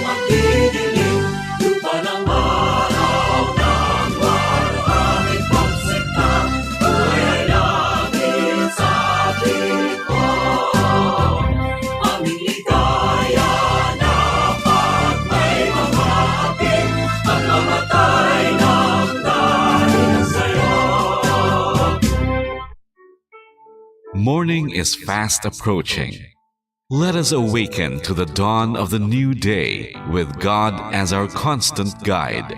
magdidilim, lupa ng araw ng aming pagsikap, ay langit sa likod. Aming ligaya na pag may mamapit, at mamatay ng dahil sa'yo. Morning is fast approaching. Let us awaken to the dawn of the new day with God as our constant guide.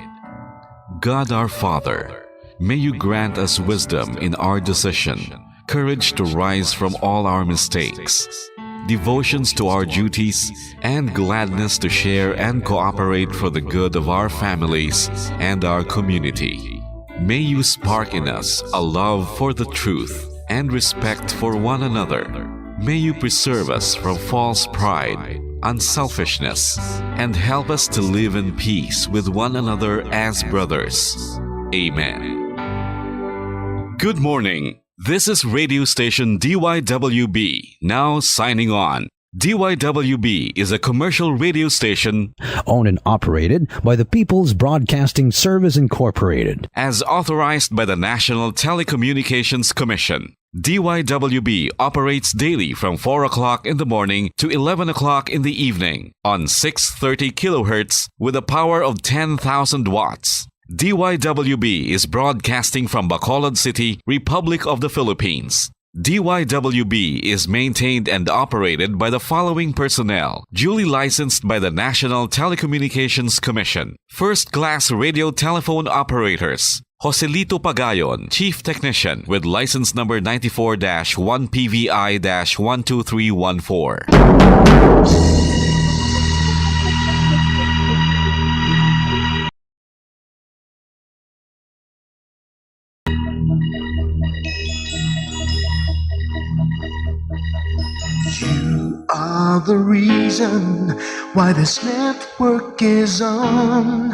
God our Father, may you grant us wisdom in our decision, courage to rise from all our mistakes, devotions to our duties, and gladness to share and cooperate for the good of our families and our community. May you spark in us a love for the truth and respect for one another. May you preserve us from false pride, unselfishness, and help us to live in peace with one another as brothers. Amen. Good morning. This is radio station DYWB, now signing on. DYWB is a commercial radio station owned and operated by the People's Broadcasting Service Incorporated, as authorized by the National Telecommunications Commission. DYWB operates daily from 4 o'clock in the morning to 11 o'clock in the evening on 630 kilohertz with a power of 10,000 watts. DYWB is broadcasting from Bacolod City, Republic of the Philippines. DYWB is maintained and operated by the following personnel, duly licensed by the National Telecommunications Commission. First-class radio telephone operators. Joselito Pagayon, Chief Technician with license number 94-1PVI-12314. You are the reason why this network is on.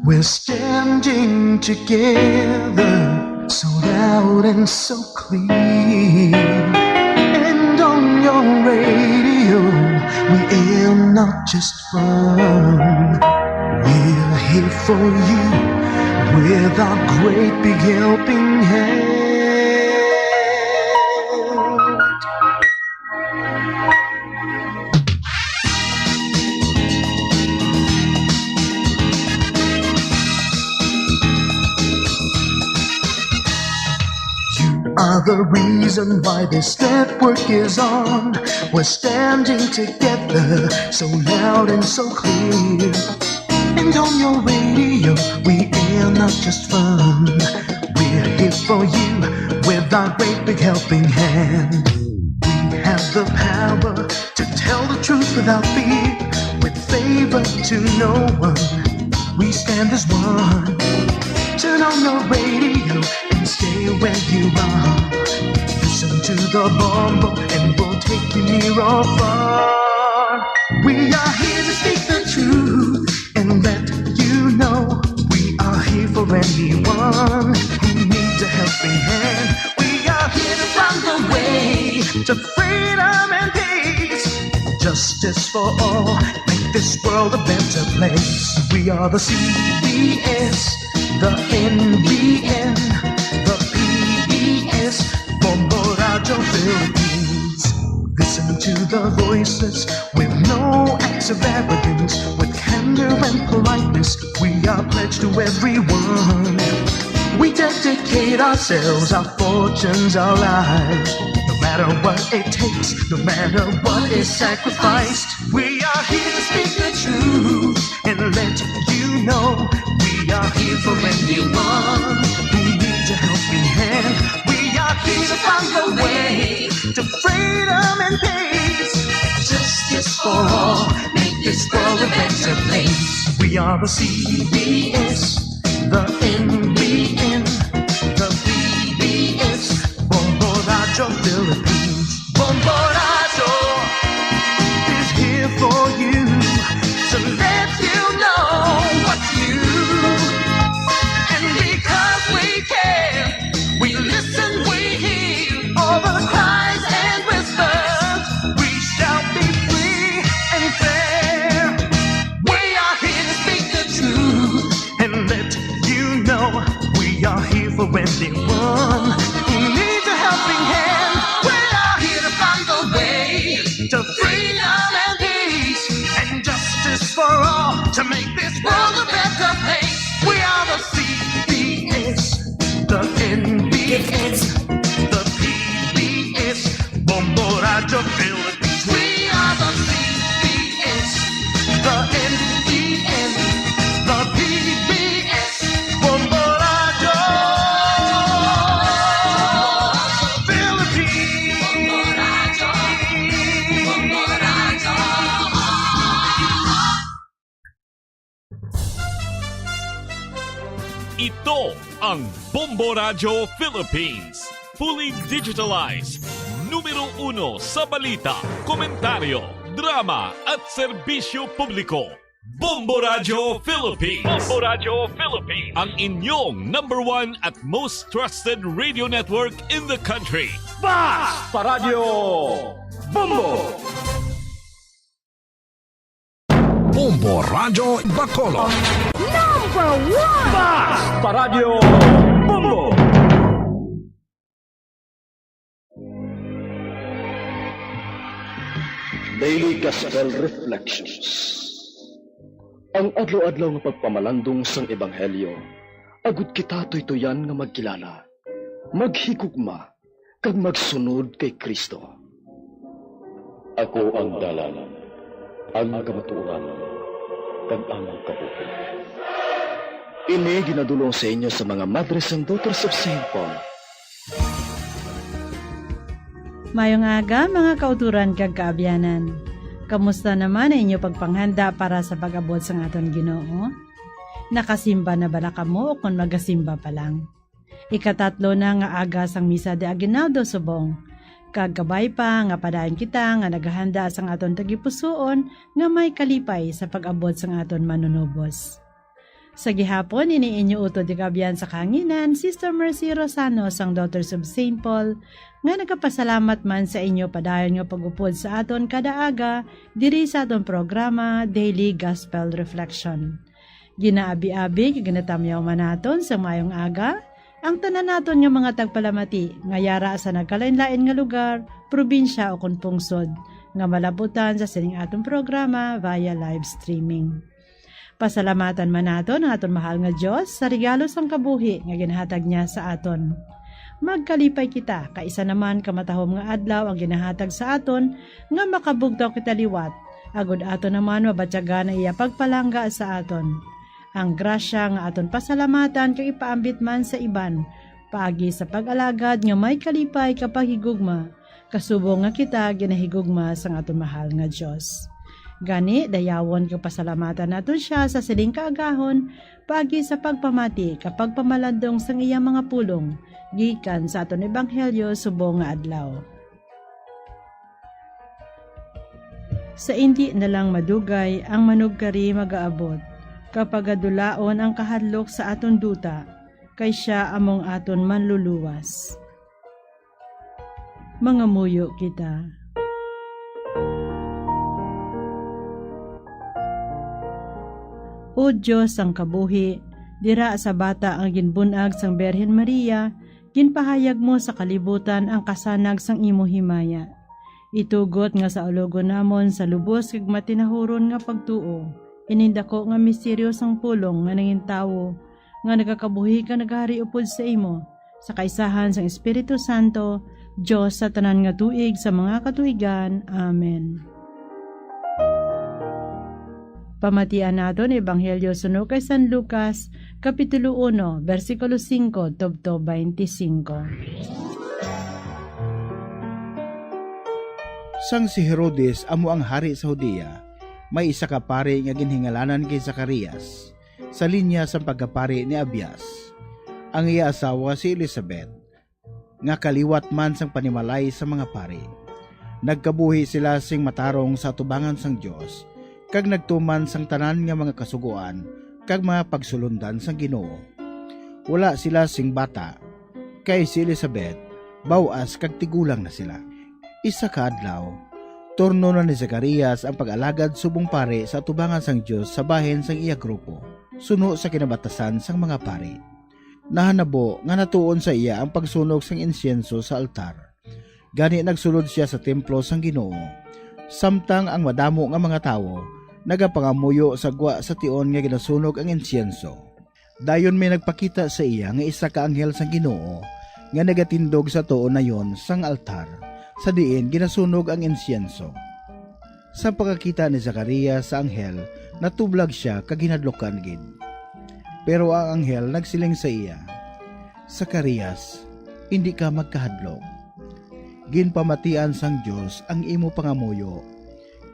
We're standing together, so loud and so clear. And on your radio, we air not just fun. We're here for you with our great big helping hand. Are the reason why this network is on. We're standing together, so loud and so clear. And on your radio, we air not just fun. We're here for you with our great big helping hand. We have the power to tell the truth without fear, with favor to no one. We stand as one. Turn on your radio and stay where you are. Listen to the bombo and we'll take you near or far. We are here to speak the truth and let you know we are here for anyone who needs a helping hand. We are here to find the way to freedom and peace, justice for all, make this world a better place. We are the CBS, the NBN, the PBS, Bombo Radio Philippines. Listen to the voices with no acts of arrogance, with candor and politeness. We are pledged to everyone. We dedicate ourselves, our fortunes, our lives. No matter what it takes, no matter what is sacrificed. We are here to speak the truth and let you know we are here for anyone who needs a helping hand. We are here to find the way to freedom and peace, justice for all, make this world a better place. We are the CBS, the NBN, the PBS, Bombo Radio Philippines. Bombo Radio is here for you, to let you know what's new. And because we care, we listen, we hear all the cries and whispers. We shall be free and fair. We world a better place. We are the CBS, the NBS, the PBS, Bombo Radio Philippines. We are the CBS, the NBS, the PBS, Bombo Radio Philippines. Ito ang Bombo Radio Philippines. Fully digitalized. Numero 1 sa balita, komentaryo, drama at serbisyo publiko. Bombo Radio Philippines. Bombo Radio Philippines. Ang inyong number 1 at most trusted radio network in the country. Basta Radio Bombo! Bombo Radio Bacolod. Basta Radio Bombo! Daily Gospel Reflections. Ang adlaw-adlaw nga pagpamalandong sang Ebanghelyo, agud kita tuytoyan nga magkilala, maghigugma, kag magsunod kay Kristo. Ako ang dalan, ang kamatuoran, kag ang kabuhi. Ini ginadulong sa inyo sa mga Madres and Daughters of St. Paul. Mayong aga mga kauturan kag kaabyanan. Kamusta naman ang inyo pagpanghanda para sa pag-abot sa aton Ginoo? Nakasimba na bala kamo o kung magasimba pa lang? Ikatatlo na nga aga sang misa de Aguinaldo subong. Kagkabay pa nga padayon kita nga naghahanda sang aton tagipusoon nga may kalipay sa pag-abot sang aton manunubos. Sa gihapon, iniinyo utod ikabyan sa kanginan, Sister Mercy Rosano sang Daughters of St. Paul, nga nagkapasalamat man sa inyo padayon nga pag-upod sa aton kada aga, diri sa aton programa, Daily Gospel Reflection. Ginaabi-abi, ginatamyaw man naton sa mayong aga, ang tanan naton nga mga tagpalamati, nga yara sa nagkalain-lain nga lugar, probinsya o kung pungsod, nga malabutan sa sining aton programa via live streaming. Pasalamatan man naton ang aton mahal nga Diyos sa regalo sang kabuhi nga ginahatag niya sa aton. Magkalipay kita, kaisa naman kamatahom nga adlaw ang ginahatag sa aton nga makabugtaw kita liwat, agud aton naman mabatyaga na iya pagpalangga sa aton. Ang grasya nga aton pasalamatan kay ipaambit man sa iban, paagi sa pag-alagad nga may kalipay kapag higugma, kasubong nga kita ginahigugma sang aton mahal nga Diyos. Gani, dayawon ka pasalamatan naton siya sa siling kaagahon, pagi sa pagpamati kapag pamalandong sang iyang mga pulong, gikan sa aton Ebanghelyo subong nga adlaw. Sa hindi na lang madugay ang manugkari magaabot, kapag adulaon ang kahadlok sa aton duta, kay siya among aton manluluwas. Mga muyo kita. O Diyos ang kabuhi, dira sa bata ang ginbunag sang Berhen Maria, ginpahayag mo sa kalibutan ang kasanag sang imo himaya. Itugot nga sa ulogon namon sa lubos kag matinahuron nga pagtuo, inindako nga misteryo sang pulong nga nangintawo, nga nagakabuhi ka naghari upod sa imo, sa kaisahan sang Espiritu Santo, Diyos sa tanan nga tuig sa mga katuigan. Amen. Pamatian naton Ebanghelyo suno kay San Lucas, Kapitulo 1, versikulo 5, tubto 25. Sang si Herodes amo ang hari sa Judea, may isa ka pari nga ginhingalanan kay Zacarias, sa linya sa pagkapari ni Abias. Ang iya asawa si Elizabeth, nga kaliwat man sang panimalay sa mga pari. Nagkabuhi sila sing matarong sa atubangan sang Dios, kag nagtuman sang tanan nga mga kasuguan, kag mga pagsulundan sang Ginoo. Wala sila sing bata, kay si Elizabeth, bawas kag tigulang na sila. Isa ka adlaw, turno na ni Zacarias ang pag-alagad subong pare sa atubangan sang Dios sa bahin sang iya grupo, suno sa kinabatasan sang mga pari. Nahanabo nga natuon sa iya ang pagsunog sang insyenso sa altar. Gani nagsulod siya sa templo sang Ginoo. Samtang ang madamo nga mga tawo nagapangamuyo sa gwa sa tion nga ginasunog ang insiyenso. Dayon may nagpakita sa iya nga isa ka anghel sang Ginoo nga nagatindog sa tuon na yon sang altar sa diin ginasunog ang insiyenso. Sa pagkakita ni Zacarias sa anghel, natublag siya kag hinadlokan gid. Pero ang anghel nagsiling sa iya, Zacarias, hindi ka magkahadlok. Ginpamatian sang Dios ang imo pangamuyo,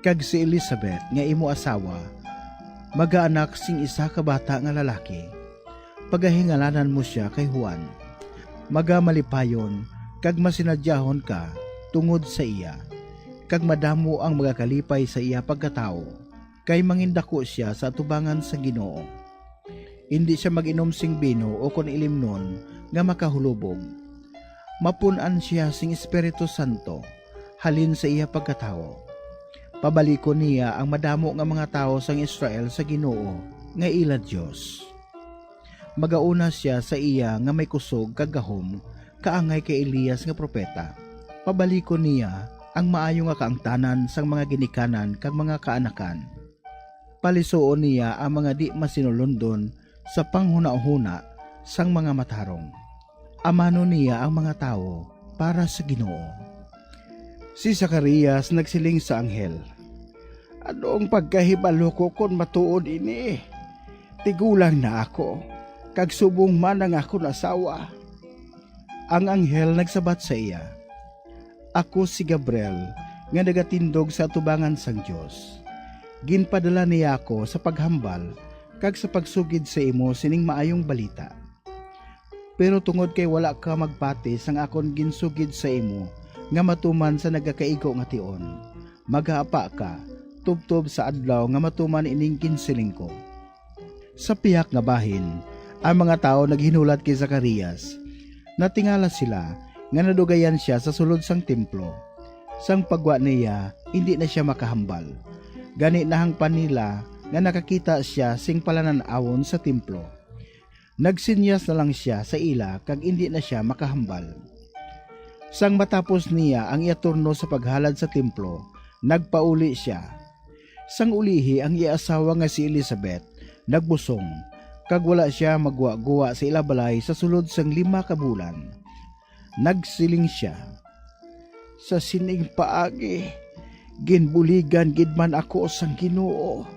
kag si Elizabeth nga imo asawa, magaanak sing isa ka bata nga lalaki. Pagahingalanan mo siya kay Juan. Magamalipayon kag masinadyahon ka tungod sa iya, kag madamo ang magakalipay sa iya pagkatao, kay mangindako siya sa atubangan sa Ginoo. Hindi siya mag-inom sing bino o kon ilimnon nga makahulubog. Mapunan siya sing Espiritu Santo, halin sa iya pagkatao. Pabaliko niya ang madamo nga mga tao sang Israel sa Ginoo nga ila Dios. Magauna siya sa iya nga may kusog kag gahom, kaangay kay Elias nga propeta. Pabaliko niya ang maayo nga kaangtanan sang mga ginikanan kag mga kaanakan. Palisuon niya ang mga di masinulundon sa panghuna-huna sang mga matarong. Amano niya ang mga tao para sa Ginoo. Si Zacarias nagsiling sa anghel, Anong pagkahibalo ko kon matuod ini? Tigulang na ako, kag subong man ang akong asawa. Ang anghel nagsabat sa iya, Ako si Gabriel, nga nagatindog sa atubangan sang Dios. Ginpadala niya ako sa paghambal, kag sa pagsugid sa imo sining maayong balita. Pero tungod kay wala ka magpati sang akon ginsugid sa imo, nga matuman sa nagakaigo nga tion, maghaapa ka, tubtob sa adlaw nga matuman ining kinsiling ko. Sa piyak nga bahin, ang mga tao naghinulat kay Zacarias. Natingala sila nga nadugayan siya sa sulod sang templo. Sang pagwa niya, hindi na siya makahambal. Gani nahangpan nila nga nakakita siya sing palananawon sa templo. Nagsinyas na lang siya sa ila kag hindi na siya makahambal. Sang matapos niya ang iaturno sa paghalad sa templo, nagpauli siya. Sang ulihi ang iasawa nga si Elizabeth, nagbusong, kag wala siya magwa-guwa sa ilabalay sa sulod sang 5 ka bulan. Nagsiling siya, Sa sining paagi, ginbuligan gid man ako sang Ginoo,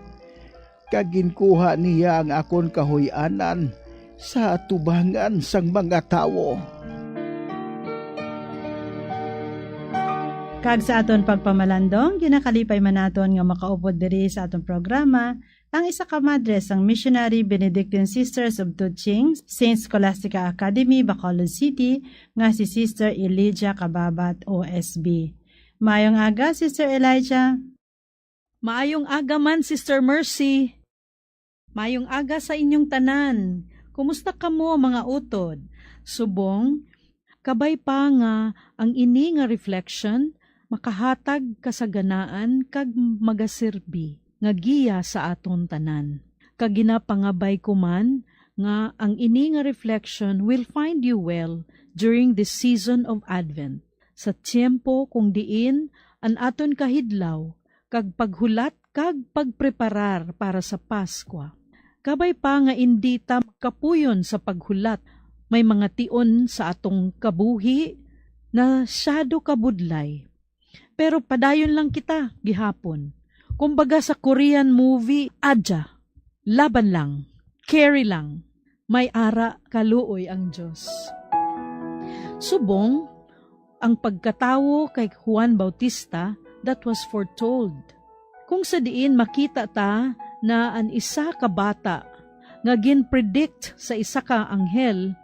kag ginkuha niya ang akon kahoy-anan sa atubangan sang mga tawo. Kag sa aton pagpamalandong, ginakalipay man naton nga makaupod diri sa aton programa, ang isa ka madre sang Missionary Benedictine Sisters of Tuching, St. Scholastica Academy, Bacolod City, nga si Sister Elijah Kababat, OSB. Maayong aga, Sister Elijah. Maayong aga man, Sister Mercy. Maayong aga sa inyong tanan. Kumusta ka mo, mga utod? Subong, kabay pa nga ang ini nga reflection, makahatag kasaganaan kag magasirbi nga giya sa aton tanan. Kag ginapangabay ko man nga ang ini nga reflection will find you well during this season of Advent. Sa tiempo kung diin an aton kahidlaw kag paghulat kag pagpreparar para sa Paskwa. Kabay pa nga indi ta kapuyon sa paghulat, may mga tion sa atong kabuhi na syado kabudlay. Pero padayon lang kita gihapon. Kumbaga sa Korean movie, adja, laban lang, carry lang, may ara kaluoy ang Diyos. Subong, ang pagkatawo kay Juan Bautista, that was foretold. Kung sa diin makita ta na an isa ka bata nga gin-predict sa isa ka anghel,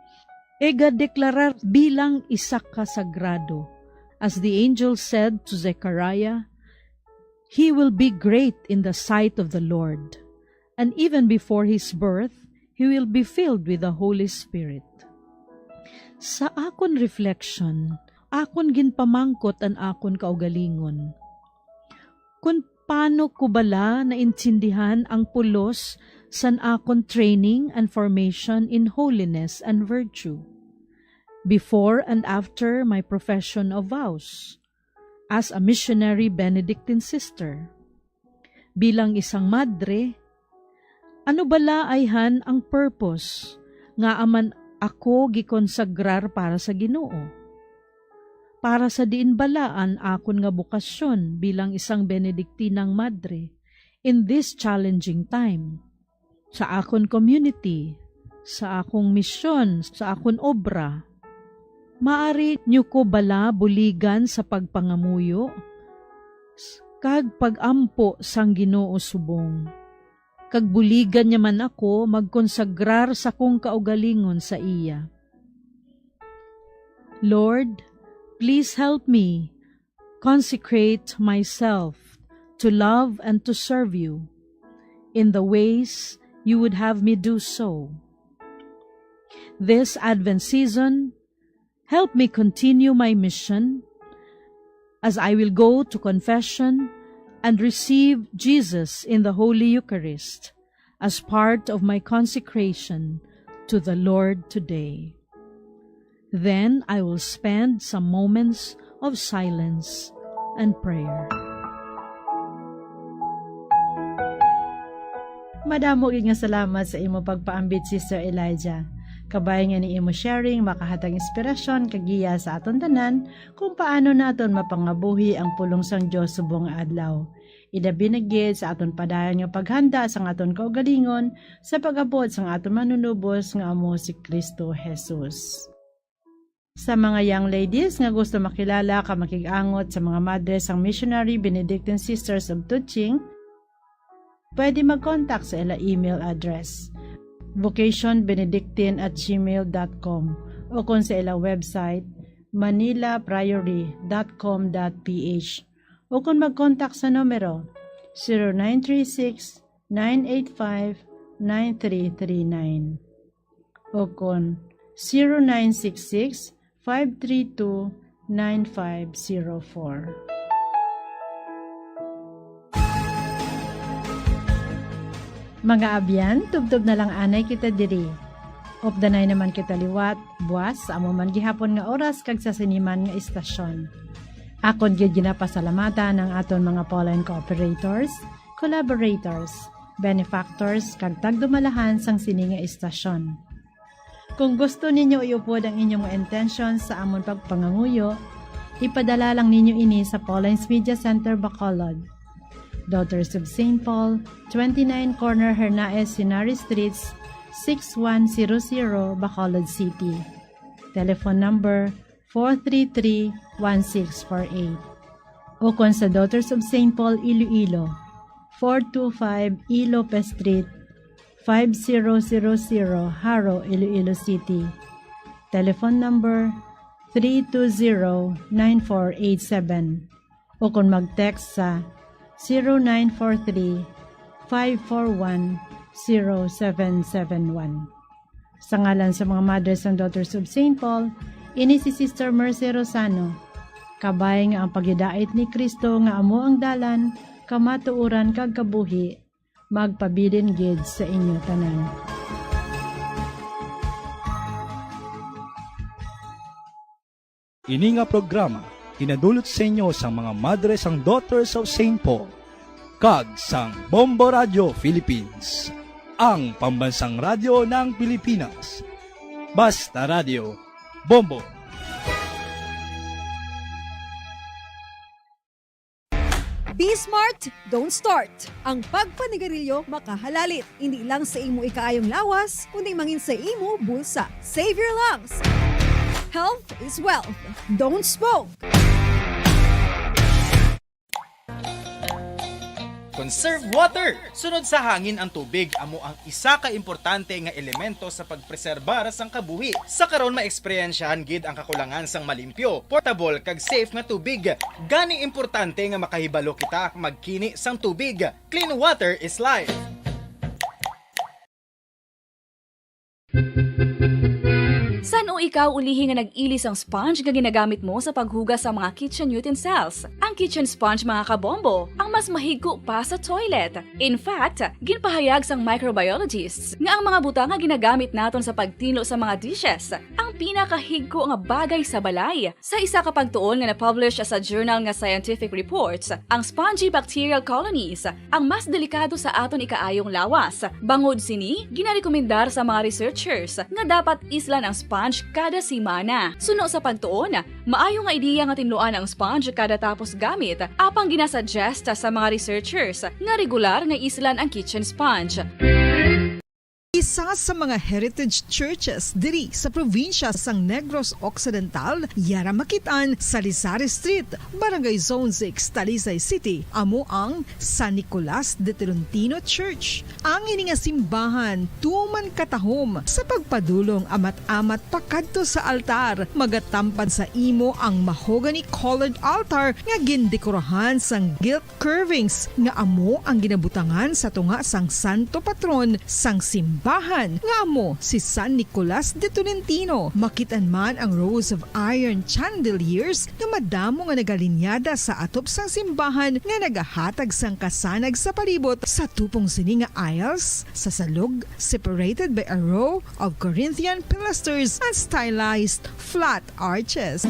deklarar bilang isa ka sagrado. As the angel said to Zechariah, He will be great in the sight of the Lord, and even before his birth, he will be filled with the Holy Spirit. Sa akon reflection, akon ginpamangkot an akon kaugalingon. Kung paano ko bala naintindihan ang pulos san akon training and formation in holiness and virtue, before and after my profession of vows, as a missionary Benedictine sister. bilang isang madre, ano bala ayhan ang purpose nga aman ako gikonsagrar para sa Ginoo? Para sa diin balaan akon nga bukasyon bilang isang Benediktinang madre in this challenging time. Sa akon community, sa akong misyon, sa akon obra. Maari nyo ko bala buligan sa pagpangamuyo, kag pagampo sang Ginoo subong. Kag buligan niya man ako magkonsagrar sa kong kaugalingon sa iya. Lord, please help me consecrate myself to love and to serve you in the ways you would have me do so. This Advent season, help me continue my mission as I will go to confession and receive Jesus in the Holy Eucharist as part of my consecration to the Lord today. Then I will spend some moments of silence and prayer. Madamo nga salamat sa imo pagpaambit, Sister Elijah. Kabay nga ni imo sharing makahatag inspirasyon kagiya sa aton tanan kung paano naton mapangabuhi ang pulong sang Dios subong nga adlaw. Idabi na gid sa aton padayon nga paghanda sang aton kaugalingon sa pag-abot sang aton manunubos nga amo si Kristo Jesus. Sa mga young ladies nga gusto makilala ka makig-angot sa mga madres sang Missionary Benedictine Sisters of Tuching, pwede mag-contact sa ila email address vocationbenedictine@gmail.com o kung sa ila website manilapriory.com.ph o kung mag-contact sa numero 0936-985-9339 o kung 0966-532-9504. Mga abyan, tubtob na lang anay kita diri. Opdanay naman kita liwat, buwas, sa amo man gihapon nga oras kag sa siniman nga istasyon. Akon gyud ginapasalamatan ang aton mga Pauline cooperators, collaborators, benefactors kag tagdumalahan sang sini nga istasyon. Kung gusto ninyo iupod ang inyong intention sa amon pagpanganguyo, ipadala lang ninyo ini sa Pauline's Media Center Bacolod, Daughters of St. Paul, 29 Corner Hernaez Sinari Streets, 6100 Bacolod City. Telephone number 433-1648. O kung sa Daughters of St. Paul, Iloilo, 425 E. Lopez Street, 5000 Haro, Iloilo City. Telephone number 320-9487. O kung mag-text sa 0943-541-0771. Sa ngalan sa mga mothers and daughters of St. Paul, ini si Sister Mercy Rosano. Kabay nga ang pagidait ni Kristo nga amo ang dalan, kamatuuran kag kabuhi, magpabilin gid sa inyo tanan. Ini nga programa tinadulot sa inyo sa mga Madres ang Daughters of St. Paul, kag sang Bombo Radio Philippines, ang pambansang radyo ng Pilipinas. Basta Radio, Bombo! Be smart, don't start. Ang pagpanigarilyo makahalalit. Hindi lang sa imo ikaayong lawas, kundi mangin sa imo bulsa. Save your lungs. Health is wealth. Don't smoke. Conserve water! Sunod sa hangin ang tubig, amo ang isa ka importante nga elemento sa pagpreserbar sang kabuhi. Sa karon maeksperiensyahan gid ang kakulangan sang malimpyo, portable kag safe nga tubig. Gani importante nga makahibalo kita magkini sang tubig. Clean water is life. San o ikaw ulihi nga nag-ilis ang sponge nga ginagamit mo sa paghugas sa mga kitchen utensils? Ang kitchen sponge mga kabombo, ang mas mahigko pa sa toilet. In fact, ginpahayag sang microbiologists nga ang mga butang nga ginagamit naton sa pagtino sa mga dishes, ang pinakahigko nga bagay sa balay. Sa isa ka pagtuon nga na-publish sa journal nga Scientific Reports, ang spongy bacterial colonies ang mas delikado sa aton ikaayong lawas. Bangod sini, ginarekomendar sa mga researchers nga dapat islan ang sponge kada semana. Suno sa pagtuon, maayo nga ideya nga tinluan ang sponge kada tapos gamit, apang ginasuggest sa mga researchers nga regular nga islan ang kitchen sponge. Isa sa mga heritage churches diri sa probinsya sang Negros Occidental, yara makitaan sa Rizal Street, Barangay Zone 6, Talisay City, amo ang San Nicolas de Tolentino Church. Ang ini nga simbahan tuman katahom sa pagpadulong amat-amat pakadto sa altar, magatampad sa imo ang mahogany colored altar nga gindekorahan sang gilt curvings nga amo ang ginabutangan sa tunga sang santo patron sang simbahan nga amo si San Nicolas de Tolentino. Makitan man ang rows of iron chandeliers nga madamo nga nagalinyada sa atop sang simbahan nga nagahatag sang kasanag sa palibot sa tupong sini nga aisles sa salog, separated by a row of Corinthian pilasters and stylized flat arches.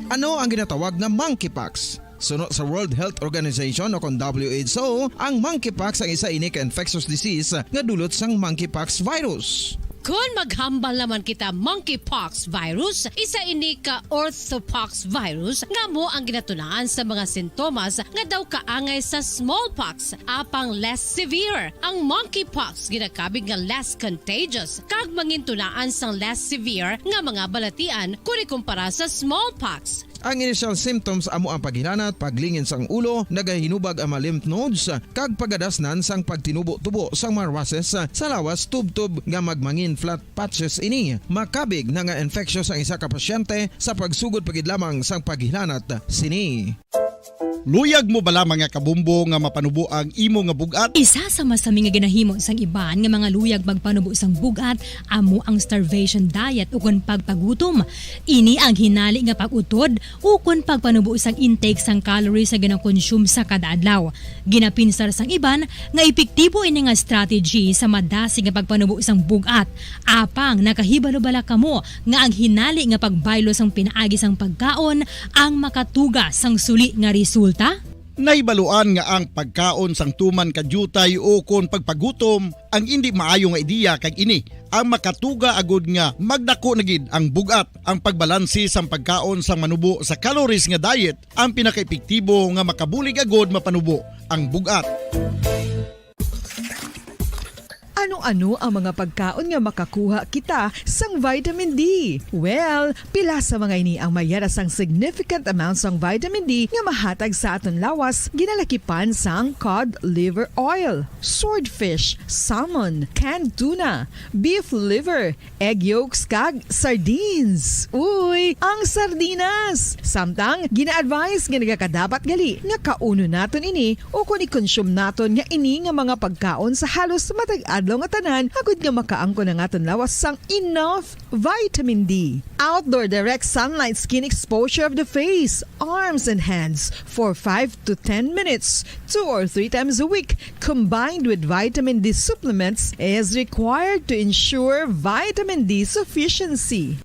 Ano ang ginatawag na monkeypox? Suno sa World Health Organization o kung WHO, ang monkeypox ang isa ini ka infectious disease nga dulot sang monkeypox virus. Kung maghambal naman kita monkeypox virus, isa ini ka orthopox virus nga mo ang ginatulaan sa mga sintomas nga daw kaangay sa smallpox, apang less severe. Ang monkeypox ginakabig nga less contagious kag mangintulaan sang less severe nga mga balatian kung ikumpara sa smallpox. Ang initial symptoms amo ang paghinanat, paglingin sang ulo, nagahinubag ang mga lymph nodes, kag pagadasnan sang pagtinubo-tubo sang mga rashes sa lawas tub-tub nga magmangin flat patches ini. Makabig na nga infectious ang isa ka pasyente sa pagsugod pagid lamang sang paghinanat sini. Luyag mo bala mga kabumbo nga mapanubo ang imo nga bugat? Isa sa masami nga ginahimo sang iban nga mga luyag magpanubo sang bugat amo ang starvation diet ukon pagpagutom. Ini ang hinali nga pag-utod ukon pagpanubo sang intake sang calories sa ginakonsume sa kada adlaw. Ginapinsar sang iban nga epektibo ini nga strategy sa madasi nga pagpanubo sang bugat. Apang nakahibalo bala kamo nga ang hinali nga pagbaylo sang pinaagi sang pagkaon ang makatuga sang suli nga resulta? Naibaluan nga ang pagkaon sang tuman kadyutay o kon pagpagutom ang hindi maayo nga ideya kag ini ang makatuga agud nga magdako na gid ang bugat. Ang pagbalansi sang pagkaon sang manubo sa calories nga diet ang pinakaepektibo nga makabulig agud mapanubo ang bugat. Ano-ano ang mga pagkaon nga makakuha kita sang vitamin D? Well, pila sa mga ini ang mayara sang significant amounts sang vitamin D nga mahatag sa aton lawas ginalakipan sang cod liver oil, swordfish, salmon, canned tuna, beef liver, egg yolks kag sardines. Uy, ang sardinas! Samtang gina-advise nga nagakadapat gali nga kauno naton ini o kung i-consume naton nga ini nga mga pagkaon sa halos matag-adlaw nga tanan agud nga makaangko na nga lawas sang enough vitamin D. Outdoor direct sunlight skin exposure of the face, arms and hands for 5 to 10 minutes 2 or 3 times a week combined with vitamin D supplements is required to ensure vitamin D sufficiency.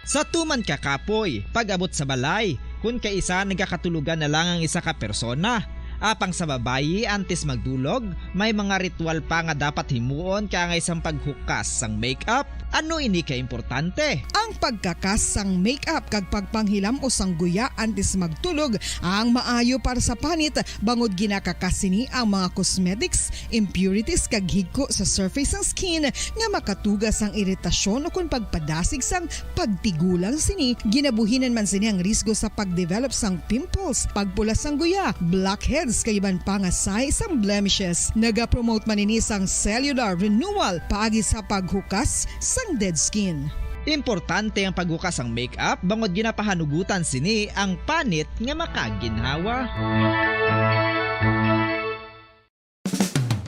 Sa tuman ka kapoy, pag-abot sa balay, kung kaisa nagkakatulugan na lang ang isa ka persona. Apang sa babayi antes magdulog, may mga ritual pa nga dapat himuon kaya isang paghukas sang makeup. Ano ini ka importante? Ang pagkakas sang makeup kag pagpanghilam o sang guya antes magtulog ang maayo para sa panit bangod ginakakas sini ang mga cosmetics, impurities kag higko sa surface sang skin nga makatugas sang iritasyon o kung pagpadasig sang pagtigulang sini. Ginabuhinan man sini ang risgo sa pagdevelop sang pimples, pagpula sang guya, blackheads kay iban pa nga size sang blemishes. Naga-promote man ini sang cellular renewal paagi sa paghukas sang dead skin. Importante ang paghukas ang makeup bangod ginapahanugutan sini ang panit nga makaginhawa.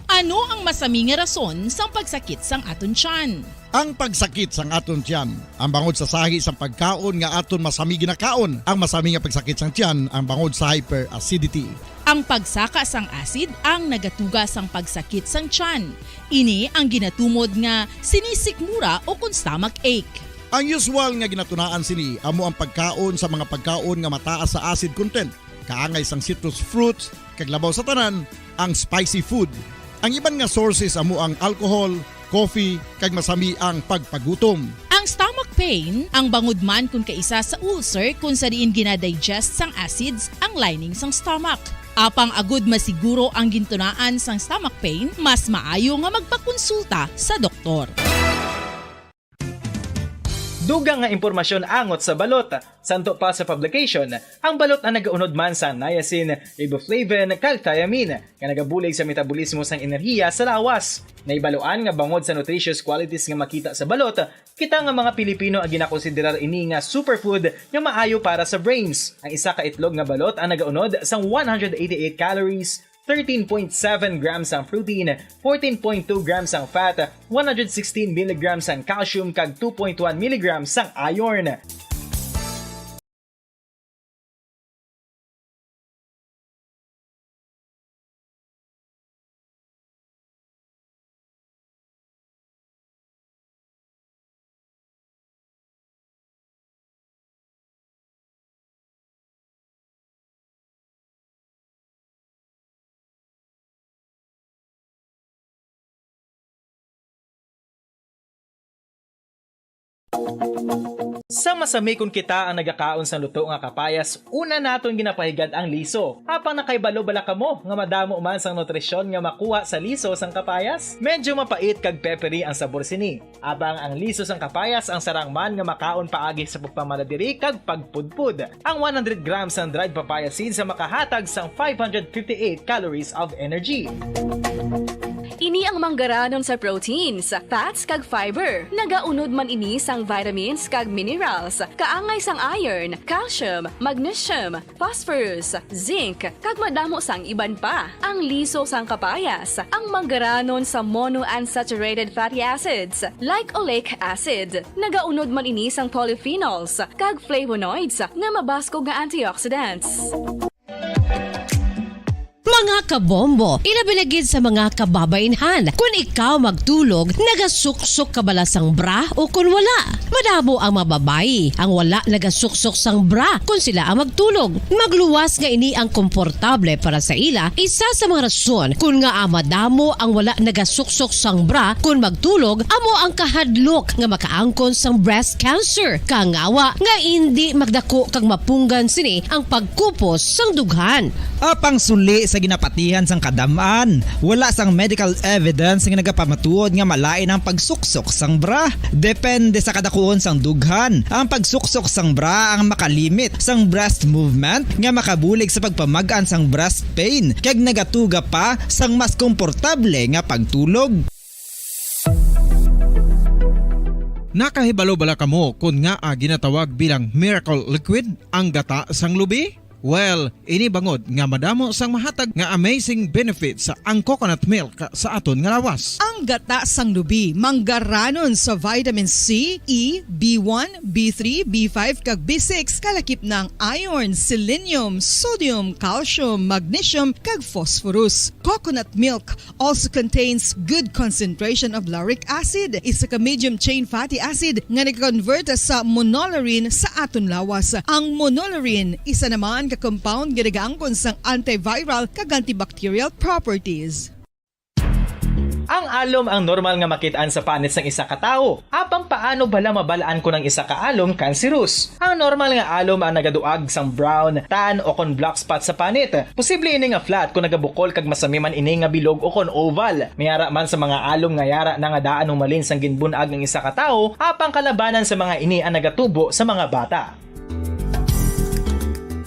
Ano ang masami nga rason sang pagsakit sang aton tiyan? Ang pagsakit sang aton tiyan, ang bangod sa sahi sang pagkaon nga aton masami ginakaon. Ang masami nga pagsakit sang tiyan, ang bangod sa hyperacidity. Ang pagsaka sang acid ang nagatuga sang pagsakit sang tiyan. Ini ang ginatumod nga sinisikmura o kung stomach ache. Ang usual nga ginatunaan sini amo ang pagkaon sa mga pagkaon nga mataas sa acid content. Kaangay sang citrus fruits, kag labaw sa tanan, ang spicy food. Ang iban nga sources amo ang alcohol, coffee, kag masami ang pagpagutom. Ang stomach pain, ang bangod man kung kaisa sa ulcer kung sa diin ginadigest sang acids ang lining sang stomach. Apang agud masiguro ang gintunaan sang stomach pain, mas maayo nga magpakonsulta sa doktor. Dugang nga impormasyon angot sa balot. Santo pa sa publication, ang balot ang nagaunod man sa niacin, riboflavin, kag thiamine, nga nagabulig sa metabolismo sang enerhiya sa lawas. Naibaluan nga bangod sa nutritious qualities nga makita sa balot, kita nga mga Pilipino ang ginakonsiderar ini nga superfood nga maayo para sa brains. Ang isa ka itlog nga balot ang nagaunod sang 188 calories, 13.7 grams ang protein, 14.2 grams ang fat, 116 mg ang calcium kag 2.1 mg ang iron. Sa masami kung kita ang nagakaon sa luto nga kapayas, una naton ginapahigad ang liso. Apang nakaibalo bala kamo nga madamo man sang nutrisyon nga makuha sa liso sang kapayas? Medyo mapait kag peppery ang sabor sini. Abang ang liso sang kapayas ang sarang man nga makaon paagi sa pagpamaladiri kag pagpudpud. Ang 100 grams ng dried papaya seeds sa makahatag sang 558 calories of energy. Ini ang manggaranon sa proteins, fats kag fiber. Nagaunod man ini sang vitamins kag minerals, kaangay sang iron, calcium, magnesium, phosphorus, zinc, kag madamo sang iban pa. Ang liso sang kapayas, ang manggaranon sa monounsaturated fatty acids like oleic acid. Nagaunod man ini sang polyphenols kag flavonoids nga mabaskog nga antioxidants. Mga kabombo, inabilagid sa mga kababainhan. Kung ikaw magtulog, nagasuksok ka bala sang bra o kung wala. Madamo ang mababayi ang wala nagasuksok sang bra kung sila ang magtulog. Magluwas nga ini ang komportable para sa ila. Isa sa mga rason kung nga madamo ang wala nagasuksok sang bra kung magtulog, amo ang kahadlok nga makaangkon sang breast cancer. Kangawa nga hindi magdako kag mapunggan sini ang pagkupos sang dughan. Apang suli sa ginapatihan sang kadamaan, wala sang medical evidence nga nagapamatuod nga malain ang pagsuksok sang bra. Depende sa kadakuon sang dughan. Ang pagsuksok sang bra ang makalimit sang breast movement nga makabulig sa pagpamagaan sang breast pain kag nagatuga pa sang mas komportable nga pagtulog. Nakahibalo bala kamo kung nga ginatawag bilang miracle liquid ang gata sang lubi? Well, ini bangod nga madamo sang mahatag nga amazing benefits sa ang coconut milk sa aton nga lawas. Ang gata sang lubi manggaranon sa vitamin C, E, B1, B3, B5 kag B6 kalakip ng iron, selenium, sodium, calcium, magnesium kag phosphorus. Coconut milk also contains good concentration of lauric acid, isa ka medium chain fatty acid nga nag-convert sa monolarin sa aton lawas. Ang monolarin isa naman compound ginagaangkon sang antiviral kag antibacterial properties. Ang alom ang normal nga makitaan sa panit sang isa ka tawo. Apang paano bala mabalaan ko ng isa ka alom cancerous? Ang normal nga alom ang nagaduag sang brown, tan o kon black spot sa panit. Posible ini nga flat kung nagabukol kag masami man ini nga bilog o kon oval. Mayara man sa mga alom nga yara na nga daan humalin sang ginbunag ng isa ka tawo, apang kalabanan sa mga ini ang nagatubo sa mga bata.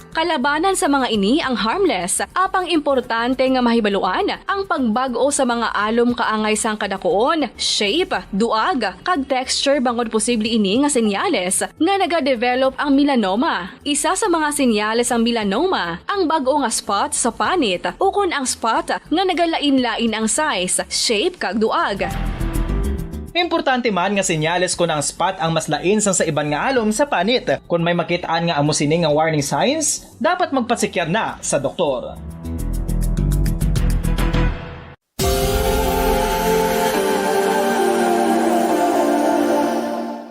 Kalabanan sa mga ini ang harmless, apang importante nga mahibaluan ang pagbago sa mga alom kaangay sang kadakuon, shape, duag, kag texture bangod posible ini nga senyales nga nagadevelop ang melanoma. Isa sa mga senyales ang melanoma, ang bago nga spot sa panit o kun ang spot nga nagalain-lain ang size, shape kag duag. Importante man nga senyales kung ang spot ang mas lain sang sa iban nga alom sa panit. Kung may makitaan nga amo sini nga warning signs, dapat magpasikyar na sa doktor.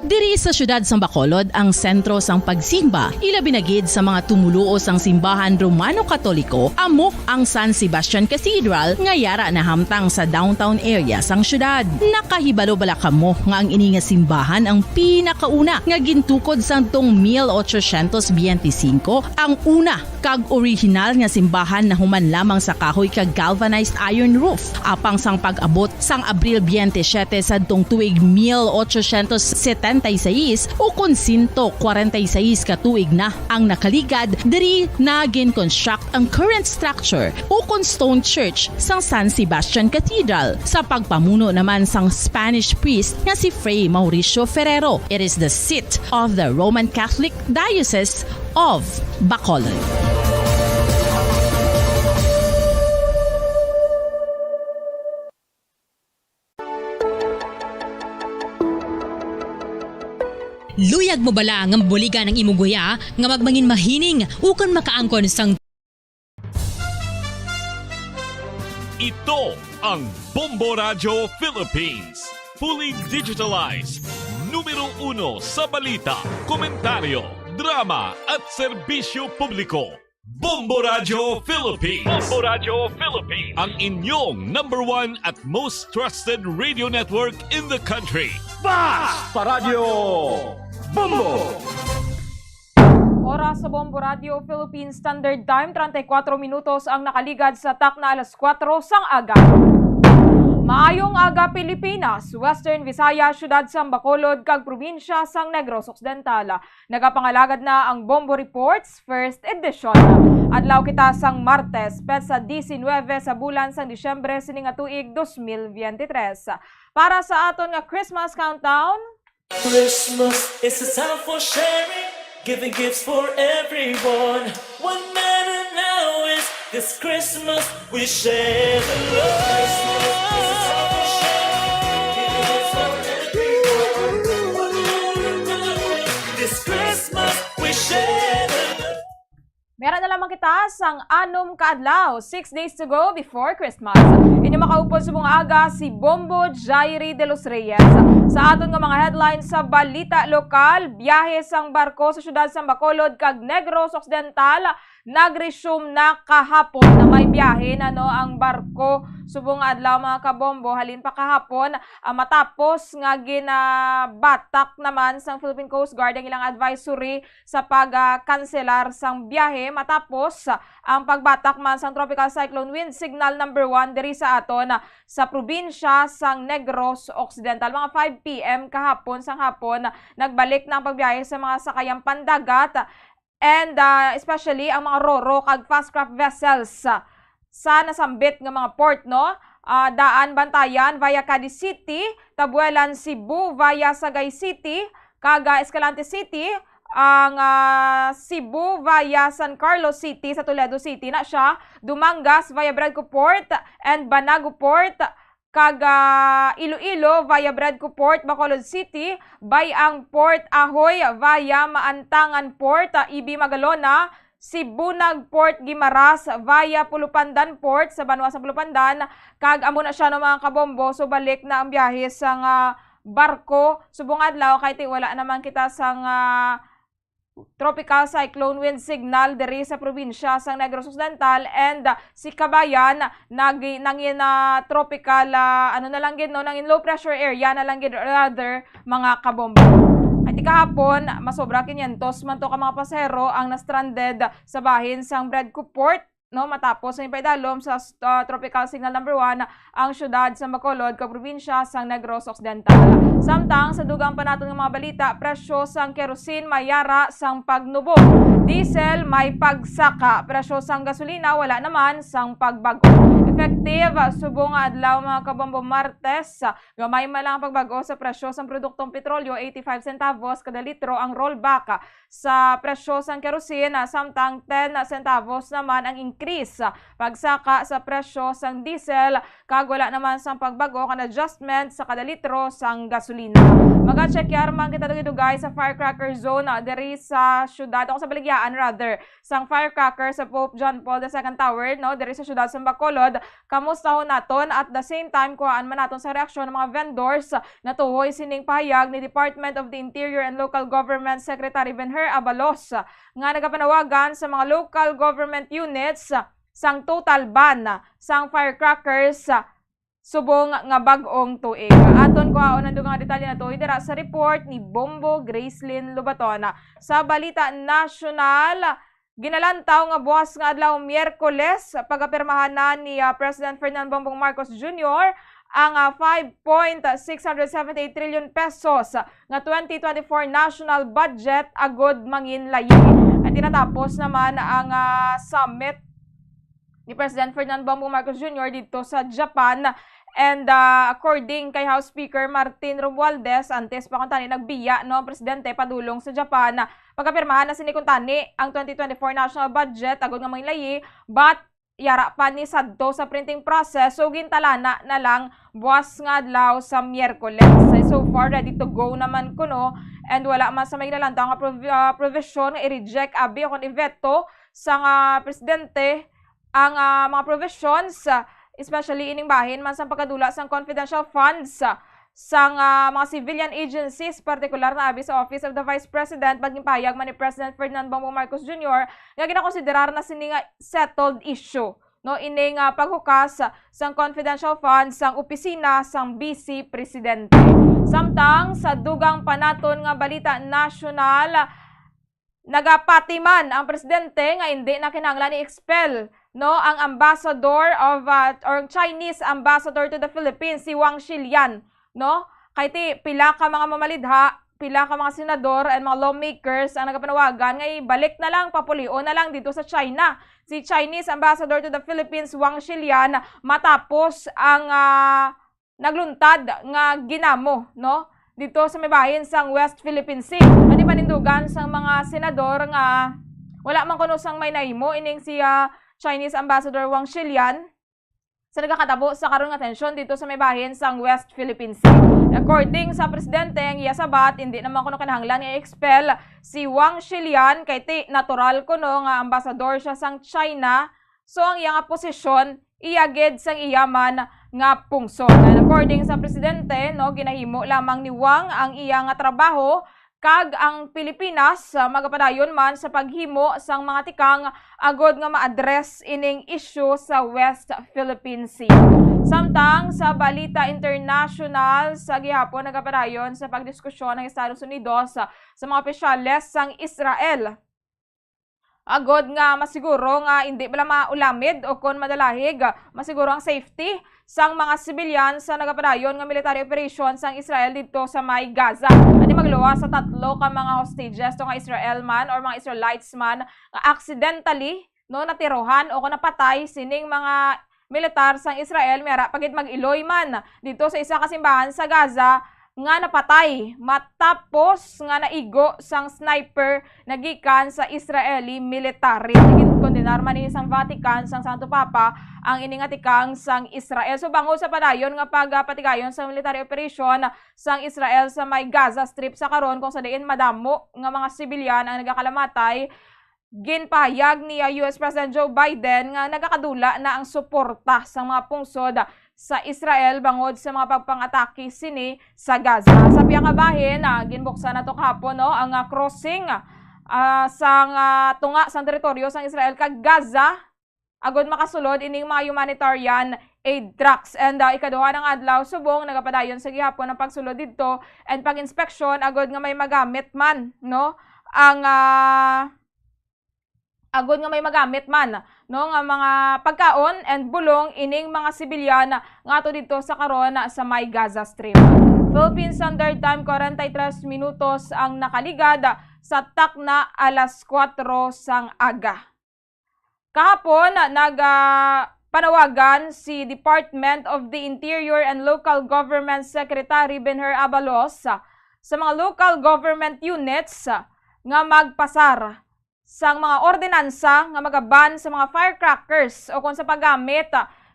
Diri sa syudad sang Bacolod ang sentro sang pagsimba, ilabi na gid sa mga tumuluo sang simbahan Romano-Katoliko amo ang San Sebastian Cathedral nga yara na hamtang sa downtown area sang syudad. Nakahibalo bala kamo nga ang ini nga simbahan ang pinakauna nga gintukod sang tong 1825, ang una kag original nga simbahan na human lamang sa kahoy kag galvanized iron roof. Apang sang pag-abot sang Abril 27 sa tong tuig 1876 o kung 146 ka tuig na ang nakaligad, diri na gin-construct ang current structure o kung stone church sang San Sebastian Cathedral sa pagpamuno naman sang Spanish priest nga si Fray Mauricio Ferrero. It is the seat of the Roman Catholic Diocese of Bacolod. Luyag mo bala nga buliga ng imuguya nga magmangin mahining ukon makaangkon sang Ito ang Bombo Radio Philippines. Fully digitalized. Numero 1 sa balita, komentaryo, drama at serbisyo publiko. Bombo Radio Philippines. Bombo Radio Philippines. Ang inyong #1 at most trusted radio network in the country. Basta Radio Bombo! Oras sa Bombo Radio Philippines Standard Time, 34 minutos ang nakaligad sa tak na alas 4 sang aga. Maayong aga Pilipinas, Western Visayas, Syudad sang Bacolod, kag probinsya sang Negros Occidental. Nagapangalagad na ang Bombo Reports First Edition. Adlaw kita sang Martes, petsa 19 sa bulan sang Disyembre sining nga tuig 2023. Para sa aton nga Christmas countdown, Christmas is a time for sharing, giving gifts for everyone. What matter now is this Christmas we share the love. Christmas is a time for sharing, giving gifts for everyone. What matter now is this Christmas we share the love. meron na lamang kita sang 6 kaadlaw, 6 days to go before Christmas. Inyo makaupod sa mga aga si Bombo Jairi de los Reyes. Sa aton nga mga headlines sa balita lokal, biyahe sang barko sa syudad sang Bacolod kag Negros Occidental nag-resume na kahapon na may biyahe na ang barko subong adlaw mga kabombo halin pa kahapon matapos nga ginabatak naman sang Philippine Coast Guard ang ilang advisory sa pag-kanselar sang biyahe matapos ang pagbatak man sang tropical cyclone wind signal number 1 diri sa aton sa probinsya sang Negros Occidental. Mga 5 PM kahapon sang hapon nagbalik na ang pagbiyahe sa mga sakayang pandagat and especially ang mga roro kag fast craft vessels sa nasambit nga mga port daan Bantayan via Cadiz City, Tabuelan Cebu via Sagay City, kag Escalante City, ang Cebu via San Carlos City sa Toledo City na siya, Dumangas via Bradco Port and Banago Port, kag Iloilo via Bradco Port, Bacolod City, Bayang Port, Ahoy via Maantangan Port, Ibi Magalona, Sibunag Port, Guimaras via Pulupandan Port sa Banwa sa Pulupandan, kag amo na siya mga kabombo, so balik na ang biyahe sang barko subong adlaw kay wala naman kita sang tropical cyclone wind signal diri sa probinsya sang Negros Occidental and si Kabayan nangin tropical na lang gid nangin low pressure area na lang gid rather mga kabombo. At kahapon masobra 500 man to ka mga pasahero ang na-stranded sa bahin sang Bradco Port matapos ang ipaidalom sa tropical signal number 1 ang syudad sa Bacolod kag probinsya sang Negros Occidental. Samtang sa dugang pa naton nga mga balita, presyo sang kerosene mayara sang pagnubo. Diesel may pagsaka, presyo sang gasolina wala naman sang pagbago. effective subong nga adlaw mga kabombo Martes. Gamay man lang ang pagbago sa presyo sa produktong petrolyo, 85 centavos kada litro ang rollback sa presyo sa kerosene, samtang 10 centavos naman ang increase pagsaka sa presyo sa diesel, kag wala naman sa pagbago kan adjustment sa kada litro sang gasolina. Mag-check man kita dugay sa firecracker zone diri sa syudad o sa Baligyaan rather sang firecracker sa Pope John Paul II Tower no diri sa syudad sa Bacolod. Kamusta ho naton at the same time kuhaan man naton sa reaksyon ng mga vendors na tuhoy sining pahayag ni Department of the Interior and Local Government Secretary Benher Abalos nga nagapanawagan sa mga local government units sang total ban sang firecrackers subong nga bag-ong tuig. Aton ko ang nandong nga detalye na to dira sa report ni Bombo Gracelyn Lobaton. Sa Balita National, ginalantaw nga buwas nga adlaw Miyerkules pagapirmahan na ni President Ferdinand Bongbong Marcos Jr. ang 5.678 trillion pesos nga 2024 national budget agod manginlayi. At tinatapos naman ang summit ni President Ferdinand Bongbong Marcos Jr. dito sa Japan. And according kay House Speaker Martin Romualdez, antes pa kung tani nagbiya no, ang presidente padulong sa Japan pagkapirmahan na sini kung tani ang 2024 national budget agod nga manginlayi, but yara pa ni sadto sa printing process, so gintalana na lang buwas nga adlaw sa Miyerkules. So far ready to go naman kuno, and wala man sa may nalantaw nga provision nga i-reject abi o kon i-veto sa nga presidente ang mga provisions, especially ining bahin man sa pagkadula sang confidential funds sang mga civilian agencies, partikular na abi sa Office of the Vice President, baging pahayag man ni President Ferdinand Bongbong Marcos Jr. nga ginakonsiderar na sini nga settled issue no ining paghukas sang confidential funds sang opisina sang Vice Presidente. Samtang sa dugang panaton nga Balita National, nagapatiman ang presidente nga hindi na kinahanglan i-expel no ang ambassador of or Chinese ambassador to the Philippines, si Wang Xilian. No? Kay ti pila ka mga mamalidha, pila ka mga senador and mga lawmakers ang nagapanawagan ngay balik na lang, papulio na lang dito sa China si Chinese Ambassador to the Philippines Wang Xilian matapos ang nagluntad nga ginamo no dito sa may bahin sang West Philippine Sea. Adi panindugan sang mga senador nga wala man kuno sang may nahimo ining si Chinese Ambassador Wang Xilian sa nagakatabo sa karon nga tensyon dito sa may bahin sang West Philippine Sea. According sa presidente, ang iya sabat, hindi naman kuno kinahanglan i-expel si Wang Xilian kay ti natural kuno nga ambassador siya sang China. So ang iya nga posisyon iyagid sang iyaman nga pungsod. And according sa presidente, no, ginahimo lamang ni Wang ang iya nga trabaho kag ang Pilipinas magapadayon man sa paghimo sang mga tikang agod nga ma-address ining issue sa West Philippine Sea. Samtang sa Balita International, sa gihapon nagapadayon sa pagdiskusyon ng Estados Unidos sa mga opisyales sang Israel agod nga masiguro nga hindi bala maulamid o kon madalahig masiguro ang safety sang mga sibilyan sa nagapadayon nga military operation sang Israel dito sa may Gaza. Adi magluwa sa 3 ka mga hostages to nga Israel man or mga Israelites man nga accidentally no natirohan o kon napatay sining mga militar sang Israel mera pagid mag-iloy man dito sa isa ka simbahan sa Gaza nga napatay matapos nga naigo sang sniper nagikan sa Israeli military. Kondenar man ni sang Vatican sang Santo Papa ang iningatikang sang Israel. So bango sa padayon nga pagpatigayon sa military operation sang Israel sa may Gaza Strip sa karon kung sa diin madamo nga mga sibilyan ang nagakalamatay. Ginpahayag ni US President Joe Biden nga nagakadula na ang suporta sa mga pungsod sa Israel bangod sa mga pagpang-atake sini sa Gaza. Sa piyang bahin, ginbuksan na to kahapon no, ang crossing sang tunga sang teritoryo sang Israel kag Gaza agod makasulod ining mga humanitarian aid trucks. And ikaduha ng adlaw subong nagapadayon sa gihapon ang pagsulod dito and pag-inspeksyon agod nga may magamit man no ang agod nga may magamit man no nga mga pagkaon and bulong ining mga sibilyan nga ato dito sa karon sa may Gaza Strip. Philippine Standard Time 43 minutos ang nakaligad sa takna alas 4 sang aga. Kahapon panawagan si Department of the Interior and Local Government Secretary Benher Abalos sa mga local government units nga magpasar sang mga ordinansa nga magaban sa mga firecrackers o kung sa paggamit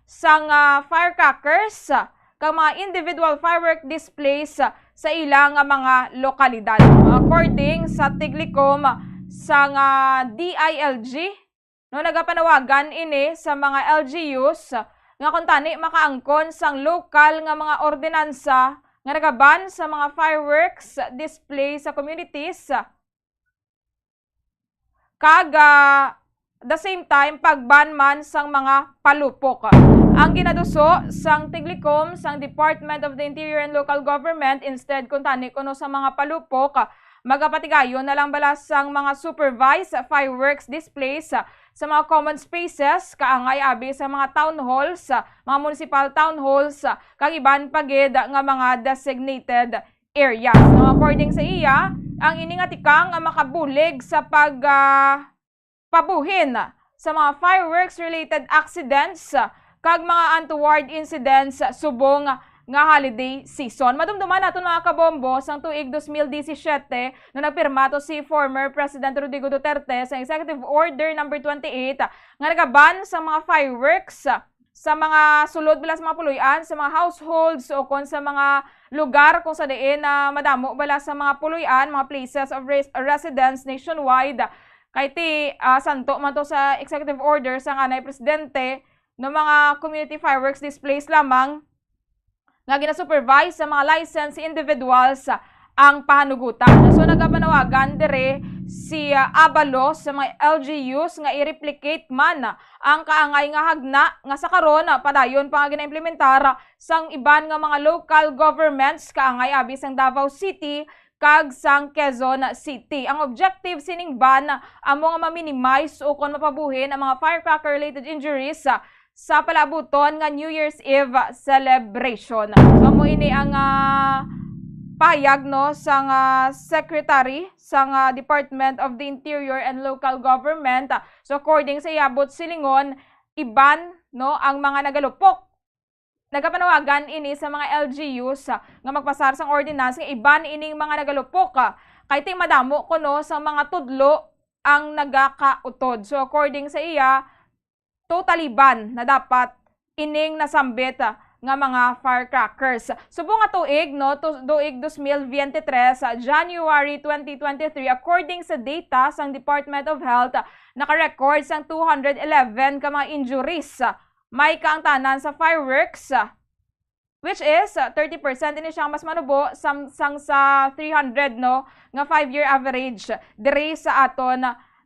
sang firecrackers kang mga individual firework displays sa ilang mga lokalidad. According sa Tiglicom sang DILG, no, nagapanawagan ini sa mga LGUs nga kung tani makaangkon sang lokal nga mga ordinansa nga nagaban sa mga fireworks display sa communities kag the same time pagban man sang mga palupok. Ang ginaduso sang Tiglicom sang Department of the Interior and Local Government instead kung tani kuno sa mga palupok magapatigayon na lang bala sang mga supervised fireworks displays sa mga common spaces kaangay abi sa mga town halls, mga municipal town halls kag iban pagid nga mga designated areas. No, according sa iya, ang ini nga tikang makabulig sa pabuhin sa mga fireworks related accidents kag mga untoward incidents subong nga holiday season. Madumduman naton mga kabombo sang tuig 2017 na nagpirma to si former President Rodrigo Duterte sa Executive Order number 28 nga nagaban sa mga fireworks sa mga sulod bala sa mga puluyan, sa mga households o kung sa mga lugar kung sa diin na madamo bala sa mga puluyan, mga places of residence nationwide. Kay ti santo man to sa Executive Order sa kanay Presidente no mga community fireworks displays lamang nga gina-supervise sa mga licensed individuals ang pahanugutan. So nagapanawagan dire si Abalos sa mga LGUs nga i-replicate man ang kaangay nga hagna nga sa karon padayon pa nga gina-implementar sang iban nga mga local governments kaangay abi sang Davao City kag sang Quezon City. Ang objective sining ban amo nga ma-minimize o kon mapabuhin ang mga firecracker related injuries sa palabuton nga New Year's Eve celebration. So mo ini ang payag no sang secretary sang Department of the Interior and Local Government. So according sa iabot silingon iban no ang mga nagalupok. Nagapanawagan ini sa mga LGUs nga magpasar sang ordinance nga iban ining mga nagalupok kay ting madamo kuno sa mga tudlo ang nagakautod. So according sa iya totally ban na dapat ining nasambit nga mga firecrackers. Subong nga tuig no tuig 2023 January 2023 according sa data sang Department of Health naka-record sang 211 ka mga injuries may kaangtanan sa fireworks which is 30% ini siyang mas manubo sang sa 300 no nga 5-year average diri sa aton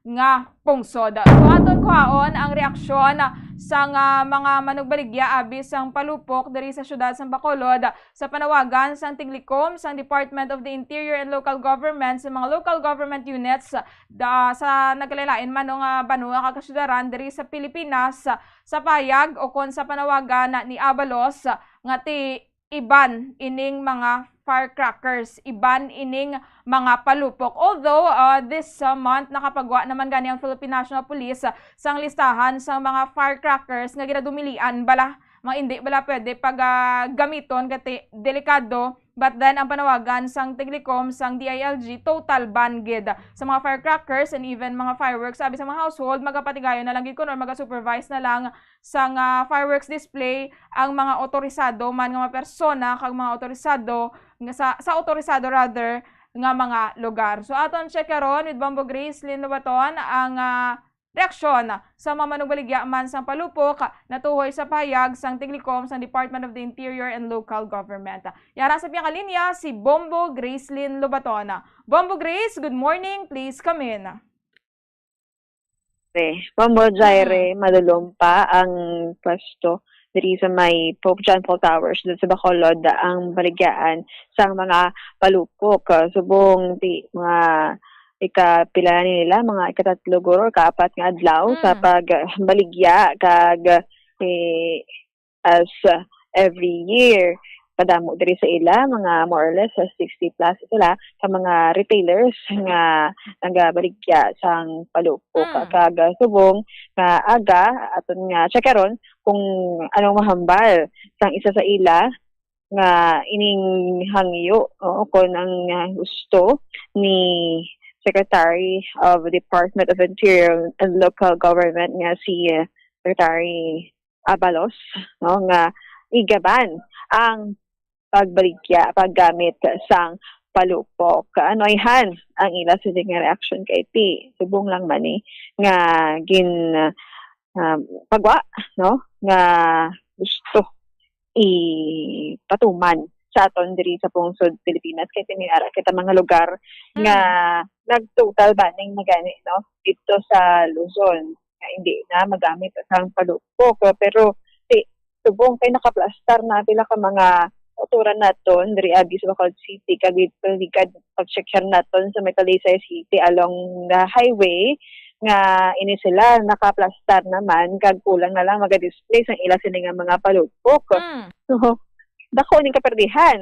nga pungsod. So aton kuhaon ang reaksyon sa mga manugbaligya abi sang palupok diri sa syudad sang Bacolod sa panawagan sang Tiglicom sang Department of the Interior and Local Government sa mga local government units sa nagkalain man nga banwa kag kasyudaran diri sa Pilipinas sa payag o kon sa panawagan ni Abalos nga ti iban ining mga firecrackers, iban ining mga palupok. Although this month nakapagwa naman gani ang Philippine National Police sang listahan sa mga firecrackers nga ginadumilian bala, mga hindi bala pwede pag gamiton kati delikado. But then ang panawagan sang Tiglicom sang DILG total ban gid sa mga firecrackers and even mga fireworks sabi sa mga household magapatigayon na lang gid kuno maga-supervise na lang sang fireworks display ang mga otorisado man nga mga persona kag mga otorisado sa otorisado rather nga mga lugar. So aton check karon with Bombo Grace Lynn Lobaton ang reaksyon sa mga manugbaligya man sang palupok natuhoy sa pahayag sang Tiglicom sang Department of the Interior and Local Government. Yara sa piyang kalinya si Bombo Grace Lynn Lobaton. Bombo Grace, good morning. Please come in. Bombo Jaire, madulong pa ang pwesto diri sa may Pope John Paul Towers dito sa Bacolod ang baligyaan sang mga palupok. Subong mga ikapila nila mga ikatatlo guro kaapat nga adlaw sa pagbaligya kag as every year padamo diri sa ila, mga more or less 60 plus sila sa mga retailers nga nagabaligya sang palupok. Kag subong nga aga aton nga checkaron kung anong mahambal sang isa sa ila nga ining hangyo kung ang gusto ni Secretary of the Department of Interior and Local Government nga si Secretary Abalos nga igaban ang pagbaligya paggamit sang palupok. Ano ihan ang ila sa nga reaction kay ti subong lang man nga gin pagwa nga gusto ipatuman sa aton diri sa pungsod Pilipinas kay tiniara kita mga lugar nga nagtotal banning na gani dito sa Luzon nga hindi na magamit ang palupok pero subong kay nakaplastar na pila ka mga oturan naton diri abi sa Bacolod City kag ligad pag-checkher naton sa Talisay City along the highway nga ini sila nakaplastar naman kag kulang na lang maga-display sang ila sini nga mga palupok. So dako ning kaperdihan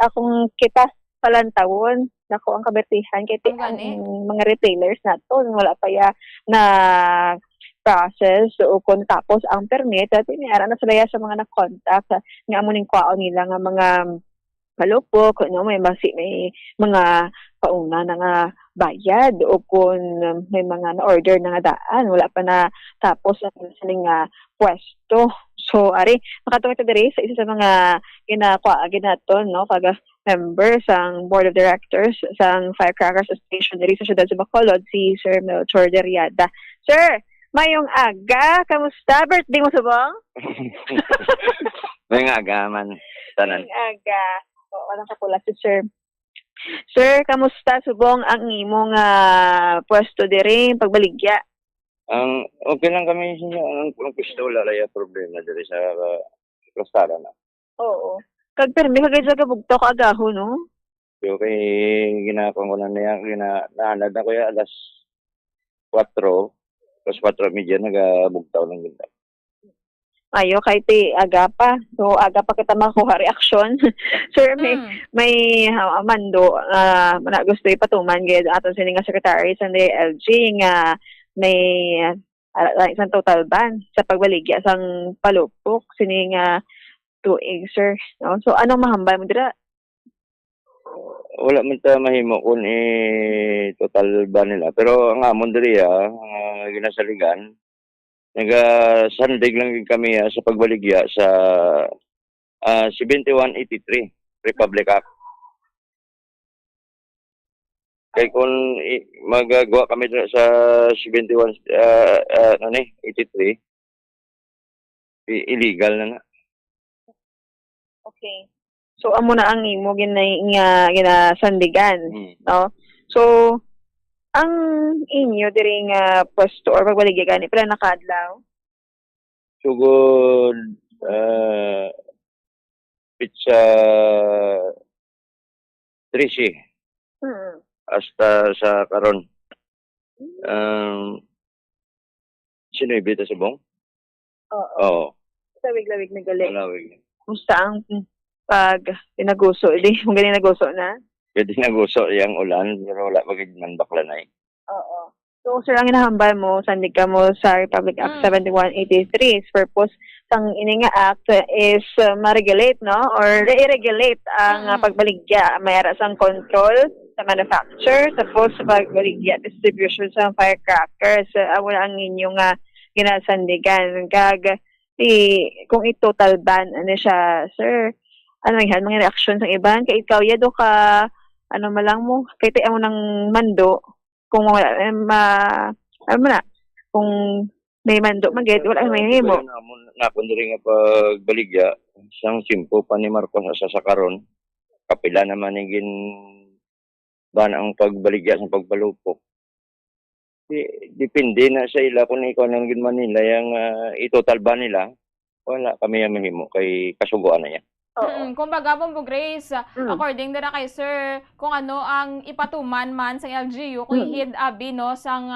akong kita palantawon dako ang kaperdihan kay ang mga retailers naton wala pa ya na process o kung tapos ang permit at iniara na sila sa mga na-contact nga amo ning kwaon nila nga mga palupok may mga pauna na nga bayad o kung may mga na-order na nga daan wala pa na tapos ang sining pwesto. So ari makatungit diri sa isa sa mga ginaton kag member sang board of directors sang Firecrackers Association diri sa siyudad sa Bacolod si Sir Melchor Derriada. Sir, mayong aga, kamusta? Birthday mo subong? Mayong aga man tanan. Mayong aga. Walang kapula si Sir. Sir, kamusta subong ang imong pwesto diri pagbaligya? Okay lang kami ang pistola laya problema diri sa Plastara na. Oo. Kag permi kagay sa kabugto ka agaho no? So kay ginakon ko na niya naanad na ko ya alas 4 media nagabugtaw ng ginta. Ayo kay ti aga pa. So aga pa kita makuha reaction. Sir, may mando na gusto ipatuman gid aton sini nga secretary sa LG nga may isang total ban sa pagbaligya sang palupok sini nga tuig, sir. So anong mahambal mo dira? Wala man ta mahimo kun total ban nila pero ang amon diri ginasaligan naga-sandig lang kami sa pagbaligya sa 7183 Republic Act. Kaya kung magagawa kami sa 83, illegal na. Okay. So amo na ang imo ginasandigan, no? So ang inyo diri nga pwesto or pagbaligya gani pila nakadlaw? Sugod pizza 13 hasta sa karon. Sino ibita sa bong? Oo. Lawig-lawig na gali. Lawig. Musta ang pag pinaguso? Hindi mo galing naguso na? Pwede naguso yung ulan, pero wala magiging man bakla na Oo. So, sir, ang hinahambal mo, sandig ka mo sa Republic Act 7183's purpose sang ini nga act is ma-regulate, no? Or i-regulate ang pagbaligya. Mayara sang control sa manufacture, tapos sa pagbaligya, distribution sa firecrackers. Wala ang inyong ginasandigan. Kung i-total ban, ano siya, sir, ano yan, mga reaction sa iban? Kaya ikaw, yado ka, ano malang mo, kaya tayo mo ng mando, kung wala, kung may mando, wala may mo. Nakon rin nga pagbaligya, isang simpo pa ni Marcos sa karon, kapila naman higin ban ang pagbaligya sa pagbalupok. Depende na sa ila kung ikaw nang gin Manila yung itotal ba nila, wala kami yung mahimo kay kasuguan na yan. Kung baga po Grace, according na kay sir, kung ano ang ipatuman man sa LGU, kung hid abi no sang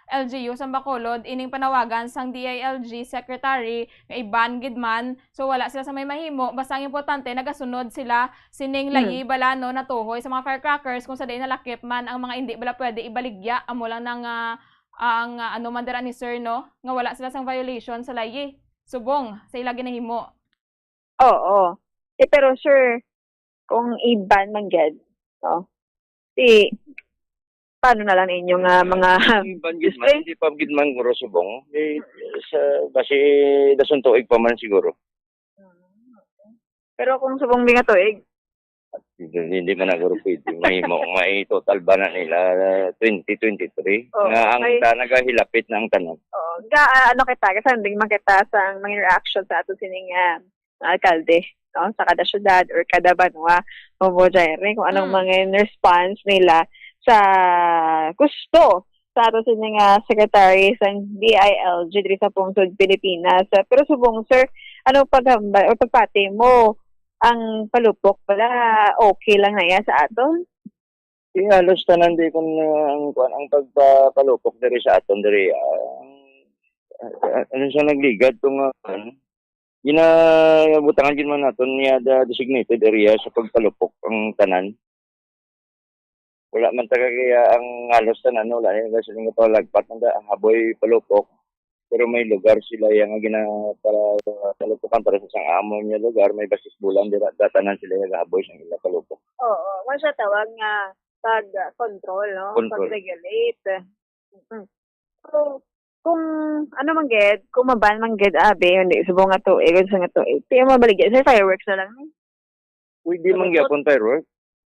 LGU sa Bacolod ining panawagan sang DILG Secretary nga iban gid man. So wala sila sa may mahimo, basta ang importante nagasunod sila sining layi balano na tuhoy sa mga firecrackers kung sa day nalakip man ang mga hindi bala pwede ibaligya amo lang nang ang ano man dira ni sir no nga wala sila sang violation sa layi. Subong sa ila ginahimo. Oo. Pero sir, kung iban man gid, no? Paano na lang inyong mga Bangidman, hindi pa gidman guro subong. Kasi dasun tuig pa man siguro. Pero kung subong nga tuig, Hindi man na guro pwede. May total ba na nila 2023? Nga ang nagahilapit na ang tanong. ano kita, kasi hindi makita sa mga reaction sa ato sining alkalde, no? Sa kada syudad or kada banwa, Bombo Jaire, kung anong mga response nila sa gusto sa ato sining secretary sa DILG diri sa Pungsod, Pilipinas. Pero subong sir, ano paghambal o pagpati mo ang palupok pala okay lang na yan sa aton? Halos tanan di kung ang pagpalupok diri sa aton diri ano siya nagligad tong ginabutangan din man naton niya the designated area sa pagpalupok ang tanan. Wala man taga kaya ang halos tanan wala kasi nga lagpat ng haboy palupok. Pero may lugar sila yung palupukan para sa isang amo niya lugar, may basis bulan datanan sila yung haboy sa ilang palupok. Oo, wala siya tawag nga pag-control, no? Pag-regulate. So, kung ano man ged, kung maban man ged hindi subong nga to, sa nga to, tiyo mabaligyan sa fireworks na lang. Pwede man gyapon fireworks.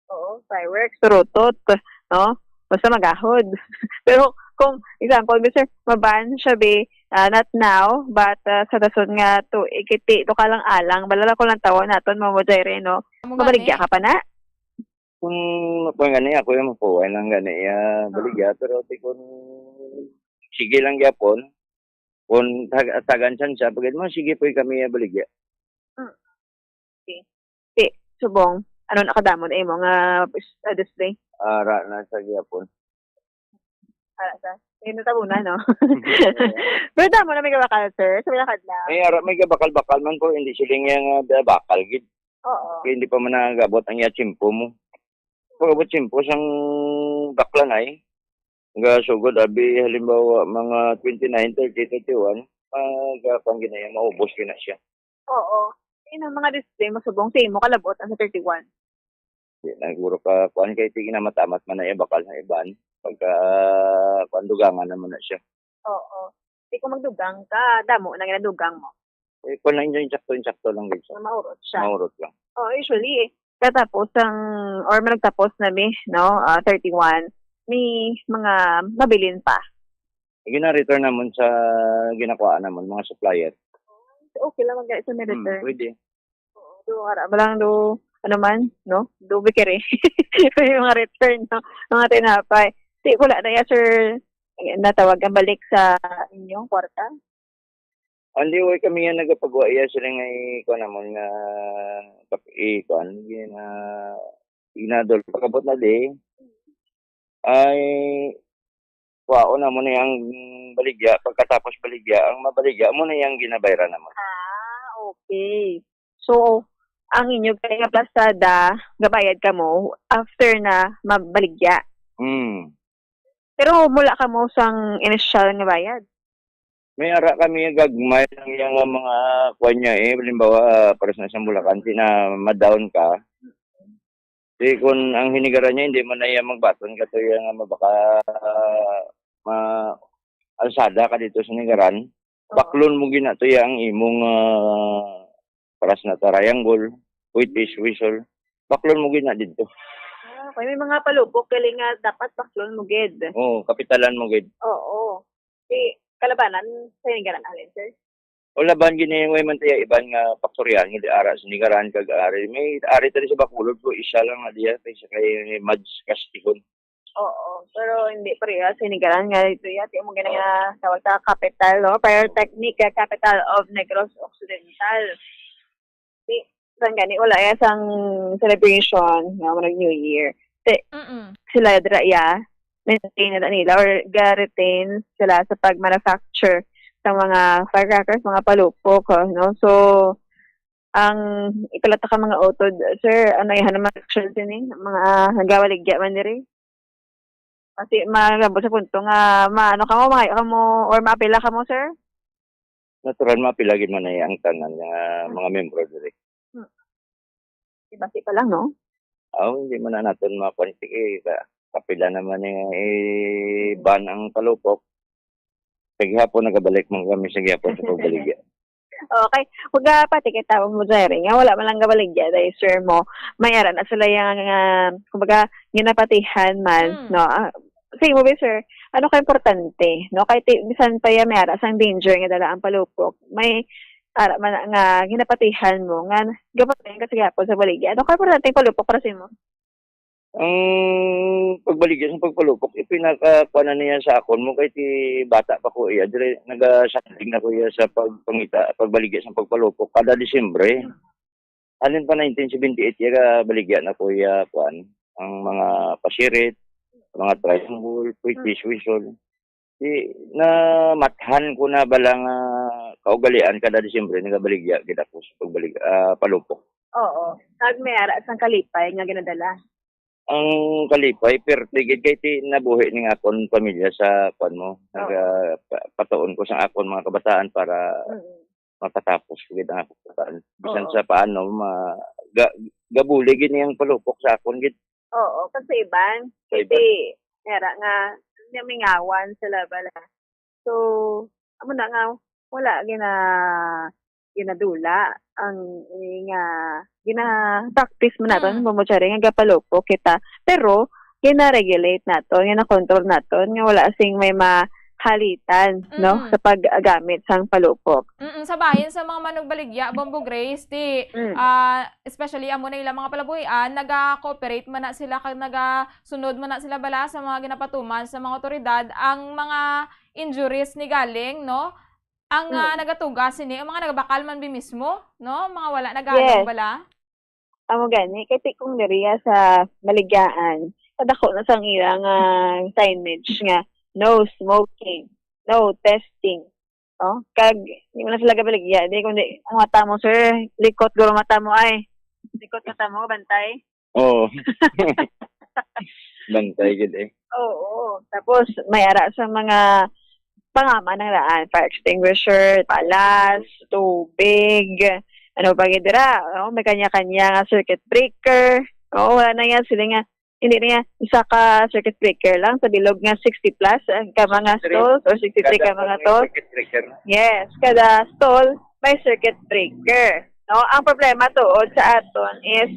Oo, fireworks, turutot, no? Basta magahod. Pero kung example, sir, maban siya not now, but sa dason nga to, ikiti, to ka lang alang, balala ko lang tawa naton, Jaire, no? Mabaligya ka pa na? Kung gani, ako yung mapuway lang gani, baligya, pero kung sige lang gyapon, kung tagan siya, pagkat mo, sige po kami baligya. Okay. Subong, ano nakadamon mo nga display? Ara na sa gyapon. Yun na tabunan, no? Pero damo na may gabakal, sir. Sabi na kadla. May gabakal-bakal man po, hindi siling yung bakal, gid. Oo. Kaya hindi pa man nagabot ang chimpo mo. Pag abot chimpo, sang bakla na sugod, halimbawa, mga 29, 30, 31, magapang ginaya, maubos na siya. Oo. Yun ang mga display mo subong sa imo, kalabot ang sa 31. Naguro ka, kuhan kayo tingin na matamat man na bakal na iban. Pagka dugangan naman na siya. Oo. Kung magdugang ka, damo na ginadugang mo. Kung lang yung insakto lang din siya. Maurot siya. Maurot lang. Usually, katapos nagtapos na no, 31, may mga mabilin pa. Gina-return naman sa ginakuha naman, mga supplier. Okay lang mag-return sa return. Pwede. Malang ano man, no? Do bikere. Yung mga return, no? Mga tinapay. Wala na yan, sir, natawag ang balik sa inyong kwarta? Hindi, kami yan nagpagawa. Sila nga ikaw naman nga ginadol. Pagkabot na ay wao na mo na yung baligya. Pagkatapos baligya, ang mabaligya mo na yung ginabayra naman. Okay. So, ang inyo kaya plastada, gabayad ka mo after na mabaligya. Pero mula ka mo sang initial nga bayad. May ara kami gagmay ng yung mga kuanya halimbawa para sa isang Bulacan na ma-down ka. Di kung ang hinigaran niya hindi mo na yung magbaton ka to yung mabaka alsada ka dito sa hinigaran. Baklon mo ginato yung imong paras na triangle, whitish whistle. Baklon mo gina dito. Okay, may mga palubok kaya nga dapat baklon mo gid. Oo, kapitalan mo gid. Oo. Kalabanan sa hinigaran alin, sir? O laban gini man tayo iban nga paktoryan hindi ara sa hinigaran kag ari. May ari tadi sa Bacolod ko isa lang na diya kay Mads Castilon. Oo, pero hindi pareha sa hinigaran nga dito yati mo gina nga tawag ta capital, no? Pyrotechnic capital of Negros Occidental. Sang gani wala sang celebration nga New Year. Sila dra maintain na nila or ga-retain sila sa pag-manufacture ng mga firecrackers, mga palupok, no? So, ang ikalata ka mga utod, sir, ano yan naman action sini? Mga nagawaligya man diri. Kasi magabot sa punto nga, maano ka mo, makaya ka mo, or maapila ka mo, sir? Natural mapilagin man na ang tanan ng mga membro diri. Ibasi pa lang, no? Hindi man na natin mapantik kapila naman ban ang palupok. Sa gihapon nagabalik man kami sa gihapon sa pagbaligya. Okay. Huwag pati kita mo dyan nga. Wala man lang gabaligya dahil sir mo. Mayara na sila yung, kumbaga, ginapatihan man, no? Sige mo ba, sir? Ano ka importante, no? Kahit bisan pa yung mayara sang danger nga dala ang palupok. May ara man nga ginapatihan mo nga gapatayan ka sa gihapon sa baligya. Ano ka importante yung palupok para sa mo? Ang pagbaligya sa pagpalupok, ipinakakuha na niya sa akon mo kahit bata pa ko iya. Dire nagasaling na ko iya sa pagbaligya sa pagpalupok kada Disyembre. Alin pa 1978 iya baligya na ko iya kuan ang mga pasirit, mga triangle, British whistle. Na mathan ko na balang kaugalian kada Disyembre nagabaligya gid ako sa pagbaligya palupok. Oo. Nagmayara sang kalipay nga ginadala. Ang kalipay pertigid kay nabuhi ning akon pamilya sa kuan mo. Patuon ko sa akon mga kabataan para makatapos gid ang akong kabataan. Bisan sa paano gabuli gid niyang palupok sa akon gid. Oo, kasi iban. Kasi era nga mingawan sila bala. So, amo na nga wala ginadula ang gina-practice mo natin bumutsari nga gapalupok kita. Pero, gina-regulate natin, gina-control natin, nga wala sing may mahalitan, no? Sa paggamit sang palupok. Sa bayan, sa mga manugbaligya, Bombo Grace, especially amo na ilang mga palabuhian, naga-cooperate man na sila, nagasunod man na sila bala sa mga ginapatuman sa mga otoridad, ang mga injuries ni galing, no? Ang nagatugas ni ang mga nagabakal man mismo, no? Mga wala nagaano bala. Amo gani kay kung diriya sa baligyan, kadako na sang ilang signage nga no smoking, no testing. No? Kag di mo na sila gabaligya, di kundi ang mata mo sir, likot guro mata mo ay. Likot mata mo bantay. Oo. Bantay gid Oo. Tapos may ara sa mga pangama ng daan, fire extinguisher, palas, tubig, ano pa gidira, may kanya-kanya nga circuit breaker. Wala na yan, sila nga, hindi na yan, isa ka circuit breaker lang, sa bilog nga 60 plus ka mga stalls, or 63 ka mga stalls. Yes, kada stall, may circuit breaker. No? Ang problema tuod sa aton is,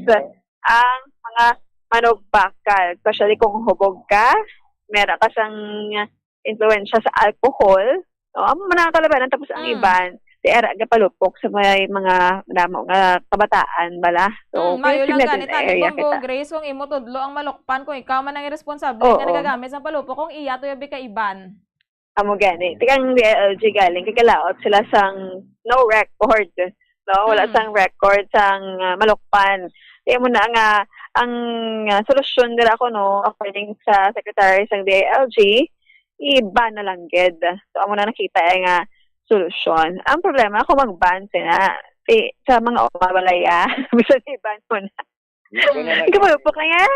ang mga manugbakal, especially kung hubog ka, meron ka sang influensya sa alcohol, no? Ang nakakalabanan tapos ang iban, era gapalupok sa mga damo nga kabataan bala. So, mayo lang ganit ani Bombo Grace kung imo tudlo ang malukpan kung ikaw man ang irresponsible nga nagagamit sa palupok kung iya to yabi ka iban. Amo gani. Tikang DLG galing kagalaot sila sang no record. No, wala sang record sang malukpan. Kaya mo na nga ang solusyon nila ako no according sa secretary sang DLG iba na lang gid. So, amo na nakita nga solusyon. Ang problema, kung mag-ban sila, sa mga umabalaya, bisa i-ban mo na. Ikaw malupok na yan?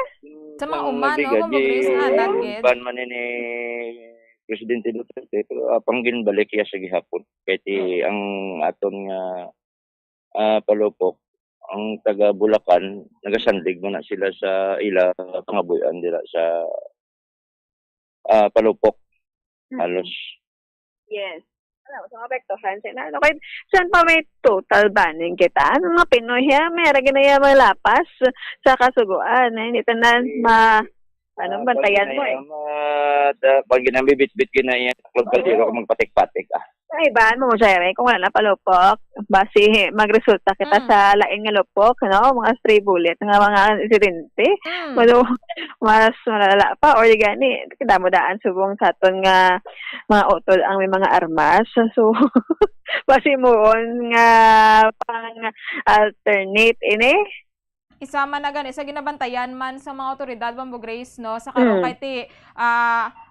Sa mga umano, mamagris na, dagit. Ban man ni Presidente Duterte, pero panggin balik ya sa gihapon. Kahit ang aton nga palupok, ang taga Bulacan, nagasandig mo na sila sa ila pangabuyan nila sa palupok. Halos. Yes. Ano, sa apektuhan sila. No, kahit saan pa may total banning kita? Ano mga Pinoy ya, may raginaya malapas sa kasuguan. Hindi tanan bantayan mo Pag ginambibit-bit ginaya, klub-kaliro kung magpatik-patik Ay, baan mo siya, kung wala na palupok, basi magresulta kita sa laing nga lupok, no? Mga stray bullet, mga insidente. Mas malala pa, or gani, kadamo daan subong sa aton nga mga utol ang may mga armas. So, basi mo nga pang alternate ini, isama na gani sa ginabantayan man sa mga otoridad Bombo Grace no sa karon kay ti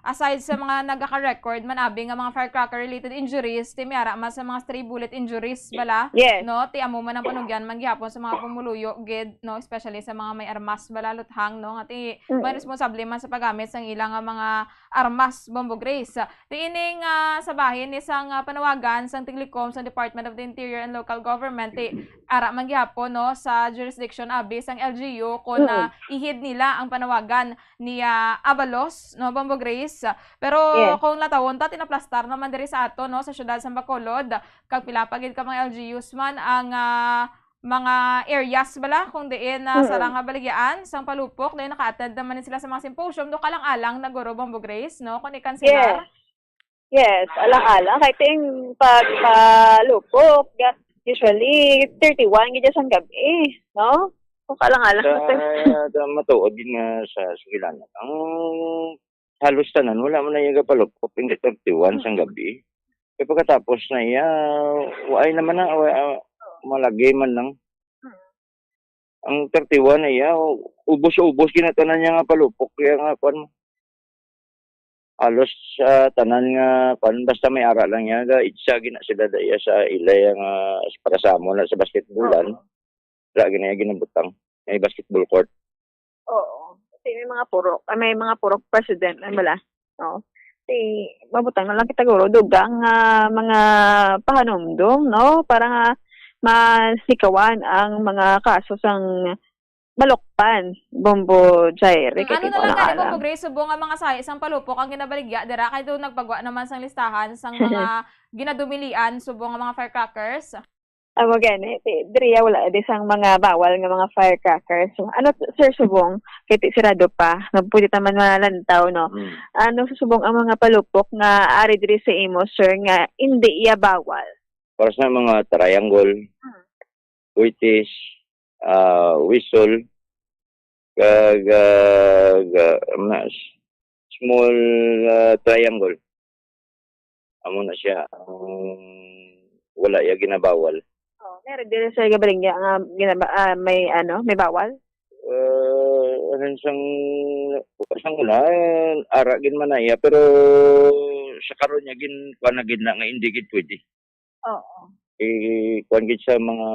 aside sa mga nagaka-record man abi nga mga firecracker related injuries ti miara man sa mga stray bullet injuries bala Yes. no ti amo man ang panugyan man gihapon sa mga pumuluyo gid no especially sa mga may armas bala luthang no nga ti may responsable man sa paggamit sang ilang mga armas Bombo Grace. Ti ining sa bahin isang panawagan sang Tiglikom sa Department of the Interior and Local Government ti ara man gihapon no sa jurisdiction abi sang LGU kun ihid nila ang panawagan ni Abalos no Bombo Grace. Pero kung natawon ta tinaplastar naman diri sa ato no sa syudad sa Bacolod kag pilapagid ka mga LGUs man ang mga areas bala kung diin sa nga baligyan sang palupok dahil naka-attend naman sila sa mga symposium do kalang-alang naguro Bombo Grace no kun ikan sila. Yes, alang-alang kay ting pagpalupok usually 31 gid sa gabi no. Kung kalang-alang sa matuod din nga sa Sugilanan. Ang halos tanan wala man na yung palupok in 31 sang gabi. Kaya pagkatapos na iya, ay naman na malagay man lang. Ang 31 na iya, ubos-ubos ginatanan niya nga palupok kaya nga kon halos sa tanan nga kon basta may ara lang ya ga itsa gina sila daya sa ilay nga para sa amo na sa basketballan. Wala ginaya ginabutang. May basketball court. Oo. Kasi may mga purok president na bala. No. Kasi mabutang na lang kita guro dugang mga pahanumdum no para nga masikawan ang mga kaso sang malokpan Bombo Jaire ano na lang gani Bombo Grace subong nga mga sahi isang palupok ang ginabaligya dira kay do nagpagwa naman sang listahan sang mga ginadumilian subong nga mga firecrackers. Amo gani, diriya wala di sang mga bawal nga mga firecrackers. So, ano sir subong kay sirado pa, nagpulit naman malantaw no. Ano susubong ang mga palupok nga ari diri sa imo sir nga hindi iya bawal. Para sa mga triangle, whitish, whistle, kag small triangle. Amo na siya. Wala ya ginabawal. Meron din sa gabaligya nga may bawal? Sang una, ara gin man iya pero sa karon niya gin panagid na nga hindi gid pwede. Oo. Kuan gid sa mga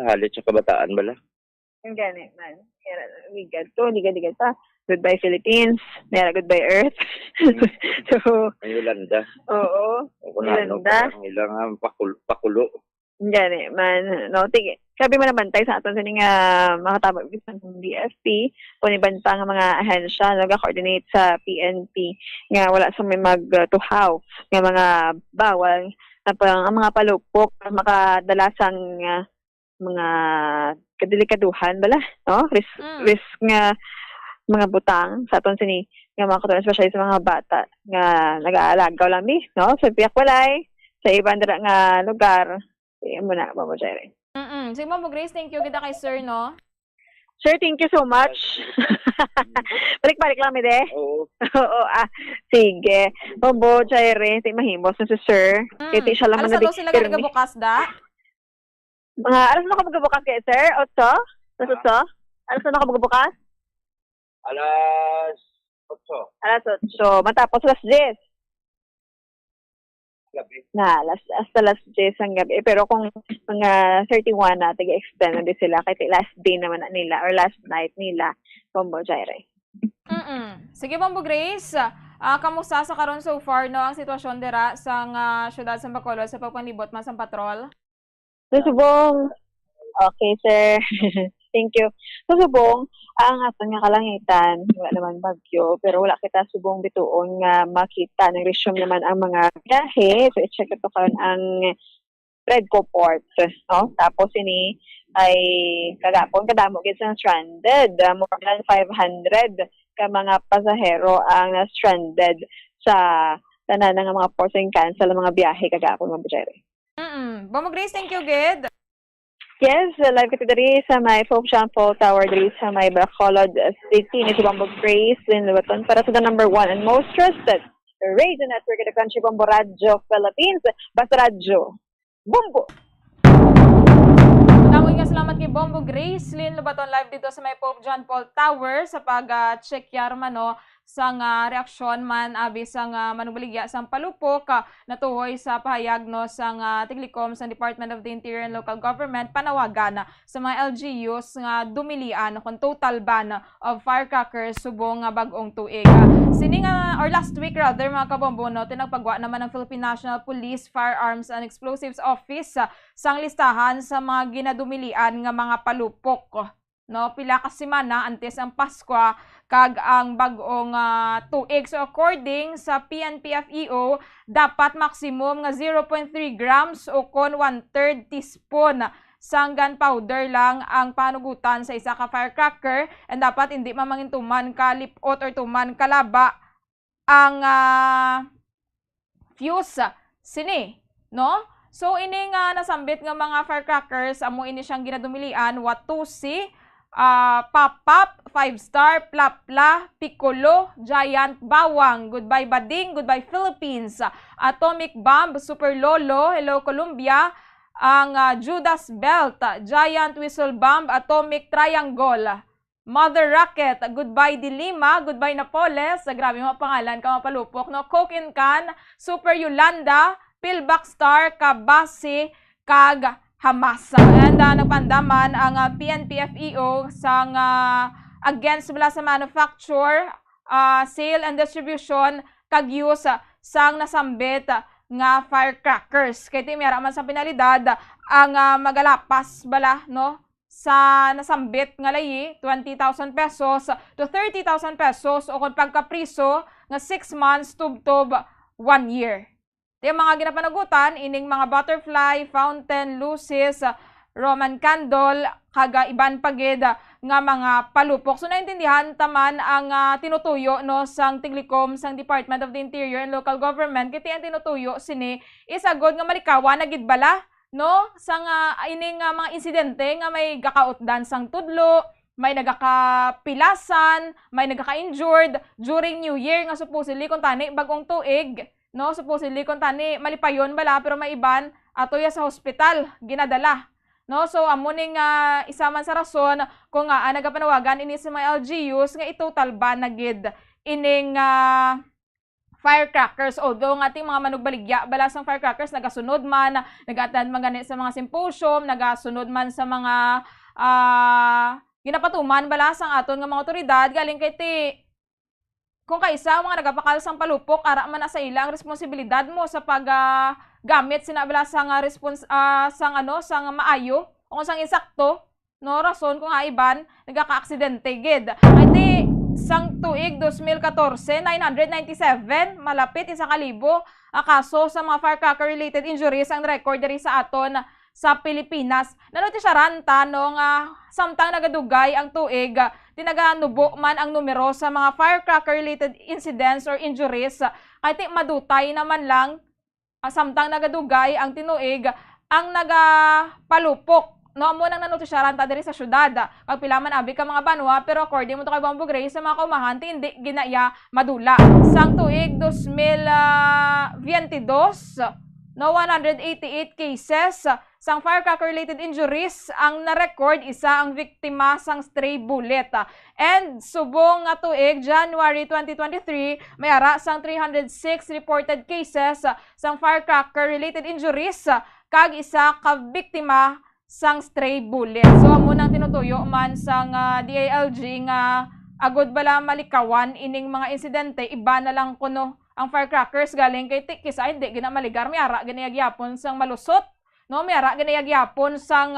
halit sa kabataan bala. Ang gani man. Ligad ta. Goodbye Philippines. Meron goodbye Earth. So, ang Yolanda. Oo. Yolanda. Ang ilang pakulo. Gani man. No, tige. Sabi mo naman tayo sa aton sa nga makatabag ng DFP o niban pa nga mga ahensya nag-coordinate sa PNP nga wala sa may magtuhaw nga mga bawal na ang mga palupok makadalasang mga kadilikaduhan bala no risk nga mga butang sa aton sini nga mga katulad especially sa mga bata nga nag-aalagaw lami no sa Piakwalay sa ibang nga lugar muna Bombo Jaire. Sige Bombo Grace, thank you gida kay sir no. Sir, thank you so much. Balik-balik lang mi de. Oo. Sige. Bombo Jaire, mahimos na si sir. Kaya siya lang alas 2 sila ka bukas da? Alas na ka magbukas kay sir? 8? Alas 8? Alas na ka magbukas? Alas 8. Alas 8. Matapos alas 10. Gabi. Hasta alas 10 ang gabi. Pero kung mga 31 na, taga-extend na din sila. Kahit last day naman na nila or last night nila, Bombo Jaire. Sige Bombo Grace, kamusta sa karon so far no ang sitwasyon dira sa syudad sa Bacolod sa pagpanlibot man sa patrol? Subong. Okay, sir. Thank you. Subong, ang atong nga kalangitan, wala naman bagyo, pero wala kita subong bituon nga makita ng resume naman ang mga biyahe. So, i-check ito karon ang Redco Port, no? Tapos ini ay kagapon kadamo gid sa stranded, more than 500 ka mga pasahero ang stranded sa tanan nga mga ports and cancel ang mga biyahe kagapon Bombo Jaire. Bombo Grace, thank you gid. Yes, live kita diri sa may Folk Shampoo Tower diri sa may Bacolod City ni si Bombo Grace in Lubaton para sa the number 1 and most trusted radio network in the country, Bombo Radio Philippines. Basta Radio Bombo. Tawag nga sila salamat kay Bombo Grace Lynn Lubaton live dito sa may Pope John Paul Tower sa pag-check yarman no sang reaksyon man abi sang manubaligya sang palupok natuhoy sa pahayag no sang Tiglikom sang Department of the Interior and Local Government panawagan sa mga LGUs nga dumilian kung total ban of firecrackers subong bag-ong tuig. Sini nga or last week rather mga kabombo no tinagpagwa naman ng Philippine National Police Firearms and Explosives Office sang listahan sa mga ginadumilian nga mga palupok. No, pila ka semana antes ang Pasko kag ang bag-ong tuig. So according sa PNP-FEO, dapat maximum nga 0.3 grams o kon 1/3 teaspoon sang gunpowder lang ang panugutan sa isa ka firecracker and dapat hindi mamangin tuman ka lipot or tuman kalaba ang fuse sini, no? So ini nga nasambit nga mga firecrackers amo ini siyang ginadumilian Watusi, Pop-Up, 5-Star, Plapla, Piccolo, Giant, Bawang, Goodbye Bading, Goodbye Philippines, Atomic Bomb, Super Lolo, Hello Columbia, ang Judas Belt, Giant Whistle Bomb, Atomic Triangle, Mother Rocket, Goodbye Dilima, Goodbye Napoles, grabe mga pangalan ka mapalupok, no? Coke in Can, Super Yolanda, Pillback Star, Kabasi, kag Hamas. And nagpandaman ang PNP-FEO sang against mula sa manufacture, sale and distribution kag use sang nasambit nga firecrackers. Kaya timiyara man sa penalidad ang magalapas bala no sa nasambit nga layi 20,000 pesos to 30,000 pesos o kung pagkapriso nga 6 months tubtob 1 year. Yung mga ginapanagutan, ining mga butterfly, fountain, lucis, Roman candle, kaga iban pagid nga mga palupok. So naintindihan taman ang tinutuyo no sang Tiglikom sang Department of the Interior and Local Government kiti ang tinutuyo sini isagod nga malikawan na gidbala no sang ining mga insidente nga may gakautdan sang tudlo, may nagakapilasan, may nagaka-injured during New Year nga supposedly kung tani bagong tuig. No, supposedly kung tani malipayon bala pero may iban atoya sa hospital ginadala. No, so amo ning isa man sa rason kung nagapanawagan ini sa mga LGUs nga itotal ban na gid ining firecrackers. Although ng ating mga manugbaligya bala sang firecrackers nagasunod man, nag-attend man gani sa mga symposium, nagasunod man sa mga ginapatuman bala sang aton nga mga otoridad galing kay ti kung kaisa mga nagapakal sang palupok, ara man na sa ila ang responsibilidad mo sa paggamit sinabala sang sang maayo o sang insakto, no rason kung iban nagaka-aksidente gid. Iti sang tuig 2014, 997 malapit 1,000 kaso sa mga firecracker related injuries ang record diri sa aton sa Pilipinas. Nanotisyaran tanong samtang nagadugay ang tuig, tinaganubo man ang numero sa mga firecracker-related incidents or injuries. Kahit madutay naman lang, samtang nagadugay ang tinuig, ang nagapalupok. No, amo nang nanotisyaran ta diri sa syudad. Pagpilaman abi ka mga banwa, pero according mo to kay Bombo Grace, sa mga kaumahan, hindi ginaya madula. Sang tuig 2022, no 188 cases sang firecracker-related injuries ang na-record isa ang biktima sang stray bullet. And subong nga tuig, January 2023, may ara sang 306 reported cases sang firecracker-related injuries kag isa ka biktima sang stray bullet. So amo nang tinutuyo man sang DILG nga agod bala malikawan ining mga insidente, iba na lang kuno ang firecrackers galing kay kisa hindi gina maligar, may ara ginayagyapon sang malusot. No, may ara ginayagyapon sang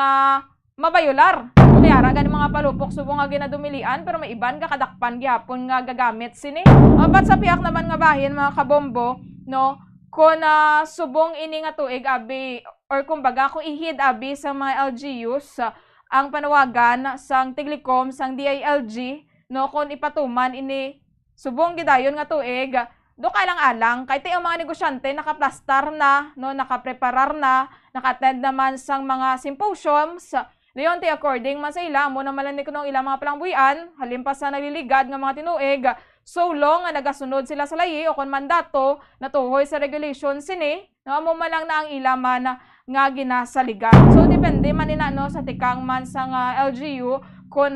mabayular. May ara gani mga palupok subong nga ginadumilian pero may iban ka kadakpan gyapon nga gagamit sini. Pat sa piak naman nga bahin mga kabombo, no, kung subong ini nga tuig abi or kumbaga kung ihid abi sa mga LGUs ang panawagan sang Tiglikom sang DILG, no, kung ipatuman ini subong gidayon nga tuig do alang-alang kahit ang mga negosyante nakaplastar na, no, nakapreparar na, naka-attend naman sang mga symposiums. Dayon ti according man sa ila mo na malanik no ilang mga palangbuyan, halimpas sa naliligad nga mga tinuig, so long nga nagasunod sila sa layi o kon mandato natuhoy sa regulation sini, no, mo man lang na ang ila man nga ginasaligan. So depende man nina no sa tikang man sa LGU kung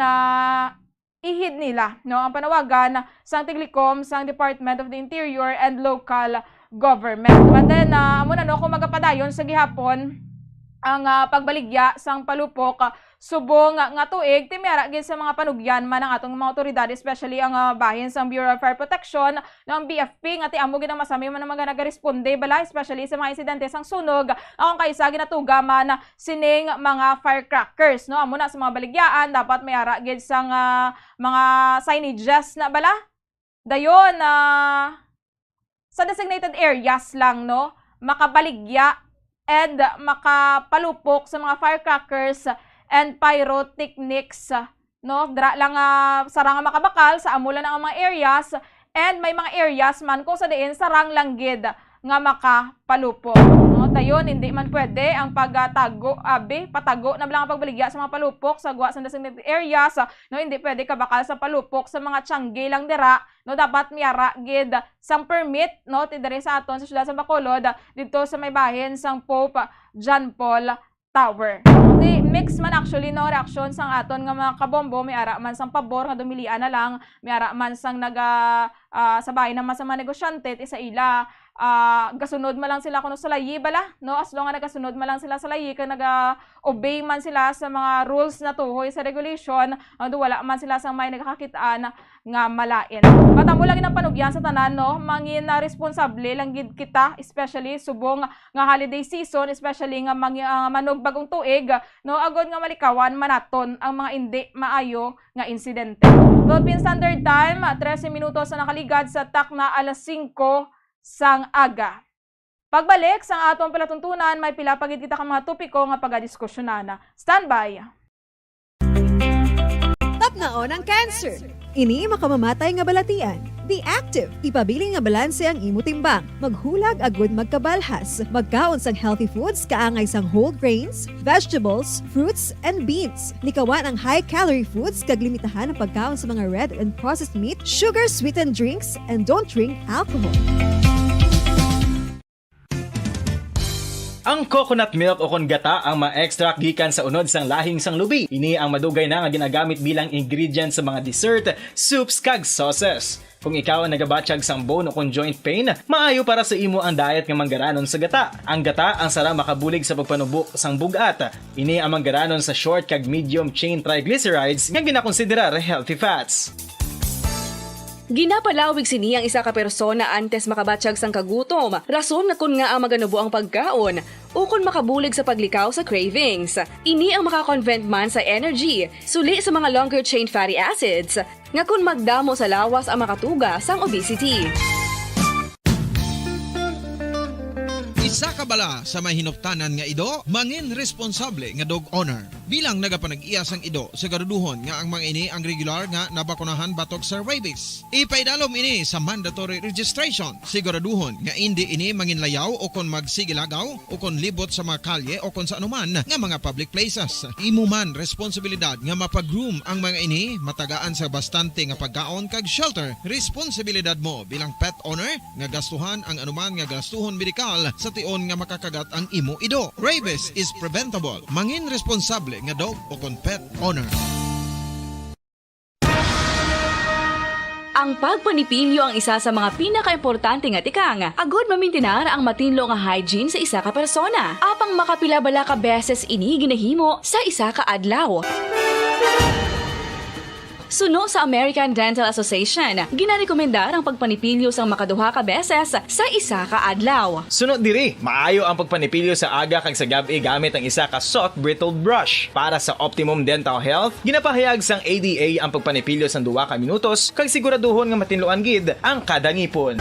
ihid nila no ang panawagan sang Tiglikom sang Department of the Interior and Local Government. But then amo na no kung magapadayon sa gihapon ang pagbaligya sang palupok subong nga tuig timera gid sa mga panugyan man ang atong mga otoridad, especially ang bahin sang Bureau of Fire Protection ng BFP nga tiamo gid ang masami man ang mga nagaresponde bala, especially sa mga insidente sang sunog ang kaysa ginatuga man sining mga firecrackers no. Amo na sa mga baligyaan dapat may ara gid sang mga signages na bala dayon sa designated areas lang no makabaligya and makapalupok sa mga firecrackers and pyrotechnics no dra lang sarang makabakal sa amulan ng mga areas, and may mga areas man kung sa diin sarang lang gid nga makapalupok no. Dayon hindi man pwede ang pagtago patago na lang ang pagbaligya sa mga palupok sa guwa sa designated areas no. Hindi pwede kabakal sa palupok sa mga tiangge lang dira no. Dapat miyara gid sang permit no tidiri sa aton sa siyudad sa Bacolod dito sa may bahin sang Pope John Paul Tower. Di mix man actually no reaction sang aton nga mga kabombo, may ara man sang pabor nga dumilian na lang, may ara man sang sabay naman sa mga negosyante isa ila gasunod man lang sila kuno sa layi bala no, as long nga nagasunod man lang sila sa layi kag naga-obey man sila sa mga rules na tuhoy sa regulation, wala man sila sang may nagakakitaan nga malain. Matamo lang ng panugyan sa tanan no, mangin na responsable lang gid kita, especially subong nga holiday season, especially nga manog bagong tuig no, agod nga malikawan manaton ang mga hindi maayo nga insidente. Philippine Standard Time 13 minutos na nakaligad sa takna alas 5 sang aga. Pagbalik sang atong palatuntunan, may pila pagid kita ka mga topiko nga pagadiskusyonan. Standby. Tapnaon ang cancer. Ini makamamatay nga balatian. Be active. Ipabiling nga balanse ang imo timbang. Maghulag agud magkabalhas. Magkaon sang healthy foods kaangay sang whole grains, vegetables, fruits, and beans. Likawan ang high-calorie foods kag limitahan ang pagkaon sa mga red and processed meat, sugar-sweetened drinks, and don't drink alcohol. Ang coconut milk o kon gata ang ma-extract gikan sa unod sang lahing sang lubi. Ini ang madugay na nga ginagamit bilang ingredient sa mga dessert, soups kag sauces. Kung ikaw ang nagabatsyag sang bone o kon joint pain, maayo para sa imo ang diet nga manggaranon sa gata. Ang gata ang sara makabulig sa pagpanubok sang bugat. Ini ang manggaranon sa short kag medium chain triglycerides nga ginakonsiderar healthy fats. Ginapalawig sini ang isa ka persona antes makabatsyag sang kagutom. Rason na kun nga ang maganubo ang pagkaon o kun makabulig sa paglikaw sa cravings. Ini ang makakonvent man sa energy, suli sa mga longer chain fatty acids, nga kun magdamo sa lawas ang makatuga sang obesity. Isa ka bala sa may hinuptanan nga ido, mangin responsable nga dog owner. Bilang nagapanag-iyas ang ido, siguraduhon nga ang mga ini ang regular nga nabakunahan batok sa rabies. Ipaidalom ini sa mandatory registration. Siguraduhon nga hindi ini manginlayaw o kon magsigilagaw o kon libot sa mga kalye o kon sa anuman nga mga public places. Imo man responsibilidad nga mapag-groom ang mga ini, matagaan sa bastante nga pagkaon kag shelter. Responsibilidad mo bilang pet owner nga gastuhan ang anuman nga gastuhon medikal sa tion nga makakagat ang imo ido. Rabies is preventable. Mangin responsable nga dog o kon pet owner. Ang pagpanipilyo ang isa sa mga pinaka-importante nga tikang. Agod mamintinar ang matinlo nga hygiene sa isa ka persona. Apang makapilabala ka beses ini ginahimo sa isa ka adlaw. Suno sa American Dental Association, ginarekomendar ang pagpanipilyo sang makaduha ka beses sa isa ka adlaw. Sunod diri, maayo ang pagpanipilyo sa aga kag sa gabi gamit ang isa ka soft brittle brush. Para sa optimum dental health, ginapahayag sang ADA ang pagpanipilyo sang 2 ka minutos kag siguraduhon nga matinluan gid ang kada ngipon.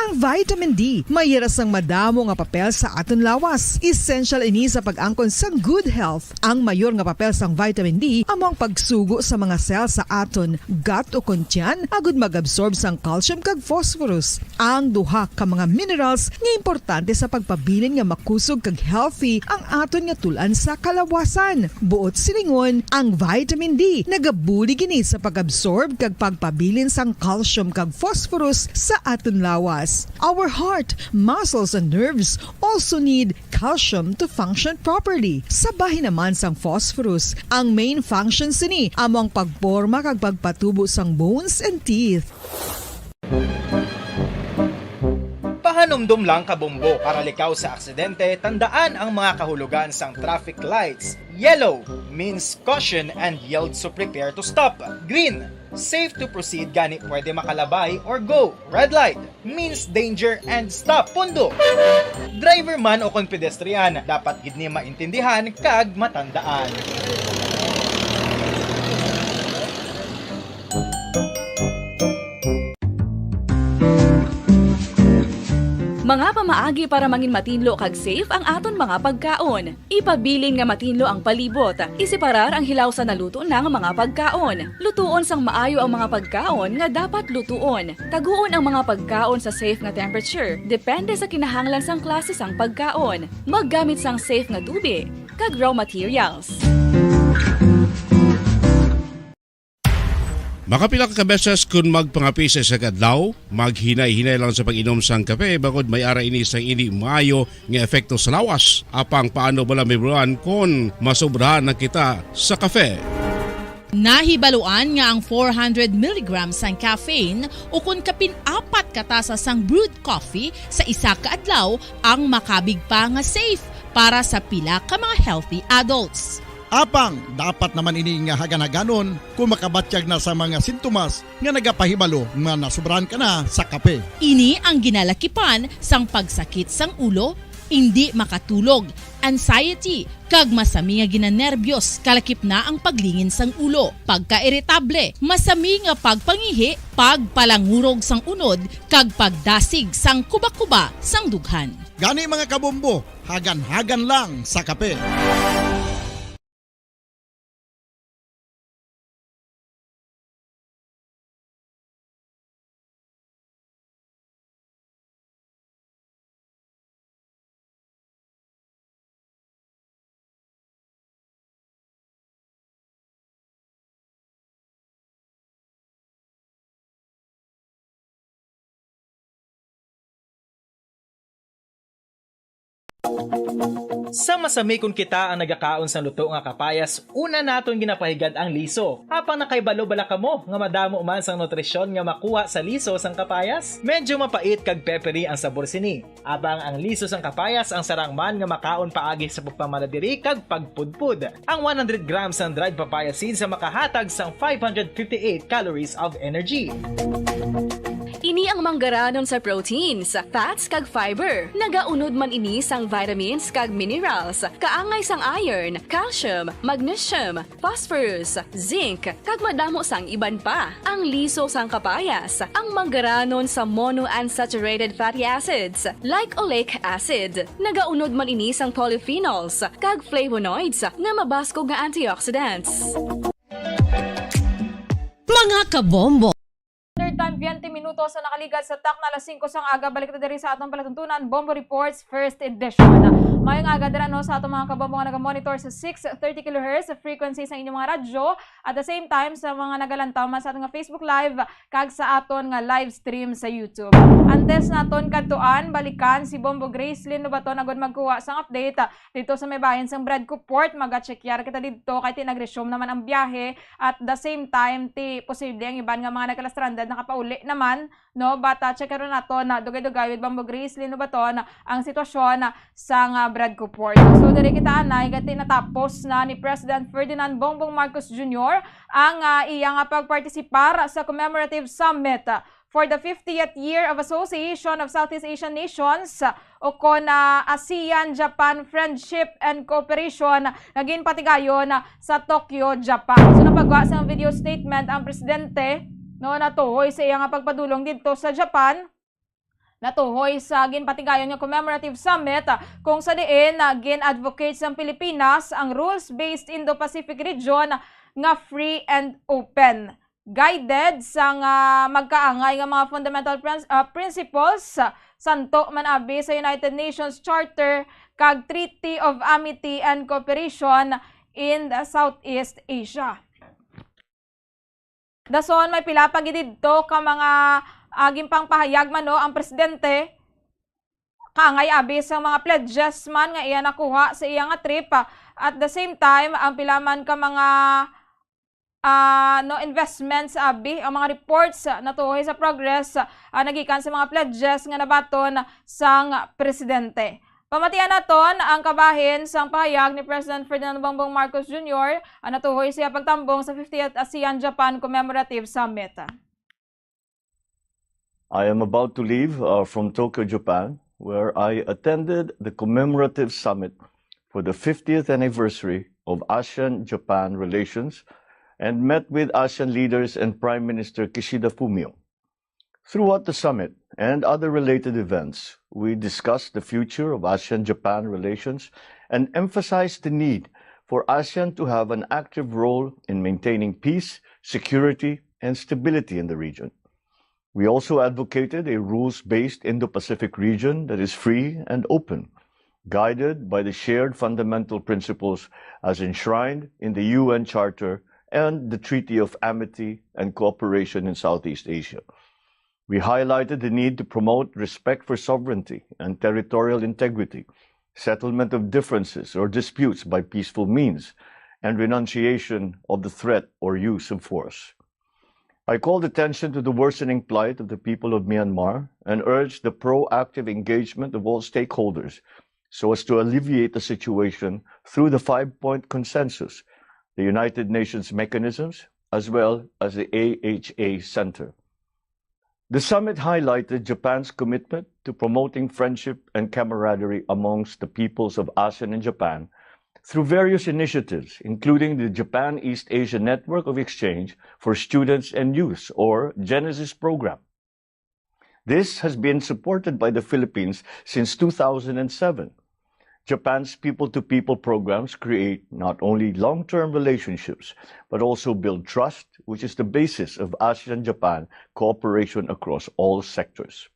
Ang vitamin D, mayira sang madamo nga papel sa aton lawas. Essential ini sa pag-angkon sang good health. Ang mayor nga papel sang vitamin D among pagsugo sa mga cell sa aton gut o kontyan agud mag-absorb sang calcium kag phosphorus. Ang duha ka mga minerals nga importante sa pagpabilin nga makusog kag healthy ang aton nga tulan sa kalawasan. Buot silingon, ang vitamin D nagabuli gini sa pag-absorb kag pagpabilin sang calcium kag phosphorus sa aton lawas. cells. Our heart, muscles, and nerves also need calcium to function properly. Sabahin naman sang phosphorus. Ang main function sini among pagporma kag pagpatubo sang bones and teeth. Pahanumdum lang kabombo para likaw sa aksidente, tandaan ang mga kahulugan sang traffic lights. Yellow means caution and yield to prepare to stop. Green, safe to proceed gani pwede makalabay or go. Red light means danger and stop. Pundo. Driver man o kon pedestrian, dapat gid ni maintindihan kag matandaan. Mga pamaagi para mangin matinlo kag safe ang aton mga pagkaon. Ipabilin nga matinlo ang palibot. Isiparar ang hilaw sa naluto ng mga pagkaon. Lutuon sang maayo ang mga pagkaon nga dapat lutuon. Taguon ang mga pagkaon sa safe nga temperature. Depende sa kinahanglan sang klase sang pagkaon. Maggamit sang safe nga tubig kag raw materials. Makapila ka beses kung magpangapisa sa kadlaw, maghinay-hinay lang sa pag-inom sang kape bagod may ara ini sang ini maayo nga epekto sa lawas. Apang paano bala mibruan kung masobrahan na kita sa kape. Nahibaluan nga ang 400 mg sang caffeine o kung kapin-apat katasa sang brewed coffee sa isa ka adlaw ang makabig pa nga safe para sa pila ka mga healthy adults. Apang, dapat naman ini nga haganaganon kung makabatyag na sa mga sintomas nga nagapahibalo nga nasobrahan ka na sa kape. Ini ang ginalakipan sang pagsakit sang ulo, hindi makatulog, anxiety, kag masami nga ginanerbiyos, kalakip na ang paglingin sang ulo, pagka-iritable, masami nga pagpangihi, pagpalangurog sang unod, kag pagdasig sang kuba-kuba sang dughan. Gani mga kabombo, hagan-hagan lang sa kape. Sa masami kung kita ang nagakaon sa luto nga kapayas, una naton ginapahigad ang liso. Apang nakaibalo bala kamo nga madamo man sang nutrisyon nga makuha sa liso sang kapayas? Medyo mapait kag peppery ang sabor sini. Abang ang liso sang kapayas ang sarang man nga makaon paagi sa pagpamaladiri kag pagpudpud. Ang 100 grams ng dried papaya seeds sa makahatag sang 558 calories of energy. Ini ang manggaranon sa proteins, fats kag fiber. Nagaunod man ini sang vitamins kag minerals, kaangay sang iron, calcium, magnesium, phosphorus, zinc, kag madamo sang iban pa. Ang liso sang kapayas, ang manggaranon sa monounsaturated fatty acids like oleic acid. Nagaunod man ini sang polyphenols kag flavonoids nga mabaskog nga antioxidants. Mga kabombo, Time 20 minutos sa nakaligat sa tak na alas 5 sang aga. Balik na diri sa atong palatuntunan, Bombo Reports First Edition. Mayong aga dira no sa atong mga kabombo nga nagamonitor sa 630 kHz sa frequency sa inyong mga radyo. At the same time sa mga nagalantaw man sa atong Facebook Live kag sa aton nga live stream sa YouTube. Antes naton kadtuan balikan si Bombo Gracelyn Lobaton agud magkuha sang update dito sa may bahin sang Bradco Port. Maga-checkyar kita dito kay tinag-resume naman ang biyahe at the same time posible ang iban nga mga nagkalastrandad pauli naman, no? Bata, checkero na to na dugay-dugay with Bombo Gracelyn Lobaton ang sitwasyon sa Bradco Port. So, diri kita anay, gati natapos na ni President Ferdinand Bongbong Marcos Jr. ang iyang pagpartisipar sa commemorative summit for the 50th year of Association of Southeast Asian Nations o kon ASEAN-Japan Friendship and Cooperation naging patigayon sa Tokyo, Japan. So, napagawa sa video statement ang presidente natuhoy sa iyang pagpadulong dito sa Japan, natuhoy sa ginpatigayon nga commemorative summit kung sa diin gin-advocate sa Pilipinas ang rules-based Indo-Pacific region nga free and open. Guided sa magkaangay nga mga fundamental principles santo man abi sa United Nations Charter kag Treaty of Amity and Cooperation in the Southeast Asia. Dason may pila pa gid didto ka mga aging pang pahayag man no, ang presidente kaangay abi sa mga pledges man nga iya nakuha sa iya nga trip. At the same time, ang pilaman ka mga investments abi, ang mga reports na tuhoy sa progress nagikan sa mga pledges nga nabaton sang presidente. Pamatian naton ang kabahin sang pahayag ni President Ferdinand Bongbong Marcos Jr. Natuhoy siya pagtambong sa 50th ASEAN-Japan Commemorative Summit. I am about to leave from Tokyo, Japan, where I attended the commemorative summit for the 50th anniversary of ASEAN-Japan relations and met with ASEAN leaders and Prime Minister Kishida Fumio. Throughout the summit and other related events, we discussed the future of ASEAN-Japan relations and emphasized the need for ASEAN to have an active role in maintaining peace, security, and stability in the region. We also advocated a rules-based Indo-Pacific region that is free and open, guided by the shared fundamental principles as enshrined in the UN Charter and the Treaty of Amity and Cooperation in Southeast Asia. We highlighted the need to promote respect for sovereignty and territorial integrity, settlement of differences or disputes by peaceful means, and renunciation of the threat or use of force. I called attention to the worsening plight of the people of Myanmar and urged the proactive engagement of all stakeholders so as to alleviate the situation through the 5-point consensus, the United Nations mechanisms, as well as the AHA Center. The summit highlighted Japan's commitment to promoting friendship and camaraderie amongst the peoples of ASEAN and Japan through various initiatives, including the Japan East Asia Network of Exchange for Students and Youth, or Genesis program. This has been supported by the Philippines since 2007. Japan's people-to-people programs create not only long-term relationships, but also build trust, which is the basis of ASEAN-Japan cooperation across all sectors.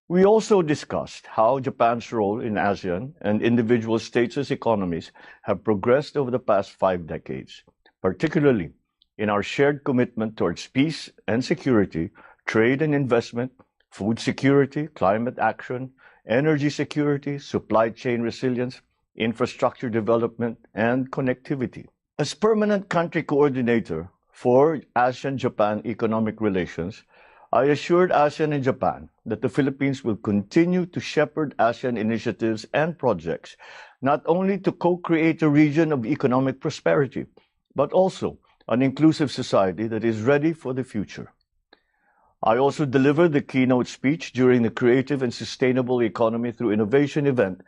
We also discussed how Japan's role in ASEAN and individual states' economies have progressed over the past 5 decades, particularly in our shared commitment towards peace and security, trade and investment, food security, climate action, energy security, supply chain resilience, infrastructure development, and connectivity. As permanent country coordinator for ASEAN-Japan economic relations, I assured ASEAN and Japan that the Philippines will continue to shepherd ASEAN initiatives and projects, not only to co-create a region of economic prosperity, but also an inclusive society that is ready for the future. I also delivered the keynote speech during the Creative and Sustainable Economy Through Innovation event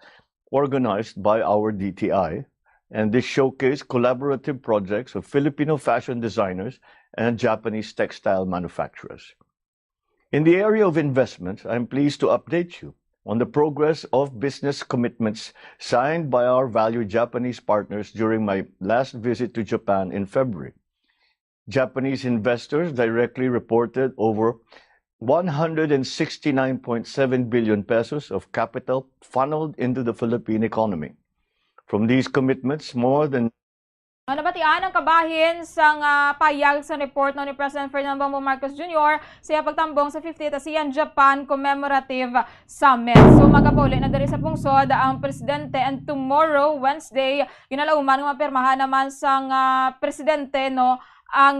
organized by our DTI, and this showcased collaborative projects of Filipino fashion designers and Japanese textile manufacturers. In the area of investment, I'm pleased to update you on the progress of business commitments signed by our valued Japanese partners during my last visit to Japan in February. Japanese investors directly reported over 169.7 billion pesos of capital funneled into the Philippine economy. From these commitments, more than Nabatian ang kabahin sang payag sa report ni President Ferdinand Bongbong Marcos Jr. sa pagtambong sa 50th ASEAN-Japan Commemorative Summit. So magapauli na dari sa pungsod ang presidente, and tomorrow, Wednesday, ginalauman ng mapirmahan naman sang presidente no ang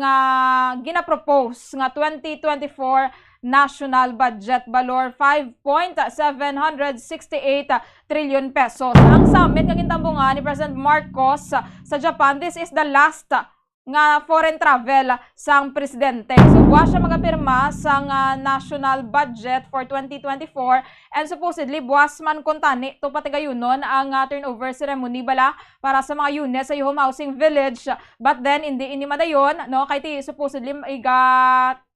ginapropose nga 2024 national budget valor 5.768 trillion pesos. Ang summit nga gintambungan ni President Marcos sa Japan, this is the last nga foreign travel sang presidente. So buwas siya magapirma sang national budget for 2024, and supposedly buwas man kontani to patigayunon ang turnover ceremony bala para sa mga units sa home housing village, but then hindi ini madayon no kay ti supposedly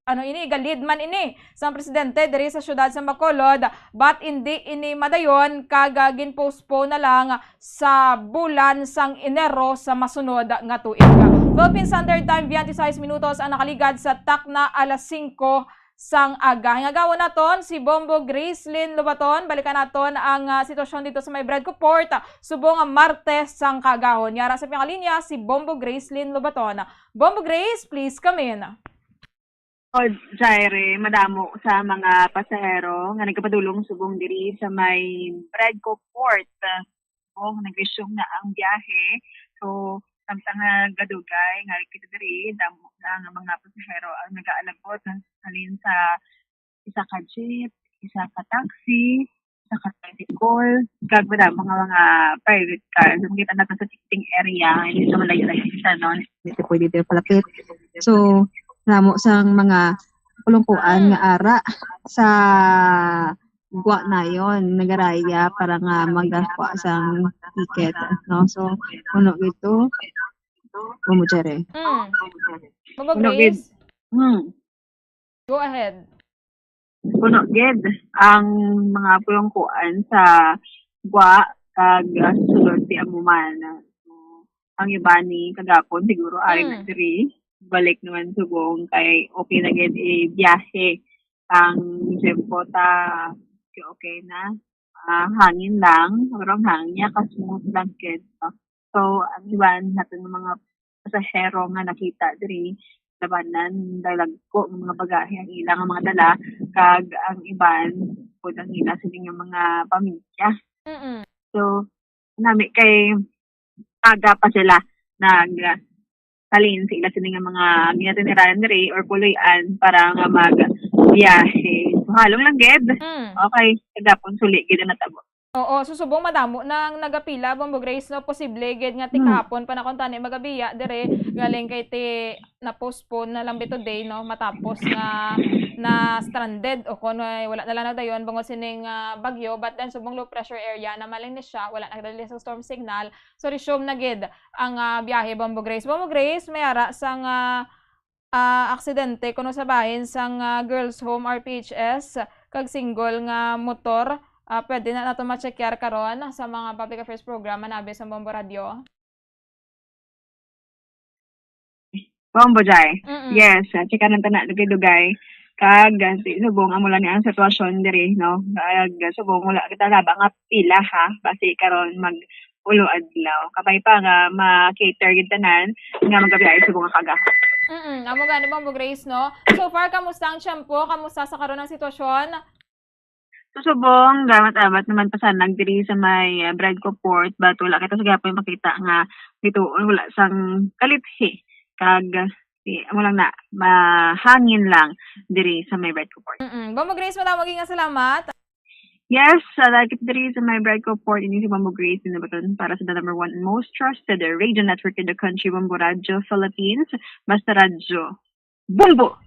igalid man ini sa presidente diri sa syudad sa Bacolod, but hindi ini madayon kaga ginpostpone na lang sa bulan sang Enero sa masunod nga tuig. Philippine Standard Time 26 minutos ang nakaligad sa takna alas 5 sang aga. Hingagawa naton si Bombo Gracelyn Lobaton. Balikan naton ang sitwasyon dito sa May Bread Port subong Martes sang kagahon. Yara sa pinakalinya si Bombo Gracelyn Lobaton. Bombo Grace, please come in. Bukod Jaire, madamo sa mga pasahero nga nagkapadulong subong diri sa may Bradco Port. Nag-resume na ang biyahe. So, samtang gadugay nga kita diri damo na nga mga pasahero ang nag-aalabot halin sa isa ka jeep, isa ka taxi, isa ka tricycle, kag mga private car. So, makita natin sa ticketing area, hindi sa malayo lang isa, no? Dito pwede dito palapit. So, namo sang mga kulungkuan nga ara sa gwa na yon nagaraya para nga magdakwa sang ticket, no? So, kuno gito Bumujere. Bumbo Grace? Go ahead. Puno gid ang mga pulungkuan sa gwa kag sulod ti amuman. Ang iba ni kagapon siguro ari na diri balik naman subong kay okay na gid biyahe ang tempo ta okay na hangin lang orang hangin niya kasmooth lang gid. So ang iban natin ng mga pasahero nga nakita diri labanan dalagko mga bagahe ang ilang mga dala kag ang iban pud ang ila sa mga pamilya. So nami kay aga pa sila talin sa ila sa mga ginatiniran diri or puloy-an para nga mag-biyahe. So halong lang gid. Okay, kagapon suli gid na tabo. Oo, susubong madamo nang nagapila Bumbo Grace, no, posible gid nga ti kahapon pa na kun tani magabiya dire galing kay ti na postpone na lang today, no, matapos nga na stranded o kun wala na lang dayon bangod sining bagyo, but then subong low pressure area na maling ni siya, wala nagdali sa storm signal, so resume na gid ang biyahe Bumbo Grace. Bumbo Grace may ara sang aksidente kuno sa bahin sang Girls Home RPHS kag single nga motor. Pwede na nato ma-checkar karon sa mga public affairs program nabi sa Bombo Radio. Bombo Jai. Yes, checkan nang tanan dugay-dugay. Kag subong amo lang ni ang sitwasyon diri, no. Kag subong wala kita labang nga pila ha base karon mag-ulo adlaw. Kapay pa nga ma-cater gid tanan nga magabiyahe subong nga kaga. Amo gani Bombo Grace, no. So far kamusta ang tiyempo? Kamusta sa karon ang sitwasyon? Susubong, gamat-amat naman pa sana diri sa may Bradco Port, but wala kita sa gapoy makita nga dito wala sang kalithi kag amo lang na mahangin lang diri sa may Bradco Port. Bombo Grace, matawag nga salamat. Yes, like diri sa may Bradco Port ini si Bombo Grace na baton para sa the number one and most trusted radio network in the country, Bombo Radio Philippines, basta radyo. Bombo!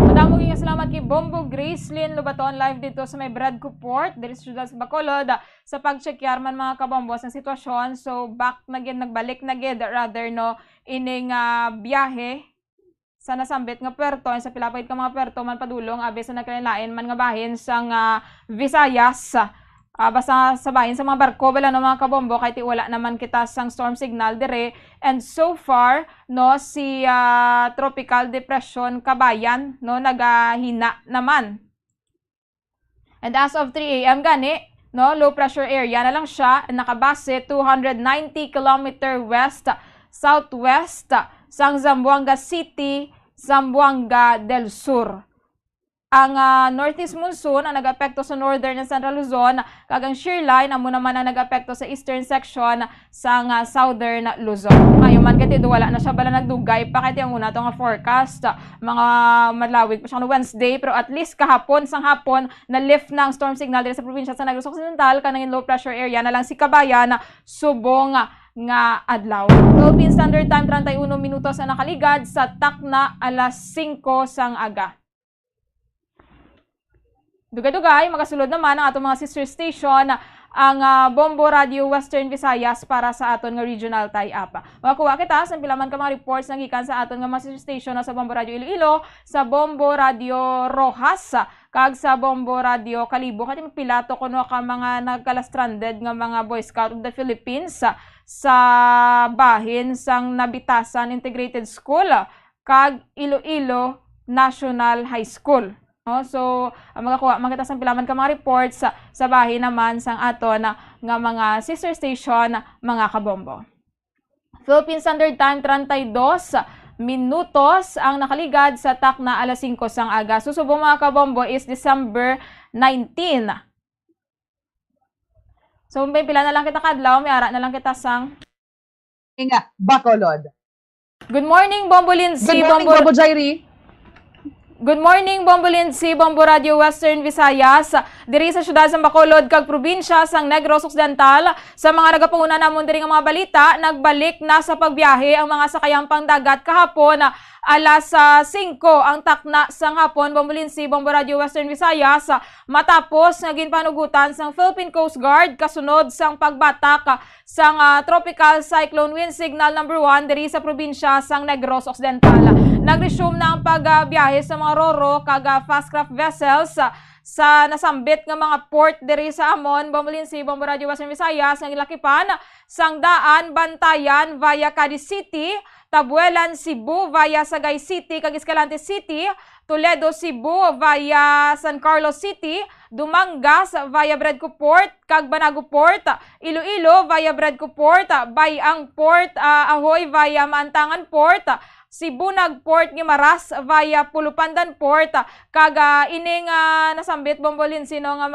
Madamo nga salamat kay Bombo Grace Lynn Lubaton live dito sa may Bradco Port diri sa Bacolod sa pag-checkar man mga kabombos ng sitwasyon. So back na gid, nagbalik na gid rather, no, ining biyahe sa nasambit nga puerto sa pilapit ka mga puerto man padulong abi sa nagkalain man nga bahin sang Visayas. Basta sa bahin sa mga barko wala no mga kabombo kay ti wala naman kita sang storm signal dire, and so far, no, si tropical depression Kabayan, no, nagahina naman, and as of 3 AM gani, no, low pressure area na lang siya, nakabase 290 km west southwest sang Zamboanga City, Zamboanga del Sur. Ang northeast monsoon ang nag-apekto sa northern and central Luzon, kag ang shear line amo naman ang nag-apekto sa eastern section sang southern Luzon. Ngayon man kay wala na siya bala nagdugay pa kay ang una to nga forecast mga madlawig pa siya no Wednesday, pero at least kahapon sang hapon na lift ng storm signal dito sa probinsya sa Negros Occidental kanang low pressure area na lang si Kabayan subong nga adlaw. Philippine Standard Time 31 minutos ang nakaligad sa takna alas 5 sang aga. Dugay-dugay, magasulod naman ang atong mga sister station, ang Bombo Radio Western Visayas para sa aton nga regional tie-up. Makakuha kita sa pilaman ka mga reports na gikan sa aton nga mga sister station sa Bombo Radio Iloilo, sa Bombo Radio Rojas, kag sa Bombo Radio Kalibo. Kati magpilato kuno ka mga nagkala-stranded nga mga Boy Scout of the Philippines sa bahin sang Nabitasan Integrated School kag Iloilo National High School. So, magakuha magkita sang pilaman ka mga reports sa bahin naman sang aton nga mga sister station mga kabombo. Philippine Standard Time 32 minutos ang nakaligad sa takna alas 5 sang aga. Susubong mga kabombo is December 19. So may pila na lang kita kadlaw, may ara na lang kita sang Bacolod. Good morning, Bombo Lindsay. Good morning, Bombo Jairi. Good morning, Bombo Lindsay, Bombo Radio Western Visayas. Diri sa syudad sa Bacolod kag probinsya sang Negros Occidental. Sa mga nagapanguna namon diri nga mga balita, nagbalik na sa pagbiyahe ang mga sakayang pangdagat kahapon alas 5 ang takna sang hapon. Bombo Lindsay, Bombo Radio Western Visayas, matapos nga ginpanugutan sang Philippine Coast Guard kasunod sang pagbatak sang tropical cyclone wind signal number 1 diri sa probinsya sang Negros Occidental. Nag-resume na ang pagbiyahe sa mga roro kag fastcraft vessels sa nasambit nga mga port diri sa amon. Bombo Lindsay, Bombo Radio Western Visayas, nga gilakipan sang daan Bantayan via Cadiz City, Tabuelan, Cebu via Sagay City kag Escalante City, Toledo, Cebu via San Carlos City, Dumangas via Bredco Port kag Banago Port, Iloilo via Bredco Port, Bayang Port, Ahoy via Maantangan Port, Sibunag Port, Guimaras via Pulupandan Port, kag ining nasambit Bombo Lindsay no nga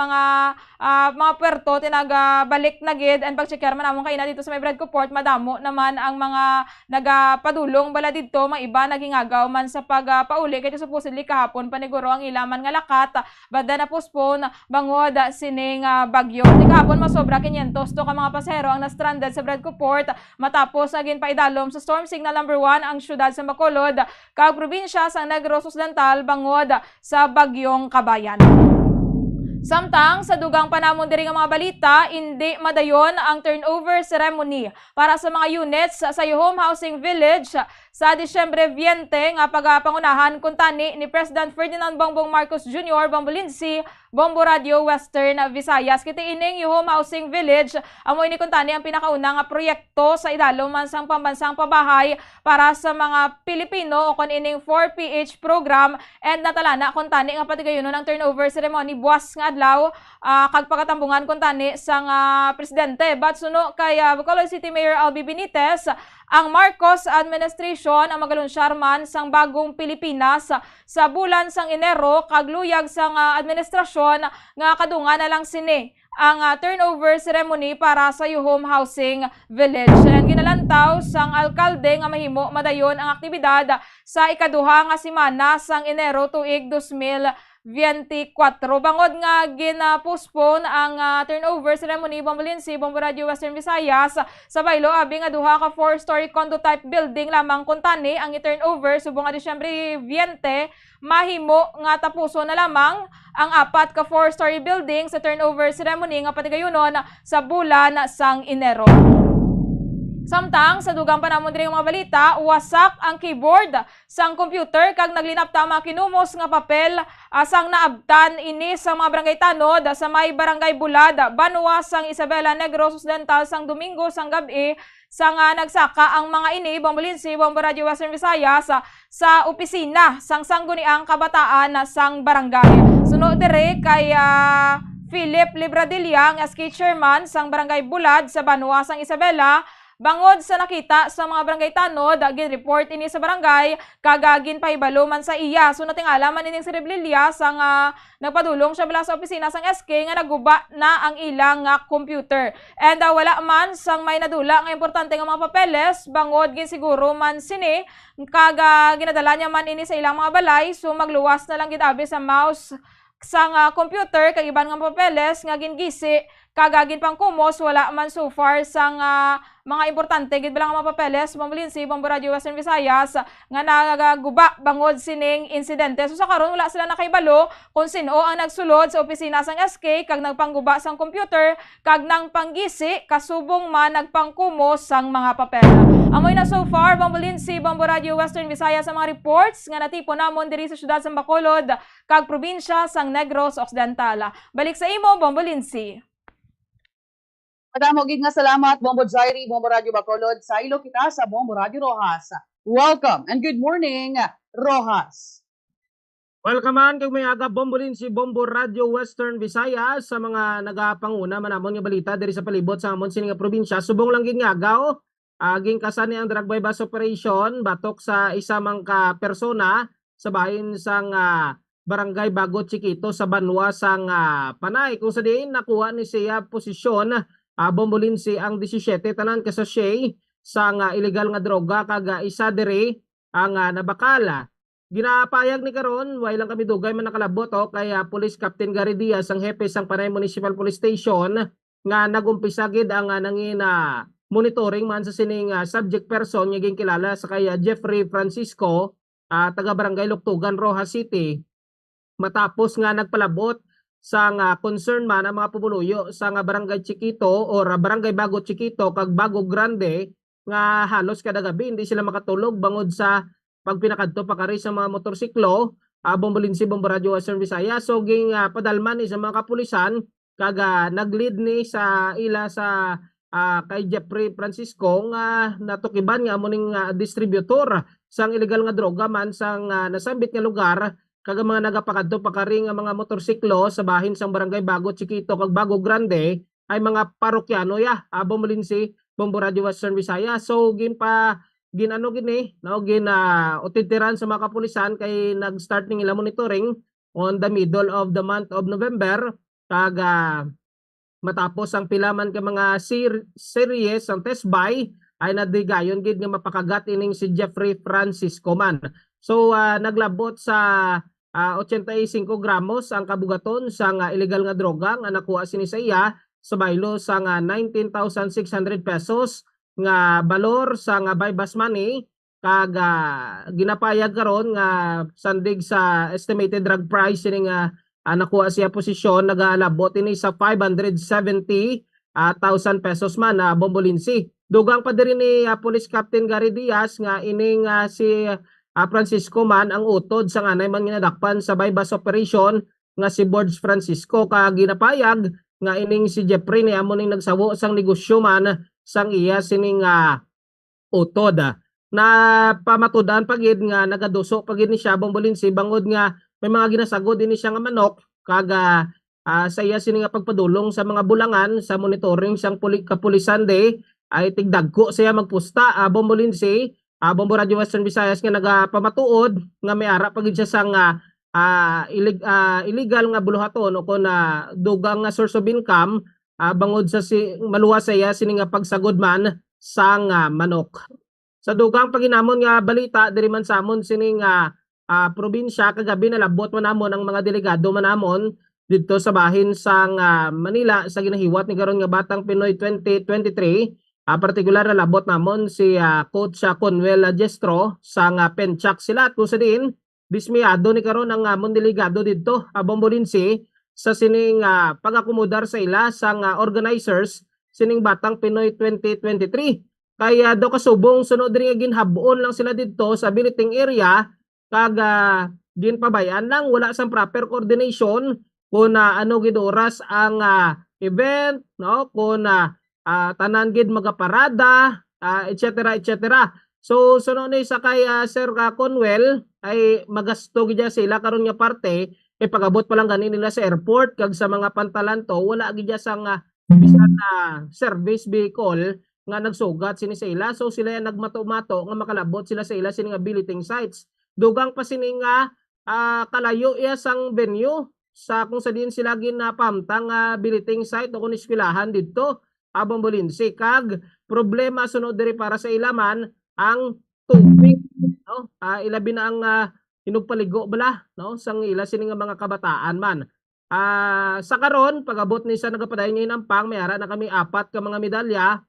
mga puerto tinagabalik na gid and pagchecker man among kaina dito sa may Bredco Port, madamo naman ang mga nagapadulong bala didto, mga iba nagingagaw man sa pagpauli kay supposedly kahapon paniguro ang ilaman nga lakat bada na postpone bangod sining bagyo. Di kahapon masobra 500 to ka mga pasahero ang na-stranded sa Bredco Port matapos naging paidalom sa storm signal number 1 ang syudad sa Bacolod kag probinsya sa Negros Occidental bangod sa bagyong Kabayan. Samtang sa dugang panamon diri nga mga balita, hindi madayon ang turnover ceremony para sa mga units sa Home Housing Village sa Disyembre 20 nga pagapangunahan kuntani ni President Ferdinand Bongbong Marcos Jr. Bombo Lindsay, Bombo Radio Western Visayas. Kiti ining Home Housing Village amo ini kuntani ang pinakauna nga proyekto sa idalom man sang pambansang pabahay para sa mga Pilipino o kon ining 4PH program and natalana kuntani nga patigayonon ang turnover ceremony buwas nga adlaw kag pagkatambungan kuntani sang presidente. Batsuno kay Bacolod City Mayor Albi Benitez, ang Marcos administration ang magalunsyar man sang bagong Pilipinas sa bulan sang Enero kag luyag sang administrasyon nga kadungan na lang sini ang turnover ceremony para sa Home Housing Village. And ginalantaw sang alkalde nga mahimo madayon ang aktibidad sa ikaduha nga semana sang Enero tuig 2024. Bangod nga gina-postpone ang turnover ceremony Bombo Lindsay, Bombo Radio Western Visayas sa baylo abi nga duha ka 4-story condo type building lamang kuntani ang i-turnover subong nga Disyembre 20 mahimo nga tapuso na lamang ang 4 ka 4-story building sa turnover ceremony nga patigayonon sa bulan sang Enero. Samtang sa dugang panamon diri nga mga balita, wasak ang keyboard sang computer kag naglinapta mga kinumos nga papel sang naabtan ini sa mga barangay tanod sa may barangay Bulad, Banwa sang Isabela, Negros Occidental sang Domingo sang gabi sang nagsaka ang mga ini Bombo Lindsay, Bombo Radio Western Visayas sa opisina sang sangguniang kabataan sang barangay. Sunod dire kay Philip Libradilla nga SK chairman sang barangay Bulad sa Banwa sang Isabela. Bangod sa nakita sa mga barangay tanod, gin-report ini sa barangay, kagagin pahibalo man sa iya. So natingala man ining si Reblilia sang nagpadulong siya bala sa opisina sang SK nga naguba na ang ilang computer. And wala man sang may nadula nga importante nga mga papeles, bangod gin siguro man sini, ginadala niya man ini sa ilang mga balay, so magluwas na lang gitabi sa mouse sang computer kag iban nga papeles nga gingisi kagagin pang kumos wala man so far sang mga importante gid bilang mga papeles Bombo Lindsay, Bombo Radio Western Visayas nga nagaguba bangod sining insidente. So sa karon wala sila nakaibalo kung sino ang nagsulod sa opisina sang SK kag nagpangguba sang computer kag nang panggisi kasubong man nagpangkumos sang mga papel. Amoy na so far Bombo Lindsay, Bombo Radio Western Visayas sa mga reports nga natipon namon diri sa syudad sang Bacolod kag probinsya sang Negros Occidental. Balik sa imo Bombo Lindsay. Madamo gid nga salamat Bombo Jairi, Bombo Radio Bacolod. Sa ilo kita sa Bombo Radio Rojas. Welcome and good morning, Rojas. Welcome man kag may aga Bombo Lindsay, Bombo Radio Western Visayas sa mga nagapanguna manamon nga balita diri sa palibot sa amon sining nga probinsya. Subong lang gid nga agaw gingkasan ni ang drug bypass operation batok sa isa mang ka persona sa bahin sang Barangay Bago Chiquito sa Banwa sang Panay kung sa diin nakuha ni siya posisyon bombolinsi ang 17 tanan kasashay sang illegal nga droga kag isa diri ang nabakala. Ginapayag ni karon way lang kami dugay man nakalabot kay Police Captain Gary Diaz ang hepe sang Panay Municipal Police Station nga nagumpisa gid ang nangin monitoring man sa sining subject person nga kilala sa kay Jeffrey Francisco taga Barangay Luktugan, Rojas City. Matapos nga nagpalabot sa concern man ang mga pumuluyo sa Barangay Chiquito or Barangay Bago Chiquito kag Bago Grande nga halos kada gabi hindi sila makatulog bangod sa pagpinakadto pakari sa mga motorsiklo bombolinsi Bombo Radio Western Visayas. So ging padalman ni sa mga kapulisan kag naglead ni sa ila sa kay Jeffrey Francisco nga natukiban nga muning distributor sang illegal nga droga man sang nasambit nga lugar kag mga nagapakadto pakari nga mga motorsiklo sa bahin sang Barangay Bago Chiquito kag Bago Grande ay mga parokyano bombolinsi Bombo Radio Western Visayas. So ginano gini no utitiran sa mga kapulisan kay nag-start ning ila monitoring on the middle of the month of November kag matapos ang pilaman ka mga series ang test buy ay nadigayon gid nga mapakagat ining si Jeffrey Francisco man. So naglabot sa 85 gramos ang kabugaton sa illegal nga droga nga nakuha sini sa iya sa baylo sa 19,600 pesos nga balor sa bypass money kag ginapayag karon nga sandig sa estimated drug price ini nga nakuha siya posisyon nagalabot ini sa 570,000 pesos man bombolinsi. Dugang pa diri ni Police Captain Gary Diaz nga ining si Francisco man ang utod sa anay man ginadakpan sa bypass operation nga si Borge Francisco kag ginapayag nga ining si Jeffrey ni amo ning nagsawo sang negosyo man sang iya sining utod. Na pamatudan pagid nga nagaduso pagid ni siya bombolinsi bangod nga may mga ginasagod din siya nga manok kag sa iya sining pagpadulong sa mga bulangan sa monitoring sang kapulisan de ay tigdagko siya magpusta bombolinsi Bombo Radio Western Visayas nga nagapamatuod nga may ara pagid siya sang illegal nga buluhaton o kun dugang nga source of income bangod sa maluwas saya sini nga pagsagod man sang manok. Sa dugang paginamon nga balita diri man samon sini nga probinsya kagabi nalabot man namon ang mga delegado man namon didto sa bahin sang Manila sa ginahiwat ni karon nga Batang Pinoy 2023. Partikular na labot namon si Coach Conwell Jestro sa Penchak sila at kung sa din dismiyado ni karon ang among delegado dito bombolinsi sa sining pag-akomodar sa ila sang organizers sining Batang Pinoy 2023. Kaya daw kasubong sunod rin nga ginhabuon lang sila dito sa billeting area kag ginpabayan lang wala sang proper coordination kung ano gid oras ang event no kung tanan gid magaparada etc. So sunod ni sa kay Sir Conwell ay magasto gid sila karon nga parte pagabot pa lang gani nila sa airport kag sa mga pantalan to wala gid sang bisan service vehicle nga nagsugat sini sa ila. So sila yan nagmato-mato nga makalabot sila sa ila sini nga billeting sites. Dugang pa sini nga kalayo iya sang venue sa kung sa din sila ginapamtang billeting site o kun eskwelahan didto bombolinsi kag problema sunod diri para sa ilaman ang tubig no ilabi na ang hinugpaligo bala no sang ila sini nga mga kabataan man. Sa karon pagabot ni sa nagapadayon ngayon ang pang mayara na kami 4 ka mga medalya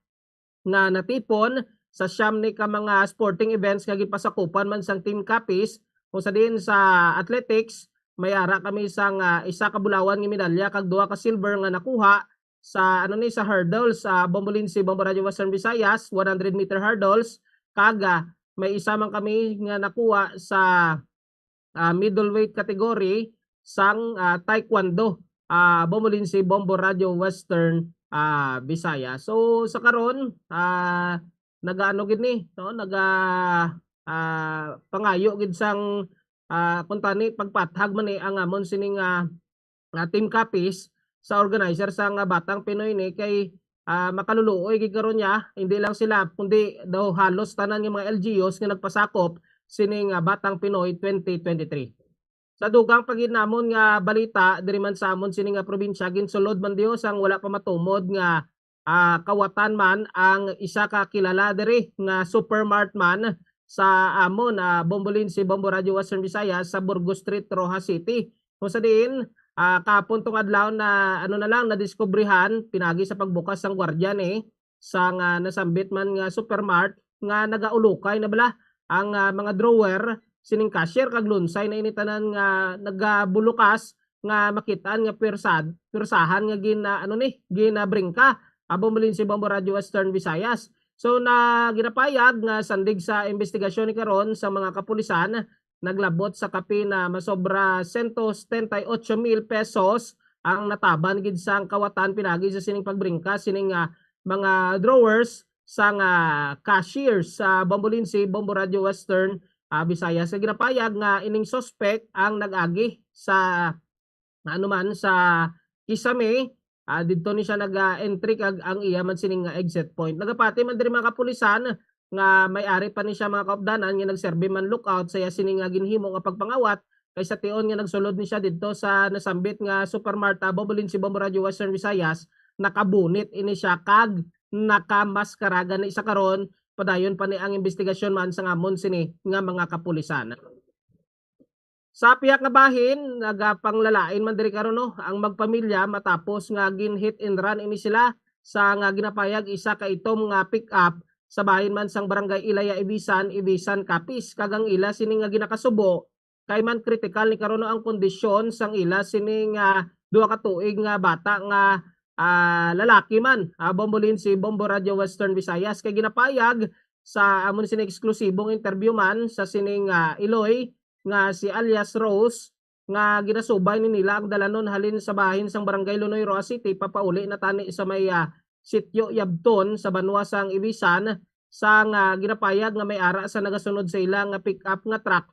na natipon sa siyam ni ka mga sporting events nga gipasakupan man sang team copies o sa din sa athletics mayara kami sang isa ka bulawan nga medalya kag 2 ka silver nga nakuha sa sa hurdles bombolinsi Bombo Radio Western Visayas 100 meter hurdles kag may isa man kami nga nakuha sa middleweight category sang taekwondo bombolinsi Bombo Radio Western Visayas. So sa karon nagaano gid ni no pangayo gid sang kuntani pagpathag man ni ang amon sining team copies sa organizer sang Batang Pinoy ni kay makaluluoy gid karon niya, hindi lang sila kundi daw halos tanan nga mga LGUs nga nagpasakop sining Batang Pinoy 2023. Sa dugang paginamon nga balita diri man sa amon sining probinsya ginsulod man Dios ang wala pa matumod nga kawatan man ang isa ka kilala diri nga supermart man sa amon Bombolinsi, Bombo Radio Western Visayas sa Burgos Street, Rojas City. Kung sa diin kahapon tong adlaw na nadiskubrihan pinagi sa pagbukas sang gwardiya sa nga nasambit man nga supermart nga nagaulukay na bala ang mga drawer sining cashier kag lunsay na initanan nga nagabulukas nga makitaan nga pirsahan nga ginabringka abomulin si Bombo Radio Western Visayas. So na ginapayag nga sandig sa investigasyon ni karon sa mga kapulisan naglabot sa kapi na masobra 138,000 pesos ang nataban gid sang kawatan pinagi sa sining pagbringka sining mga drawers sa cashiers sa Bombolinsi, Bombo Radio Western Visayas. Sa ginapayag nga ining suspect ang nag-agi sa sa Kisame didto ni siya nag-entry kag ang iya man sining exit point. Nagapati man diri mga kapulisan nga may-ari pa ni siya mga kaupdanan nga nagserbi man lookout saya sining ginhimo nga pagpangawat kaysa tion nga nagsulod ni siya didto sa nasambit nga supermart Bombolinsi, Bombo Radio Western Visayas. Nakabunit ini siya kag nakamaskaraga na isa karon padayon pa ni ang investigasyon man sa ngamon sini nga mga kapulisan. Sa piyak nga bahin nagapanglalain man diri karon ang magpamilya matapos nga gin-hit and run ini sila sa nga ginapayag isa ka itom nga pick up sa bahin man sang barangay Ilaya Ibisan Capiz kagang ila sini nga ginakasubo kay man critical ni karon ang kondisyon sang ila sini nga duha ka tuig nga bata nga lalaki man Bombolinsi, Bombo Radio Western Visayas kay ginapayag sa amon sining eksklusibong interview man sa sining Iloy nga si alias Rose nga ginasubay ni nila ang dalanon halin sa bahin sang barangay Lunoy, Roa City papauli na tani sa may sityo Yabton sa Banwa sang Ibisan sang ginapayag nga may ara sa nagasunod sa ila nga pick up nga truck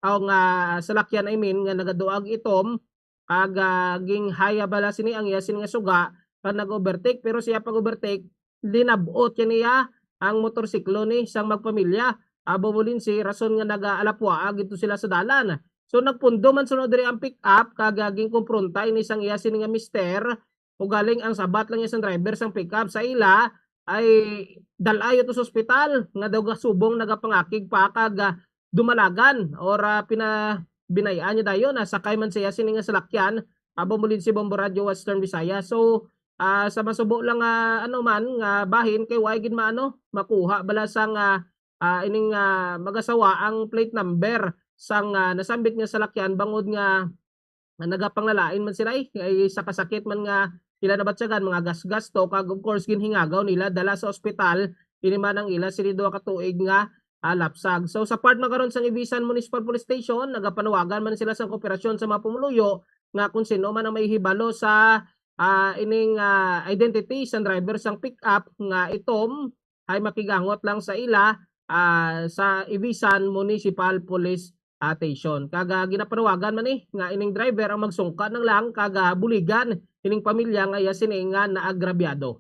o nga salakyan nga nagaduag itom kag ging haya bala sini ang iya sini nga suga pag nag-overtake pero siya pag overtake linabot niya ang motorsiklo ni sang magpamilya Bombolinsi rason nga nagaalapwa gito sila sa dalan. So nagpundo man sunod diri ang pick up kagaging kumpronta ini sang iya sini nga mister ug galing ang sabat lang isang driver sang pick up sa ila ay dalayo to sa ospital nga daw gasubong nagapangakig pa kag dumalagan or binayaan niya dayon sakay man siya sini nga salakyan Bombolinsi, Bombo Radio Western Visayas. So sa masubo lang nga bahin kay way gid makuha bala sang ining magasawa ang plate number sang nasambit nga salakyan bangod nga nagapanglalain man sila ay sa kasakit man nga ila nabatsagan mga gasgasto kag of course ginhingagaw nila dala sa ospital ini man ang ila sini duha ka tuig nga lapsag. So sa part man karon sang Ibisan Municipal Police Station nagapanawagan man sila sa kooperasyon sa mga pumuluyo nga kung sino man ang may hibalo sa ining identity sa driver sang pick up nga itom ay makigangot lang sa ila sa Ibisan Municipal Police Station. Kaga ginapanawagan man nga ining driver ang magsungka ng lang kaga buligan ining pamilya nga sini nga naagrabyado.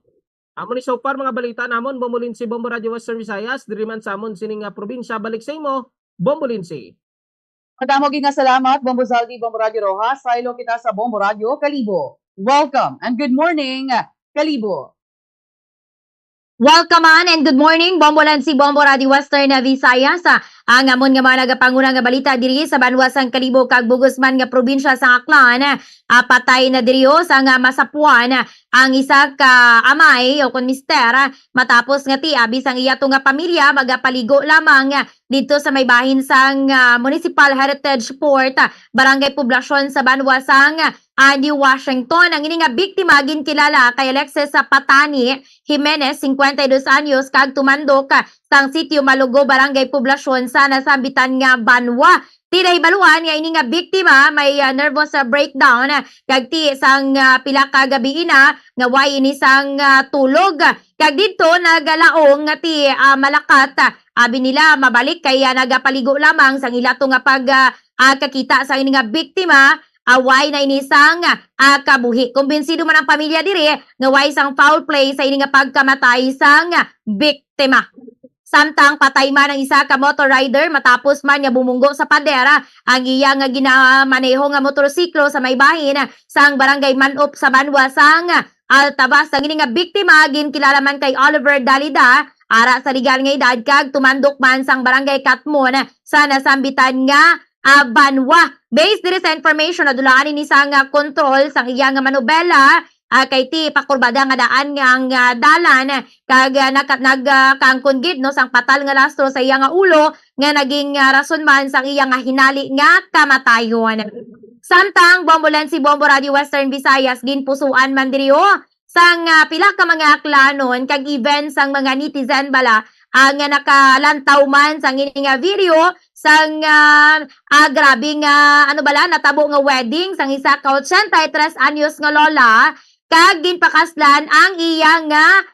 Amon ni so far mga balita namon Bombolinsi, Bombo Radio Western Visayas diri man sa amon sining probinsya balik sa imo Bombolinsi. Madamo nga salamat Bombo Zaldi, Bombo Radio Rojas. Sa ilo kita sa Bombo Radio Kalibo. Welcome and good morning Kalibo. Welcome on and good morning, Bombolinsi, Bombo Radio Western Visayas. Ang amon nga mga nagapanguna nga balita diri sa Banwa sang Kalibo kag Bugosman nga probinsya sa Aklan. Patay na diri sa nga masapuan ang isa ka amay o kun mister matapos nga abi sang iya nga pamilya magapaligo lamang dito sa may bahin sang Municipal Heritage Port, Barangay Poblasyon sa Banwa sang New Washington. Ang ini nga biktima ginkilala kay Alexis Patani Jimenez, 52 anyos, kag tumandok sang sitio Malugo, Barangay Poblasyon sa nasambitan nga Banwa. Tinahibaluan nga ini nga biktima may nervous breakdown kag ti sang pila ka gabi ina nga way ini sang tulog kag dito nagalaong nga ti malakat abi nila mabalik kay nagapaligo lamang sang ilato nga pag kakita sa ini nga biktima away na inisang kabuhi. Kumbinsido man ang pamilya diri nga way isang foul play sa ini nga pagkamatay sang biktima. Samtang patay man ang isa ka motor rider matapos man niya bumunggo sa padera ang iya nga ginamaneho nga motorsiklo sa may bahin sang barangay Manop sa Banwa sang Altabas. Ang ini nga biktima ginkilala man kay Oliver Dalida ara sa legal nga edad kag tumandok man sang barangay Katmon sa nasambitan nga Banwa. Based diri sa information nadulaan ni sang control sang iya nga manobela kay ti pakurbada nga daan nga ang dalan kag nagkangkon gid no sang patal nga lastro sa iya nga ulo nga naging rason man sang iya nga hinali nga kamatayon. Samtang bombolan si Bombo Radio Western Visayas ginpusuan man diri sang pila ka mga aklanon kag event sang mga netizen bala ang nakalantaw man sang ini nga video sang grabe nga ano bala natabo nga wedding sang isa ka 83 anyos nga lola kag ginpakaslan ang iya nga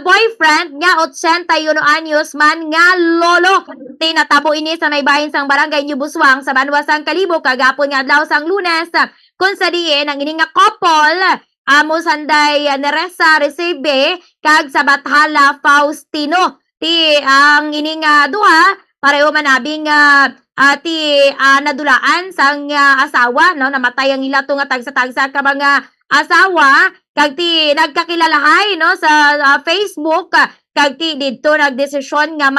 boyfriend nga 81 anyos man nga lolo. Tinatabo ini sa may bahin sang barangay New Buswang sa Banwa sang Kalibo kagapon nga adlaw sang Lunes kung sa diin ang ini nga couple amo sanday Neresa Recibe kag sa Bathala Faustino. Ti ang ini nga duha pareho manabing nadulaan sang asawa no namatay ang ila nga tagsa-tagsa ka mga asawa kag ti nagkakilalahay no sa Facebook kag ti didto nagdesisyon nga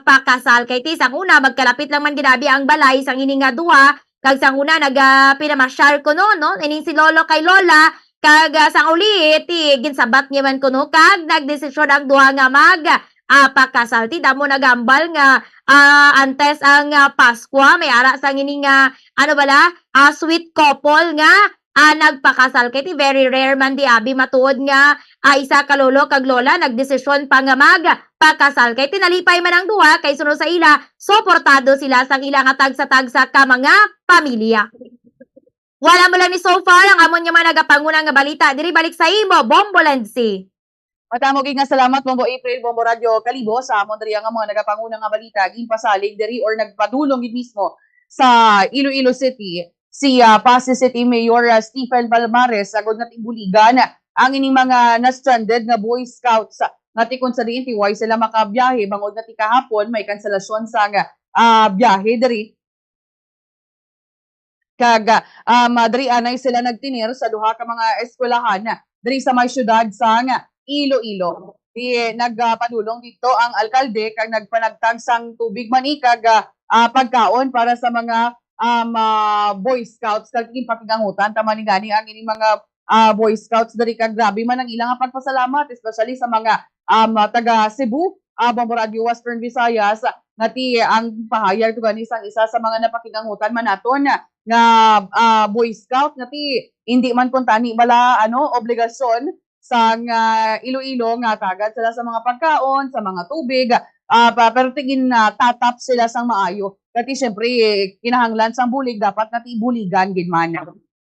pakasal kay ti sang una magkalapit lang man ginabi ang balay sang ini nga duha kag sang una pinamasyal ko no ining si lolo kay lola kag sang uli ti ginsabat niya man kuno kag nagdesisyon ang duha nga pakasal ti damo nagambal nga antes ang Pasko may ara sang ini nga ano bala sweet couple nga nagpakasal kay ti very rare man di abi matuod nga isa ka lolo kag lola nagdesisyon pa nga magpakasal kay tinalipay man ang duha kay sunod sa ila suportado sila sang ila nga tagsa-tagsa ka mga pamilya. Wala mo lang ni so far ang amon nga nagapanguna nga balita diri balik sa imo Bombolansi. Matamog nga salamat Bombo April Bombo Radio Kalibo sa amon diri nga mga nagapanguna nga balita ginpasalig diri or nagpadulong gid mismo sa Iloilo City si Pasig City Mayor Stephen Palmares sagod nga tibuligan ang ining mga na-stranded nga Boy Scouts nga tikon sa diin tiway sila makabiyahe bangod nga ti kahapon may kanselasyon sa biyahe diri kag diri anay sila nagtinir sa duha ka mga eskwelahan diri sa may syudad sa Iloilo. Nagpadulong dito ang alkalde kag nagpanagtag sang tubig mani kag pagkaon para sa mga Boy Scouts kag pakigangutan tama ni gani ang ining mga Boy Scouts diri kag grabe man ang ilang pagpasalamat especially sa mga taga Cebu Bombo Radio Western Visayas ngati ang pahayag gani sang isa sa mga napakigangutan man naton nga Boy Scout ngati hindi man kun tani bala obligasyon sang Iloilo nga tagad sila sa mga pagkaon sa mga tubig pero tingin tatap sila sang maayo. Kati syempre, kinahanglan sang bulig, dapat nati buligan gid man.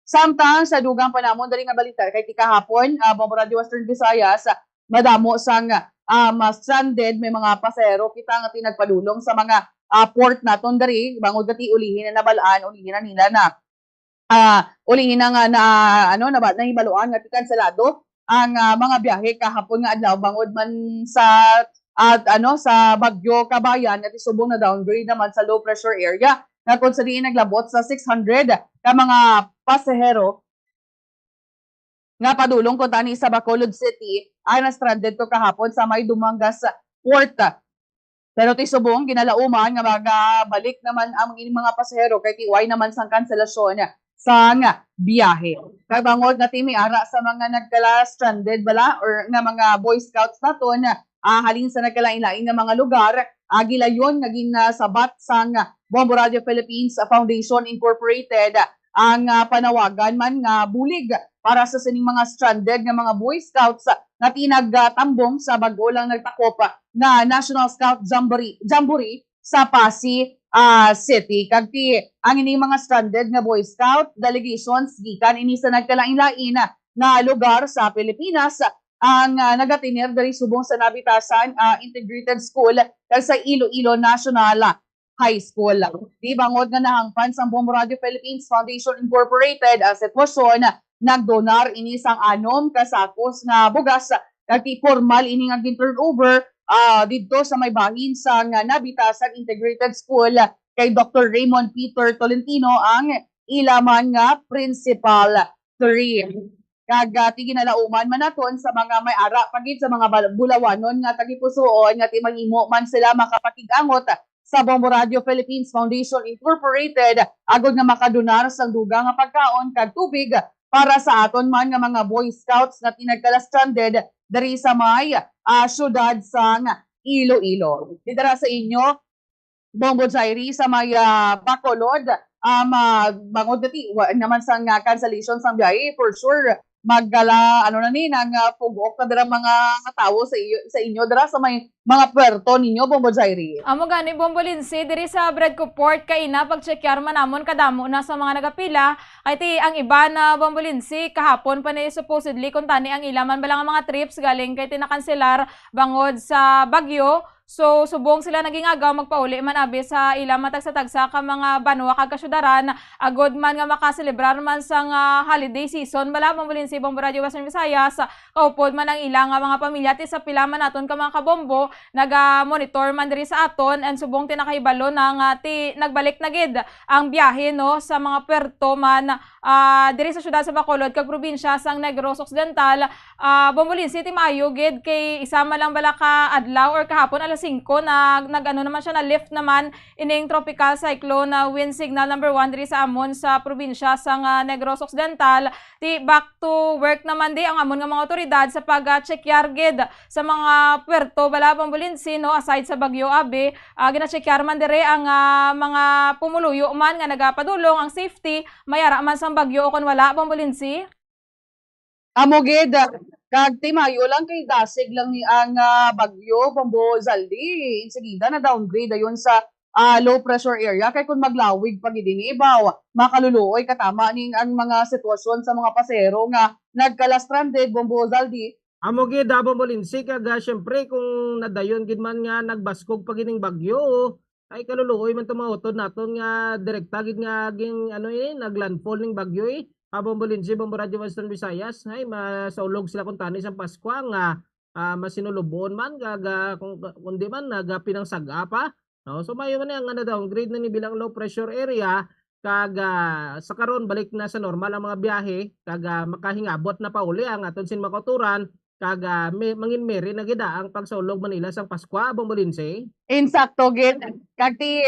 Samtang sa dugang panamon dali nga balita kay ti kahapon, Bombo Radio Western Visayas, madamo sang stranded may mga pasero kita nga tinagpadulong sa mga port naton diri bangod gati ulihin na nabalaan, ulihin na nila na ulihin na nga na hibaluan nga ti kanselado ang mga biyahe kahapon nga adlaw bangod man sa sa Bagyo Kabayan at isubong na downgrade naman sa low pressure area na kung sa diin naglabot sa 600 ka mga pasahero nga padulong kung tani sa Bacolod City ay na-stranded to kahapon sa may Dumangas Port. Pero tisubong ginalauman nga magabalik naman ang mga pasahero kay tiway naman sang kanselasyon sa biyahe. Kabangod nga may ara sa mga nagkala stranded bala or nga mga Boy Scouts naton halin sa nagkalain-lain nga mga lugar, gilayon naging sabat sang Bombo Radio Philippines Foundation Incorporated ang panawagan man nga bulig para sa sining mga stranded nga mga Boy Scouts nga tinagtambong sa bago lang nagtakop na National Scout Jamboree sa Pasig City. Kagti ang ining mga stranded nga Boy Scout delegations gikan ini sa nagkalain-lain na lugar sa Pilipinas ang nagatinir dari subong sa Nabitasan Integrated School kag sa Iloilo National High School. Di bangod nga nahangpan sa Bombo Radio Philippines Foundation Incorporated ang sitwasyon nagdonar ini sang 6 kasakos nga bugas kati formal ini nga gin-turnover didto sa may bahin sa Nabitasan Integrated School kay Dr. Raymond Peter Tolentino ang ilaman nga principal 3. Kagati ginalauman man naton sa mga may ara pagid sa mga bulawanon nga tagipusoon nga timahimo man sila makapakig-angot sa Bombo Radio Philippines Foundation Incorporated agod nga makadonar sang duga nga pagkaon kag tubig para sa aton man nga mga Boy Scouts na tinagkala-stranded diri sa may syudad sang Iloilo. Didara sa inyo Bombo Jairi sa may Bacolod bangod dati naman sang cancellation sang biyahe for sure maggala ano na ni nang pugok na dira mga tawo sa inyo dira sa may mga puerto ninyo Bombo Jairi. Amo gani Bombo Lindsay diri sa Bradco Port kay ina pag-checkar man namon kadamo na sa mga nagapila ay ti ang iba na Bombo Lindsay kahapon pa ni supposedly kung tani ang ilaman bala nga mga trips galing kay tinakanselar bangod sa Bagyo. So, subong sila naging agaw magpauli man abi sa ilang matagsa-tagsa ka mga banwa kag kasyudaran agod man nga makaselebrar man sa holiday season bala mamulin si Bombo Radio Western Visayas kaupod man ang ilang mga pamilya ti sa pila man naton ka mga kabombo naga-monitor man diri sa aton and subong tinakahibalo nang ti nagbalik na gid ang biyahe no sa mga puerto man diri sa syudad sa Bacolod kag probinsya sang Negros Occidental. Bombo Lindsay ti maayo gid kay isama lang bala ka adlaw or kahapon alas 5 nag-ano naman siya na lift naman ining tropical cyclone na wind signal number 1 diri sa amon sa probinsya sang Negros Occidental. Ti back to work naman di ang amon nga mga otoridad sa pag-checkyar gid sa mga puerto bala Bombo Lindsay no aside sa Bagyo abi gina-checkyar man diri ang mga pumuluyo man nga nagapadulong ang safety mayara man sang Bagyo o kun wala Bombo Lindsay. Amo gid kag timayo lang kay dasig lang ni ang Bagyo Bombo Zaldi insigida na downgrade ayon sa low pressure area kay kun maglawig pag idinibaw makaluluoy katama ning ang mga sitwasyon sa mga pasero nga nagkala-stranded Bombo Zaldi. Amo gid Bombo Lindsay kag syempre kung nadayon gid man nga nagbaskog pag ining bagyo ay kaluluoy man tumawtod naton nga direkta gid nga ging ano naglandfall ning bagyo Bombo Lindsay, Bombo Radio Western Visayas, ay masaulog sila kung tani sa Pasko nga masinulubon man kung di man nagapinang sagapa. No? So mayo man nga na downgrade na ni bilang low pressure area kag sa karon balik na sa normal ang mga biyahe kag makahingabot na pauli ang aton sinmakaturan kag mangin meri na gid ang pagsaulog Manila sang Pasko Bombo Lindsay. Insakto gid kag ti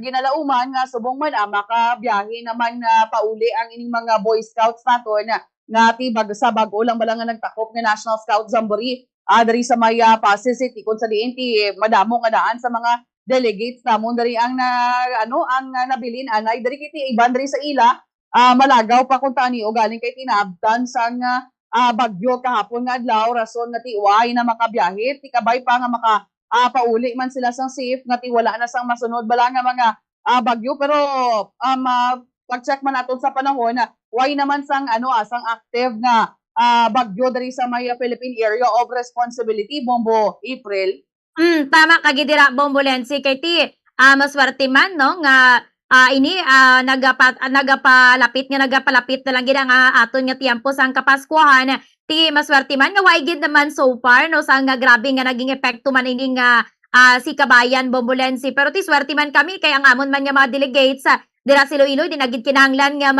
ginalauman nga subong man makabiyahe naman pauli ang ining mga Boy Scouts naton nga ti sa bag-o lang bala nga nagtakop nga National Scout Jamboree diri sa may Pasig City kun sa diin ti madamo nga daan sa mga delegates namon diri ang ang nabilin anay diri kiti iban diri sa ila malagaw pa kun tani o galing kay tinabtan sang Bagyo kahapon nga adlaw rason nga ti uay na makabiyahe ti kabay pa nga pauli man sila sang safe nga ti wala na sang masunod bala nga mga bagyo pero pag-check man naton sa panahon way naman sang sang active nga bagyo diri sa may Philippine Area of Responsibility Bombo April. Tama ka gidira Bombo Lindsay kay ti maswerte man no nga ini nagapalapit na lang gid ang aton nga tiempo sang Kapaskuhan ti maswerte man nga way gid naman so far no sang grabe nga naging epekto man ining si Kabayan Bombo Lindsay pero ti swerte man kami kay ang amon man nga mga delegates dira sa Iloilo di nagid kinahanglan nga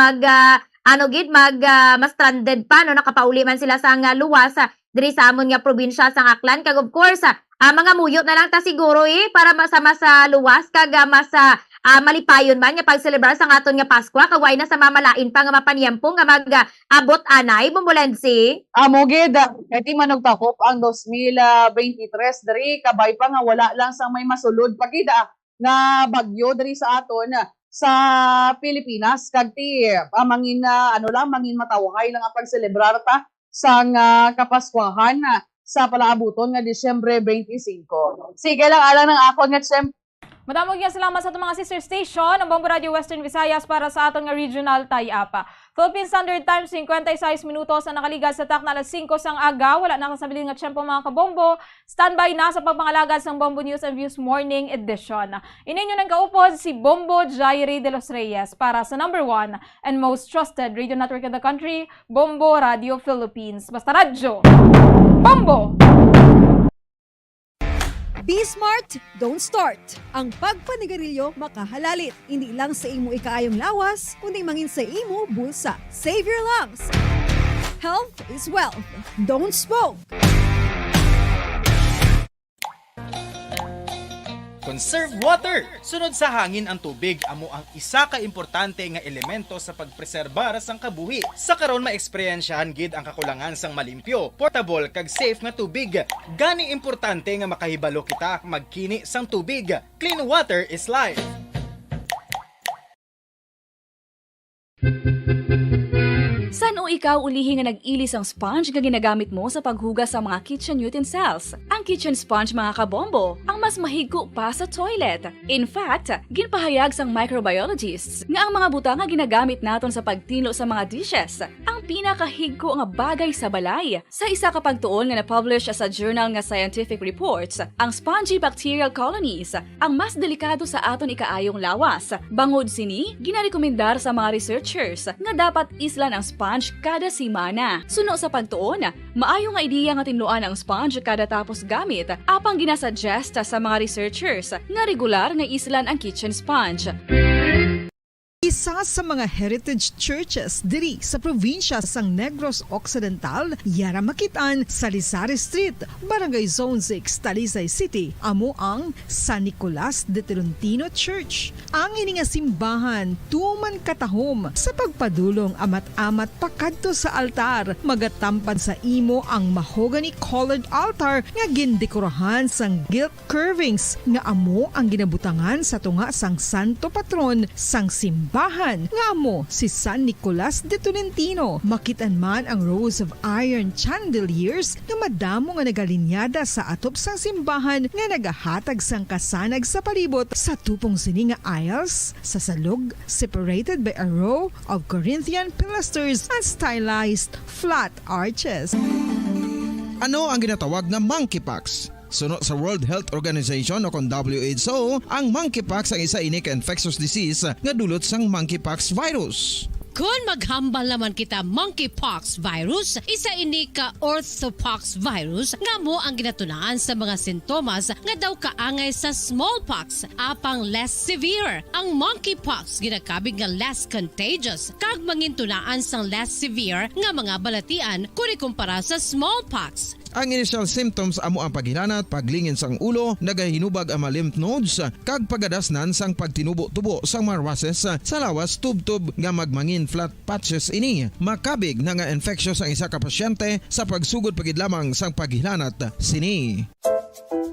mas stranded pa no nakapauli man sila sang luwas diri sa amon nga probinsya sang Aklan kag of course mga muyot na lang ta siguro para masama sa luwas kag malipayon man nga pagselebrar sa aton nga Pasko kag way na sa mamalain pa nga mapanyempo nga mag-abot anay Bombo Lindsay. Amo gid kay ti manugtakop ang 2023 diri kabay pa nga wala lang sang may masulod pagid nga bagyo diri sa aton sa Pilipinas kag ti mangin matawhay lang ang pagselebrar ta sang Kapaskuhan sa palaabuton nga Disyembre 25. Sige lang alang ng akon nga Madamog nga salamat sa itong mga sister station ng Bombo Radio Western Visayas para sa aton nga regional tie-up. Philippine Standard Time, 56 minutos na nakaligad sa tak na alas 5 sang aga. Wala na kasabilin nga tiyempo mga kabombo. Standby na sa pagpangalagad sa Bombo News and Views Morning Edition. Ininyo nang kaupod si Bombo Jairi de los Reyes para sa number 1 and most trusted radio network in the country, Bombo Radio Philippines. Basta radyo, Bombo! Be smart, don't start. Ang pagpanigarilyo makahalalit. Hindi lang sa imo ikaayong lawas, kundi mangin sa imo bulsa. Save your lungs. Health is wealth. Don't smoke. Conserve water. Sunod sa hangin ang tubig amo ang isa ka importante nga elemento sa pagpreserbar sang kabuhi. Sa karon maeksperiensyahan gid ang kakulangan sang malimpyo, portable kag safe nga tubig. Gani importante nga makahibalo kita magkini sang tubig. Clean water is life. San o ikaw ulihi nga nag-ilis ang sponge nga ginagamit mo sa paghugas sa mga kitchen utensils? Ang kitchen sponge mga kabombo, ang mas mahigko pa sa toilet. In fact, ginpahayag sang microbiologists nga ang mga butang nga ginagamit naton sa pagtilo sa mga dishes ang pinakahigko nga bagay sa balay. Sa isa ka pagtuon nga na-publish sa journal nga Scientific Reports, ang spongy bacterial colonies ang mas delikado sa aton ikaayong lawas. Bangod sini, ginarekomendar sa mga researchers nga dapat islan ang sponge kada semana. Suno sa pagtuon, maayo nga ideya nga tinluan ang sponge kada tapos gamit, apang ginasuggest sa mga researchers nga regular nga islan ang kitchen sponge. Isa sa mga heritage churches diri sa probinsya sang Negros Occidental, yara makitaan sa Lizares Street, Barangay Zone 6, Talisay City, amo ang San Nicolas de Tolentino Church. Ang ini nga simbahan tuman katahom sa pagpadulong amat-amat pakadto sa altar, magatampad sa imo ang mahogany colored altar nga gindekorahan sang gilt curvings nga amo ang ginabutangan sa tunga sang santo patron sang simbahan nga mo si San Nicolas de Tolentino. Makitan man ang rows of iron chandeliers nga madamo nga nagalinyada sa atop sang simbahan nga nagahatag sang kasanag sa palibot sa tupong sini nga aisles sa salog, separated by a row of Corinthian pilasters and stylized flat arches. Ano ang ginatawag na monkeypox? Suno sa World Health Organization o kung WHO, ang monkeypox ang isa ini ka infectious disease nga dulot sang monkeypox virus. Kung maghambal naman kita monkeypox virus, isa ini ka orthopox virus nga mo ang ginatunaan sa mga sintomas nga daw kaangay sa smallpox, apang less severe. Ang monkeypox ginakabig nga less contagious kag mangintunaan sang less severe nga mga balatian kung ikumpara sa smallpox. Ang initial symptoms amo ang paghinanat, paglingin sang ulo, nagahinubag ang mga lymph nodes, kag pagadasnan sang pagtinubo-tubo sang mga rashes sa lawas tub-tub nga magmangin flat patches ini. Makabig na nga infectious ang isa ka pasyente sa pagsugod pagid lamang sang paghinanat sini.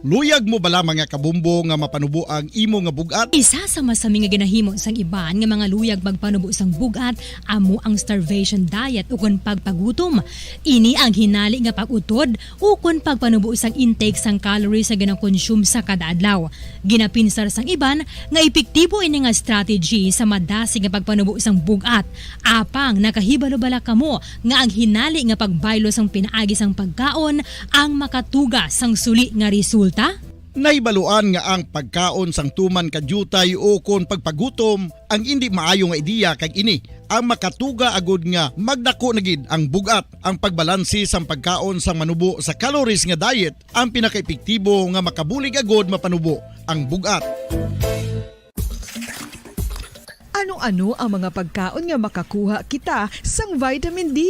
Luyag mo bala mga kabumbo nga mapanubo ang imo nga bugat? Isa sa masami nga ginahimo sang iban nga mga luyag magpanubo sang bugat amo ang starvation diet ukon pagpagutom. Ini ang hinali nga pag-utod ukon pagpanubo sang intake sang calories sa ginakonsume sa kada adlaw. Ginapinsar sang iban nga epektibo ini nga strategy sa madasi nga pagpanubo sang bugat. Apang nakahibalo bala kamo nga ang hinali nga pagbaylo sang pinaagi sang pagkaon ang makatuga sang suli nga resulta. Naibaluan nga ang pagkaon sang tuman kadyutay o kon pagpagutom ang hindi maayo nga ideya kag ini ang makatuga agud nga magdako na gid ang bugat. Ang pagbalansi sang pagkaon sang manubo sa calories nga diet ang pinakaepektibo nga makabulig agud mapanubo ang bugat. Ano-ano ang mga pagkaon nga makakuha kita sang vitamin D?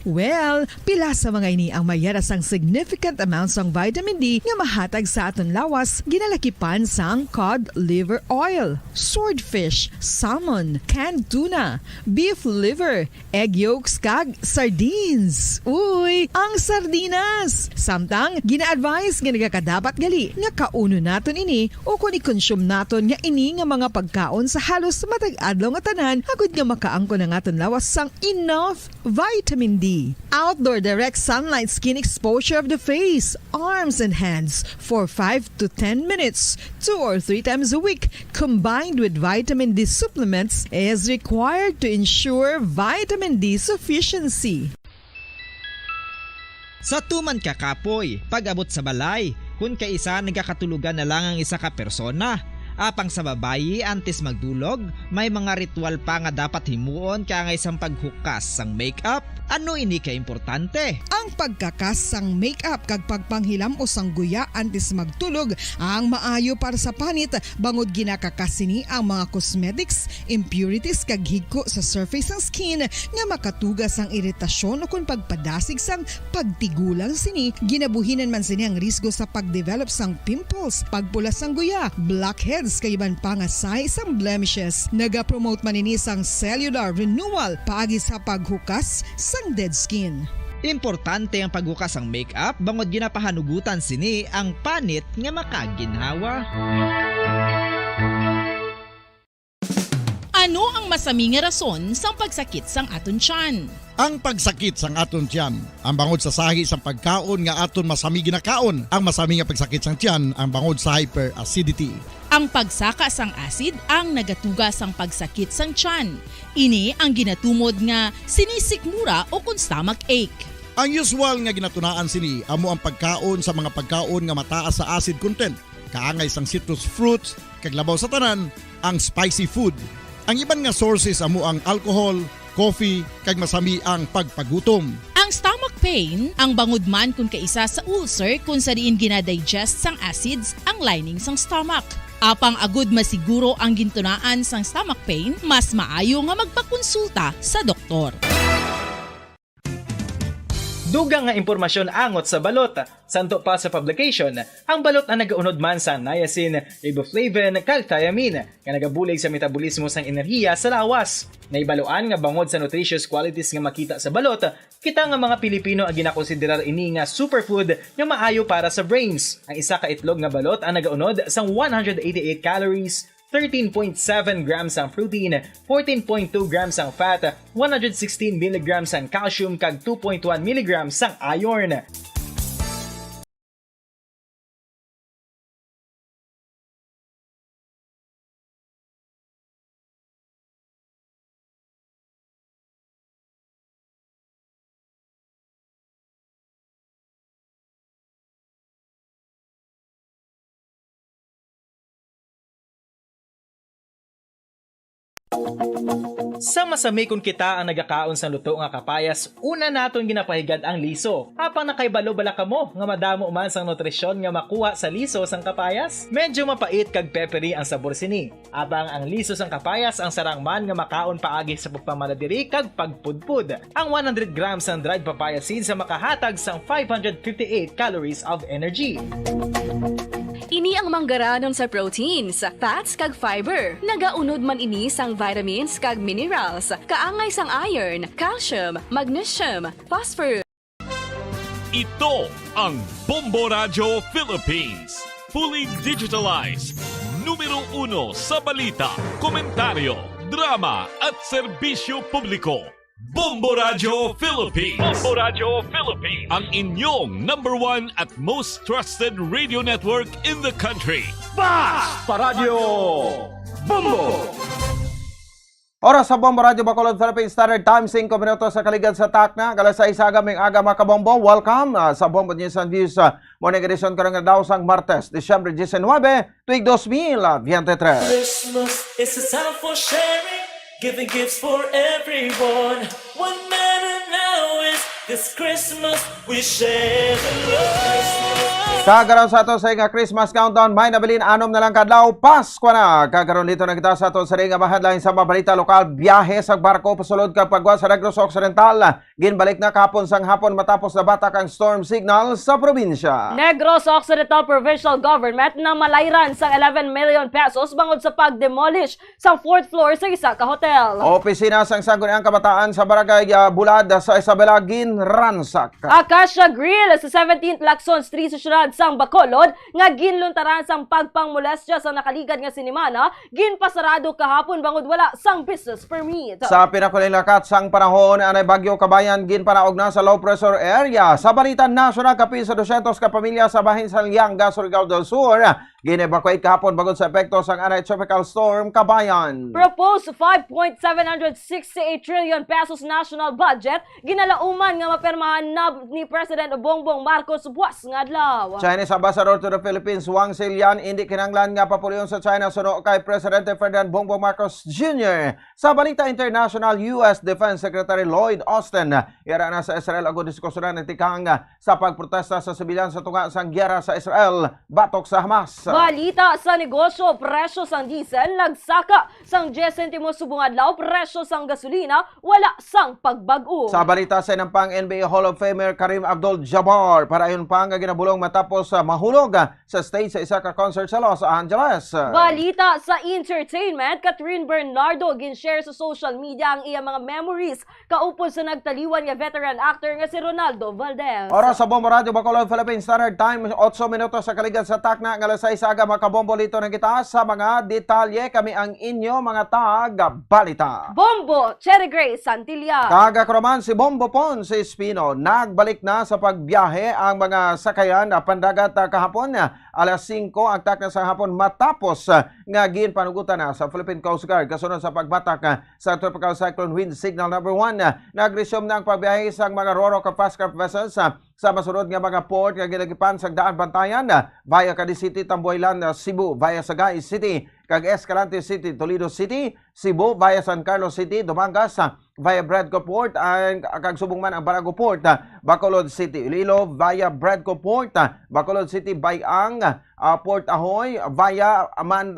Well, pila sa mga ini ang mayara sang significant amount sang vitamin D nga mahatag sa aton lawas ginalakipan sang cod liver oil, swordfish, salmon, canned tuna, beef liver, egg yolks kag sardines. Uy, ang sardinas! Samtang gina-advise nga nagakadapat gali nga kauno naton ini o kung i-consume naton nga ini nga mga pagkaon sa halos matag-adlaw nga tanan agud nga makaangko na nga lawas sang enough vitamin D. Outdoor direct sunlight skin exposure of the face, arms and hands for 5 to 10 minutes 2 or 3 times a week combined with vitamin D supplements is required to ensure vitamin D sufficiency. Sa tuman ka kapoy, pag-abot sa balay, kung kaisa nagkakatulugan na lang ang isa ka persona. Apang sa babayi antes magdulog, may mga ritual pa nga dapat himuon kaya nga isang paghukas sang makeup. Ano ini ka importante? Ang pagkakas sang makeup kag pagpanghilam o sang guya antes magtulog ang maayo para sa panit bangod ginakakasini ang mga cosmetics, impurities kag higko sa surface sang skin nga makatugas ang iritasyon o kung pagpadasig sang pagtigulang sini. Ginabuhinan man sini ang risgo sa pagdevelop sang pimples, pagpula sang guya, blackheads kay iban pa nga size sang blemishes. Naga-promote man ini sang cellular renewal paagi sa paghukas sang dead skin. Importante ang paghukas ang makeup bangod ginapahanugutan sini ang panit nga makaginhawa. Ano ang masami nga rason sang pagsakit sang aton tiyan? Ang pagsakit sang aton tiyan, ang bangod sa sahi sang pagkaon nga aton masami ginakaon. Ang masami nga pagsakit sang tiyan, ang bangod sa hyperacidity. Ang pagsaka sang acid ang nagatuga sang pagsakit sang tiyan. Ini ang ginatumod nga sinisikmura o kung stomach ache. Ang usual nga ginatunaan sini amo ang pagkaon sa mga pagkaon nga mataas sa acid content. Kaangay sang citrus fruits, kag labaw sa tanan, ang spicy food. Ang iban nga sources amo ang alcohol, coffee, kag masami ang pagpagutom. Ang stomach pain, ang bangod man kung kaisa sa ulcer kung sa diin ginadigest sang acids ang lining sang stomach. Apang agud masiguro ang gintunaan sang stomach pain, mas maayo nga magpakonsulta sa doktor. Dugang nga impormasyon angot sa balot. Santo pa sa publication, ang balot ang nagaunod man sa niacin, riboflavin, kag thiamine, nga nagabulig sa metabolismo sang enerhiya sa lawas. Naibaluan nga bangod sa nutritious qualities nga makita sa balot, kita nga mga Pilipino ang ginakonsiderar ini nga superfood nga maayo para sa brains. Ang isa ka itlog nga balot ang nagaunod sang 188 calories, 13.7 grams ang protein, 14.2 grams ang fat, 116 mg ang calcium kag 2.1 mg ang iron. Sa masami kung kita ang nagakaon sa luto nga kapayas, una naton ginapahigad ang liso. Apang nakaibalo bala kamo nga madamo man sang nutrisyon nga makuha sa liso sang kapayas? Medyo mapait kag peppery ang sabor sini. Abang ang liso sang kapayas ang sarang man nga makaon paagi sa pagpamaladiri kag pagpudpud. Ang 100 grams ng dried papaya seeds sa makahatag sang 558 calories of energy. Ini ang manggaranon sa proteins, fats kag fiber. Nagaunod man ini sang vitamins kag minerals, kaangay sang iron, calcium, magnesium, phosphorus. Ito ang Bombo Radio Philippines. Fully digitalized. Numero 1 sa balita, komentaryo, drama at serbisyo publiko. Bombo Radio Philippines. Bombo Radio Philippines. Ang inyong #1 at most trusted radio network in the country. Basta Radio Bombo! Oras sa Bombo Radio Bacolod Philippines Standard Time, 5 minutos sa kaligad sa takna. Galas sa isa agaming aga mga kabombo. Welcome sa Bombo News and Views Morning Edition karang daw sang Martes, Disyembre 19, tuig 2023. Christmas is a time for sharing, giving gifts for everyone. What matters now is this Christmas we share the love. Kagaron sa ato sa nga Christmas countdown, may nabilin 6 na lang kadlaw, Pasko na. Kagaron dito na kita sa ato sa ring nga headline sa mabalita lokal, biyahe sa barko pasulod kag pagwa sa Negros Occidental. Ginbalik na kapon sang hapon matapos na batak ang storm signal sa probinsya. Negros Occidental Provincial Government na malayran sang 11 million pesos bangod sa pag-demolish sa 4th floor sa isa ka hotel. Opisina sang Sangguniang Kabataan sa Barangay Bulad sa Isabela ginransak. Acacia Grill sa 17th Lacson Street sa syudad sang Bacolod nga ginluntaran sang pagpangmolestya sa nakaligad nga sinimana ginpasarado kahapon bangod wala sang business permit. Sa pinakuling lakat sang panahon, anay Bagyo Kabayan ginpanaog na sa low pressure area. Sa balita nasyonal, kapin sa 200 ka pamilya sa bahin sa Lianga, Surigao del Sur, gin-evacuate kahapon bagod sa epekto sang anay tropical storm Kabayan. Proposed 5.768 trillion pesos national budget ginalauman nga mapermahan na ni President Bongbong Marcos buwas nga adlaw. Chinese Ambassador to the Philippines Wang Zilian hindi kinanglan nga papulyon sa China suno kay Presidente Ferdinand Bongbong Marcos Jr. Sa balita international, US Defense Secretary Lloyd Austin ira na sa Israel agud diskusyonan ng tikang sa pagprotesta sa sibilyan sa tunga sang giyera sa Israel batok sa Hamas. Balita sa negosyo, presyo sang diesel nagsaka sang 10 sentimos subong adlaw, presyo sang gasolina wala sang pagbago. Sa balita sa inampang NBA Hall of Famer Kareem Abdul-Jabbar para ayon pa nga ginabulong matapos mahulog sa stage sa isa ka concert sa Los Angeles. Balita sa entertainment, Catherine Bernardo gin-share sa social media ang iyang mga memories kaupod sa nagtaliwan nga veteran actor nga si Ronaldo Valdez. Oras sa Bombo Radio Bacolod Philippine Standard Time, 8 minutos sa kaligad sa takna nga alas 6 aga makabombo lito na kita sa mga detalye. Kami ang inyo mga taga-balita. Bombo, Cherry Grace Santilla. Kagakraman si Bombo Pon si Espino. Nagbalik na sa pagbiyahe ang mga sakayan pandagat kahapon. Alas 5 ang takna sa hapon matapos nga ginpanugutan na sa Philippine Coast Guard kasunod sa pagbatak sa Tropical Cyclone Wind Signal number 1. Nag-resume na ang pagbiyahe sa mga Roro ka fast craft vessels sa masunod nga mga port nga ginagipan sa daan bantayan via Cadiz City, Tamboylan, Cebu, via Sagay City, kag Escalante City, Toledo City, Cebu, via San Carlos City, Dumangas, via Bradco Port, kag subong man ang Barago Port, Bacolod City, Iloilo, via Bradco Port, Bacolod City, Bayang, Port Ahoy, via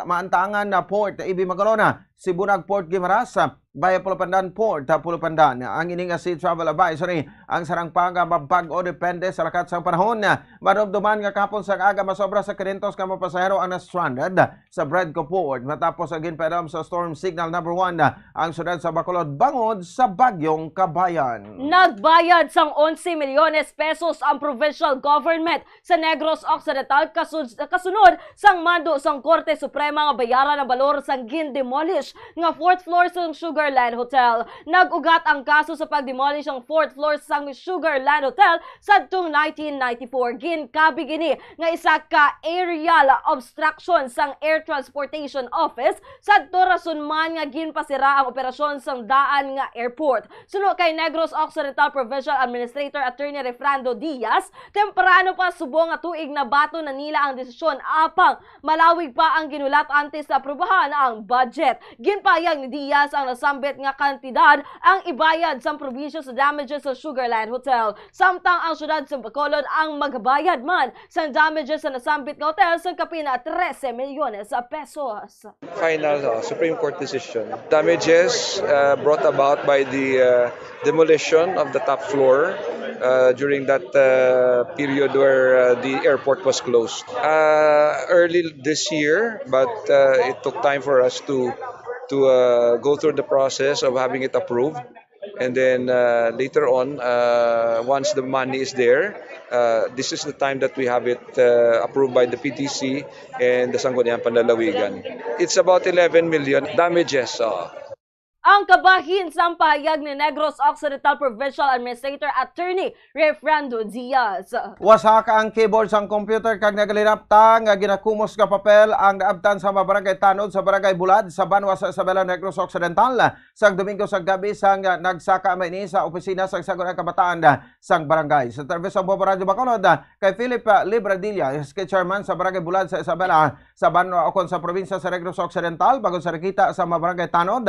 Maantangan Port, Ibi Magalona, Sibunag Port Guimaras, via Pulupandan Port, Pulupandan. Ang ining sea travel advisory, ang sarangpanga mabag-o depende sa lakat sa panahon. Marumduman nga kapon sa aga masobra sa 500 ka mga pasahero ang na-stranded sa Bradco Port. Matapos ang ginpadam sa storm signal number 1 ang syudad sa Bacolod bangod sa Bagyong Kabayan. Nagbayad sang 11 milyones pesos ang provincial government sa Negros Occidental kasunod sang mando sang Korte Suprema nga bayaran ang balor sang gin-demolish nga 4th floor sang Sugarland Hotel. Nag-ugat ang kaso sa pag-demolish ang 4th floor sang Sugarland Hotel sadtong 1994. Ginkabi gini nga isa ka aerial obstruction sang Air Transportation Office sadto rason man nga ginpasira ang operasyon sang daan nga airport. Suno kay Negros Occidental Provincial Administrator Attorney Refrando Diaz, temprano pa subong nga tuig na bato na nila ang desisyon apang malawig pa ang ginulat antes sa aprobahan ang budget. Ginpayag ni Diaz ang nasambit nga kantidad ang ibayad sa probinsya sa damages sa Sugarland Hotel. Samtang ang syudad sa Bacolod ang magbayad man sa damages sa nasambit nga hotel sa kapina 13 milyones pesos. Final Supreme Court decision. Damages brought about by the demolition of the top floor during that period where the airport was closed. Early this year, but it took time for us to go through the process of having it approved. And then later on, once the money is there, this is the time that we have it approved by the PTC and the Sangguniang Panlalawigan. It's about 11 million damages. Ang kabahin sa pahayag ni Negros Occidental Provincial Administrator Attorney Refrando Diaz. Wasa ka ang keyboard sang computer kag nagalinapta nga ginakumos ka papel ang naabtan sa mga barangay tanod sa barangay Bulad sa Banwa sa Isabela, Negros Occidental. Sang Domingo sa gabi sang nagsaka may sa opisina sang Sangguniang Kabataan sang barangay. Sa interview sa Bombo Radio Bacolod kay Philip Libradilla, chairman sa barangay Bulad sa Isabela sa Banwa o sa probinsya sa Negros Occidental bago sa rekita sa mga barangay tanod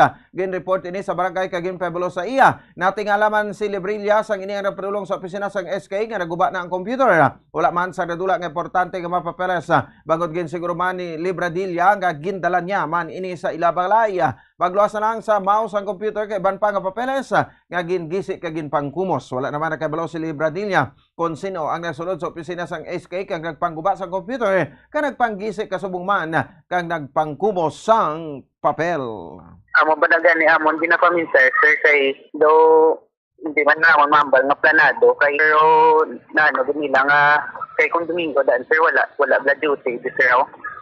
report ini sa barangay kagin Pueblo sa iya. Natingalaman si Librilla sang ini nga padulong sa opisina sang SK nga naguba na ang computer. Wala man sa nadula nga importante nga mapapeles. Bangod gin siguro man ni Libradilla nga gindalan niya man ini sa ilabalay. Pagluwas na lang sa mouse ang computer kay ban pa nga papeles nga gingisi kagin pangkumos. Wala naman nakabalaw si Libradilla kung sino ang nasunod sa opisina sang SK kang nagpangguba sa computer kang nagpanggisi kasubong man kang nagpangkumos sang papel. Amo banagan ni amon ginapamin sir kay do hindi man na mambal nga planado kay pero ganila nga kay kung Domingo daan sir wala blood duty di sir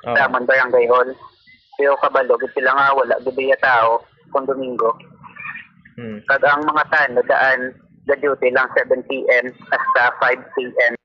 sa man barangay hall. Pero kabalo gid sila nga wala gid tao kung Domingo. Kag ang mga tanod daan blood duty lang 7 PM hasta 5 PM.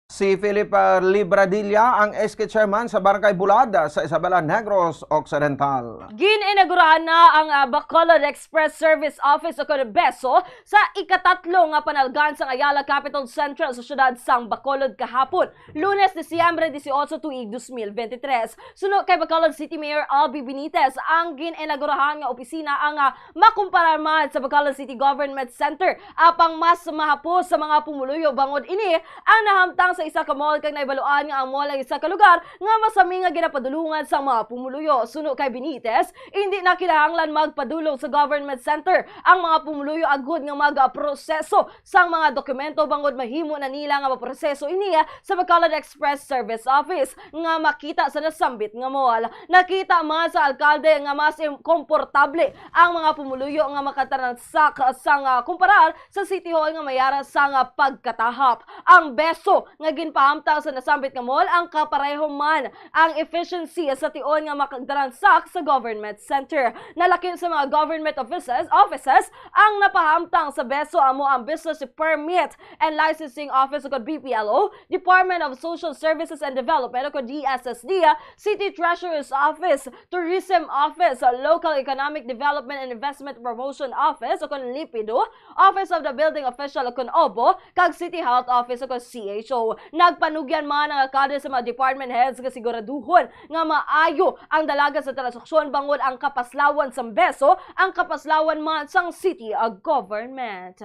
Si Philip Libradilla ang SK Chairman sa Barangay Bulada sa Isabela, Negros Occidental. Gininaugurahan na ang Bacolod Express Service Office o Beso sa ikatatlong panalgan sa Ayala Capital Central sa siyudad sang Bacolod kahapon, Lunes, Disyembre 18, tuig 2023. Sunod kay Bacolod City Mayor Albi Benitez, ang gininaugurahan nga opisina ang makumparaman sa Bacolod City Government Center apang mas mahapos sa mga pumuluyo bangod ini ang nahamtang sa isa ka mall kag naibaluan nga ang mall ang isa ka lugar nga masami nga ginapadulungan sa mga pumuluyo. Suno kay Benitez, hindi na kinahanglan magpadulong sa government center ang mga pumuluyo agud nga magaproseso sang mga dokumento bangod mahimo na nila nga maproseso iniya sa Bacolod Express Service Office nga makita sa nasambit nga mall. Nakita man sa alkalde nga mas komportable ang mga pumuluyo nga makatransak sang kumparar sa City Hall nga mayara sang pagkatahap. Ang beso nga ginpahamtang sa nasambit nga mall ang kapareho man ang efficiency sa tion nga makatransak sa government center. Nalakin sa mga government offices ang napahamtang sa beso amo ang Business Permit and Licensing Office o BPLO, Department of Social Services and Development o DSSD, City Treasurer's Office, Tourism Office, Local Economic Development and Investment Promotion Office o LIPIDO, Office of the Building Official o OBO, kag City Health Office o CHO. Nagpanugyan man ang alkalde sa mga department heads nga siguraduhon nga maayo ang dalaga sa transaksyon bangod ang kapaslawan sang beso, ang kapaslawan man sang city government.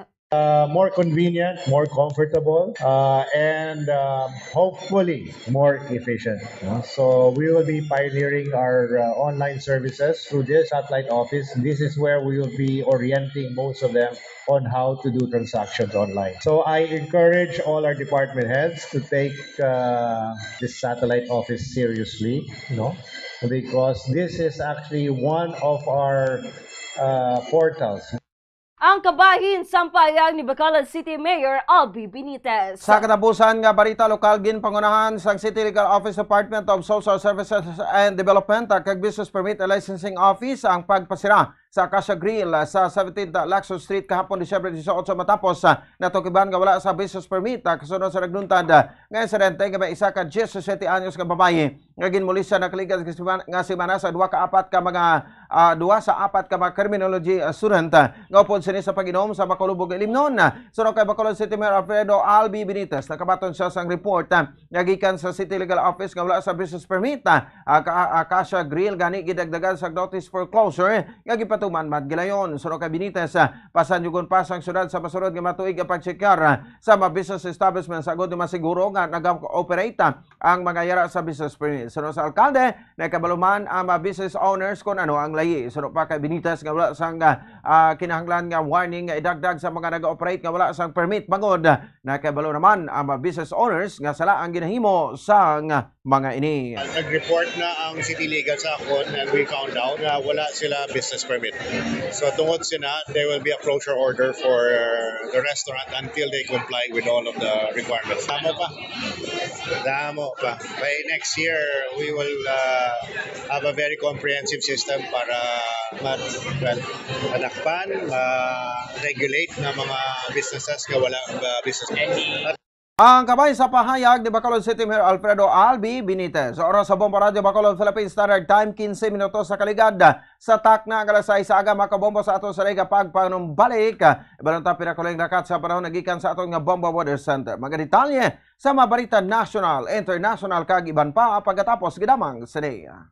More convenient, more comfortable, and hopefully more efficient. So we will be pioneering our online services through this satellite office. This is where we will be orienting most of them on how to do transactions online. So I encourage all our department heads to take this satellite office seriously, because this is actually one of our portals. Ang kabahin sampayag ni Bacolod City Mayor Albi Benitez. Sa katapusan nga balita lokal ginpangunahan sa City Legal Office Department of Social Services and Development kag Business Permit and Licensing Office ang pagpasira sa Acacia Grill sa 17th Lacson Street kahapon Disyembre 18 matapos natukiban nga wala sa business permit kasunod sa nagluntad nga insidente nga may isa ka 17 anyos nga babae nga ginmuli siya nakaligan nga semana sa 2 sa 4 ka mga criminology student nga upod sini sa pag-inom sa Bacolod Limnon. Sunod kay Bacolod City Mayor Alfredo Albi Benitez nakabaton siya sang report nga gikan sa City Legal Office nga wala sa business permit Acacia Grill gani gidagdagan sa notice for closure nga patuman madgilayon. Sunod kay Benitez, pasanjugon pa sang syudad sa pasurod nga matuig ang pagchekyar sa mga business establishment sa agod masiguro nga nag-operate ang mga yara sa business permit. Sunod sa alkalde, nakabaluman ang mga business owners kung ano ang layi. Sunod pa kay Benitez nga wala sang kinahanglan nga warning nga idagdag sa mga nag-operate nga wala sang permit bangod. Nakabalo naman ang mga business owners nga sala ang ginahimo sang mga ini. Nag-report na ang City Legal sa akon and we found out na wala sila business permit. So tungod sina, there will be a closure order for the restaurant until they comply with all of the requirements. Damo pa. By next year, we will have a very comprehensive system para manakpan, regulate na mga businesses na wala business permit. Ang kabay sa pahayag ni Bacolod City Mayor Alfredo Albi Benitez. Sa oras sa Bombo Radio Bacolod Philippine Standard Time, 15 minutos sa kaligad. Sa takna ang alas 6 sa aga, makabombo sa aton sa liga pagpanumbalik. Ibalong ta pinakuling nakat sa panahon nagikan sa aton nga Bombo Weather Center. Mga detalye sa mga balita national, international, kag iban pa pagkatapos gidamang sineya.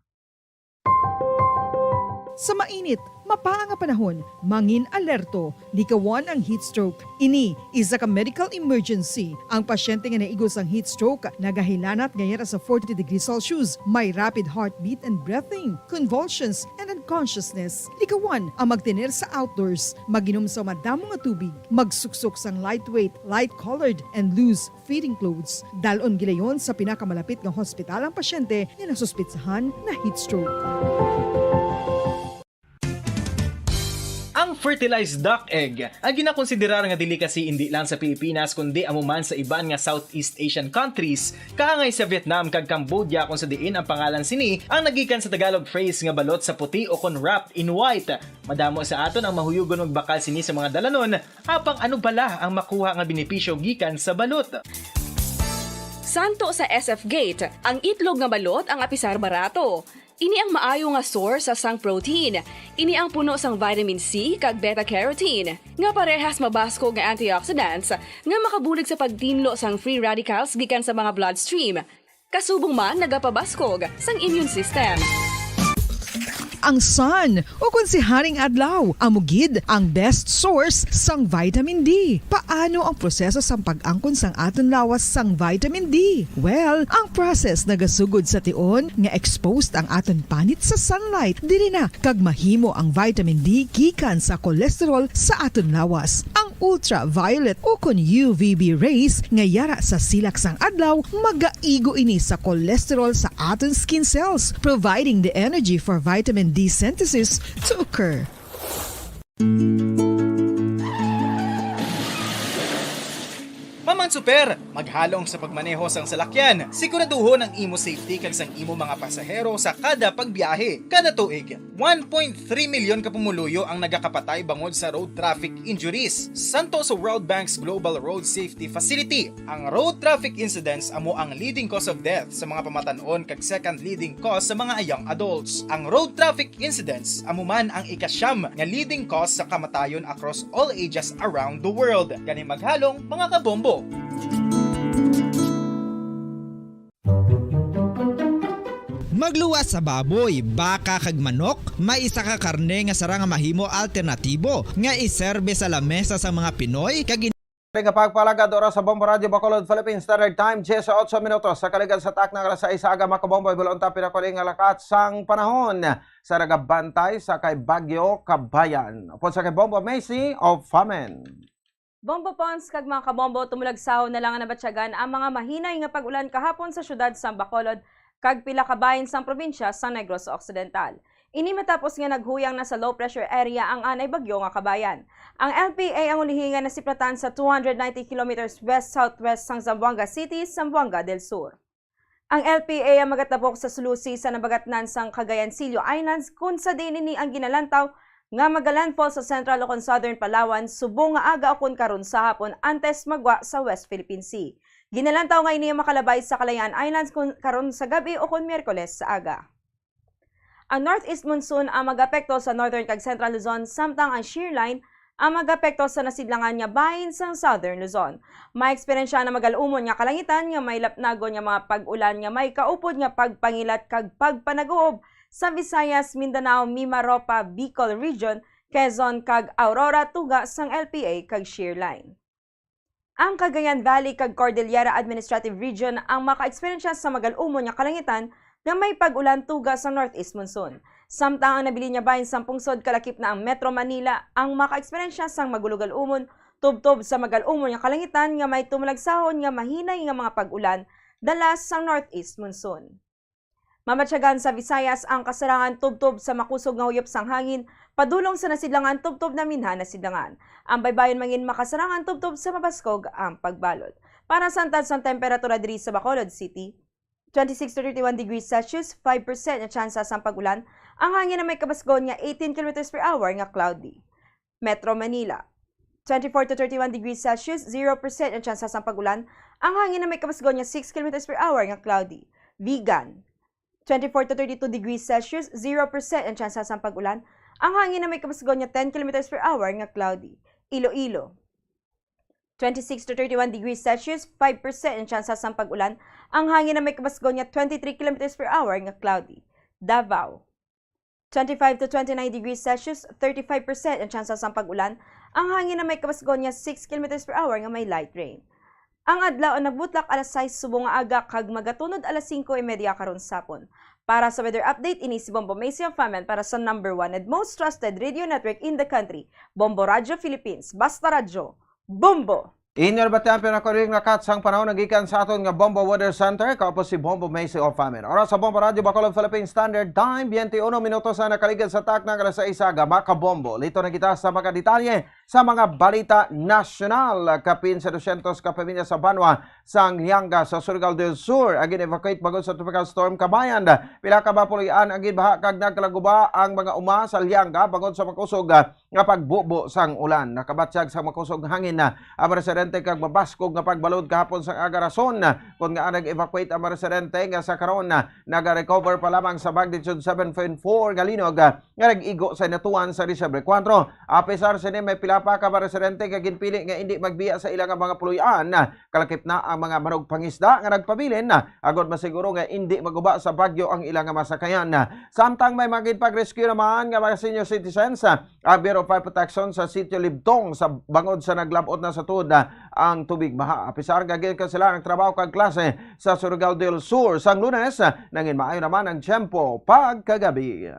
Sa mainit, mapaang nga panahon, mangin alerto, likawan ang heat stroke. Ini, isa ka medical emergency. Ang pasyente nga naigos ang heat stroke, nagahilanat ngayara sa 40 degrees Celsius, may rapid heartbeat and breathing, convulsions, and unconsciousness. Likawan ang magtener sa outdoors, maginom sa madamo nga tubig, magsuksok sang lightweight, light-colored, and loose fitting clothes. Dalon gilayon sa pinakamalapit nga hospital ang pasyente nga nasuspitsahan na heat stroke. Ang fertilized duck egg ang ginakonsiderar nga delicacy hindi lang sa Pilipinas kundi amuman sa iban nga Southeast Asian countries, kaangay sa Vietnam kag Cambodia kung sa diin ang pangalan sini ang nagikan sa Tagalog phrase nga balot sa puti o kon wrapped in white. Madamo sa aton ang mahuyugon og bakal sini sa mga dalanon, apang ano bala ang makuha nga benepisyo gikan sa balot. Santo sa SF Gate, ang itlog nga balot ang apisar barato. Ini ang maayo nga source sa sang protein. Ini ang puno sang vitamin C kag beta-carotene. Nga parehas mabasko nga antioxidants nga makabulig sa pagtinlo sang free radicals gikan sa mga bloodstream. Kasubong man nagapabaskog sang immune system. Ang sun o kung si Haring Adlaw, amugid ang best source sang vitamin D. Paano ang proseso sang pag-angkon sang aton lawas sang vitamin D? Well, ang process nagasugod sa tion nga exposed ang aton panit sa sunlight. Dili na kag mahimo ang vitamin D gikan sa cholesterol sa aton lawas. Ang ultraviolet o kun UVB rays nga yara sa silak sang adlaw magaigo ini sa cholesterol sa aton skin cells, providing the energy for vitamin D synthesis to occur. Paman super, maghalong sa pagmaneho sang salakyan. Siguraduhon ang imo safety kag sang imo mga pasahero sa kada pagbiyahe. Kada tuig, 1.3 milyon ka pumuluyo ang nagakapatay bangod sa road traffic injuries. Santo sa World Bank's Global Road Safety Facility, ang road traffic incidents amo ang leading cause of death sa mga pamatanon kag second leading cause sa mga young adults. Ang road traffic incidents amo man ang ikasyam nga leading cause sa kamatayon across all ages around the world. Kani maghalong mga kabombo. Magluwas sa baboy, baka kag manok, may isa ka karne nga sara nga mahimo alternatibo nga iserbe sa lamesa sa mga Pinoy kag nga pagpalagad oras sa Bombo Radio Bacolod Philippines Standard Time 18 minutos sa kaligan sa takna alas 6 aga makabombo bulon ta pinakuling nga lakat sang panahon sa ragabantay sa kay Bagyo Kabayan. Upon sa kay Bombo Macy of Famen. Bombo Pons kag mga kabombo tumulagsaw na lang nga nabatsyagan ang mga mahinay nga pag-ulan kahapon sa syudad sa Bacolod kag pila ka bahin sang probinsya sa Negros Occidental. Ini matapos nga naghuyang na sa low pressure area ang anay bagyo nga Kabayan. Ang LPA ang ulihingan na siplatan sa 290 kilometers west-southwest sang Zamboanga City, Zamboanga del Sur. Ang LPA ang magatapok sa sulusi sa nabagatnan sang Cagayancillo Islands kung sa dinini ang ginalantaw nga magalandfall sa Central o Southern Palawan subong nga aga o karon sa hapon antes magwa sa West Philippine Sea. Ginalantaw nga ini makalabay sa Kalayaan Islands karon sa gabi o Miyerkules sa aga. Ang northeast monsoon ang magapekto sa northern kag central Luzon samtang ang shear line ang magapekto sa nasidlangan nga bahin sa southern Luzon. May eksperyensya na magalumon nga kalangitan nga may lapnagon nga mga pag-ulan nga may kaupod nga pagpangilat kag pagpanaguob sa Visayas, Mindanao, Mimaropa, Bicol Region, Quezon kag Aurora tuga sang LPA kag shear line. Ang Cagayan Valley kag Cordillera Administrative Region ang maka-eksperyensya sa magalumon nga kalangitan nga may pag-ulan tuga sa northeast monsoon. Samtang ang nabili niya bahin sa pungsod kalakip na ang Metro Manila ang maka-eksperyensya sang magulugal-umon tubtob sa magalumon nga kalangitan nga may tumulagsahon nga mahinay nga mga pag-ulan dalas sa northeast monsoon. Mamatsyagan sa Visayas ang kasarangan tubtob sa makusog nga huyop sang hangin padulong sa nasidlangan tubtob na minha nasidlangan. Ang baybayon mangin makasarangan tubtob sa mabaskog ang pagbalod. Para sa antad sang temperatura diri sa Bacolod City, 26 to 31 degrees Celsius, 5% na tsansa sa pagulan. Ang hangin na may kabasgon nga 18 km per hour nga cloudy. Metro Manila, 24 to 31 degrees Celsius, 0% na tsansa sa pagulan. Ang hangin na may kabasgon nga 6 km per hour nga cloudy. Vigan, 24 to 32 degrees Celsius, 0% ang tsansa sa pagulan. Ang hangin na may kabasgon nga 10 km per hour nga cloudy. Iloilo, 26 to 31 degrees Celsius, 5% ang tsansa sa pag-ulan. Ang hangin na may kabasgon nga 23 km per hour nga cloudy. Davao, 25 to 29 degrees Celsius, 35% ang tsansa sa pag-ulan. Ang hangin na may kabasgon nga 6 km per hour nga may light rain. Ang adlaw ang nagbutlak alas 6 subong nga aga kag magatunod alas 5:30 karon sapon. Para sa weather update, ini si Bombo Macy of Famen para sa #1 and most trusted radio network in the country, Bombo Radio Philippines. Basta Radio, Bombo! Inyo batian pinakuling nakat sang panahon nagikan sa aton nga Bombo Weather Center kaupo si Bombo Macy of Famin. Oras sa Bombo Radio Bacolod Philippine Standard Time 21 minutos na nakaligid sa takna alas 6 gama ka Bombo. Lito na kita sa mga detalye sa mga balita nasyonal. Kapin sa 200 ka pamilya sa Banwa sang Lianga sa Surigao del Sur agin evacuate bagod sa tropical storm Kabayan. Pila ka ba pulian agin baha kag nagkalaguba ang mga uma sa Lianga bagod sa makusog nga pagbubo sang ulan. Nakabatsyag sa makusog hangin na ang residente kag mabaskog nga pagbalod kahapon sa aga rason kun nga nag-evacuate ang residente nga sa karon naga-recover pa lamang sa magnitude 7.4 nga linog nga nag-igo sa natuan sa Disyembre 4. A pesar sini may pila pa ka residente nga ginpili nga hindi magbiya sa ilang mga puloy-an kalakip na ang mga manog pangisda nga nagpabilin agod masiguro nga hindi maguba sa bagyo ang ilang masakayan. Samtang may magin-pag-rescue naman nga mga senior citizens ang Bureau of Fire Protection sa Sitio Libtong sa bangod sa naglabot na sa tuod ang tubig baha. Apisar gagil ka sila ng trabaho kag klase sa Surigao del Sur sang Lunes nangin maayo naman ang tiyempo pagkagabi.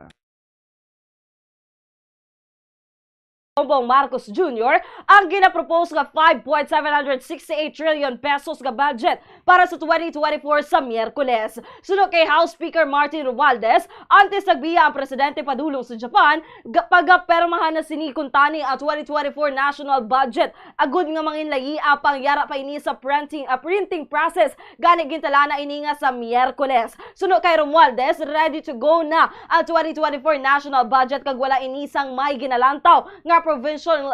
Bongbong Marcos Jr. ang ginapropose nga 5.768 trillion pesos nga budget para sa 2024 sa Miyerkules. Sunod kay House Speaker Martin Romualdez, antes nagbiya ang presidente padulong sa Japan, pagapermahan na sinikuntani ang 2024 national budget. Agud nga manginlayi apang yara pa ini sa printing process gani gintalana ini nga sa Miyerkules. Sunod kay Romualdez, ready to go na ang 2024 national budget kag wala inisang may ginalantaw nga provision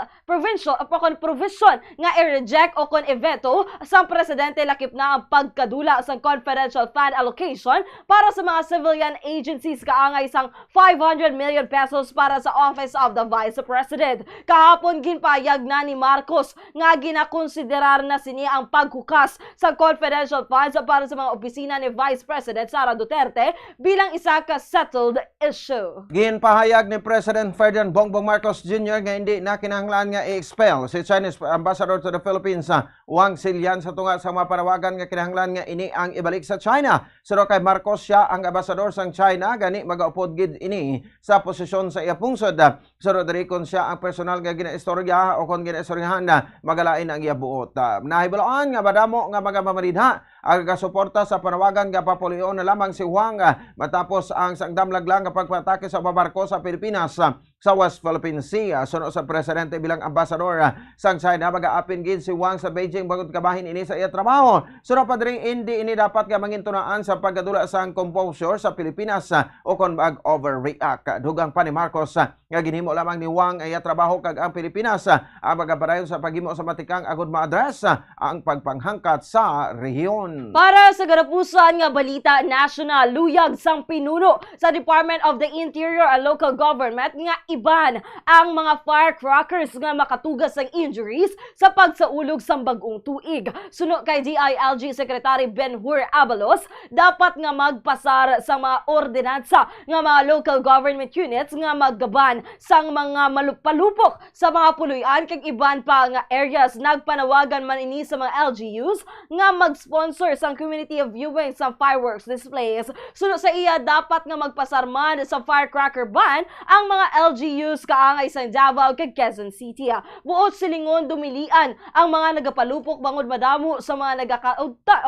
nga i-reject o kon i-veto sa presidente lakip na ang pagkadula sa confidential fund allocation para sa mga civilian agencies kaangay sang 500 million pesos para sa Office of the Vice President. Kahapon ginpayag na ni Marcos nga ginakonsiderar na sini ang paghukas sa confidential funds para sa mga opisina ni Vice President Sara Duterte bilang isa ka settled issue. Ginpahayag ni President Ferdinand Bongbong Marcos Jr. nga hindi na kinahanglan nga i-expel si Chinese Ambassador to the Philippines Wang Xilian sa tunga sa mapanawagan nga kinahanglan nga ini ang ibalik sa China. Suro kay Marcos siya ang ambassador sang China gani magaupod gid ini sa posisyon sa iya pungsod. Suro diri kon siya ang personal nga ginaistorya o kon ginaistoryahan na magalain ang iya buot. Nahibalaan nga madamo nga mga mamaridha ang gasuporta sa panawagan nga papulion na lamang si Wang matapos ang sangdamlaglang nga pagpatake sa barko sa Pilipinas sa West Philippine Sea. Sunod sa presidente bilang ambassador sang China mag-aapin gid si Wang sa Beijing bagod kabahin ini sa iya trabaho. Sunod pa diri hindi ini dapat nga mangintunaan sa pagdula sang composure sa Pilipinas o kon mag-overreact. Dugang pa ni Marcos nga ginhimo lamang ni Wang iya trabaho kag ang Pilipinas ang magapadayon sa paghimo sa matikang agud ma-address ang pagpanghangkat sa rehiyon. Para sa garapusan nga balita national, luyag sang pinuno sa Department of the Interior and Local Government nga iban ang mga firecrackers nga makatugas ng injuries sa pagsaulog sa bagong tuig. Sunod kay DILG Secretary Ben-Hur Abalos, dapat nga magpasar sa mga ordinansa nga mga local government units nga maggaban sang mga malupalupok sa mga puluyan kag iban pa nga areas. Nagpanawagan man ini sa mga LGUs nga mag-sponsor sang community of viewing sa fireworks displays. Sunod sa iya, dapat nga magpasarman sa firecracker ban ang mga LGUs kaangay sa Davao kag Quezon City. Buot silingon dumilian ang mga nagapalupok bangod madamo sa mga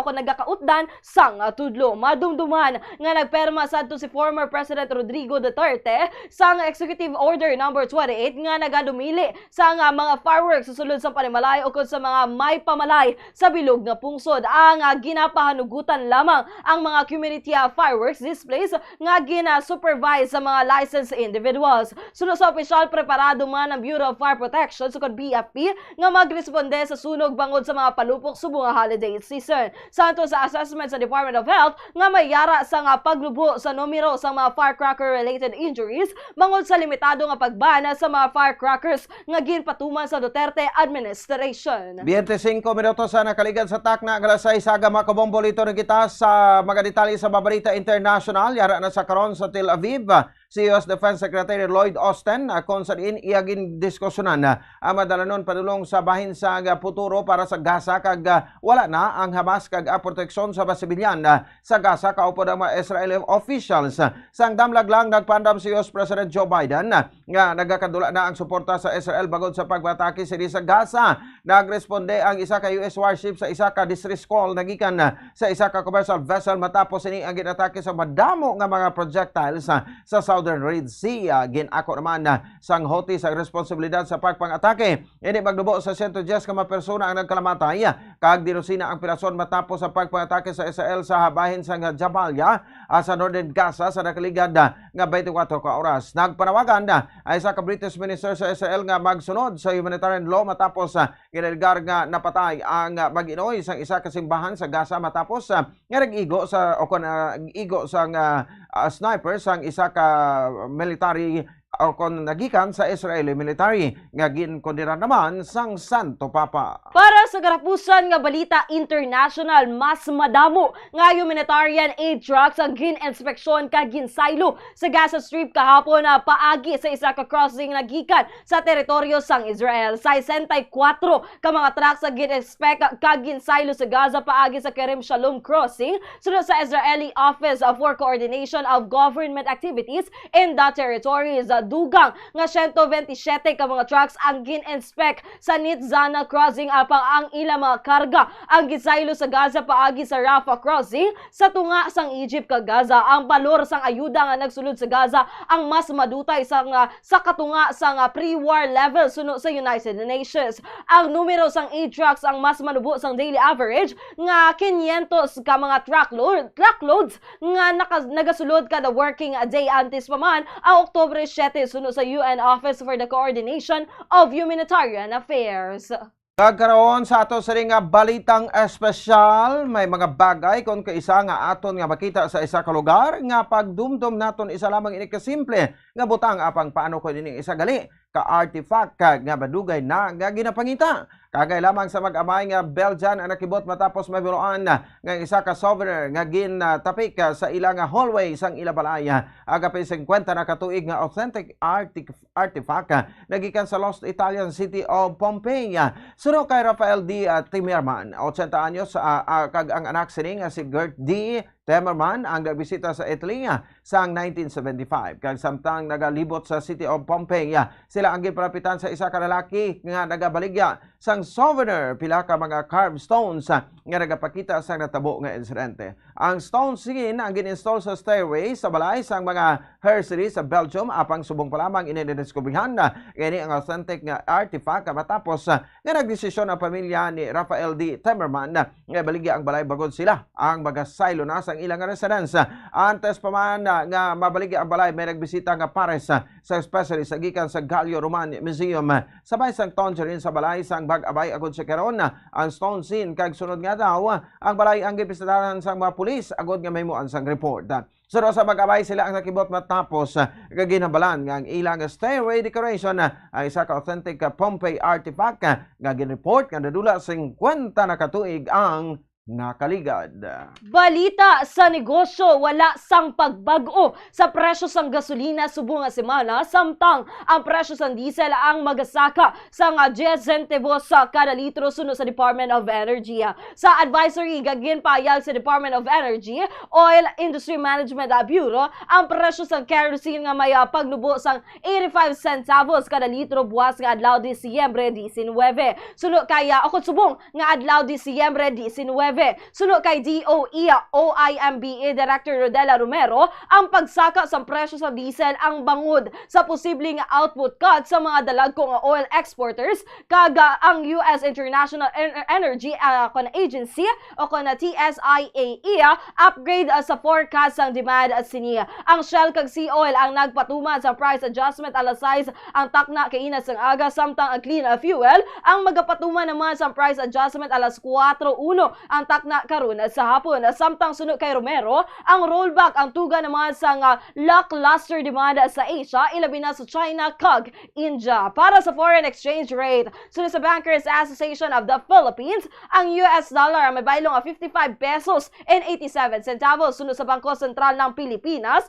nagakautdan sang tudlo. Madumduman nga nagperma sadto si former President Rodrigo Duterte sang Executive Order No. 28 nga nagadumili sa mga fireworks sa sulod sa panimalay o sa mga may pamalay sa bilog nga pungsod. Ang ginapahanugutan lamang ang mga community fireworks displays nga gina-supervise sa mga licensed individuals. Sunod sa opisyal, preparado man ang Bureau of Fire Protection sa BFP nga magresponde sa sunog bangod sa mga palupok subong holiday season. Santo sa assessment sa Department of Health nga may yara sa nga paglubo sa numero sa mga firecracker-related injuries bangod sa limitado nga pagbana sa mga firecrackers nga ginpatuman sa Duterte administration. 25 minutos sa nakaligad sa takna alas 6 agama ka Bombo. Lito na kita sa mga detalye sa babalita international. Yara na sa karon sa Tel Aviv si US Defense Secretary Lloyd Austin kung saan iyagin diskusyonan ang madalanon padulong sa bahin sa futuro para sa Gaza kag wala na ang Hamas kag proteksyon sa sibilyan sa Gaza kaupod ang mga Israeli officials. Sang damlag lang nagpandam si US President Joe Biden nga nagakadula na ang suporta sa Israel bagod sa pagbatake sini sa Gaza. Nagresponde ang isa ka US warship sa isa ka distress call nagikan sa isa ka commercial vessel matapos ini ang ginatake sa madamo nga mga projectiles sa Southern Red Sea. Ginako naman sang Houthi sa responsibilidad sa pagpang-atake. Ini magdubo sa 110 ka mga persona ang nagkalamatay kag dinusina ang pirason matapos sa pagpang-atake sa Israel sa habahin sa Jabalia sa Northern Gaza sa nakaligad nga 24 ka oras. Nagpanawagan ay isa ka British minister sa Israel nga magsunod sa humanitarian law matapos ginalgar nga napatay ang mag-inoy sa isa ka simbahan sa Gaza matapos nga nag-igo sa sniper sang isa ka military o kung nagikan sa Israeli military nga ginkondena naman sang Santo Papa. Para sa karapusan nga balita international, mas madamo nga humanitarian aid trucks ang gin-inspeksyon kag ginsaylo sa Gaza Strip kahapon na paagi sa isa ka crossing nagikan sa teritoryo sang Israel. 64 ka mga trucks ang gin-inspect kag ginsaylo sa Gaza paagi sa Kerem Shalom crossing sunod sa Israeli Office for Coordination of Government Activities in the territories. Dugang nga 127 ka mga trucks ang gin-inspect sa Nitzana crossing apang ang ilang mga karga ang gisaylo sa Gaza paagi sa Rafah crossing sa tunga sang Egypt kag Gaza. Ang balor sang ayuda nga nagsulod sa Gaza ang mas madutay sa katunga sang pre-war level suno sa United Nations. Ang numero sang aid trucks ang mas manubo sang daily average nga 500 ka mga truckloads nga nagasulod kada working day antes pa man ang Oktubre 7 sunod sa UN Office for the Coordination of Humanitarian Affairs. Kagkaroon sa ato sa ring balitang espesyal, may mga bagay kung kaisa nga aton nga makita sa isa ka lugar nga pagdumdum naton isa lamang ini kasimple nga butang apang paano ko ini isa gali ka artifact nga badugay na nga ginapangita. Kagay lamang sa mag-amay nga Belgian ang nakibot matapos mabiroan nga isa ka souvenir nga ginatapik sa ilang hallway sang ilabalaya. Agapin 50 na katuig nga authentic artifact nagikan sa Lost Italian city of Pompeii. Suno kay Rafael D. Timerman, 80 anyos kag ang anak sini nga si Gert D. Timerman ang nagbisita sa Italy sang 1975 kag samtang nagalibot sa city of Pompeii. Sila ang giparapitan sa isa ka lalaki nga nagabaligya sang souvenir pila ka mga carved stones nga nagapakita sa natabo nga insidente. Ang stone scene ang gin-install sa stairway sa balay sang mga hercery sa Belgium apang subong pa lamang inidiskubrihan ini ang authentic nga artifact matapos nga nagdesisyon ang pamilya ni Rafael D. Timerman nga baligya ang balay bagod sila ang magasaylo na sang ilang residence. Antes pa man nga mabaligya ang balay may nagbisita nga pares sa specialist gikan sa Gallo Roman Museum sabay sang tangerine sa balay sang bag-abay agud sa karon ang stone scene kag sunod nga daw ang balay ang gibisitaran sang mga pulis agud nga mahimoan sang report. Sunod sa mag-abay sila ang nakibot matapos gaginabalan nga ang ilang stairway decoration ay isa ka authentic Pompeii artifact nga ginreport nga nadula 50 na katuig ang nakaligad. Balita sa negosyo, wala sang pagbago sa presyo sang gasolina subong nga semana samtang ang presyo sang diesel ang magasaka sa 10 centavos sa kada litro sunod sa Department of Energy. Sa advisory gagin payag sa Department of Energy Oil Industry Management Bureau, ang presyo sang kerosene nga may pagnubo sang 85 centavos kada litro buwas nga adlaw Disyembre 19. Sunod kaya ako subong nga adlaw Disyembre 19 Suno kay DOE OIMBA Director Rodela Romero, ang pagsaka sa presyo sa diesel ang bangod sa posibleng output cut sa mga dalagkong oil exporters kaga ang US International Energy Agency o TSIAE upgrade sa forecast ng demand siniya. Ang Shell kag Sea Oil ang nagpatuman sa price adjustment alas 6 ang takna kay inas ng aga samtang ang clean fuel ang magapatuman naman sa price adjustment alas 4:01 ang takna karon sa hapon. Samtang sunod kay Romero, ang rollback ang tuga naman sa lackluster demand sa Asia, ilabi na sa China kag India. Para sa foreign exchange rate, sunod sa Bankers Association of the Philippines, ang US dollar may baylong 55 pesos and 87 centavos. Sunod sa Bangko Sentral ng Pilipinas,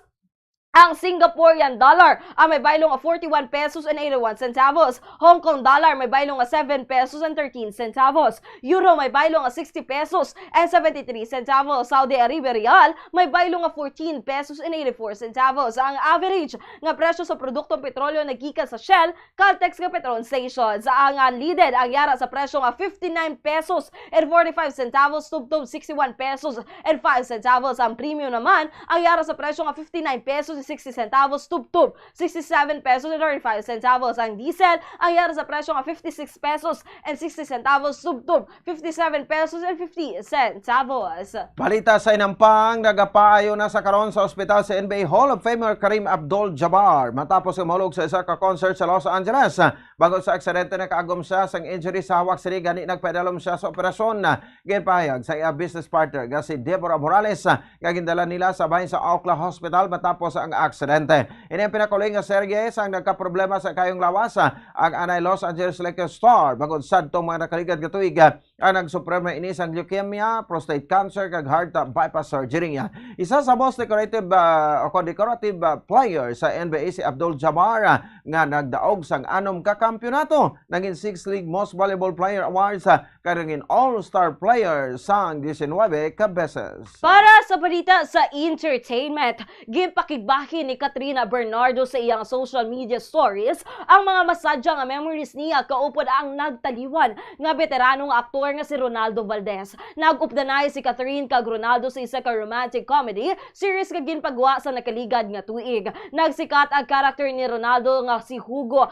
Ang Singaporean dollar ang may baylong 41 pesos and 81 centavos. Hong Kong dollar may baylong 7 pesos and 13 centavos. Euro may baylong 60 pesos and 73 centavos. Saudi Arabia Real may baylong 14 pesos and 84 centavos. Ang average nga presyo sa produktong petrolyo naggikan sa Shell, Caltex nga Petron Stations. Ang unleaded ang yara sa presyo nga 59 pesos and 45 centavos tubtob 61 pesos and 5 centavos. Ang premium naman ang yara sa presyo nga 59 pesos 60 centavos tubtob 67 pesos and 35 centavos. Ang diesel ang yara sa presyo nga 56 pesos and 60 centavos tubtob 57 pesos and 50 centavos. Balita sa inampang, nagapaayo na sa karon sa ospital sa NBA Hall of Famer Kareem Abdul-Jabbar matapos umulog sa isa ka concert sa Los Angeles. Bago sa aksidente na kaagom siya sang injury sa hawak sini gani nagpadalom siya sa operasyon. Ginpahayag sa iya business partner nga si Deborah Morales nga gindala nila sa bahin sa Oakland Hospital matapos ang aksidente. Ini ang pinakuling nga serye sang nagka-problema sa kayong lawas ang anay Los Angeles Lakers star bagod sadtong mga nakaligad nga tuig ang nagsuprema ini sang leukemia, prostate cancer kag heart bypass surgery. Isa sa most decorative player sa NBA si Abdul-Jabbar nga nagdaog sang anom ka kampyonato. Naging 6 League Most Valuable Player Awards karangin All-Star Player sang 19 ka beses. Para sa balita sa entertainment, ginpakigbahin ni Katrina Bernardo sa iyang social media stories ang mga masadya nga memories niya kaupod ang nagtaliwan nga veteranong aktor nga si Ronaldo Valdez. Nag-updanay si Catherine kag Ronaldo sa isa ka romantic comedy series nga ginpagwa sa nakaligad nga tuig. Nagsikat ang karakter ni Ronaldo nga si Hugo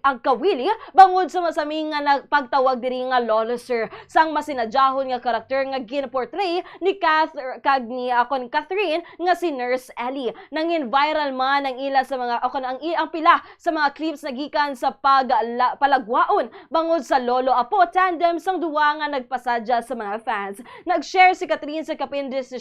Agkawili bangod sa masaming nga nagpagtawag diri nga lawlesser sang masinadyahon nga karakter nga ginportray ni Catherine nga si Nurse Ellie. Nangin viral man ang ila sa mga ang pila sa mga clips nagikan sa palagwaon bangod sa lolo apo tandem sang duwa nga nagpasadya sa mga fans. Nag-share si Catherine sa kapin 17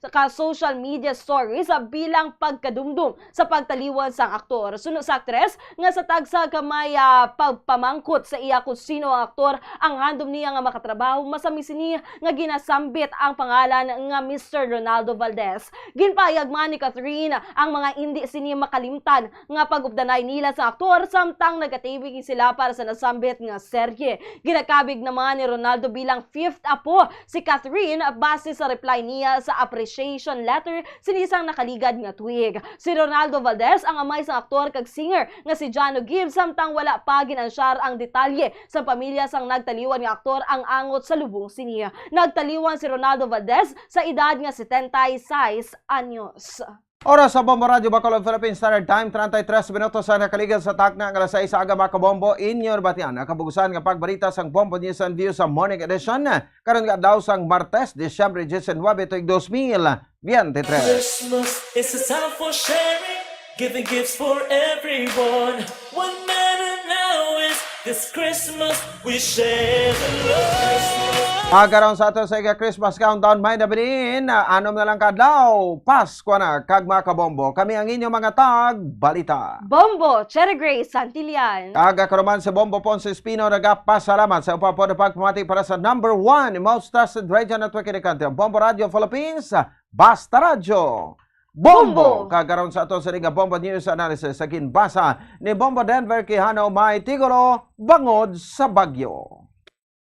sa social media stories bilang pagkadumdum sa pagtaliwan sang aktor. Suno sa aktres nga sa tagsa kamay pagpamangkot sa iya kung sino ang aktor ang handom niya nga makatrabaho masami sini nga ginasambit ang pangalan nga Mr. Ronaldo Valdez. Ginpayag man ni Catherine ang mga hindi sini makalimtan nga pag-updanay nila sa aktor samtang nagatibig sila para sa nasambit nga serye. Ginakabig naman ni Ronaldo bilang 5th apo si Catherine base sa reply niya sa appreciation letter sinisang nakaligad nga tuig. Si Ronaldo Valdez ang amay sa aktor kag singer nga si Jano Gibbs samtang wala pa ginansyar ang detalye sa pamilya sang nagtaliwan nga aktor ang angot sa lubong siniya. Nagtaliwan si Ronaldo Valdez sa edad nga 76 anyos. Oras sa Bombo Radio Bacolod Philippine Standard Time, 33 minutos sa nakaligan sa takna ng alas 6 sa aga mga kabombo. Inyor batian, nakabugusan nga pagbalita sang Bombo News and Views sa Morning Edition. Karon nga daw sang Martes, Disyembre 19, tuig 2023. Christmas is a time for sharing, giving gifts for everyone. One matter now is this Christmas we share the love. Magkaroon sa ato sa Christmas Countdown, may nabilin, anom na lang kadlaw, Pasko na, kag mga kabombo. Kami ang inyong mga tag-balita. Bombo, Cherry Grace, Santillan. Karuman si Bombo Ponce Espino, nagapasalamat sa upapo na pagpamatik para sa number 1 most trusted radio network in the country, Bombo Radio Philippines, Basta Radio. Bombo! Kagaroon sa ato sa Liga Bombo News Analysis sa ginbasa ni Bombo Denver Quijano, may tigolo, bangod sa bagyo.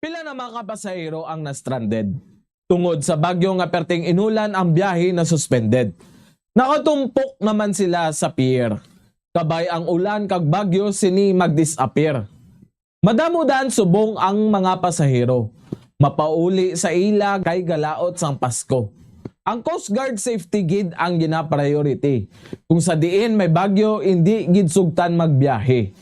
Pila na mga pasahero ang na-stranded. Tungod sa bagyo nga perting inulan ang biyahe na suspended. Nakatumpok naman sila sa pier. Kabay ang ulan kag bagyo sini mag-disappear. Madamudaan subong ang mga pasahero. Mapauli sa ila kay galaot sang Pasko. Ang Coast Guard safety gid ang gina-priority. Kung sa diin may bagyo, hindi gid sugtan magbiyahe.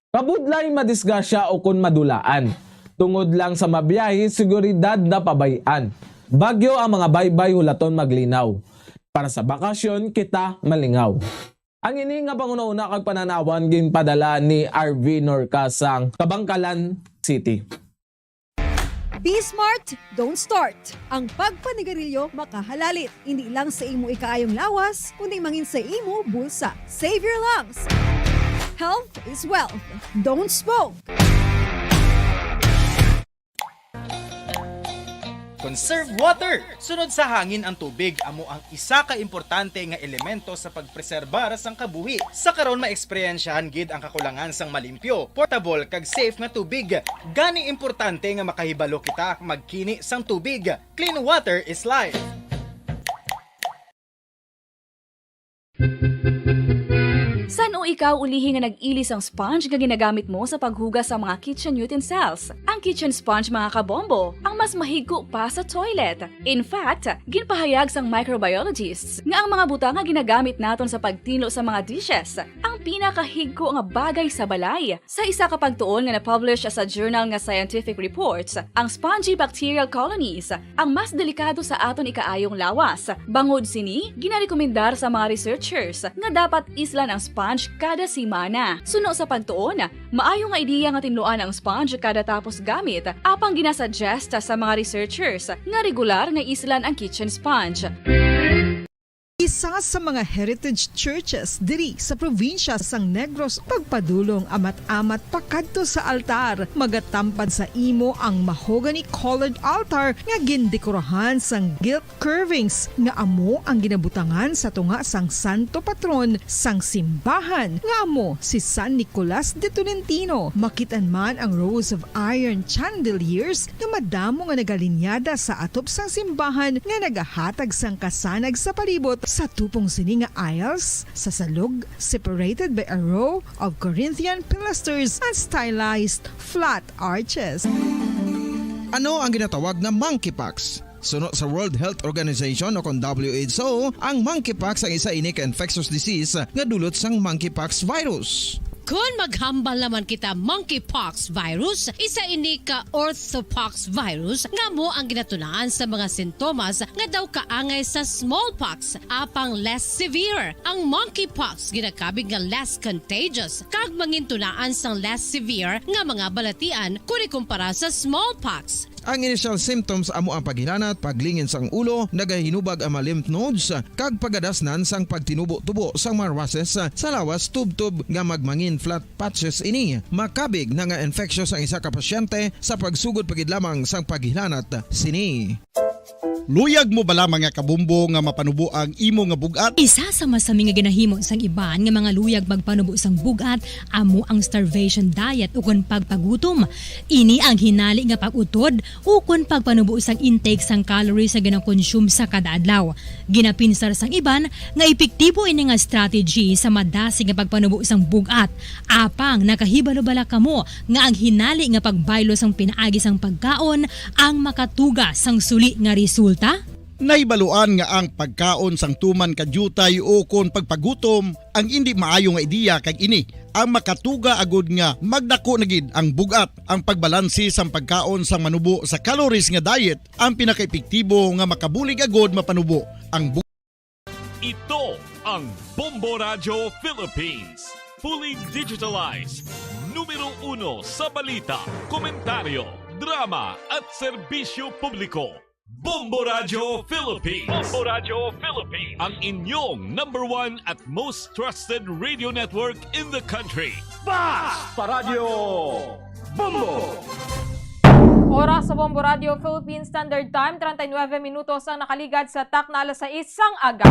Kabudlay madisgrasya o kun madulaan. Tungod lang sa mabiyahe, seguridad na pabayan. Bagyo ang mga baybay hulaton maglinaw. Para sa bakasyon, kita malingaw. Ang ini nga panguna-una kag pananawan ginpadala ni RV Norcasang Kabangkalan City. Be smart, don't start. Ang pagpanigarilyo makahalalit. Hindi lang sa imo ikaayong lawas, kundi mangin sa imo bulsa. Save your lungs. Health is wealth. Don't smoke. Conserve water. Sunod sa hangin ang tubig amo ang isa ka importante nga elemento sa pagpreserbar sang kabuhi. Sa karon maeksperiensyahan gid ang kakulangan sang malimpyo, portable kag safe nga tubig. Gani importante nga makahibalo kita magkini sang tubig. Clean water is life. San o ikaw ulihi nga nag-ilis ang sponge nga ginagamit mo sa paghugas sa mga kitchen utensils? Ang kitchen sponge mga kabombo, ang mas mahigko pa sa toilet. In fact, ginpahayag sang microbiologists nga ang mga butang nga ginagamit naton sa pagtino sa mga dishes ang pinakahigko nga bagay sa balay. Sa isa ka pagtuon nga na-publish sa journal nga Scientific Reports, ang spongy bacterial colonies ang mas delikado sa aton ikaayong lawas. Bangod sini, ginarekomendar sa mga researchers nga dapat islan ang sponge kada simana. Suno sa pagtuon, maayo nga ideya nga tinluan ang sponge kada tapos gamit, apang ginasuggest sa mga researchers nga regular nga islan ang kitchen sponge. Isa sa mga heritage churches diri sa probinsya sang Negros pagpadulong amat-amat pakadto sa altar, magatampad sa imo ang mahogany colored altar nga gindekorahan sang gilt curvings nga amo ang ginabutangan sa tunga sang santo patron sang simbahan nga amo si San Nicolas de Tolentino. Makitan man ang rows of iron chandeliers nga madamo nga nagalinyada sa atop sang simbahan nga nagahatag sang kasanag sa palibot sa tupong sini nga aisles sa salog, separated by a row of Corinthian pilasters and stylized flat arches. Ano ang ginatawag na monkeypox? Suno sa World Health Organization o kung WHO, ang monkeypox ang isa ini ka infectious disease nga dulot sang monkeypox virus. Kung maghambal naman kita monkeypox virus, isa ini ka orthopox virus nga mo ang ginatulaan sa mga sintomas nga daw kaangay sa smallpox, apang less severe. Ang monkeypox ginakabig nga less contagious kag mangintunaan sang less severe nga mga balatian kung ikumpara sa smallpox. Ang initial symptoms amo ang paghilanat, paglingin sang ulo, nagahinubag ang mga lymph nodes, kag pagadasnan sang pagtinubo-tubo sang mga rashes sa lawas tubtub nga magmangin flat patches ini. Makabig na nga infectious ang isa ka pasyente sa pagsugod pagid lamang sang paghilanat sini. Luyag mo bala mga kabumbo nga mapanubo ang imo nga bugat? Isa sa masami nga ginahimo sang iban nga mga luyag magpanubo sang bugat amo ang starvation diet ukon pagpagutom. Ini ang hinali nga pag-utod ukon pagpanubo sang intake sang calories sa ginakonsume sa kada adlaw. Ginapinsar sang iban nga epektibo ini nga strategy sa madasig nga pagpanubo sang bugat. Apang nakahibalo-bala kamo nga ang hinali nga pagbaylo sang pinaagi sang pagkaon ang makatuga sang suli nga resulta. Naibaluan nga ang pagkaon sang tuman kadyutay o kon pagpagutom ang hindi maayo nga ideya kag ini ang makatuga agud nga magdako na gid ang bugat. Ang pagbalansi sang pagkaon sang manubo sa calories nga diet ang pinakaepektibo nga makabulig agud mapanubo ang bugat. Ito ang Bombo Radio Philippines. Fully digitalized. Numero 1 sa balita, komentaryo, drama at serbisyo publiko. Bombo Radio Philippines. Bombo Radio Philippines. Ang inyong #1 at most trusted radio network in the country. Basta Radio Bombo! Oras sa Bombo Radio Philippines Standard Time, 39 minutos ang nakaligad sa takna alas 6 aga.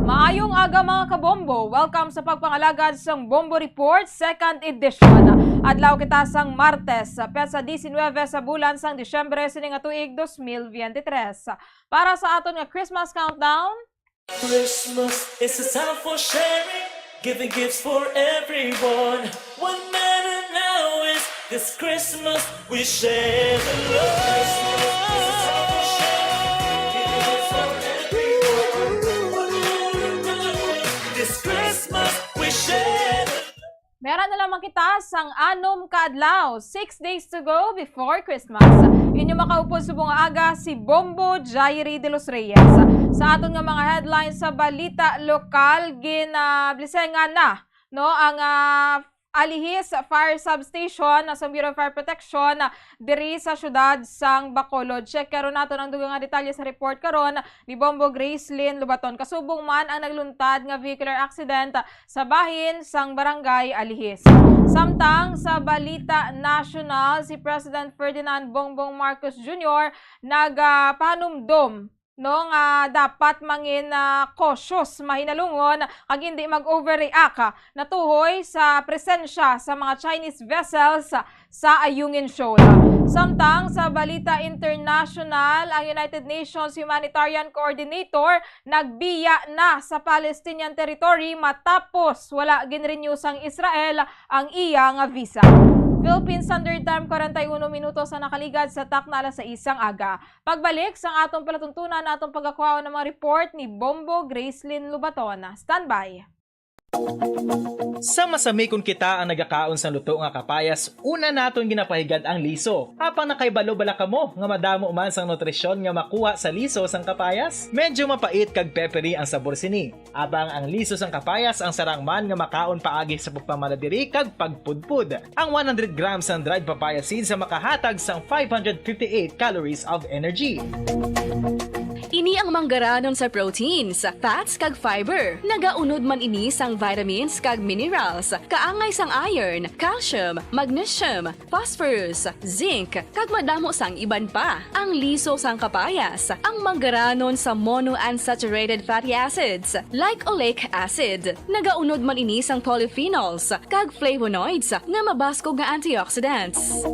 Maayong aga mga kabombo, welcome sa pagpangalagad sang Bombo Report 2nd edition. Adlaw kita sang Martes, petsa 19 sa bulan sang Disyembre sining tuig 2023. Para sa aton nga Christmas countdown, Christmas is a time for sharing, giving gifts for everyone. One matter now is this Christmas we share the love. Christmas is a time for sharing, giving gifts for everyone. One matter now is this Christmas we share the love. meron na lamang kita sang 6 kaadlaw, 6 days to go before Christmas. Inyo makaupod subong aga si Bombo Jairi de los Reyes. Sa aton nga mga headlines sa balita lokal, ginablisengan na no ang Alihis Fire Substation sa Bureau of Fire Protection diri sa syudad sang Bacolod. Check karon nato ang dugang nga detalye sa report karon ni Bombo Gracelyn Lubaton. Kasubong man ang nagluntad nga vehicular accident sa bahin sang barangay Alihis. Samtang sa balita national, si President Ferdinand Bongbong Marcos Jr. nagpanumdom dapat mangin cautious, mahinalungon, kag hindi mag-overreact natuhoy sa presensya sa mga Chinese vessels sa Ayungin Shoal. Samtang sa balita international, ang United Nations Humanitarian Coordinator nagbiya na sa Palestinian territory matapos wala ginrenew sang Israel ang iya nga visa. Philippine Standard Time, 41 minutos na nakaligad sa takna alas 6 aga. Pagbalik sa atong palatuntunan na atong pagkakuha ng mga report ni Bombo Gracelyn Lubaton. Standby. Sa masami kung kita ang nagakaon sa luto nga kapayas, una naton ginapahigad ang liso. Apang nakaibalo bala kamo nga madamo man sang nutrisyon nga makuha sa liso sang kapayas? Medyo mapait kag peppery ang sabor sini. Abang ang liso sang kapayas ang sarang man nga makaon paagi sa pagpamaladiri kag pagpudpud. Ang 100 grams ng dried papaya seeds sa makahatag sang 558 calories of energy. Ini ang manggaranon sa proteins, fats kag fiber. Nagaunod man ini sang vitamins kag minerals, kaangay sang iron, calcium, magnesium, phosphorus, zinc, kag madamo sang iban pa. Ang liso sang kapayas, ang manggaranon sa monounsaturated fatty acids like oleic acid. Nagaunod man ini sang polyphenols kag flavonoids nga mabaskog nga antioxidants.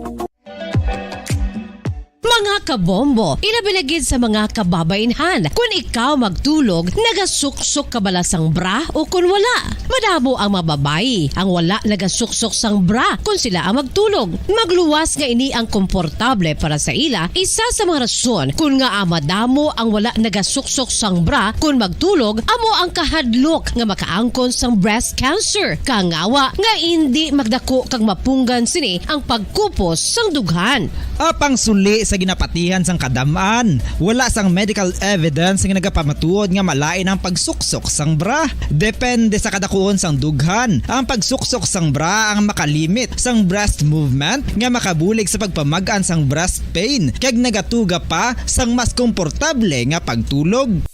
Mga kabombo, ilabilagid sa mga kababainhan. Kung ikaw magtulog, nagasuksok ka bala sang bra o kung wala. Madamo ang mababayi, ang wala nagasuksok sang bra kung sila ang magtulog. Magluwas nga ini ang komportable para sa ila, isa sa mga rason kung nga madamo ang wala nagasuksok sang bra kung magtulog, amo ang kahadlok nga makaangkon sang breast cancer. Kangawa nga hindi magdako kag mapunggan sini ang pagkupos sang dughan. Apang suli sa ginapatihan sang kadamaan, wala sang medical evidence nga nagapamatuod nga malain ang pagsuksok sang bra. Depende sa kadakuon sang dughan. Ang pagsuksok sang bra ang makalimit sang breast movement nga makabulig sa pagpamagaan sang breast pain kag nagatuga pa sang mas komportable nga pagtulog.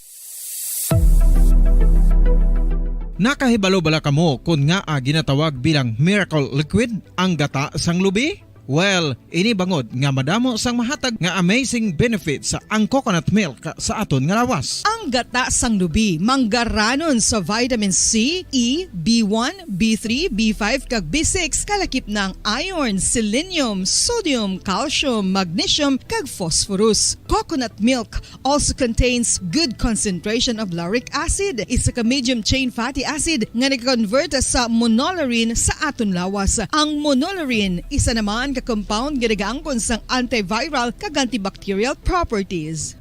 Nakahibalo bala kamo kung nga ginatawag bilang miracle liquid ang gata sang lubi? Well, ini bangod nga madamo sang mahatag nga amazing benefits sa ang coconut milk sa aton nga lawas. Ang gata sang lubi manggaranon sa vitamin C, E, B1, B3, B5 kag B6 kalakip ng iron, selenium, sodium, calcium, magnesium kag phosphorus. Coconut milk also contains good concentration of lauric acid, isa ka medium chain fatty acid nga nag-convert sa monolarin sa aton lawas. Ang monolarin isa naman ka-compound ginagaangkon sang antiviral kag antibacterial properties.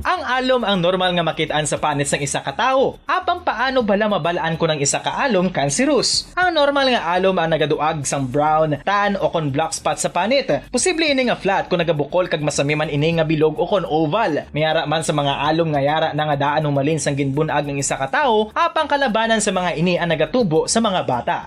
Ang alom ang normal nga makitaan sa panit sang isa ka tawo. Apang paano bala mabalaan ko ng isa ka alom cancerous? Ang normal nga alom ang nagaduag sang brown, tan o kon black spot sa panit. Posible ini nga flat kung nagabukol kag masami man ini nga bilog o kon oval. Mayara man sa mga alom nga yara na nga daan humalin sang ginbunag ng isa ka tawo, apang kalabanan sa mga ini ang nagatubo sa mga bata.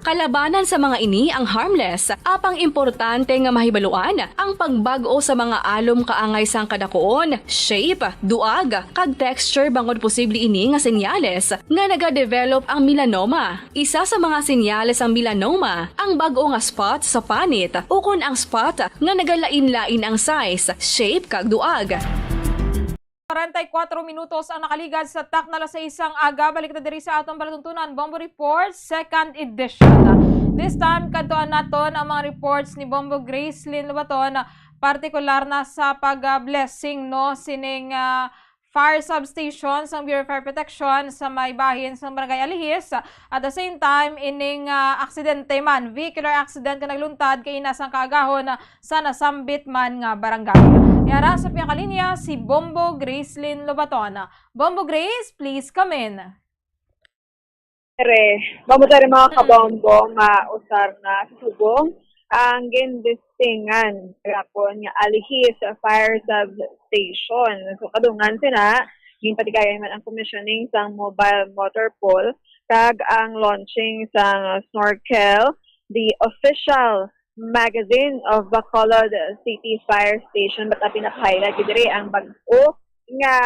Kalabanan sa mga ini ang harmless, apang importante nga mahibaluan ang pagbago sa mga alom kaangay sang kadakuon, shape, duag, kag texture bangod posible ini nga senyales nga nagadevelop ang melanoma. Isa sa mga senyales ang melanoma, ang bag-o nga spot sa panit o kun ang spot nga nagalain-lain ang size, shape, kag duag. 44 minutos ang nakaligad sa takna alas 6 aga. Balik na diri sa atong palatuntunan, Bombo Report, 2nd edition. This time, kantuan naton ang mga reports ni Bombo Gracelyn Lubaton, partikular na sa pag-blessing sining fire substation sa Bureau of Fire Protection sa may bahin sa Barangay Alihis. At the same time, ining aksidente man, vehicular accident ka nagluntad kay inasang kaagahon sa nasambit man nga barangay. Yara sa pinakalinya si Bombo Gracelyn Lubaton. Bombo Grace, please come in. Vamos tayo mga kabombo, mausar na sa subong ang gindistingan kapon nga Alihis Fire Substation. So kadungan sina, yung patigayan man ang commissioning sa mobile motor pole kag ang launching sa Snorkel, the official magazine of Bacolod City Fire Station. Bata pinaka-highlight diri ang bag-o nga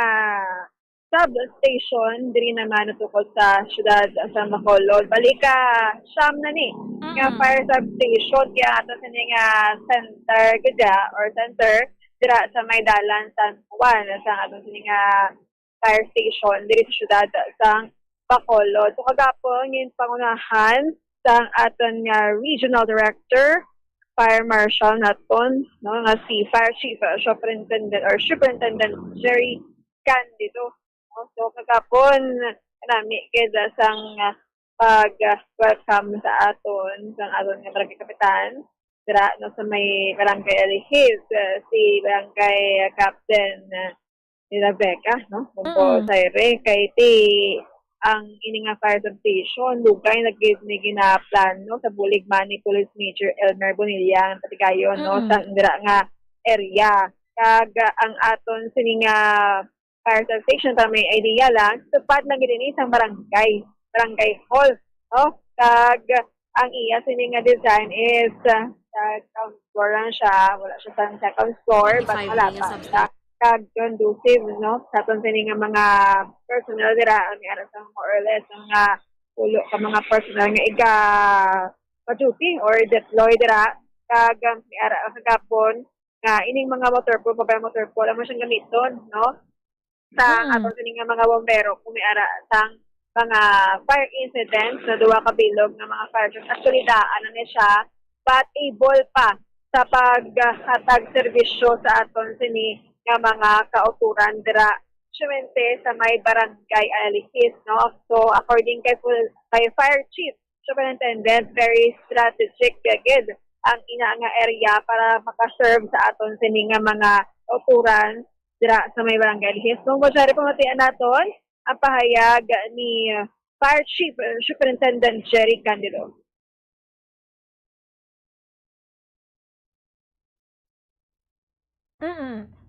substation diri naman tukod sa syudad sa Bacolod. Balika siyam na ni nga fire substation kaya ato sa nga center gada or center dira sa may dalan San Juan sa ato sa nga fire station diri sa syudad sa Bacolod. So kagapon ngin pangunahan sa aton nga regional director Fire Marshal naton no nga si Fire Chief Superintendent Jerry Candido. So kagapon nami keda sang pag-welcome sa aton nga barangay kapitan dira no sa may barangay Alihis si barangay Captain ni Rebecca no Bumbo Saire kay ti ang ini nga fire substation lugay na ginaplano sa Buligman ni Police Major Elmer Bonilla patigayon no sa dira nga area kag ang aton sini nga fire substation para may idea lang tupad na gid ini sang barangay hall no kag ang iya sini nga design is ground floor lang siya wala siya sa second floor but wala pa siya kag conducive no sa aton sini nga mga personnel dira ang ara sa more or less mga ulo ka mga personnel nga iga pa-duty or deploy dira kag ara kagapon nga ining mga motor pool amo siyang gamiton no sa aton sini nga mga bombero kung may ara sang mga fire incidents na duwa ka bilog nga mga fire trucks actually daan na siya but able pa sa paghatag serbisyo sa aton sini nga mga kauturan dira syempre sa may barangay Alihis no so according kay Fire Chief Superintendent very strategic gid ang ina nga area para makaserve sa aton sini nga mga kauturan dira sa may barangay Alihis. So mo sari pamatian naton ang pahayag ni Fire Chief Superintendent Jerry Candido.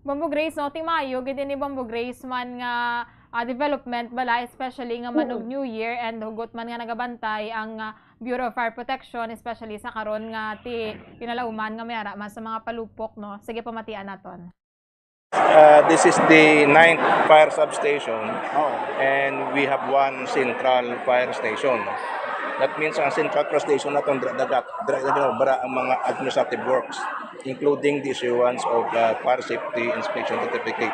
Bombo Grace no timayo gid ni Bombo Grace man nga development bala especially nga manog New Year and hugot man nga nagabantay ang Bureau of Fire Protection especially sa karon nga ti kinalauman nga mayara mas sa mga palupok no. Sige pamatian naton. This is the 9th fire substation and we have one central fire station. That means ang central fire station naton dagat bara ang mga administrative works including the issuance of fire safety inspection certificate.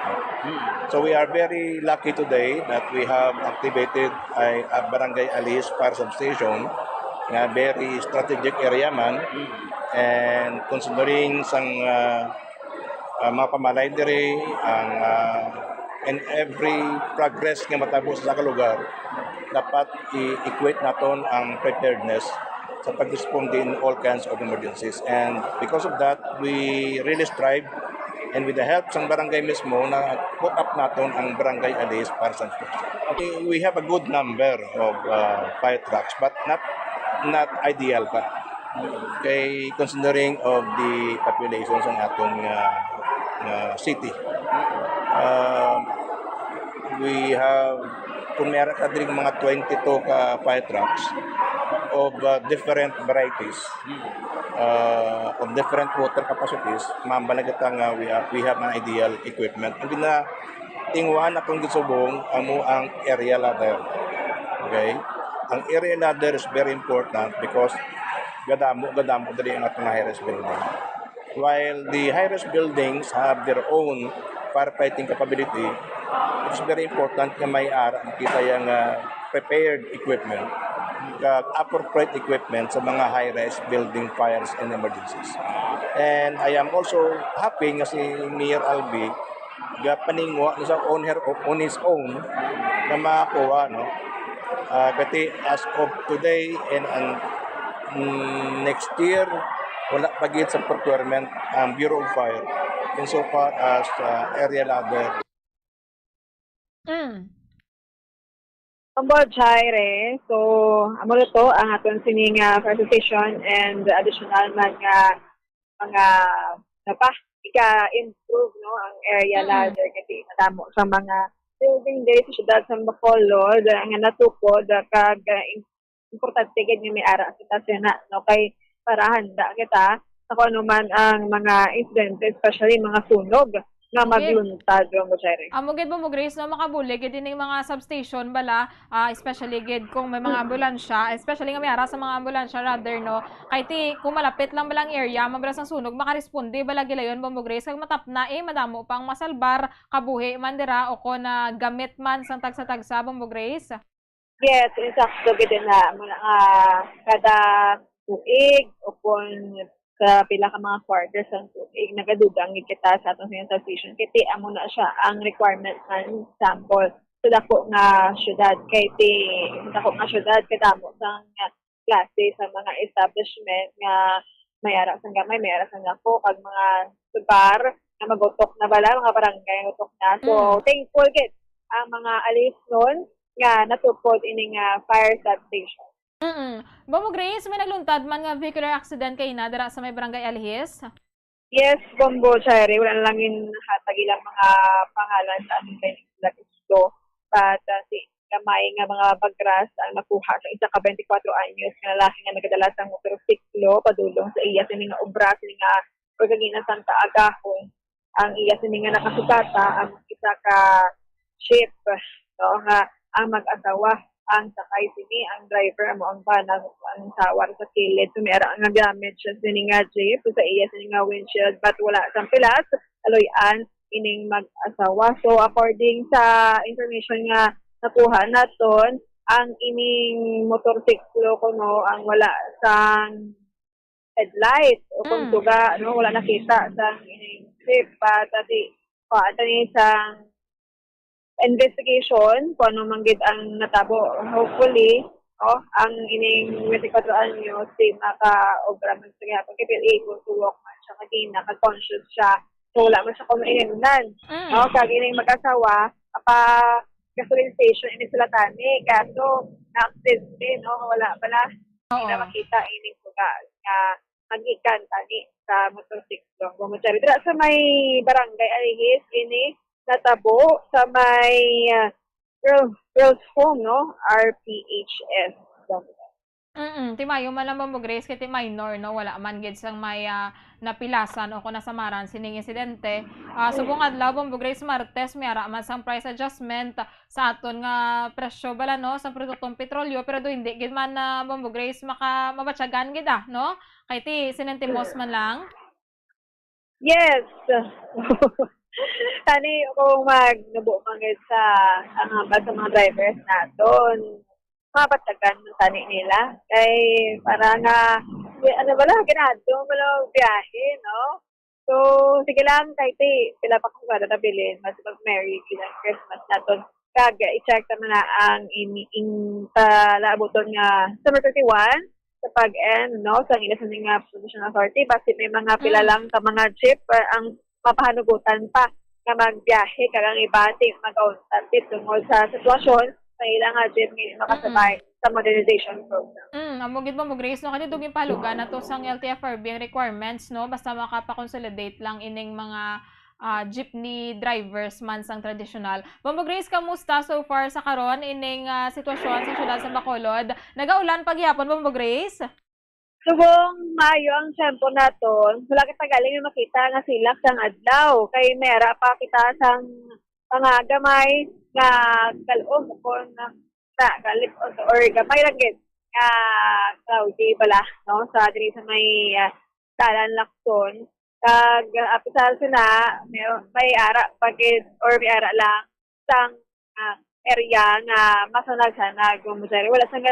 So we are very lucky today that we have activated a Barangay Alihis fire substation nga very strategic area man and considering sang mga pamalay diri ang and every progress nga matabo sa lugar dapat i-equate naton ang preparedness sa pag-respond in all kinds of emergencies and because of that we really strive and with the help ng barangay mismo na put up naton ang Barangay Alihis Fire Substation. We have a good number of fire trucks but not ideal pa kay considering of the populations ng atong city. We have kung meron ka din mga 22 ka fire trucks of different varieties of different water capacities mambalagatan nga we have an ideal equipment and na tingwan akong gisubong ang area ladder. Okay, ang area ladder is very important because gadamo dali ang atong high-rise building. While the high-rise buildings have their own firefighting capability, it's very important na may kita yung prepared equipment, appropriate equipment sa mga high-rise building fires and emergencies. And I am also happy nga si Mayor Albi paningwa sa on his own na makakuha no. Kasi as of today and next year wala pagit sa procurement ang Bureau of Fire insofar as area ladder. Jaire, so amo to ang aton sining fire station and additional mga ika-improve no ang area ladder kasi madamo sa mga building day sa syudad sa Bacolod nga natukod kag importante gid nga may ara kita sina no kay para handa kita sa kung ano man ang mga insidente, especially mga sunog nga magluntad mo Jerry. Amo gid mo Grace no makabulig gid ning mga substation bala especially gid kung may mga ambulansya, especially nga may ara sa mga ambulansya rather no kay ti kung malapit lang balang area mabras ang sunog makaresponde bala gilayon mo Grace kag matapna madamo pang masalbar kabuhi man dira o ko na gamit man sang tagsa-tagsa mo Grace. Yes, insakto gid na kada tuig o kung sa pila ka mga quarters ang tuig nagadugang kita sa atong substation kiti amo na siya ang requirement ng sample so dako nga syudad kay dako nga syudad kadamo sang klase sa mga establishment nga may ara sang gamay may ara sang dako kag mga lugar nga magutok na bala mga barangay utok na so thankful gid ang mga alis nun nga natukod ining fire substation. Bomo Grace, may nagluntad man nga vehicular accident kay na dira sa may barangay Alihis? Yes, Bombo Cherry. Wala lang hatag ilang mga pangalan sa ating kailangan gusto. But si kamay nga mga bagras ang nakuha sa isa ka 24 anyos nga lalaki nga nagadala sa motorsiklo padulong sa iya sini nga obra sini nga pagkaginan Santa Agahon. Ang iya sini nga nakasukata ang isa ka ship no nga ang mag-asawa ang sakay sini ang driver mo ang banang ang sawar sa kilid so mayroon ang damage sini nga jeep sa iya sini nga windshield but wala sang pilas aloyan ining mag-asawa so according sa information nga nakuha naton ang ining motorsiklo kuno ang wala sang headlight o kung tuga no wala nakita sang ining jeep but ati sang investigation kung ano manggid ang natabo. Hopefully, ang ining 24 anyos si maka-obra man sa gihapon kay able to walk man siya kagina, conscious siya. So wala man siya kumaingan. Kag ining mag-asawa, gasoline station ini sila tani. Kaso, na-accident din, wala pala. Hindi na makita ining tuga nga mag-ikan tani sa motorsiklo. Bumutari. Dira sa may barangay Alihis, ini natabo sa may girls home no RPHS. Timayo man lang mo Grace kay minor no wala man gid sang may napilasan o kung nasamaran sining insidente. Subong adlaw mo Grace Martes may ara man sang price adjustment sa aton nga presyo bala no sa produktong petrolyo pero do hindi gid man mo Grace mabatyagan gid no kay ti sinentimos man lang. Yes. Tani kung magnubo mangit sa mga drivers naton mapatagan ng tani nila kay para nga ano ba lang ginadto malo biyahe no so sige lang kay sila pa kung kada tabilin mas mag-merry kilang Christmas naton kag i-check naman na ang laabuton nga Summer 31 sa pag-end no sa ila sa nga Provincial Authority basta may mga pila lang ka mga jeep ang mapahanugutan pa nga magbiyahe kagang ibati mag-outstart tungkol sa sitwasyon sa ilang jeep makasabay sa modernization program. Amo gid mo Grace no kani duging palugan na to sang LTFRB ang requirements no basta makapa-consolidate lang ining mga jeepney drivers man sang traditional. Bombo Grace, kamusta so far sa karon ining sitwasyon sa syudad sa Bacolod? Nagaulan paghihapon Bombo Grace? Subong Mayo ang tempo naton, wala kita galing makita nga silak sang adlaw kay mera pa kita sang mga gamay nga kalom kon na galip or gamay lang gid nga cloudy bala no sa diri sa may Talan Lacson kag apisal sina may ara pagid or may ara lang sang area nga masanag-sanag wala sang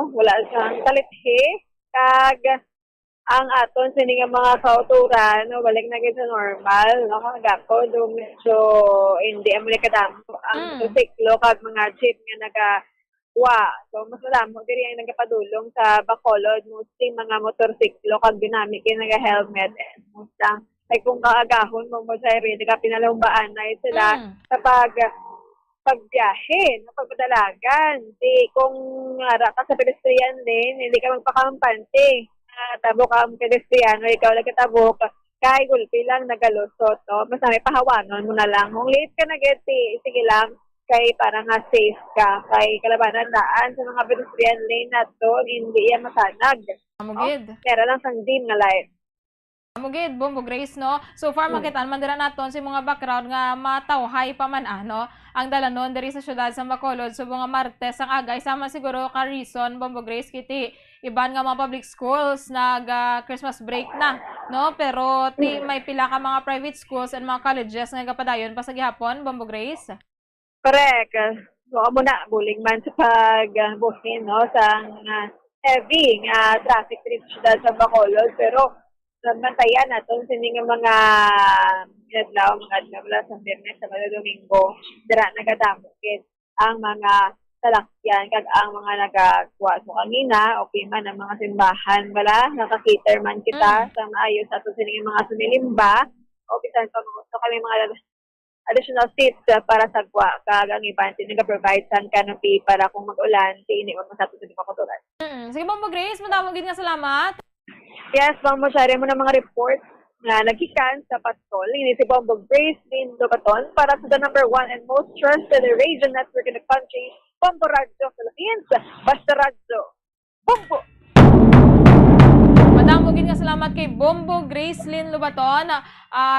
wala siyang kalithi kag ang aton sini nga mga kauturan balik na gid sa normal no kagapo do medyo hindi amo kadamo ang motorsiklo kag mga jeep nga so mas madamo diri ang nagapadulong sa Bacolod mostly mga motorsiklo kag dynamic naga-helmet mustang ay kung kaagahon mo sa area ka pinalumbaan na sila kapag pagbiyahe, pagpadalagan. Kung ara ka sa pedestrian din, hindi ka magpakampante. Tabo ka ang pedestrian, o ikaw nagkatabok, kay gulpi lang nagalusot, no? Basta may pahawanon mo na lang. Kung late ka na geti, sige lang, kay para nga safe ka. Kay kalabanan daan sa mga pedestrian lane na to, hindi yan masanag. Amugid. Pero lang sang dim na light. Amugid, Bombo Grace, no? So far, makitaan man dira naton sa mga background nga matawhay pa man, no? Ang dalanon diri sa syudad sa Bacolod, so mga Martes ang agay, sama siguro ka reason, Bombo Grace, kiti iban nga mga public schools nag Christmas break na, no? Pero may pila ka mga private schools and mga colleges nga gapadayon pa sa gihapon, Bombo Grace. Correct. So, amo na, buling man sa pag-buhin, no? Sa heavy traffic dito sa syudad sa Bacolod, pero bantayan natin sa mga adlaw sa Biyernes sa Domingo, dira nagadamokit ang mga salakyan kag ang mga nagakuha so kanina okay man ang mga simbahan wala nakakiter man kita sa maayos ato sa mga sumilimba o bisan pa so kami mga additional seats para sa kuha kag ang iban nag-provide san canopy para kung mag-ulan tiinion mo sa ato sa kakuturan. Sige Bombo Grace, madamo gid nga salamat. Yes, Bombo, share mo ng mga reports na nagkikan sa patrol. Ini si Bombo Grace din Lobaton para sa the number 1 and most trusted radio network in the country, Bombo Radio Philippines. Basta Radio. Bombo! Madamo gid nga salamat kay Bombo Grace Lynn Lobaton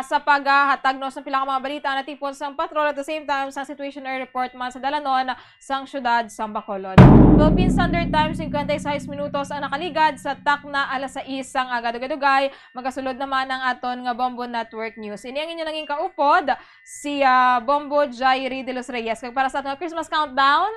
sa paghatag no sa pila ka mga balita na tipon sang patrol at the same time sa situation report man sa dalanon sang syudad sa Bacolod. Philippine Standard Time 56 minutos ang nakaligad sa takna alas 6 ang aga-dugay. Magasulod naman ang aton nga Bombo Network News. Ini ang inyo naging kaupod si Bombo Jairi de los Reyes. Kag para sa aton Christmas countdown.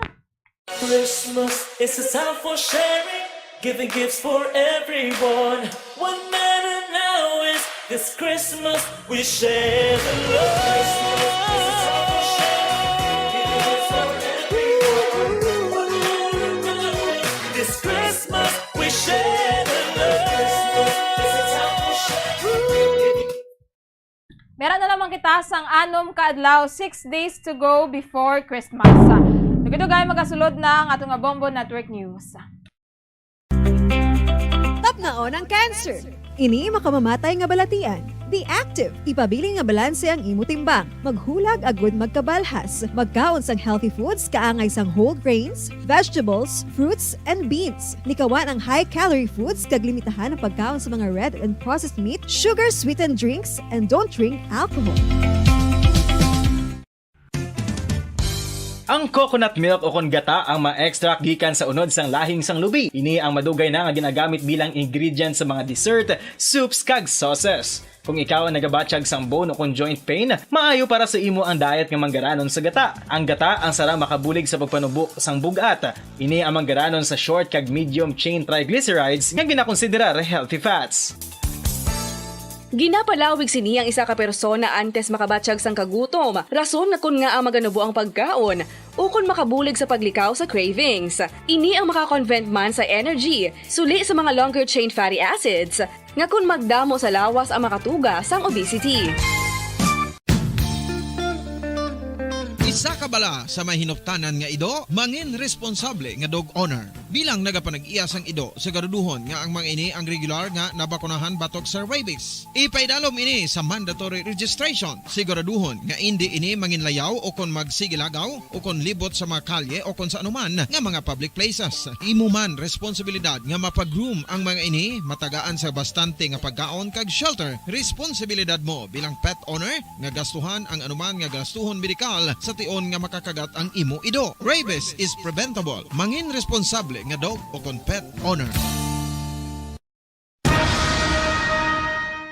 Christmas is a time for sharing, giving gifts for everyone. One matter now is this Christmas we share the love. Christmas is a time for sharing, giving gifts for everyone. One matter now is this Christmas we share the love. Christmas is a time for sharing. Meron na naman kita sang anom kaadlaw, 6 days to go before Christmas. Dugay magasulod na ang atong Bombo Network News. Tapnaon ang cancer. Ini makamamatay nga balatian. Be active. Ipabiling nga balanse ang imo timbang. Maghulag agud magkabalhas. Magkaon sang healthy foods kaangay sang whole grains, vegetables, fruits, and beans. Likawan ang high-calorie foods kag limitahan ang pagkaon sa mga red and processed meat, sugar-sweetened drinks, and don't drink alcohol. Ang coconut milk o kon gata ang ma-extract gikan sa unod sang lahing sang lubi. Ini ang madugay na nga ginagamit bilang ingredient sa mga dessert, soups kag sauces. Kung ikaw ang nagabatsyag sang bone o kon joint pain, maayo para sa imo ang diet nga manggaranon sa gata. Ang gata ang sara makabulig sa pagpanubo sang bugat. Ini ang manggaranon sa short kag medium chain triglycerides nga ginakonsiderar healthy fats. Ginapalawig sini ang isa ka persona antes makabatsyag sang kagutom. Rason nga kun nga ang maganubo ang pagkaon o kun makabulig sa paglikaw sa cravings. Ini ang makakonvent man sa energy, suli sa mga longer chain fatty acids, nga kun magdamo sa lawas ang makatuga sang obesity. Isa ka bala sa mahinuptanan nga ido, mangin responsable nga dog owner. Bilang nagapanag-iyas ang ido, siguraduhon nga ang mga ini ang regular nga nabakunahan batok sa rabies. Ipaidalom ini sa mandatory registration. Siguraduhon nga hindi ini manginlayaw o kon magsigilagaw o kon libot sa mga kalye o kon sa anuman nga mga public places. Imo man responsibilidad nga mapag-groom ang mga ini, matagaan sa bastante nga pagkaon kag shelter. Responsibilidad mo bilang pet owner nga gastuhan ang anuman nga gastuhon medikal sa tion nga makakagat ang imo ido. Rabies is preventable. Mangin responsable nga dog o kon pet owner.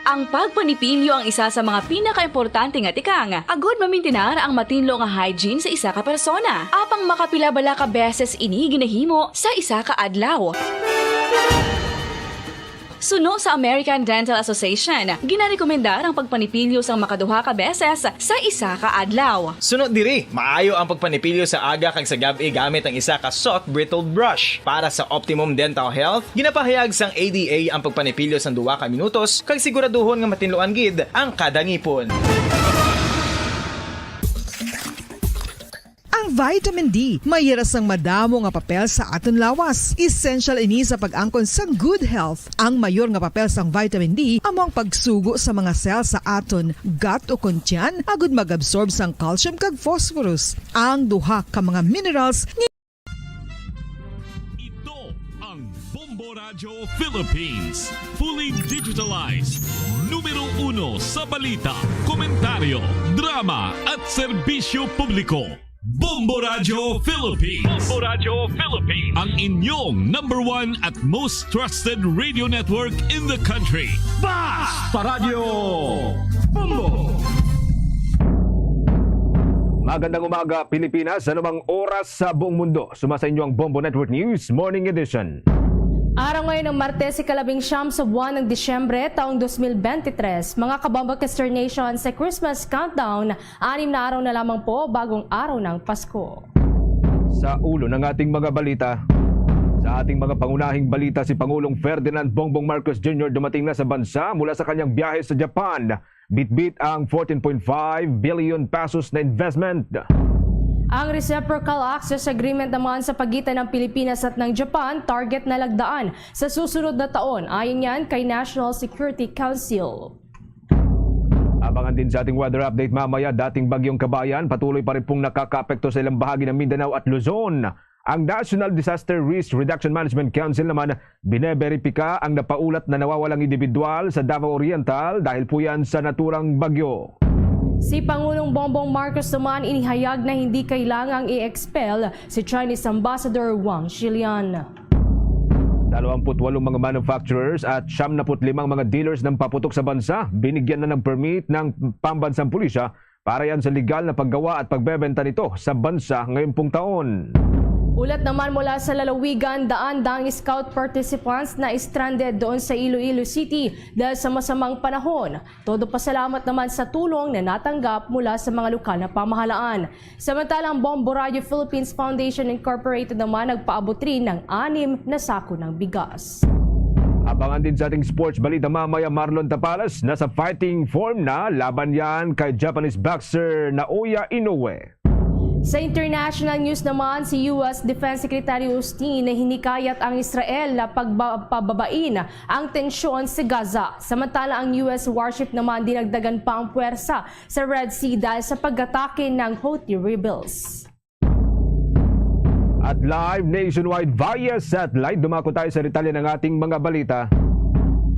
Ang pagpanipilyo ang isa sa mga pinaka-importante nga tikang. Agod mamintinar ang matinlo nga hygiene sa isa ka persona. Apang makapila-bala ka beses ini ginahimo sa isa ka adlaw. Suno sa American Dental Association, ginarekomendar ang pagpanipilyo sang makaduha ka beses sa isa ka adlaw. Sunod diri, maayo ang pagpanipilyo sa aga kag sa gabi gamit ang isa ka soft brittled brush. Para sa optimum dental health, ginapahayag sang ADA ang pagpanipilyo sang 2 ka minutos kag siguraduhon nga matinluan gid ang kada ngipon. Ang Vitamin D, mahiras ang madamo nga papel sa aton lawas. Essential ini sa pag-angkon sang good health. Ang mayor nga papel sang vitamin D amo ang pagsugo sa mga cell sa aton gut o kuntyan agud mag-absorb sang calcium kag phosphorus. Ang duha ka mga minerals Bombo Radio Philippines, fully digitalized, numero 1 sa balita, komentaryo, drama at serbisyo publiko. Bombo Radio Philippines. Bombo Radio Philippines. Ang inyong #1 at most trusted radio network in the country. Basta Radio Bombo. Magandang umaga Pilipinas, anumang oras sa buong mundo. Sumasa inyo ang Bombo Network News Morning Edition. Araw ngayon ng Martes, ika-19 sa buwan ng Disyembre, taong 2023. Mga Kabombo Caster Nation, sa Christmas Countdown, 6 na araw na lamang po, bagong araw ng Pasko. Sa ulo ng ating mga balita, sa ating mga pangunahing balita, si Pangulong Ferdinand Bongbong Marcos Jr. dumating na sa bansa mula sa kanyang biyahe sa Japan. Bitbit ang 14.5 billion pesos na investment. Ang Reciprocal Access Agreement naman sa pagitan ng Pilipinas at ng Japan, target na lagdaan sa susunod na taon. Ayon yan kay National Security Council. Abangan din sa ating weather update mamaya, dating bagyong Kabayan, patuloy pa rin pong nakakaapekto sa ilang bahagi ng Mindanao at Luzon. Ang National Disaster Risk Reduction Management Council naman, bineberipika ang napaulat na nawawalang individual sa Davao Oriental dahil po yan sa naturang bagyo. Si Pangulong Bongbong Marcos naman inihayag na hindi kailangang i-expel si Chinese Ambassador Wang Xilian. 28 mga manufacturers at 75 mga dealers ng paputok sa bansa binigyan na ng permit ng pambansang pulisya para yan sa legal na paggawa at pagbebenta nito sa bansa ngayong pong taon. Ulat naman mula sa lalawigan, daan-daang scout participants na stranded doon sa Iloilo City dahil sa masamang panahon. Todo pasalamat naman sa tulong na natanggap mula sa mga lokal na pamahalaan. Samantalang Bombo Radio Philippines Foundation Incorporated naman nagpaabot rin ng 6 na sako ng bigas. Abangan din sa ating sports balita mamaya, Marlon Tapalas nasa fighting form na laban yan kay Japanese boxer Naoya Inoue. Sa international news naman, si US Defense Secretary Austin na hinikayat ang Israel na pagpababain ang tensyon sa Gaza. Samantala ang US warship naman dinagdagan pa ang puwersa sa Red Sea dahil sa pag-atake ng Houthi rebels. At live nationwide via satellite, dumako tayo sa detalye ng ating mga balita.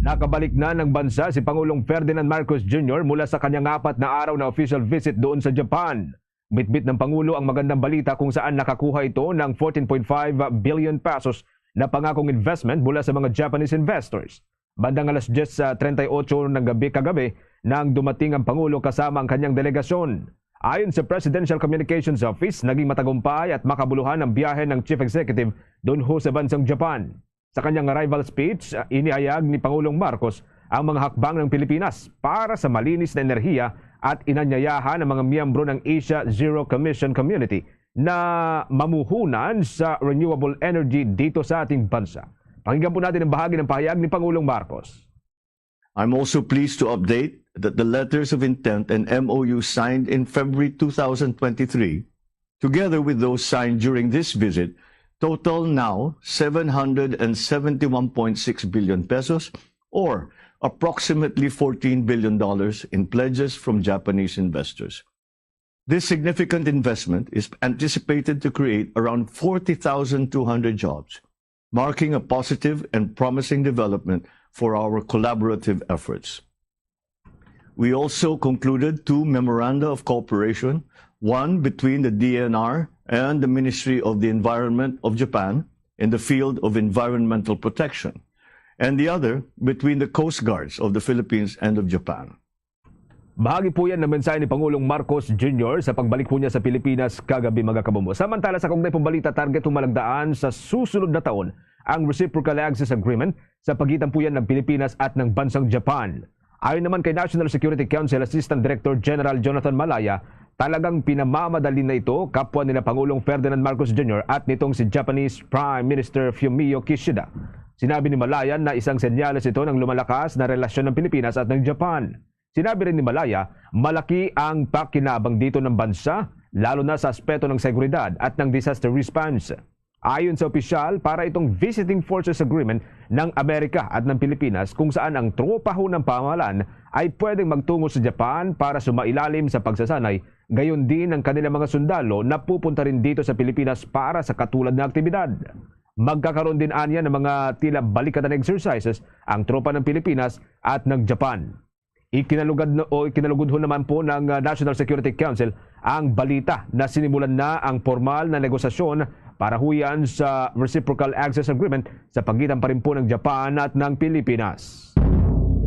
Nakabalik na ng bansa si Pangulong Ferdinand Marcos Jr. mula sa kanyang 4 na araw na official visit doon sa Japan. Bitbit ng Pangulo ang magandang balita kung saan nakakuha ito ng 14.5 billion pesos na pangakong investment mula sa mga Japanese investors. Bandang alas 10:38 ng gabi kagabi nang dumating ang Pangulo kasama ang kanyang delegasyon. Ayon sa Presidential Communications Office, naging matagumpay at makabuluhan ang biyahe ng Chief Executive doon ho sa bansang Japan. Sa kanyang arrival speech, inihayag ni Pangulong Marcos ang mga hakbang ng Pilipinas para sa malinis na enerhiya at inanyayahan ang mga miyembro ng Asia Zero Commission Community na mamuhunan sa renewable energy dito sa ating bansa. Pakinggan po natin ang bahagi ng pahayag ni Pangulong Marcos. I'm also pleased to update that the letters of intent and MOU signed in February 2023, together with those signed during this visit, total now 771.6 billion pesos or approximately $14 billion in pledges from Japanese investors. This significant investment is anticipated to create around 40,200 jobs, marking a positive and promising development for our collaborative efforts. We also concluded 2 memoranda of cooperation, one between the DNR and the Ministry of the Environment of Japan in the field of environmental protection, and the other between the Coast Guards of the Philippines and of Japan. Bahagi po yan ng mensahe ni Pangulong Marcos Jr. sa pagbalik po niya sa Pilipinas kagabi mga kabombo. Samantala sa kaugnay pong balita, target humalagdaan sa susunod na taon ang Reciprocal Access Agreement sa pagitan po yan ng Pilipinas at ng bansang Japan. Ayon naman kay National Security Council Assistant Director General Jonathan Malaya, talagang pinamamadali na ito kapwa nila Pangulong Ferdinand Marcos Jr. at nitong si Japanese Prime Minister Fumio Kishida. Sinabi ni Malaya na isang senyales ito ng lumalakas na relasyon ng Pilipinas at ng Japan. Sinabi rin ni Malaya, malaki ang pakinabang dito ng bansa lalo na sa aspeto ng seguridad at ng disaster response. Ayon sa opisyal, para itong Visiting Forces Agreement ng Amerika at ng Pilipinas kung saan ang tropa ho ng pamahalaan ay pwedeng magtungo sa Japan para sumailalim sa pagsasanay, gayon din ang kanilang mga sundalo na pupunta rin dito sa Pilipinas para sa katulad na aktibidad. Magkakaroon din anya ng mga tila balikatan exercises ang tropa ng Pilipinas at ng Japan. Ikinalugod ho naman po ng National Security Council ang balita na sinimulan na ang formal na negosasyon para huyan sa Reciprocal Access Agreement sa pagitan pa rin po ng Japan at ng Pilipinas.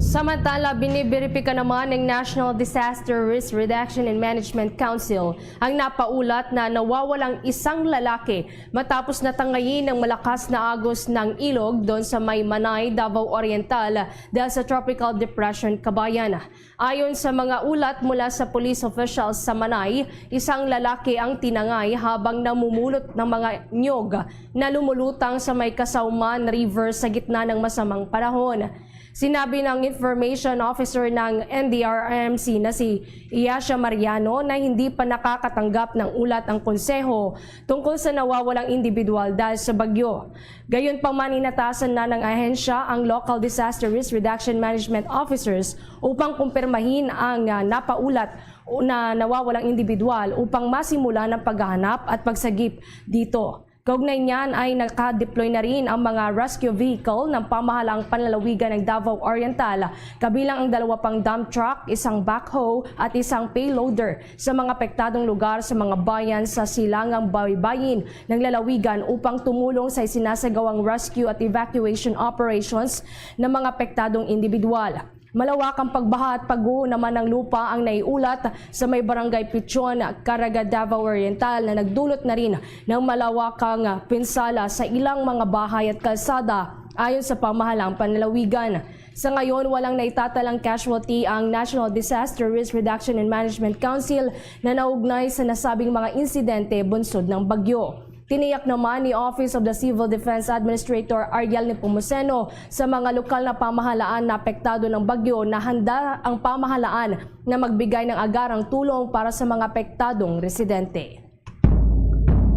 Samantala, biniberipika naman ng National Disaster Risk Reduction and Management Council ang napaulat na nawawalang isang lalaki matapos natangayin ng malakas na agos ng ilog doon sa may Manay, Davao Oriental dahil sa Tropical Depression Kabayan. Ayon sa mga ulat mula sa police officials sa Manay, isang lalaki ang tinangay habang namumulot ng mga nyog na lumulutang sa may Kasauman River sa gitna ng masamang panahon. Sinabi ng information officer ng NDRRMC na si Iyasha Mariano na hindi pa nakakatanggap ng ulat ang konseho tungkol sa nawawalang individual dahil sa bagyo. Gayon pang maninatasan na ng ahensya ang local disaster risk reduction management officers upang kumpirmahin ang napaulat na nawawalang individual upang masimula ng paghahanap at pagsagip dito. Kaugnay niyan ay nakadeploy na rin ang mga rescue vehicle ng pamahalaang panlalawigan ng Davao Oriental, kabilang ang 2 pang dump truck, isang backhoe at isang payloader sa mga apektadong lugar sa mga bayan sa silangang baybayin ng lalawigan upang tumulong sa isinasagawang rescue at evacuation operations ng mga apektadong individual. Malawak ang pagbaha at pagguho naman ng lupa ang naiulat sa may barangay Pichon, Caraga, Davao Oriental na nagdulot na rin ng malawakang pinsala sa ilang mga bahay at kalsada ayon sa pamahalang panlalawigan. Sa ngayon, walang naitatalang casualty ang National Disaster Risk Reduction and Management Council na naugnay sa nasabing mga insidente bunsod ng bagyo. Tiniyak naman ni Office of the Civil Defense Administrator Ariel Nepomuceno sa mga lokal na pamahalaan na apektado ng bagyo na handa ang pamahalaan na magbigay ng agarang tulong para sa mga apektadong residente.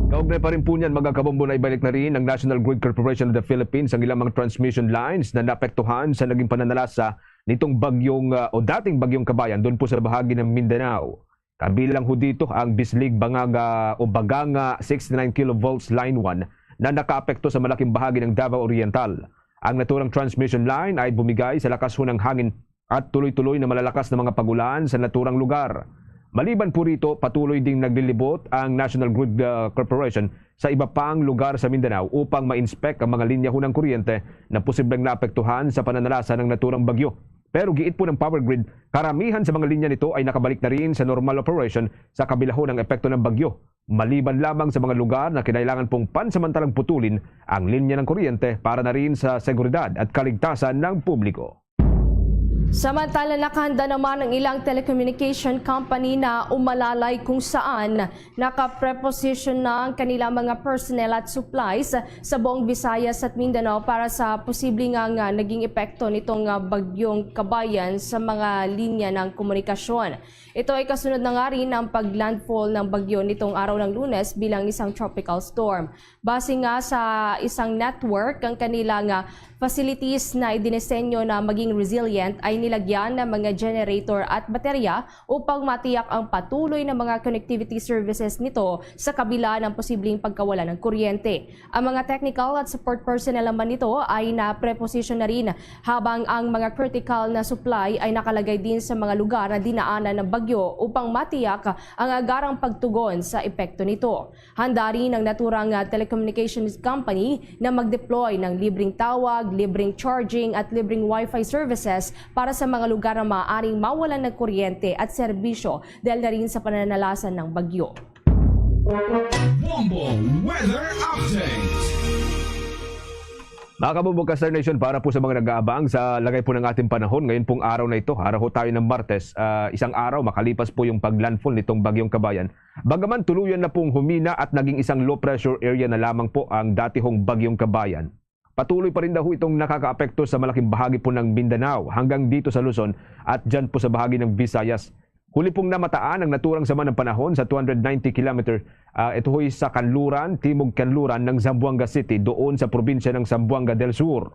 Kaugnay pa rin po niyan, mga kabombo, na ibalik na rin ng National Grid Corporation of the Philippines ang ilang mga transmission lines na naapektuhan sa naging pananalasa nitong bagyong o dating bagyong Kabayan doon po sa bahagi ng Mindanao. Kabilang ho dito ang Bislig Banganga o Baganga 69 kV Line 1 na nakaapekto sa malaking bahagi ng Davao Oriental. Ang naturang transmission line ay bumigay sa lakas ho ng hangin at tuloy-tuloy na malalakas na mga pagulan sa naturang lugar. Maliban po rito, patuloy ding naglilibot ang National Grid Corporation sa iba pang lugar sa Mindanao upang ma-inspect ang mga linya ho ng kuryente na posibleng naapektuhan sa pananalasa ng naturang bagyo. Pero giit po ng Power Grid, karamihan sa mga linya nito ay nakabalik na rin sa normal operation sa kabila ho ng epekto ng bagyo. Maliban lamang sa mga lugar na kinailangan pong pansamantalang putulin ang linya ng kuryente para na rin sa seguridad at kaligtasan ng publiko. Samantala, nakahanda naman ang ilang telecommunication company na umalalay kung saan nakapreposition na ang kanilang mga personnel at supplies sa buong Visayas at Mindanao para sa posibleng naging epekto nitong bagyong Kabayan sa mga linya ng komunikasyon. Ito ay kasunod na nga rin ng paglandfall ng bagyo nitong araw ng Lunes bilang isang tropical storm. Base nga sa isang network, ang kanilang facilities na idinisenyo na maging resilient ay nilagyan ng mga generator at baterya upang matiyak ang patuloy na mga connectivity services nito sa kabila ng posibleng pagkawala ng kuryente. Ang mga technical at support personnel naman nito ay na-preposition na rin habang ang mga critical na supply ay nakalagay din sa mga lugar na dinaanan ng bagyo upang matiyak ang agarang pagtugon sa epekto nito. Handa rin ang naturang telecommunications company na mag-deploy ng libreng tawag, libreng charging at libreng wifi services para sa mga lugar na maaaring mawalan ng kuryente at serbisyo dahil na rin sa pananalasan ng bagyo. Bombo Weather Update. Mga kabombo ka Star Nation, para po sa mga nag-aabang sa lagay po ng ating panahon, ngayon pong araw na ito, araw ho tayo ng Martes, isang araw makalipas po yung paglandfall nitong bagyong Kabayan. Bagaman tuluyan na pong humina at naging isang low pressure area na lamang po ang dati hong bagyong Kabayan, patuloy pa rin daw itong nakakaapekto sa malaking bahagi po ng Mindanao hanggang dito sa Luzon at dyan po sa bahagi ng Visayas. Huli pong namataan ang naturang sama ng panahon sa 290 km. Ito ho'y sa Kanluran, Timog Kanluran ng Zamboanga City doon sa probinsya ng Zamboanga del Sur.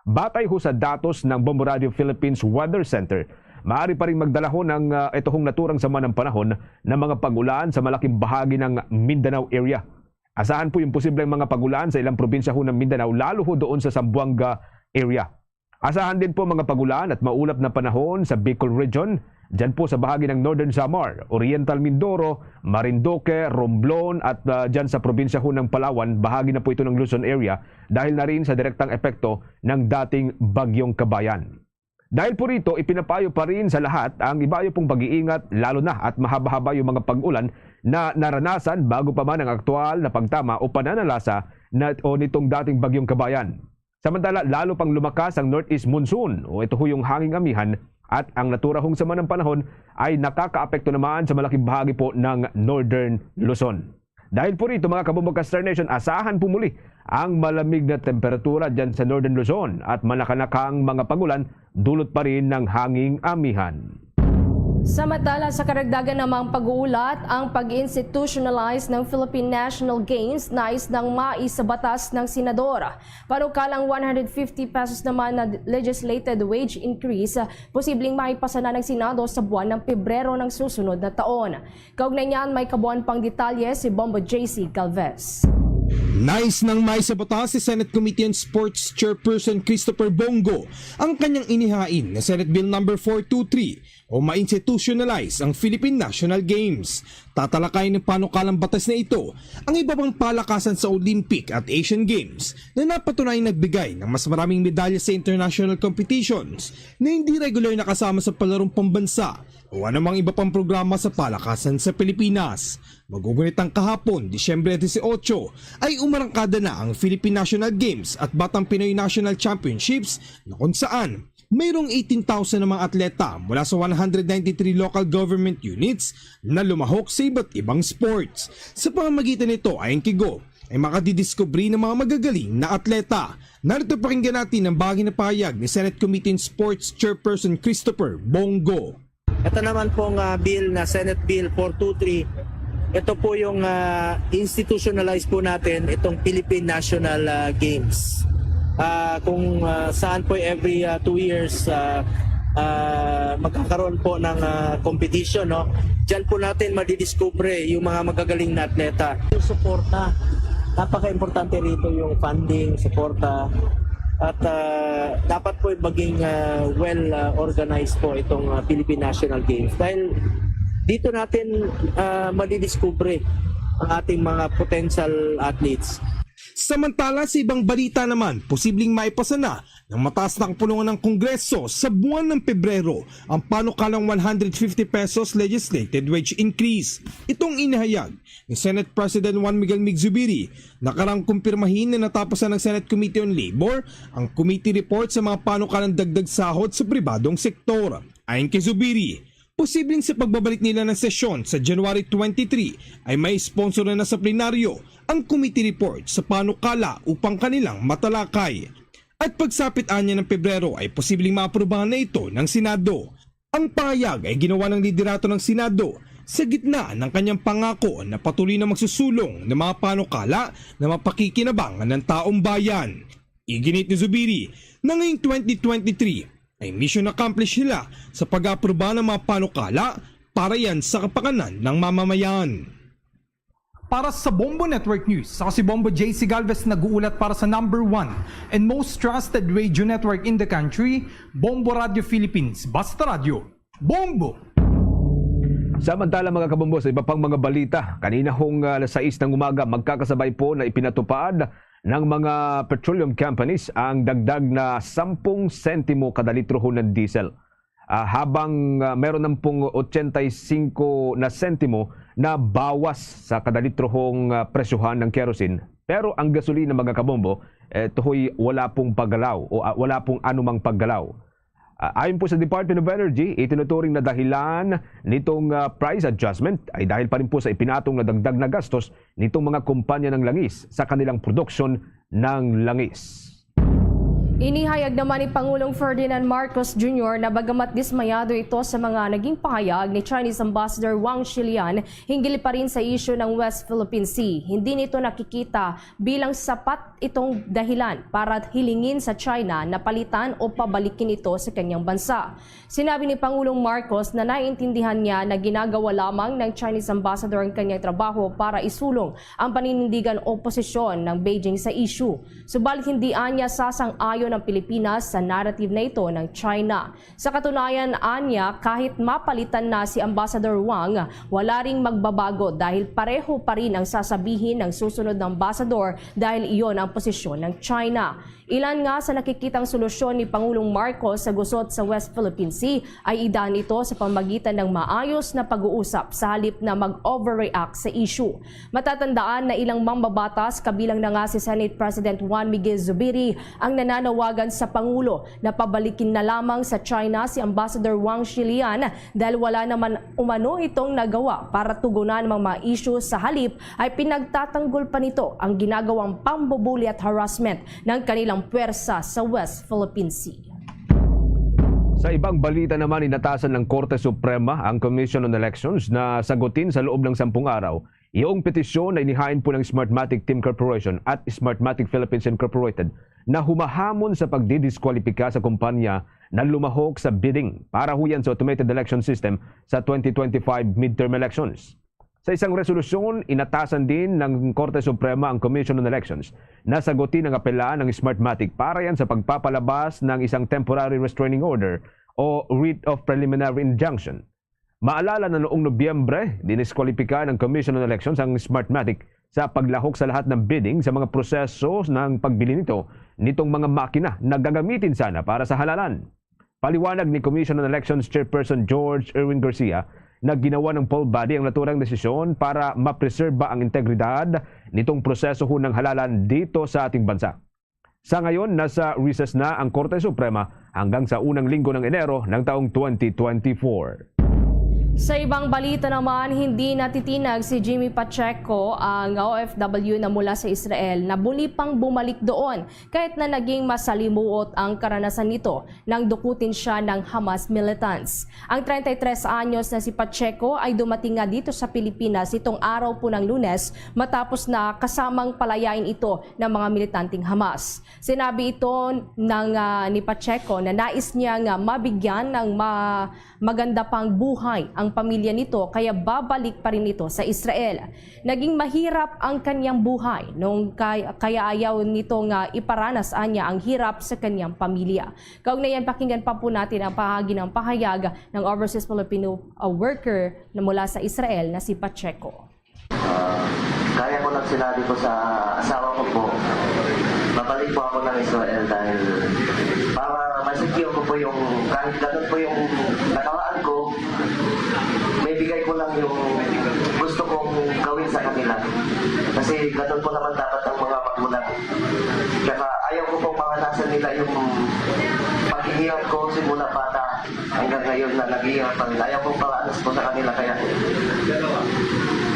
Batay ho sa datos ng Bombo Radio Philippines Weather Center, maaari pa rin magdala ho ng ito hong naturang sama ng panahon ng mga pagulan sa malaking bahagi ng Mindanao area. Asahan po yung posibleng mga pagulan sa ilang probinsya ho ng Mindanao, lalo ho doon sa Zamboanga area. Asahan din po mga pagulan at maulap na panahon sa Bicol Region, dyan po sa bahagi ng Northern Samar, Oriental Mindoro, Marinduque, Romblon at dyan sa probinsya ho ng Palawan, bahagi na po ito ng Luzon area dahil na rin sa direktang epekto ng dating Bagyong Kabayan. Dahil po rito, ipinapayo pa rin sa lahat ang ibayo pong pag-iingat lalo na at mahaba-haba yung mga pag-ulan na naranasan bago pa man ang aktual na pagtama o pananalasa nitong dating Bagyong Kabayan. Samantala, lalo pang lumakas ang Northeast Monsoon o ito ho yung hanging amihan at ang natura hong sama ng panahon ay nakakaapekto naman sa malaking bahagi po ng Northern Luzon. Dahil po rito mga kabumbog ka Star Nation, asahan pumuli ang malamig na temperatura dyan sa Northern Luzon at malakanakang mga pagulan dulot pa rin ng hanging amihan. Samantala sa karagdagan namang pag-uulat, ang pag-institutionalize ng Philippine National Games nais ng maisabatas ng senador. Panukalang 150 pesos naman na legislated wage increase, posibleng maipasa na ng Senado sa buwan ng Pebrero ng susunod na taon. Kaugnay niyan, may kabuuan pang detalye si Bombo JC Galvez. Nais nang maisabatas si Senate Committee on Sports Chairperson Christopher Bongo ang kanyang inihain na Senate Bill No. 423 o ma-institutionalize ang Philippine National Games. Tatalakay ng panukalang batas na ito ang iba pang palakasan sa Olympic at Asian Games na napatunayang nagbigay ng mas maraming medalya sa international competitions na hindi regular nakasama sa palarong pambansa o anumang iba pang programa sa palakasan sa Pilipinas. Magugunit ang kahapon, Disyembre 18, ay umarangkada na ang Philippine National Games at Batang Pinoy National Championships na kung saan mayroong 18,000 na mga atleta mula sa 193 local government units na lumahok sa iba't ibang sports. Sa pamamagitan nito ay ang Kigo ay makadidiscovery ng mga magagaling na atleta. Narito pakinggan natin ang bahagi na pahayag ni Senate Committee on Sports Chairperson Christopher Bongo. Ito naman pong bill na Senate Bill 423, ito po yung institutionalize po natin itong Philippine National Games. Kung saan po every 2 years magkakaroon po ng competition, no? Diyan po natin madidiscover yung mga magagaling na atleta. Yung suporta, napaka-importante rito yung funding, suporta. At dapat po maging well-organized po itong Philippine National Games. Dahil dito natin madidiscover ang ating mga potential athletes. Samantala sa ibang balita naman, posibleng maipasa na ng mataas na kapulungan ng Kongreso sa buwan ng Pebrero ang panukalang 150 pesos legislated wage increase. Itong inihayag ni Senate President Juan Miguel Migzubiri. Nakarang kumpirmahin na natapos ng Senate Committee on Labor ang committee report sa mga panukalang dagdag sahod sa pribadong sektor. Ayon kay Zubiri, posibleng sa pagbabalik nila ng sesyon sa January 23 ay may sponsor na sa plenaryo ang committee report sa panukala upang kanilang matalakay. At pagsapit anya ng Pebrero ay posibleng maaprubahan na ito ng Senado. Ang pahayag ay ginawa ng liderato ng Senado sa gitna ng kanyang pangako na patuloy na magsusulong ng mga panukala na mapakikinabangan ng taong bayan. Iginit ni Zubiri na ngayong 2023 ay mission accomplished nila sa pag-aproba ng mga panukala para yan sa kapakanan ng mamamayan. Para sa Bombo Network News, ako si Bombo JC Galvez nag-uulat para sa number 1 and most trusted radio network in the country, Bombo Radio Philippines. Basta Radio, Bombo! Samantala mga kabombo, sa iba pang mga balita, kanina hong alas 6 ng umaga magkakasabay po na ipinatupad ng mga petroleum companies ang dagdag na 10 sentimo kada litro ho ng diesel. Habang meron ng pong 85 na sentimo na bawas sa kada litro hong presyuhan ng kerosene. Pero ang gasolina mga kabombo, ito ho'y wala pong paggalaw o wala pong anumang paggalaw. Ayon po sa Department of Energy, itinuturing na dahilan nitong price adjustment ay dahil pa rin po sa ipinatong na dagdag na gastos nitong mga kumpanya ng langis sa kanilang produksyon ng langis. Inihayag naman ni Pangulong Ferdinand Marcos Jr. na bagamat dismayado ito sa mga naging pahayag ni Chinese Ambassador Wang Xilian hinggil pa rin sa isyu ng West Philippine Sea, hindi nito nakikita bilang sapat itong dahilan para hilingin sa China na palitan o pabalikin ito sa kanyang bansa. Sinabi ni Pangulong Marcos na naiintindihan niya na ginagawa lamang ng Chinese Ambassador ang kanyang trabaho para isulong ang paninindigan o posisyon ng Beijing sa isyu. Subalit hindi anya sasang-ayon ng Pilipinas sa narrative na ito ng China. Sa katunayan, anya, kahit mapalitan na si Ambassador Wang, wala ring magbabago dahil pareho pa rin ang sasabihin ng susunod na ambassador dahil iyon ang posisyon ng China. Ilan nga sa nakikitang solusyon ni Pangulong Marcos sa gusot sa West Philippine Sea ay idaan ito sa pamagitan ng maayos na pag-uusap sa halip na mag-overreact sa issue. Matatandaan na ilang mambabatas kabilang na nga si Senate President Juan Miguel Zubiri ang nananawagan sa Pangulo na pabalikin na lamang sa China si Ambassador Wang Xilian dahil wala naman umano itong nagawa para tugunan ang mga issue. Sa halip ay pinagtatanggol pa nito ang ginagawang pambubuli at harassment ng kanilang puwersa sa West Philippine Sea. Sa ibang balita naman, inatasan ng Korte Suprema ang Commission on Elections na sagutin sa loob ng 10 araw yung petisyon na inihain po ng Smartmatic Team Corporation at Smartmatic Philippines Incorporated na humahamon sa pagdidiskwalipika sa kumpanya na lumahok sa bidding para huyan sa automated election system sa 2025 midterm elections. Sa isang resolusyon, inatasan din ng Korte Suprema ang Commission on Elections na sagutin ang apela ng Smartmatic para yan sa pagpapalabas ng isang temporary restraining order o writ of preliminary injunction. Maalala na noong Nobyembre, diniskwalipika ng Commission on Elections ang Smartmatic sa paglahok sa lahat ng bidding sa mga proseso ng pagbili nitong mga makina na gagamitin sana para sa halalan. Paliwanag ni Commission on Elections Chairperson George Erwin Garcia na ginawa ng poll body ang naturang desisyon para mapreserba ang integridad nitong proseso ng halalan dito sa ating bansa. Sa ngayon, nasa recess na ang Korte Suprema hanggang sa unang linggo ng Enero ng taong 2024. Sa ibang balita naman, hindi natitinag si Jimmy Pacheco, ang OFW na mula sa Israel, na muli pang bumalik doon kahit na naging masalimuot ang karanasan nito nang dukutin siya ng Hamas militants. Ang 33 anyos na si Pacheco ay dumating nga dito sa Pilipinas itong araw po ng Lunes matapos na kasamang palayain ito ng mga militanteng Hamas. Sinabi ito ni Pacheco na nais niya nga mabigyan ng maganda pang buhay ang pamilya nito kaya babalik pa rin ito sa Israel. Naging mahirap ang kanyang buhay kaya ayaw nito nga iparanas niya ang hirap sa kanyang pamilya. Kaugnayan, pakinggan pa po natin ang bahagi ng pahayag ng overseas Filipino worker na mula sa Israel na si Pacheco. Kaya ko lang sinabi ko sa asawa ko po, babalik po ako ng Israel dahil para masecure ko po yung, kahit ganun po yung nakawaan ko, may bigay ko lang yung gusto kong gawin sa kanila. Kasi ganun po naman dapat ang mga magulang. Kaya ayaw ko pong makanasan nila yung paghihirap ko simula bata hanggang ngayon na naghihirap pa nila. Ayaw kong paranas po sa kanila kaya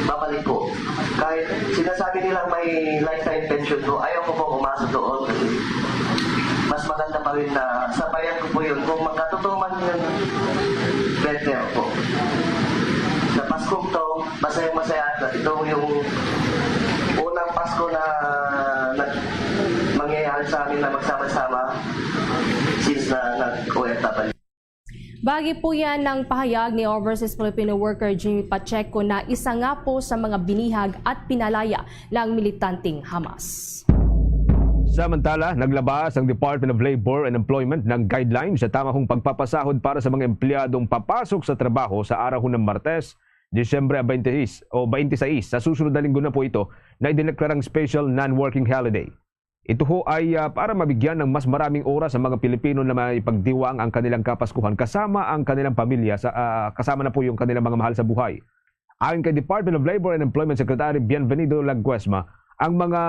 babalik ko. Kahit sinasabi nilang may lifetime pension ko, ayaw ko pong umasa doon kasi mas maganda pa rin na sabayan ko po yun. Kung magkatutuman yun, better po. Sa Pasko to, masayang-masaya. Ito yung unang Pasko na mangyayari sa amin na magsama-sama since na nag-OFW. Bahagi po yan ng pahayag ni overseas Filipino worker Jimmy Pacheco na isa nga po sa mga binihag at pinalaya ng militanteng Hamas. Samantala, naglabas ang Department of Labor and Employment ng guidelines sa tamang pagpapasahod para sa mga empleyadong papasok sa trabaho sa araw ng Martes, Disyembre 26 sa susunod na linggo na po ito na idineklarang special non-working holiday. Ito ho ay para mabigyan ng mas maraming oras sa mga Pilipino na maipagdiwang ang kanilang kapaskuhan kasama ang kanilang pamilya, kasama na po yung kanilang mga mahal sa buhay. Ayon kay Department of Labor and Employment Secretary Bienvenido Laguesma, ang mga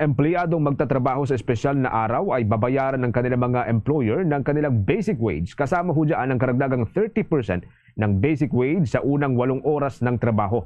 empleyadong magtatrabaho sa espesyal na araw ay babayaran ng kanilang mga employer ng kanilang basic wage kasama ho dyan ang karagdagang 30% ng basic wage sa unang 8 oras ng trabaho.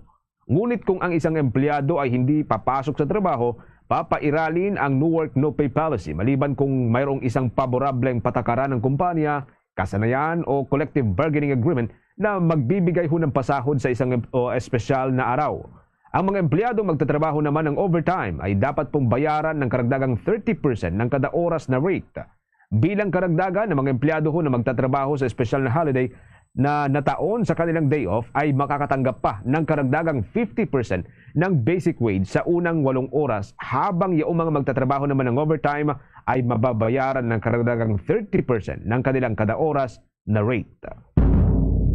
Ngunit kung ang isang empleyado ay hindi papasok sa trabaho, papairalin ang no work no pay policy maliban kung mayroong isang paborableng patakaran ng kumpanya, kasanayan o collective bargaining agreement na magbibigay ng pasahod sa isang espesyal na araw. Ang mga empleyado magtatrabaho naman ng overtime ay dapat pong bayaran ng karagdagang 30% ng kada oras na rate. Bilang karagdagan ng mga empleyado na magtatrabaho sa espesyal na holiday na nataon sa kanilang day off ay makakatanggap pa ng karagdagang 50% ng basic wage sa unang 8 oras, habang yung mga magtatrabaho naman ng overtime ay mababayaran ng karagdagang 30% ng kanilang kada oras na rate.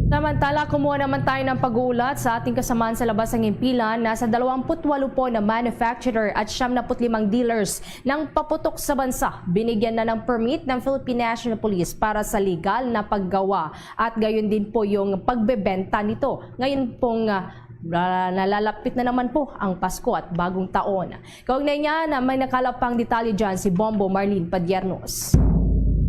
Samantala, kumuha naman tayo ng pag-uulat sa ating kasamaan sa labas ng himpilan. Nasa 28 po na manufacturer at 75 dealers ng paputok sa bansa binigyan na ng permit ng Philippine National Police para sa legal na paggawa at gayon din po yung pagbebenta nito. Ngayon pong nalalapit na naman po ang Pasko at bagong taon. Kaugnay niya na may nakalapang detalye dyan si Bombo Marlene Padiernos.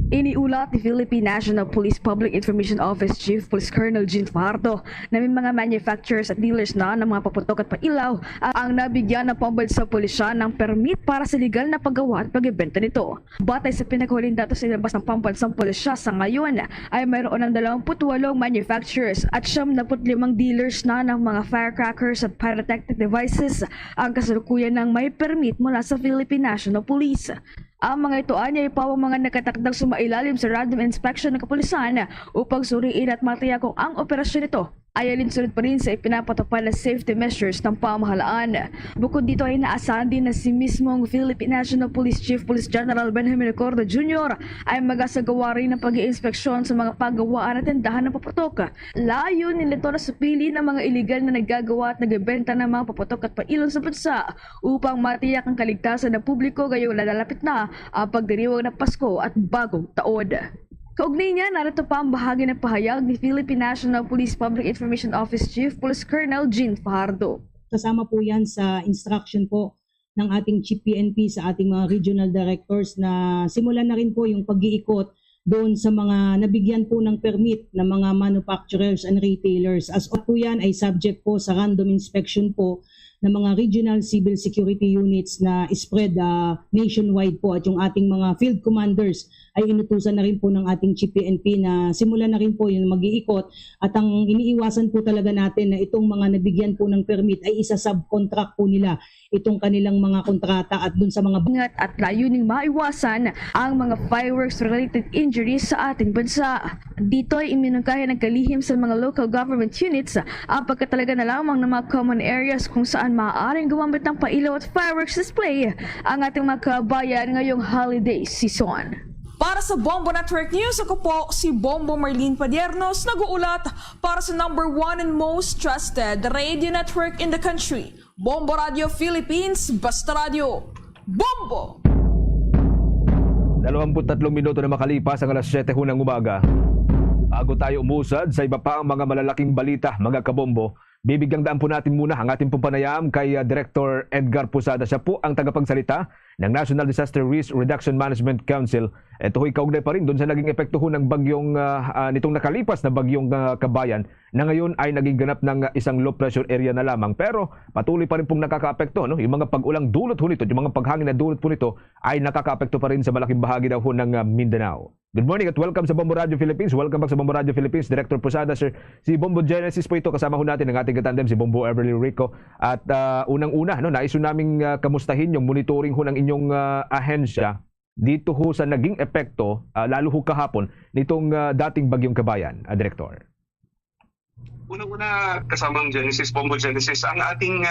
Iniulat ni Philippine National Police Public Information Office Chief Police Colonel Jean Fajardo na may mga manufacturers at dealers na ng mga paputok at pailaw ang nabigyan ng pambansa pulisya ng permit para sa legal na paggawa at pagbebenta nito. Batay sa pinaghuling datos sa ilabas ng pambansang pulisya sa ngayon ay mayroon ng 28 manufacturers at 75 dealers na ng mga firecrackers at pyrotechnic devices ang kasalukuyan ng may permit mula sa Philippine National Police. Ang mga ito ay pawang mga nakatakdang sumailalim sa random inspection ng kapulisan upang suriin at matiyak kung ang operasyon nito ay alinsunod pa rin sa ipinapatupad na safety measures ng pamahalaan. Bukod dito ay naasahan din na si mismong Philippine National Police Chief Police General Benjamin Acorda Jr. ay magasagawa rin ng pag-iinspeksyon sa mga paggawaan at tindahan ng paputok. Layunin nito na supili ng mga iligal na naggagawa at nagbebenta ng mga paputok at pailong sa bansa upang matiyak ang kaligtasan ng publiko ngayong nalalapit na ang pagdiriwang ng Pasko at bagong taon. Kaugnay niya, narito pa ang bahagi ng pahayag ni Philippine National Police Public Information Office Chief Police Colonel Jean Fajardo. Kasama po yan sa instruction po ng ating Chief PNP sa ating mga regional directors na simulan na rin po yung pag-iikot doon sa mga nabigyan po ng permit ng mga manufacturers and retailers. As po yan ay subject po sa random inspection po ng mga regional civil security units na spread nationwide po, at yung ating mga field commanders ay inutusan na rin po ng ating Chief PNP na simulan na rin po yung mag-iikot, at ang iniiwasan po talaga natin na itong mga nabigyan po ng permit ay isa-subcontract po nila itong kanilang mga kontrata at dun sa mga bangat at layuning maiwasan ang mga fireworks related injuries sa ating bansa. Dito ay iminungkahi ng kalihim sa mga local government units ang pagkatalaga na lamang ng mga common areas kung saan maaaring gumamit ng pailaw at fireworks display ang ating mga kabayan ngayong holiday season. Para sa Bombo Network News, ako po si Bombo Marlene Padiernos, nag-uulat para sa #1 and most trusted radio network in the country, Bombo Radio Philippines, Basta Radio. Bombo! 23 minuto na makalipas ang alas 7 ng umaga. Bago tayo umusad sa iba pa ang mga malalaking balita, mga kabombo, bibigyang daan po natin muna ang ating pupanayam kay Director Edgar Posada. Siya po ang tagapagsalita ng National Disaster Risk Reduction Management Council. Ito ho'y kaugnay pa rin doon sa naging epekto ho ng bagyong nitong nakalipas na bagyong Kabayan, na ngayon ay naging ganap ng isang low pressure area na lamang. Pero patuloy pa rin pong nakakaapekto, no? Yung mga pag-ulang dulot ho nito, yung mga paghangin na dulot po nito ay nakakaapekto pa rin sa malaking bahagi daw ho ng Mindanao. Good morning at welcome sa Bombo Radio Philippines. Welcome back sa Bombo Radio Philippines, Director Posada, sir. Si Bombo Genesis po ito, kasama ho natin ang ating katandem, si Bombo Everly Rico. At unang-una, no, nais ho naming kamustahin yung monitoring ho ng inyong ahensya dito ho sa naging epekto, lalo ho kahapon, nitong dating bagyong Kabayan, Director. Unang-una, kasamang Genesis, Bombo Genesis, ang ating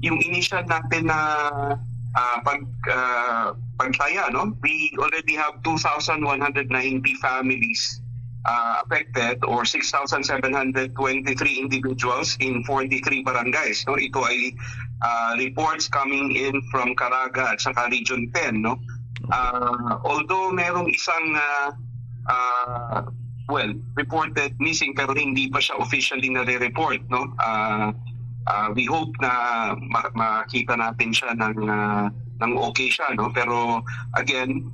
yung initial natin na pagtaya, no? We already have 2,190 families affected, or 6,723 individuals in 43 barangays. No? Ito ay reports coming in from Caraga at saka Region 10. No? Although merong isang reported missing, pero hindi pa siya officially nare-report. No? We hope na makita natin siya ng okay siya, no? Pero again,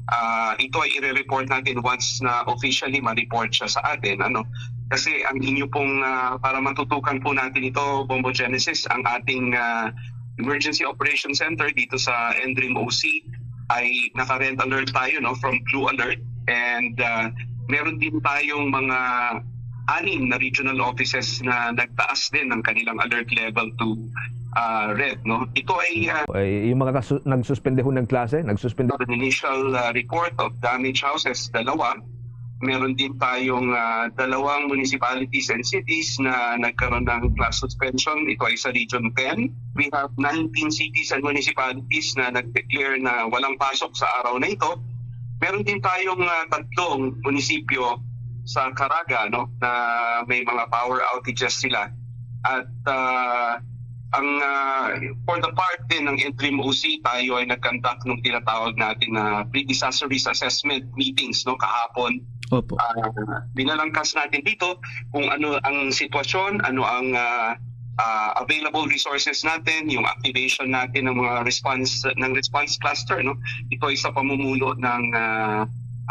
ito ay i-report natin once na officially ma-report siya sa atin, ano? Kasi ang inyo pong para matutukan po natin ito, Bombo Genesis, ang ating Emergency Operations Center dito sa NDRIM OC ay naka-red alert tayo, no, from blue alert, and meron din tayong mga 6 na regional offices na nagtaas din ng kanilang alert level to red, no. Ito ay Yung mga nagsuspende ho ng klase, nagsuspende. an initial report of damaged houses, 2. Meron din tayong 2 municipalities and cities na nagkaroon ng class suspension. Ito ay sa Region 10. We have 19 cities and municipalities na nag-declare na walang pasok sa araw na ito. Meron din tayong 3 munisipyo sa Caraga, no, na may mga power outages sila. At for the part din ng interim OC, tayo ay nag-conduct ng tinatawag natin na pre-disaster risk assessment meetings, no, kahapon. Opo. Binalangkas natin dito kung ano ang sitwasyon, ano ang available resources natin, yung activation natin ng mga response cluster, no. Ito ay sa pamumuno ng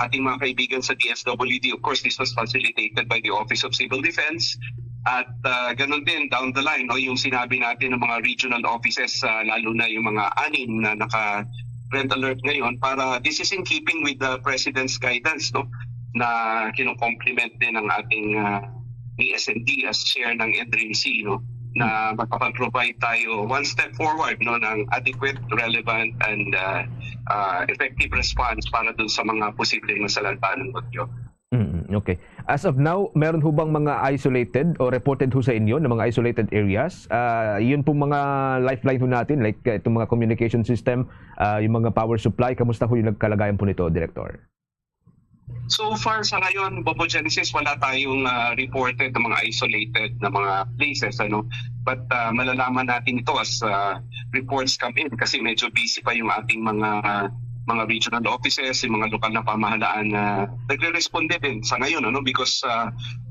ating mga kaibigan sa DSWD. Of course, this was facilitated by the Office of Civil Defense. At ganun din down the line, no, yung sinabi natin ng mga regional offices, lalo na yung mga 6 na naka-red alert ngayon, para this is in keeping with the President's guidance, no, na kino-complement din ng ating ESND as chair ng NDRIMC, no, na makapag-provide tayo one step forward, no, ng adequate, relevant, and effective response para dun sa mga posibleng masalanta ng bagyo. Okay. As of now, meron ho bang mga isolated o reported ho sa inyo na mga isolated areas? Yun pong mga lifeline ho natin, like itong mga communication system, yung mga power supply, kamusta ho yung nagkalagayan po nito, Director? So far sa ngayon, Bobo Genesis, wala tayong reported na mga isolated na mga places, ano. But malalaman natin ito as reports come in kasi medyo busy pa yung ating mga regional offices, yung mga lokal na pamahalaan na nagre-responde din sa ngayon, ano, because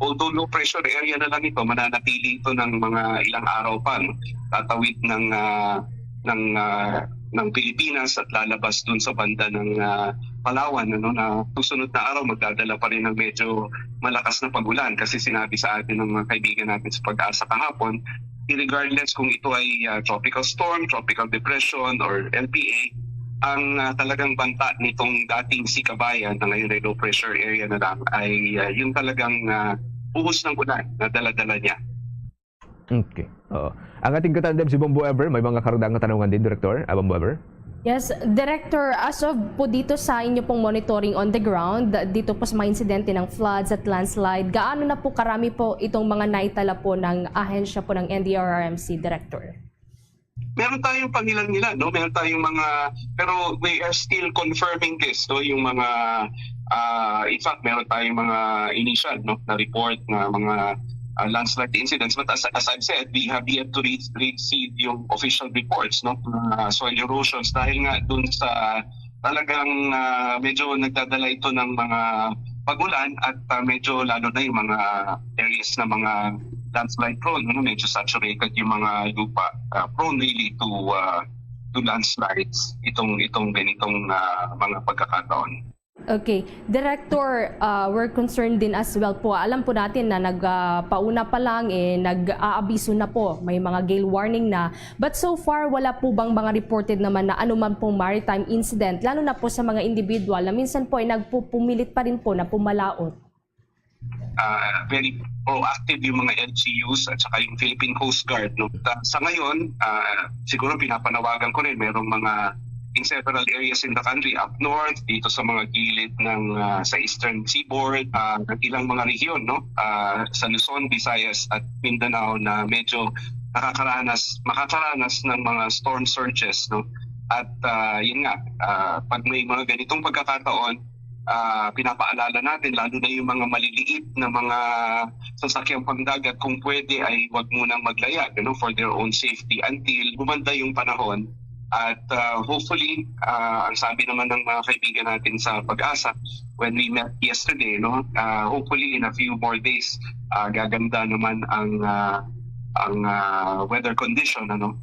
although low pressure area na lang ito, mananatili ito ng mga ilang araw pa, no, tatawid ng Pilipinas at lalabas dun sa banda ng Palawan, ano, na susunod na araw magdadala pa rin ng medyo malakas na pagulan kasi sinabi sa atin ng mga kaibigan natin sa Pag-asa kahapon, regardless kung ito ay tropical storm, tropical depression, or LPA, ang talagang banta nitong dating Sikabayan na ngayon ay low pressure area na lang ay yung talagang buhos ng ulan na dala-dala niya. Okay. Ang ating katandem si Bombo Ever, may mga karagdagang katanungan din, Director. Bombo Ever? Yes, Director, as of po dito sa inyo pong monitoring on the ground, dito po sa mga insidente ng floods at landslide, gaano na po karami po itong mga naitala po ng ahensya po ng NDRRMC, Director? Meron tayong pangilan-ilan, no? Meron tayong mga, pero we are still confirming this, no? Yung mga, in fact, meron tayong mga initial, no, na report na mga landslide incidents. But as I've said, we have yet to receive yung official reports, no, soil erosions dahil nga dun sa talagang medyo nagdadala ito ng mga pagulan at medyo lalo na yung mga areas na mga landslide prone, no, medyo saturated yung mga lupa, prone really to landslides itong ganitong mga pagkakataon. Okay. Director, we're concerned din as well po. Alam po natin na nagpauna pa lang, nag-aabiso na po. May mga gale warning na. But so far, wala po bang mga reported naman na anuman pong maritime incident, lalo na po sa mga individual na minsan po ay nagpupumilit pa rin po na pumalaot? Very proactive yung mga LGUs at saka yung Philippine Coast Guard. No? Sa ngayon, siguro pinapanawagan ko rin, merong mga in several areas in the country, up north, dito sa mga gilid ng sa eastern seaboard, ng ilang mga rehiyon, no? Sa Luzon, Visayas at Mindanao na medyo makakaranas ng mga storm surges, no? At yun nga, pag may mga ganitong pagkakataon, pinapaalala natin, lalo na yung mga maliliit na mga sasakyang pangdagat, kung pwede ay wag munang maglayag, you know, for their own safety until gumanda yung panahon. At hopefully, ang sabi naman ng mga kaibigan natin sa Pag-asa, when we met yesterday, no, hopefully in a few more days, gaganda naman ang weather condition, ano.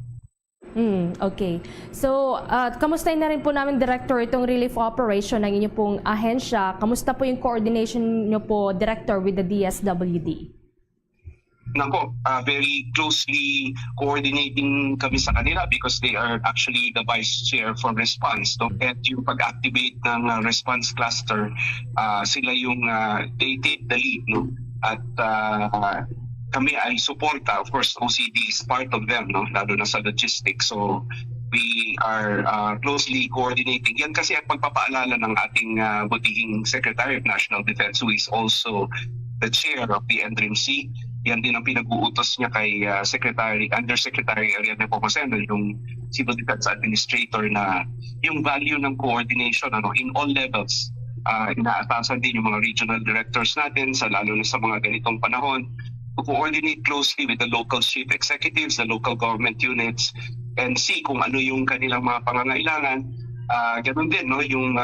Okay. So, kamustahin na rin po namin, Director, itong relief operation ng inyo pong ahensya. Kamusta po yung coordination nyo po, Director, with the DSWD? very closely coordinating kami sa kanila because they are actually the vice chair for response. No? At yung pag-activate ng response cluster, sila yung they take the lead. No? At kami ay suporta. Of course, OCD is part of them, no? Lalo na sa logistics. So we are closely coordinating. Yan kasi ang pagpapaalala ng ating butihing Secretary of National Defense, who is also the chair of the NDRIMC. Yan din ang pinag-uutos niya kay Undersecretary Ariadne Pomoceno, yung Civil Defense Administrator, na yung value ng coordination in all levels. Inaatasan din yung mga regional directors natin, lalo na sa mga ganitong panahon, to coordinate closely with the local chief executives, the local government units, and see kung ano yung kanilang mga pangangailangan. Ganun din, no, yung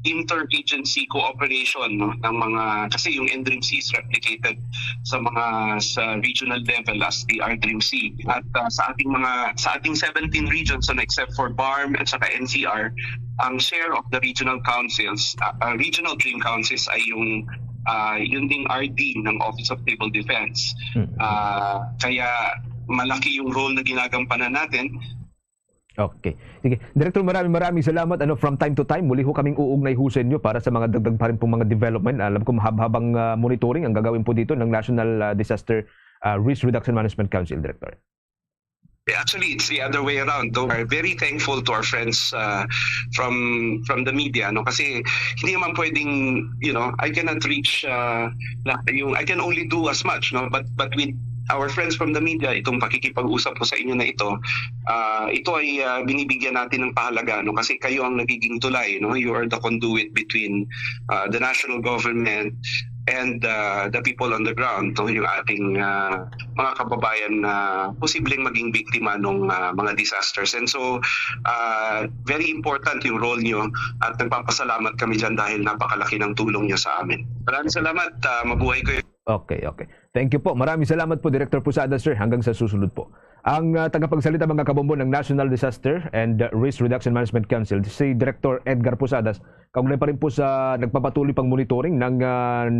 interagency cooperation, no, ng mga, kasi yung NDRIMC is replicated sa regional level as the RDRIMC. At sa ating 17 regions, except for BARM at saka NCR, ang share of the regional councils, regional dream councils ay yun ding RD ng Office of Civil Defense. Kaya malaki yung role na ginagampanan natin. Okay. Sige. Director, maraming salamat. From time to time, muli ho kaming uugnay ho sa inyo para sa mga dagdag pa rin pong mga development. Alam ko mahabang monitoring ang gagawin po dito ng National Disaster Risk Reduction Management Council, Director. Actually, it's the other way around. We're very thankful to our friends from the media, no? Kasi hindi naman pwedeng, I cannot reach I can only do as much, no? But with our friends from the media, itong pakikipag-usap po sa inyo na ito ay binibigyan natin ng pahalaga, no? Kasi kayo ang nagiging tulay, no? You are the conduit between the national government and the people on the ground, yung ating mga kababayan na posibleng maging biktima ng mga disasters. And so, very important yung role nyo at nagpapasalamat kami dyan dahil napakalaki ng tulong nyo sa amin. Maraming salamat. Mabuhay kayo. Okay. Thank you po. Maraming salamat po, Director Posadas, sir. Hanggang sa susunod po. Ang tagapagsalita mga kabombo ng National Disaster and Risk Reduction Management Council, si Director Edgar Posadas, kaugnay pa rin po sa nagpapatuloy pang monitoring ng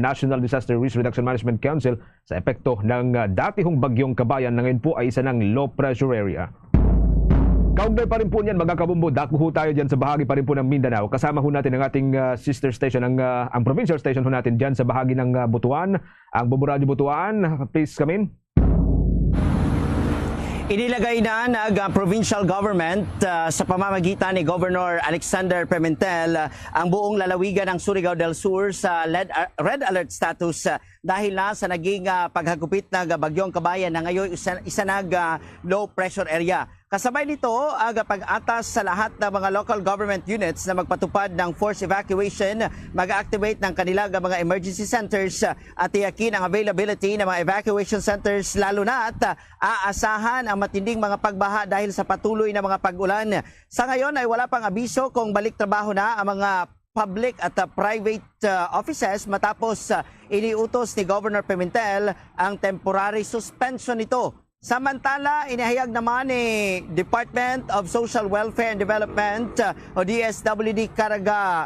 National Disaster Risk Reduction Management Council sa epekto ng datihong bagyong Kabayan na ngayon po ay isa ng low pressure area. Kaugnay pa rin po niyan mga kabombo, dako ho tayo dyan sa bahagi pa rin po ng Mindanao. Kasama ho natin ang ating sister station, ang provincial station ho natin dyan sa bahagi ng Butuan, ang Bombo Radio Butuan. Please come in. Inilagay na ng provincial government sa pamamagitan ni Governor Alexander Pimentel ang buong lalawigan ng Surigao del Sur sa red alert status dahil na sa naging paghagupit ng bagyong Kabayan na ngayon isa low pressure area. Kasabay nito ang pag-atas sa lahat ng mga local government units na magpatupad ng forced evacuation, mag-activate ng kanilang mga emergency centers at tiyakin ang availability ng mga evacuation centers, lalo na at aasahan ang matinding mga pagbaha dahil sa patuloy na mga pag-ulan. Sa ngayon ay wala pang abiso kung balik trabaho na ang mga public at private offices matapos iniutos ni Governor Pimentel ang temporary suspension nito. Samantala, inihayag naman ni Department of Social Welfare and Development o DSWD Caraga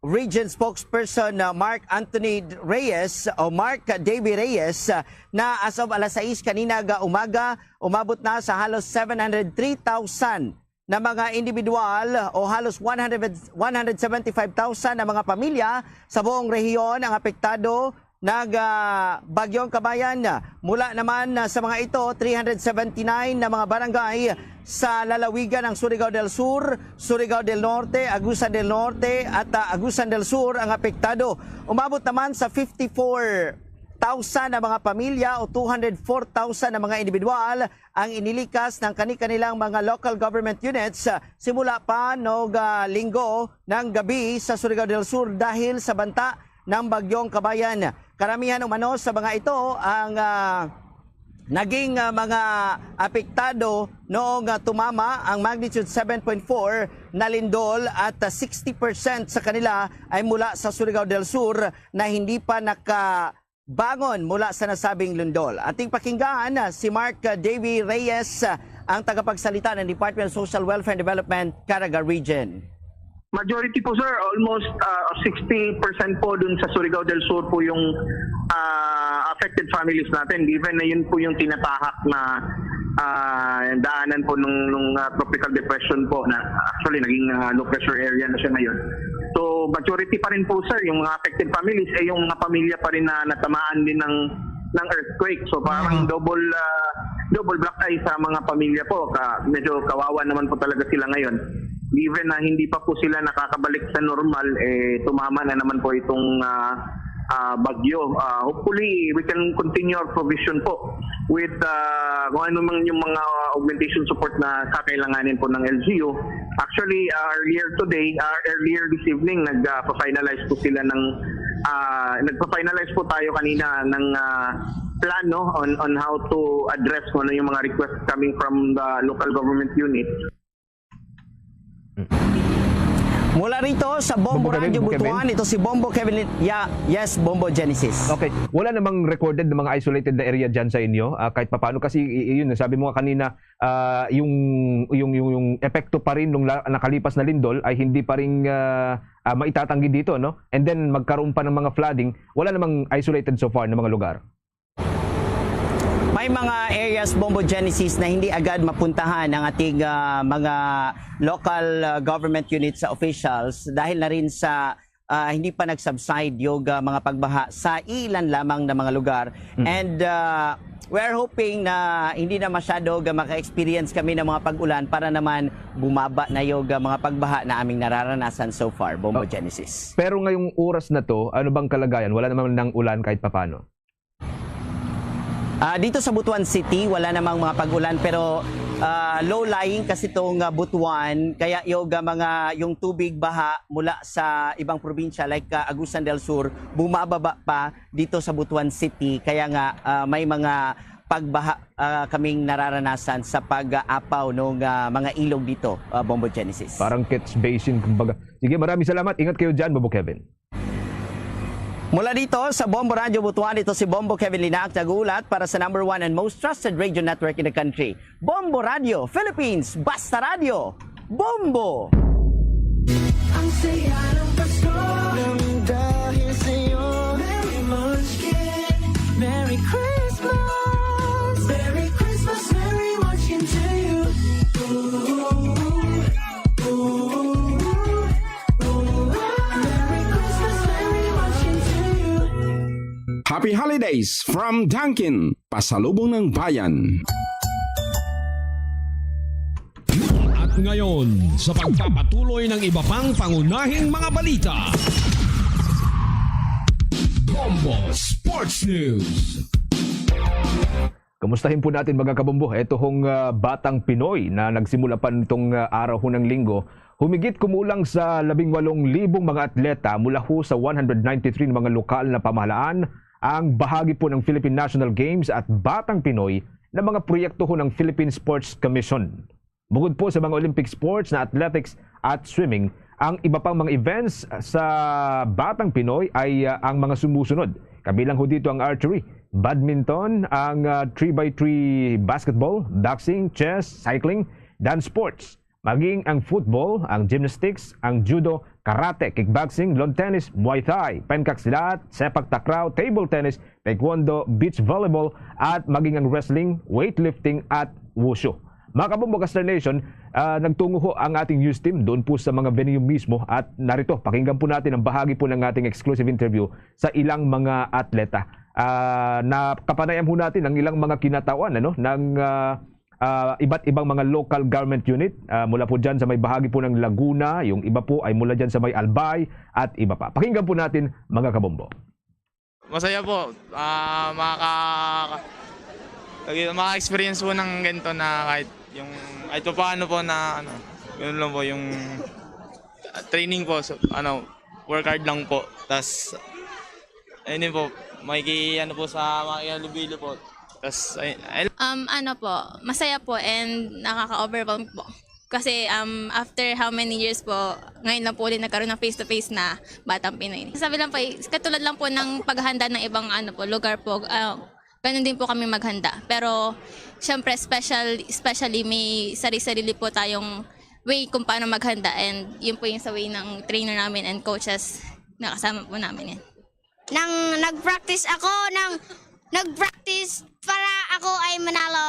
Region Spokesperson Mark Anthony Reyes o Mark Davy Reyes na as of alas 6 kanina umaga, umabot na sa halos 703,000 na mga individual o halos 175,000 na mga pamilya sa buong rehiyon ang apektado ng bagyong Kabayan. Mula naman sa mga ito, 379 na mga barangay sa lalawigan ng Surigao del Sur, Surigao del Norte, Agusan del Norte at Agusan del Sur ang apektado. Umabot naman sa 54,000 na mga pamilya o 204,000 na mga individual ang inilikas ng kanilang mga local government units simula pa noong linggo ng gabi sa Surigao del Sur dahil sa banta ng bagyong Kabayan. Karamihan umano sa mga ito ang naging mga apektado noong tumama ang magnitude 7.4 na lindol at 60% sa kanila ay mula sa Surigao del Sur na hindi pa nakabangon mula sa nasabing lindol. Ating pakinggan si Mark Davy Reyes, ang tagapagsalita ng Department of Social Welfare and Development, Caraga Region. Majority po sir, almost 60% po dun sa Surigao del Sur po yung affected families natin, given na yun po yung tinatahak na daanan po nung tropical depression po na actually naging low pressure area na siya ngayon. So majority pa rin po sir, yung mga affected families ay yung mga pamilya pa rin na natamaan din ng earthquake. So parang double black eye sa mga pamilya po. Medyo kawawa naman po talaga sila ngayon. Given na hindi pa po sila nakakabalik sa normal, tumama na naman po itong bagyo. Hopefully, we can continue our provision po with kung ano man yung mga augmentation support na kakailanganin po ng LGU. Actually, earlier this evening, nagpa-finalize po sila ng nagpa-finalize po tayo kanina ng plano on how to address kung ano yung mga requests coming from the local government unit. Mula rito sa Bombo Radio Butuan, ito si Bombo Kevin. Yes, Bombo Genesis. Okay. Wala namang recorded na mga isolated na area dyan sa inyo. Kahit papaano kasi yun, sabi mo nga kanina, yung epekto pa rin nung nakalipas na lindol ay hindi pa rin maitatanggi dito, no? And then magkaroon pa ng mga flooding. Wala namang isolated so far na mga lugar. May mga areas, Bombo Genesis, na hindi agad mapuntahan ng ating mga local government units sa officials dahil na rin sa hindi pa nag-subside yung mga pagbaha sa ilan lamang na mga lugar. And we're hoping na hindi na masyado maka-experience kami ng mga pag-ulan para naman bumaba na yung mga pagbaha na aming nararanasan so far, Bombo Genesis. Pero ngayong oras na to, ano bang kalagayan? Wala naman ng ulan kahit papano? Dito sa Butuan City, wala namang mga pag-ulan pero low-lying kasi itong Butuan. Kaya yung tubig baha mula sa ibang probinsya like Agusan del Sur, bumababa pa dito sa Butuan City. Kaya nga may mga pagbaha kaming nararanasan sa pag-aapaw ng mga ilog dito, Bombo Genesis. Parang catch basin, kumbaga. Sige, maraming salamat. Ingat kayo dyan, Bombo Kevin. Mula dito sa Bombo Radio Butuan, ito si Bombo Kevin Linac, nag-uulat para sa #1 and most trusted radio network in the country. Bombo Radio Philippines, Basta Radio, Bombo! Ang saya ng Pasko nang dahil sa'yo Merry Munchkin, Merry Christmas, Merry Christmas, Merry Munchkin to you. Happy Holidays from Dunkin, pasalubong ng bayan. At ngayon, sa pagpapatuloy ng iba pang pangunahing mga balita, Bombo Sports News. Kamustahin po natin mga kabombo. Ito hong batang Pinoy na nagsimula pa nitong araw ho ng linggo. Humigit kumulang sa 18,000 mga atleta mula ho sa 193 mga lokal na pamahalaan ang bahagi po ng Philippine National Games at Batang Pinoy na mga proyekto ho ng Philippine Sports Commission. Bukod po sa mga Olympic sports na athletics at swimming, ang iba pang mga events sa Batang Pinoy ay ang mga sumusunod. Kabilang ho dito ang archery, badminton, ang 3x3 basketball, boxing, chess, cycling, dance sports, maging ang football, ang gymnastics, ang judo, karate, kickboxing, lawn tennis, muay thai, pencak-silat, sepak takraw, table tennis, taekwondo, beach volleyball, at maging ang wrestling, weightlifting at wushu. Mga kabombo Kastar Nation, nagtungo ho ang ating news team doon po sa mga venue mismo at narito, pakinggan po natin ang bahagi po ng ating exclusive interview sa ilang mga atleta. Nakapanayan po natin ang ilang mga kinatawan ng iba't ibang mga local government unit mula po dyan sa may bahagi po ng Laguna, yung iba po ay mula dyan sa may Albay at iba pa. Pakinggan po natin mga kabombo. Masaya po, maka-experience po ng ganito na kahit paano po na yun lang po yung training po, so, work hard lang po. Tas ayun po, po sa makihalubilo po. Tas masaya po and nakaka-overwhelm po. Kasi after how many years po, ngayon lang po ulit nagkaroon ng face-to-face na Batang Pinoy. Sabi lang po, katulad lang po ng paghahanda ng ibang lugar po, ganun din po kami maghanda. Pero syempre especially may sarili-sarili po tayong way kung paano maghanda and yun po yung sa way ng trainer namin and coaches na kasama po namin yan. Nag-practice ako ng nag-practice para ako ay manalo.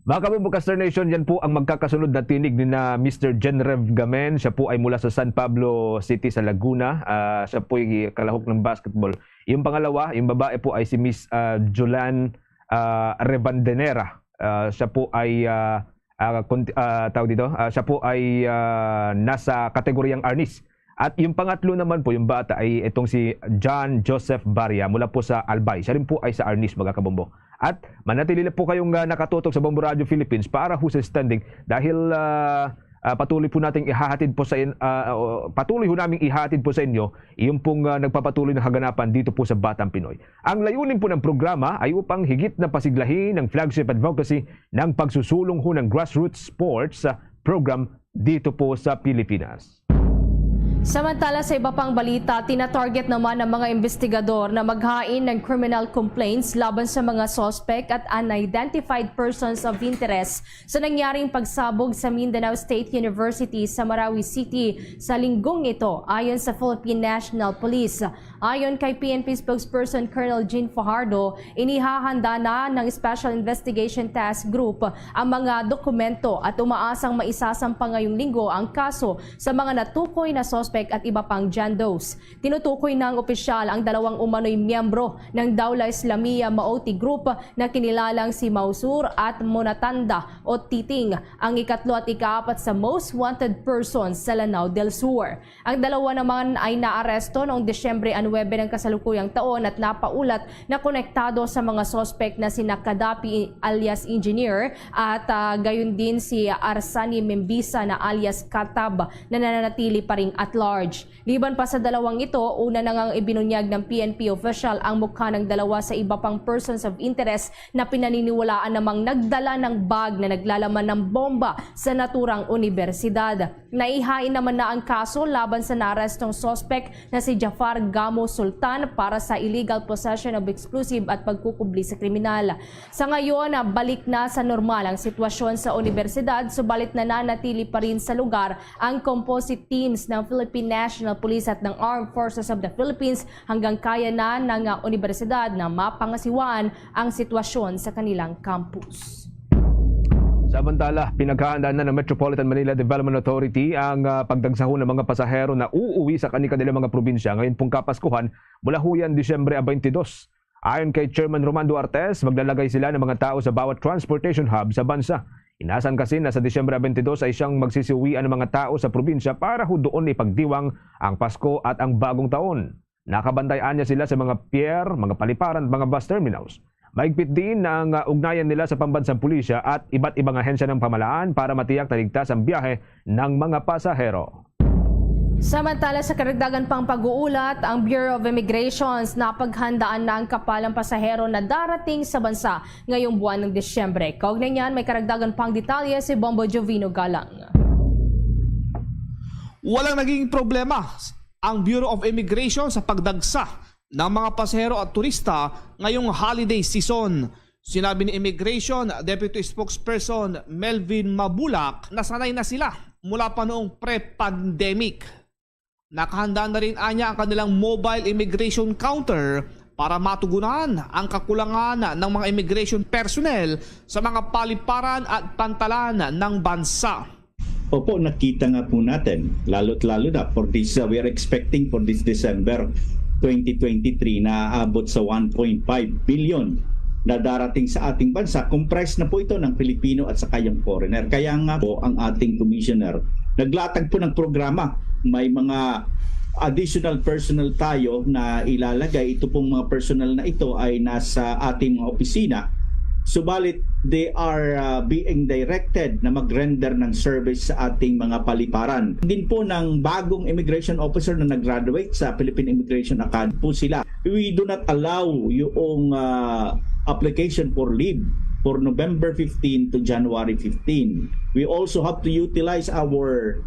Mga kabombo Caster Nation, yan po ang magkakasunod na tinig ni na Mr. Genrev Gamen. Siya po ay mula sa San Pablo City sa Laguna. Siya po ay kalahok ng basketball. Yung pangalawa, yung babae po ay si Miss Jolan Revandenera. Siya po ay siya po ay nasa kategoryang Arnis. At yung pangatlo naman po, yung bata ay itong si John Joseph Baria mula po sa Albay. Siya rin po ay sa Arnis, mga kabombo. At manatili po kayong nakatutok sa Bombo Radio Philippines para ho sa standing dahil patuloy po nating ihahatid po sa patuloy ho naming ihahatid po sa inyo yung pong nagpapatuloy na kaganapan dito po sa Batang Pinoy. Ang layunin po ng programa ay upang higit na pasiglahin ng flagship advocacy ng pagsusulong ho ng grassroots sports program dito po sa Pilipinas. Samantala sa iba pang balita, tinatarget naman ng mga investigador na maghain ng criminal complaints laban sa mga suspect at unidentified persons of interest sa nangyaring pagsabog sa Mindanao State University sa Marawi City sa linggong ito ayon sa Philippine National Police. Ayon kay PNP spokesperson Colonel Jean Fajardo, inihahanda na ng Special Investigation Task Group ang mga dokumento at umaasang maisasampa ngayong linggo ang kaso sa mga natukoy na suspect at iba pang jandos. Tinutukoy ng opisyal ang dalawang umano'y miyembro ng Dawla Islamiyya Maoti Group na kinilalang si Mausur at Monatanda o Titing, ang ikatlo at ikaapat sa most wanted persons sa Lanao del Sur. Ang dalawa naman ay naaresto noong Desyembre 9 ng kasalukuyang taon at napaulat na konektado sa mga suspect na si Kadapi alias Engineer at gayon din si Arsani Membisa na alias Katab na nananatili pa ring at large. Liban pa sa dalawang ito, una na ngang ibinunyag ng PNP official ang mukha ng dalawa sa iba pang persons of interest na pinaniniwalaan namang nagdala ng bag na naglalaman ng bomba sa naturang universidad. Naihain naman na ang kaso laban sa naarestong suspect na si Jafar Gamo Sultan para sa illegal possession of explosive at pagkukubli sa kriminal. Sa ngayon, balik na sa normal ang sitwasyon sa universidad, subalit nananatili pa rin sa lugar ang composite teams ng Philippine National Police at ng Armed Forces of the Philippines hanggang kaya na ng universidad na mapangasiwaan ang sitwasyon sa kanilang campus. Samantala, pinaghahandaan na ng Metropolitan Manila Development Authority ang pagdagsahon ng mga pasahero na uuwi sa kanilang mga probinsya ngayon pong Kapaskuhan mula huyan Disyembre 22. Ayon kay Chairman Romando Artes, maglalagay sila ng mga tao sa bawat transportation hub sa bansa. Inasan kasi na sa Disyembre 22 ay siyang magsisiuwian ng mga tao sa probinsya para doon ipagdiwang ang Pasko at ang Bagong Taon. Nakabantayan niya sila sa mga pier, mga paliparan at mga bus terminals. Maigpit din ang ugnayan nila sa pambansang pulisya at iba't ibang ahensya ng pamahalaan para matiyak na ligtas ang biyahe ng mga pasahero. Samantala sa karagdagan pang pag-uulat, ang Bureau of Immigrations napaghandaan na ang kapalang pasahero na darating sa bansa ngayong buwan ng Disyembre. Kaugnay niyan, may karagdagan pang detalye si Bombo Jovino Galang. Walang naging problema ang Bureau of Immigration sa pagdagsa ng mga pasahero at turista ngayong holiday season. Sinabi ni Immigration Deputy Spokesperson Melvin Mabulak na sanay na sila mula pa noong pre-pandemic. Nakahanda na rin anya ang kanilang mobile immigration counter para matugunan ang kakulangan ng mga immigration personnel sa mga paliparan at pantalan ng bansa. Opo, nakita nga po natin, lalo na for this, we are expecting for this December 2023 na aabot sa 1.5 billion na darating sa ating bansa. Comprised na po ito ng Pilipino at saka yung foreigner. Kaya nga po ang ating commissioner naglatag po ng programa. May mga additional personnel tayo na ilalagay. Ito pong mga personnel na ito ay nasa ating mga opisina. Subalit, they are being directed na mag-render ng service sa ating mga paliparan. Din po ng bagong immigration officer na nag-graduate sa Philippine Immigration Academy po sila. We do not allow yung application for leave for November 15 to January 15. We also have to utilize our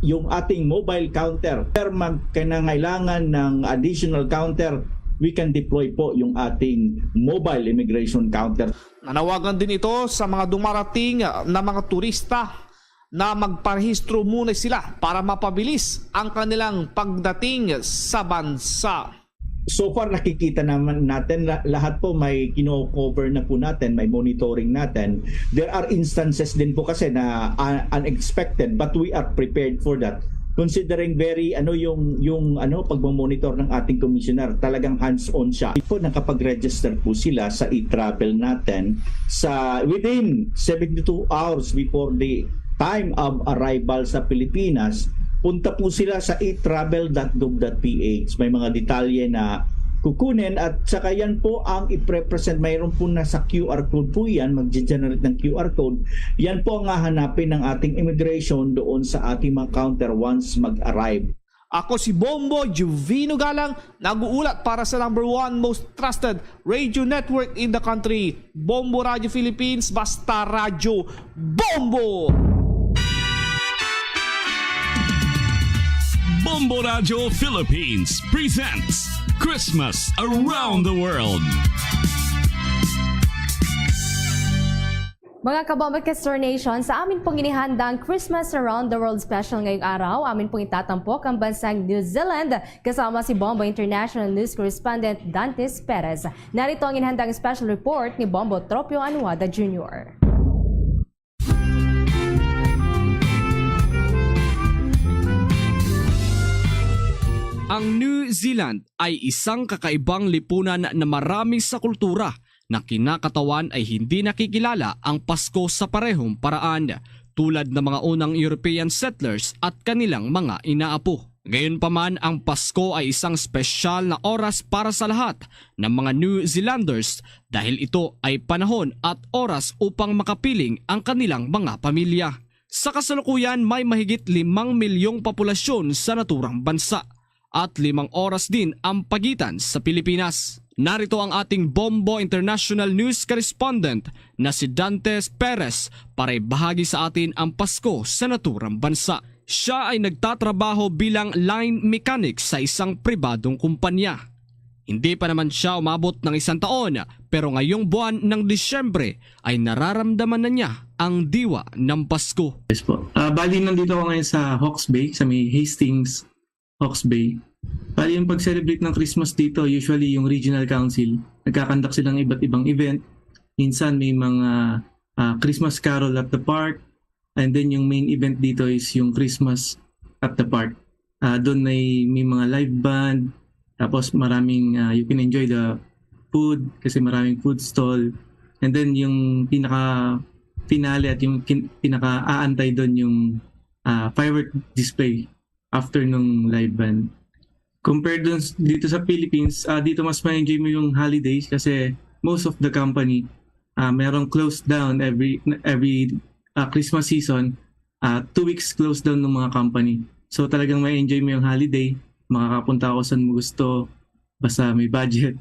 yung ating mobile counter. Per magkailangan ng additional counter, we can deploy po yung ating mobile immigration counter. Nanawagan din ito sa mga dumarating na mga turista na magparehistro muna sila para mapabilis ang kanilang pagdating sa bansa. So far nakikita naman natin lahat po may kino-cover na po natin, may monitoring natin. There are instances din po kasi na unexpected, but we are prepared for that. Considering very yung pagmo-monitor ng ating commissioner, talagang hands-on siya. Po nakapag-register po sila sa e-travel natin sa within 72 hours before the time of arrival sa Pilipinas. Punta po sila sa etravel.gov.ph. May mga detalye na kukunin at saka yan po ang i-represent. Mayroon po na sa QR code po yan, mag-generate ng QR code. Yan po ang hahanapin ng ating immigration doon sa ating mga counter once mag-arrive. Ako si Bombo Juvino Galang, nag-uulat para sa #1 most trusted radio network in the country, Bombo Radio Philippines, Basta Radio Bombo! Bombo Radio Philippines presents Christmas Around the World. Mga Kabombo-Castor Nation, sa amin pong inihanda ang Christmas Around the World special ngayong araw. Amin pong itatampok ang bansang New Zealand kasama si Bombo International News Correspondent Dantes Perez. Narito ang inhandang special report ni Bombo Tropio Anuada Jr. Ang New Zealand ay isang kakaibang lipunan na marami sa kultura na kinakatawan ay hindi nakikilala ang Pasko sa parehong paraan tulad ng mga unang European settlers at kanilang mga inaapo. Gayunpaman, ang Pasko ay isang espesyal na oras para sa lahat ng mga New Zealanders dahil ito ay panahon at oras upang makapiling ang kanilang mga pamilya. Sa kasalukuyan, may mahigit 5 milyong populasyon sa naturang bansa at 5 oras din ang pagitan sa Pilipinas. Narito ang ating Bombo International News Correspondent na si Dantes Perez para ibahagi sa atin ang Pasko sa naturang bansa. Siya ay nagtatrabaho bilang line mechanic sa isang pribadong kumpanya. Hindi pa naman siya umabot ng 1 taon pero ngayong buwan ng Disyembre ay nararamdaman na niya ang diwa ng Pasko. Yes po. Bali nandito ako ngayon sa Hawke's Bay, sa may Hastings, Hawke's Bay. Bali yung pag-celebrate ng Christmas dito, usually yung regional council, nagkakandak silang iba't ibang event. Minsan may mga Christmas carol at the park. And then yung main event dito is yung Christmas at the park. Doon may mga live band. Tapos maraming, you can enjoy the food kasi maraming food stall. And then yung pinaka-finale at yung pinaka-aantay doon yung firework display after nung live band. Compared dito sa Philippines, dito mas ma-enjoy mo yung holidays kasi most of the company merong closed down every Christmas season. 2 weeks closed down ng mga company. So talagang ma-enjoy mo yung holiday, makakapunta ako saan mo gusto, basta may budget.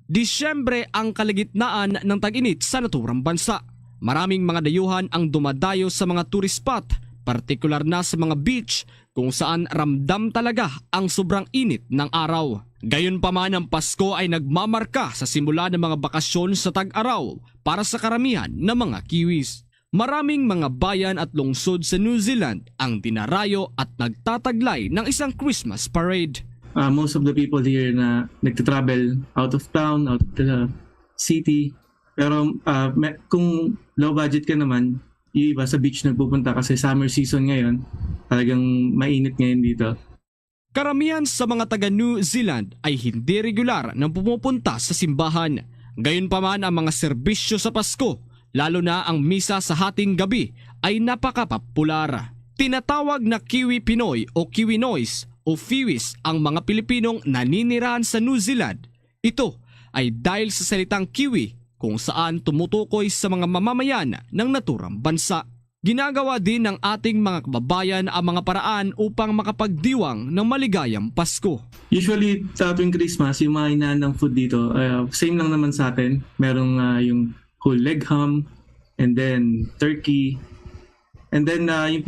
Disyembre ang kalagitnaan ng tag-init sa naturang bansa. Maraming mga dayuhan ang dumadayo sa mga tourist spot, partikular na sa mga beach kung saan ramdam talaga ang sobrang init ng araw. Gayunpaman, ang Pasko ay nagmamarka sa simula ng mga bakasyon sa tag-araw para sa karamihan ng mga Kiwis. Maraming mga bayan at lungsod sa New Zealand ang dinarayo at nagtataglay ng isang Christmas parade. Most of the people here na nagtatravel out of town, out of the city. Pero kung low budget ka naman, yung iba sa beach nagpupunta kasi summer season ngayon, talagang mainit ngayon dito. Karamihan sa mga taga New Zealand ay hindi regular na pumupunta sa simbahan. Gayunpaman, ang mga serbisyo sa Pasko, lalo na ang misa sa hating gabi, ay napakapopular. Tinatawag na Kiwi Pinoy o Kiwi Noise o Fiwis ang mga Pilipinong naninirahan sa New Zealand. Ito ay dahil sa salitang Kiwi kung saan tumutukoy sa mga mamamayan ng naturang bansa. Ginagawa din ng ating mga kababayan ang mga paraan upang makapagdiwang ng maligayang Pasko. Usually, tuwing Christmas, yung mga inaandang food dito, same lang naman sa atin. Merong yung whole leg ham, and then turkey. And then yung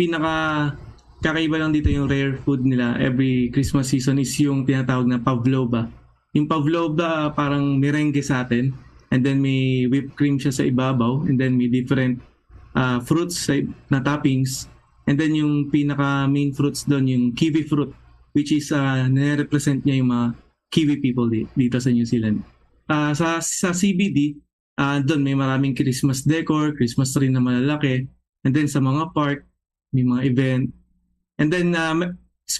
kakaiba lang dito yung rare food nila every Christmas season is yung tinatawag na pavlova. Yung pavlova parang merengue sa atin. And then may whipped cream siya sa ibabaw. And then may different fruits na toppings. And then yung pinaka main fruits doon, yung kiwi fruit, which is nire-represent niya yung mga kiwi people dito sa New Zealand. Sa CBD, doon may maraming Christmas decor, Christmas tree na malalaki. And then sa mga park, may mga event. And then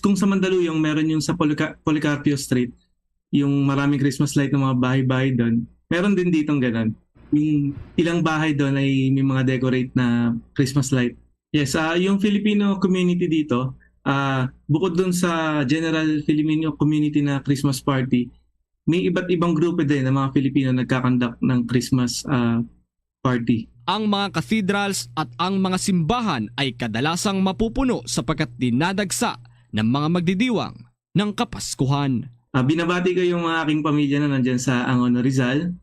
kung sa Mandaluyong, meron yung sa Policarpio Street, yung maraming Christmas light ng mga bahay-bahay doon. Meron din ditong ganun. Yung ilang bahay doon ay may mga decorate na Christmas light. Yes, yung Filipino community dito, bukod doon sa general Filipino community na Christmas party, may iba't ibang grupo din ng mga Filipino nagkakandak ng Christmas party. Ang mga cathedrals at ang mga simbahan ay kadalasang mapupuno sapagkat dinadagsa ng mga magdidiwang ng Kapaskuhan. Binabati ko yung mga aking pamilya na nandyan sa Angono, Rizal.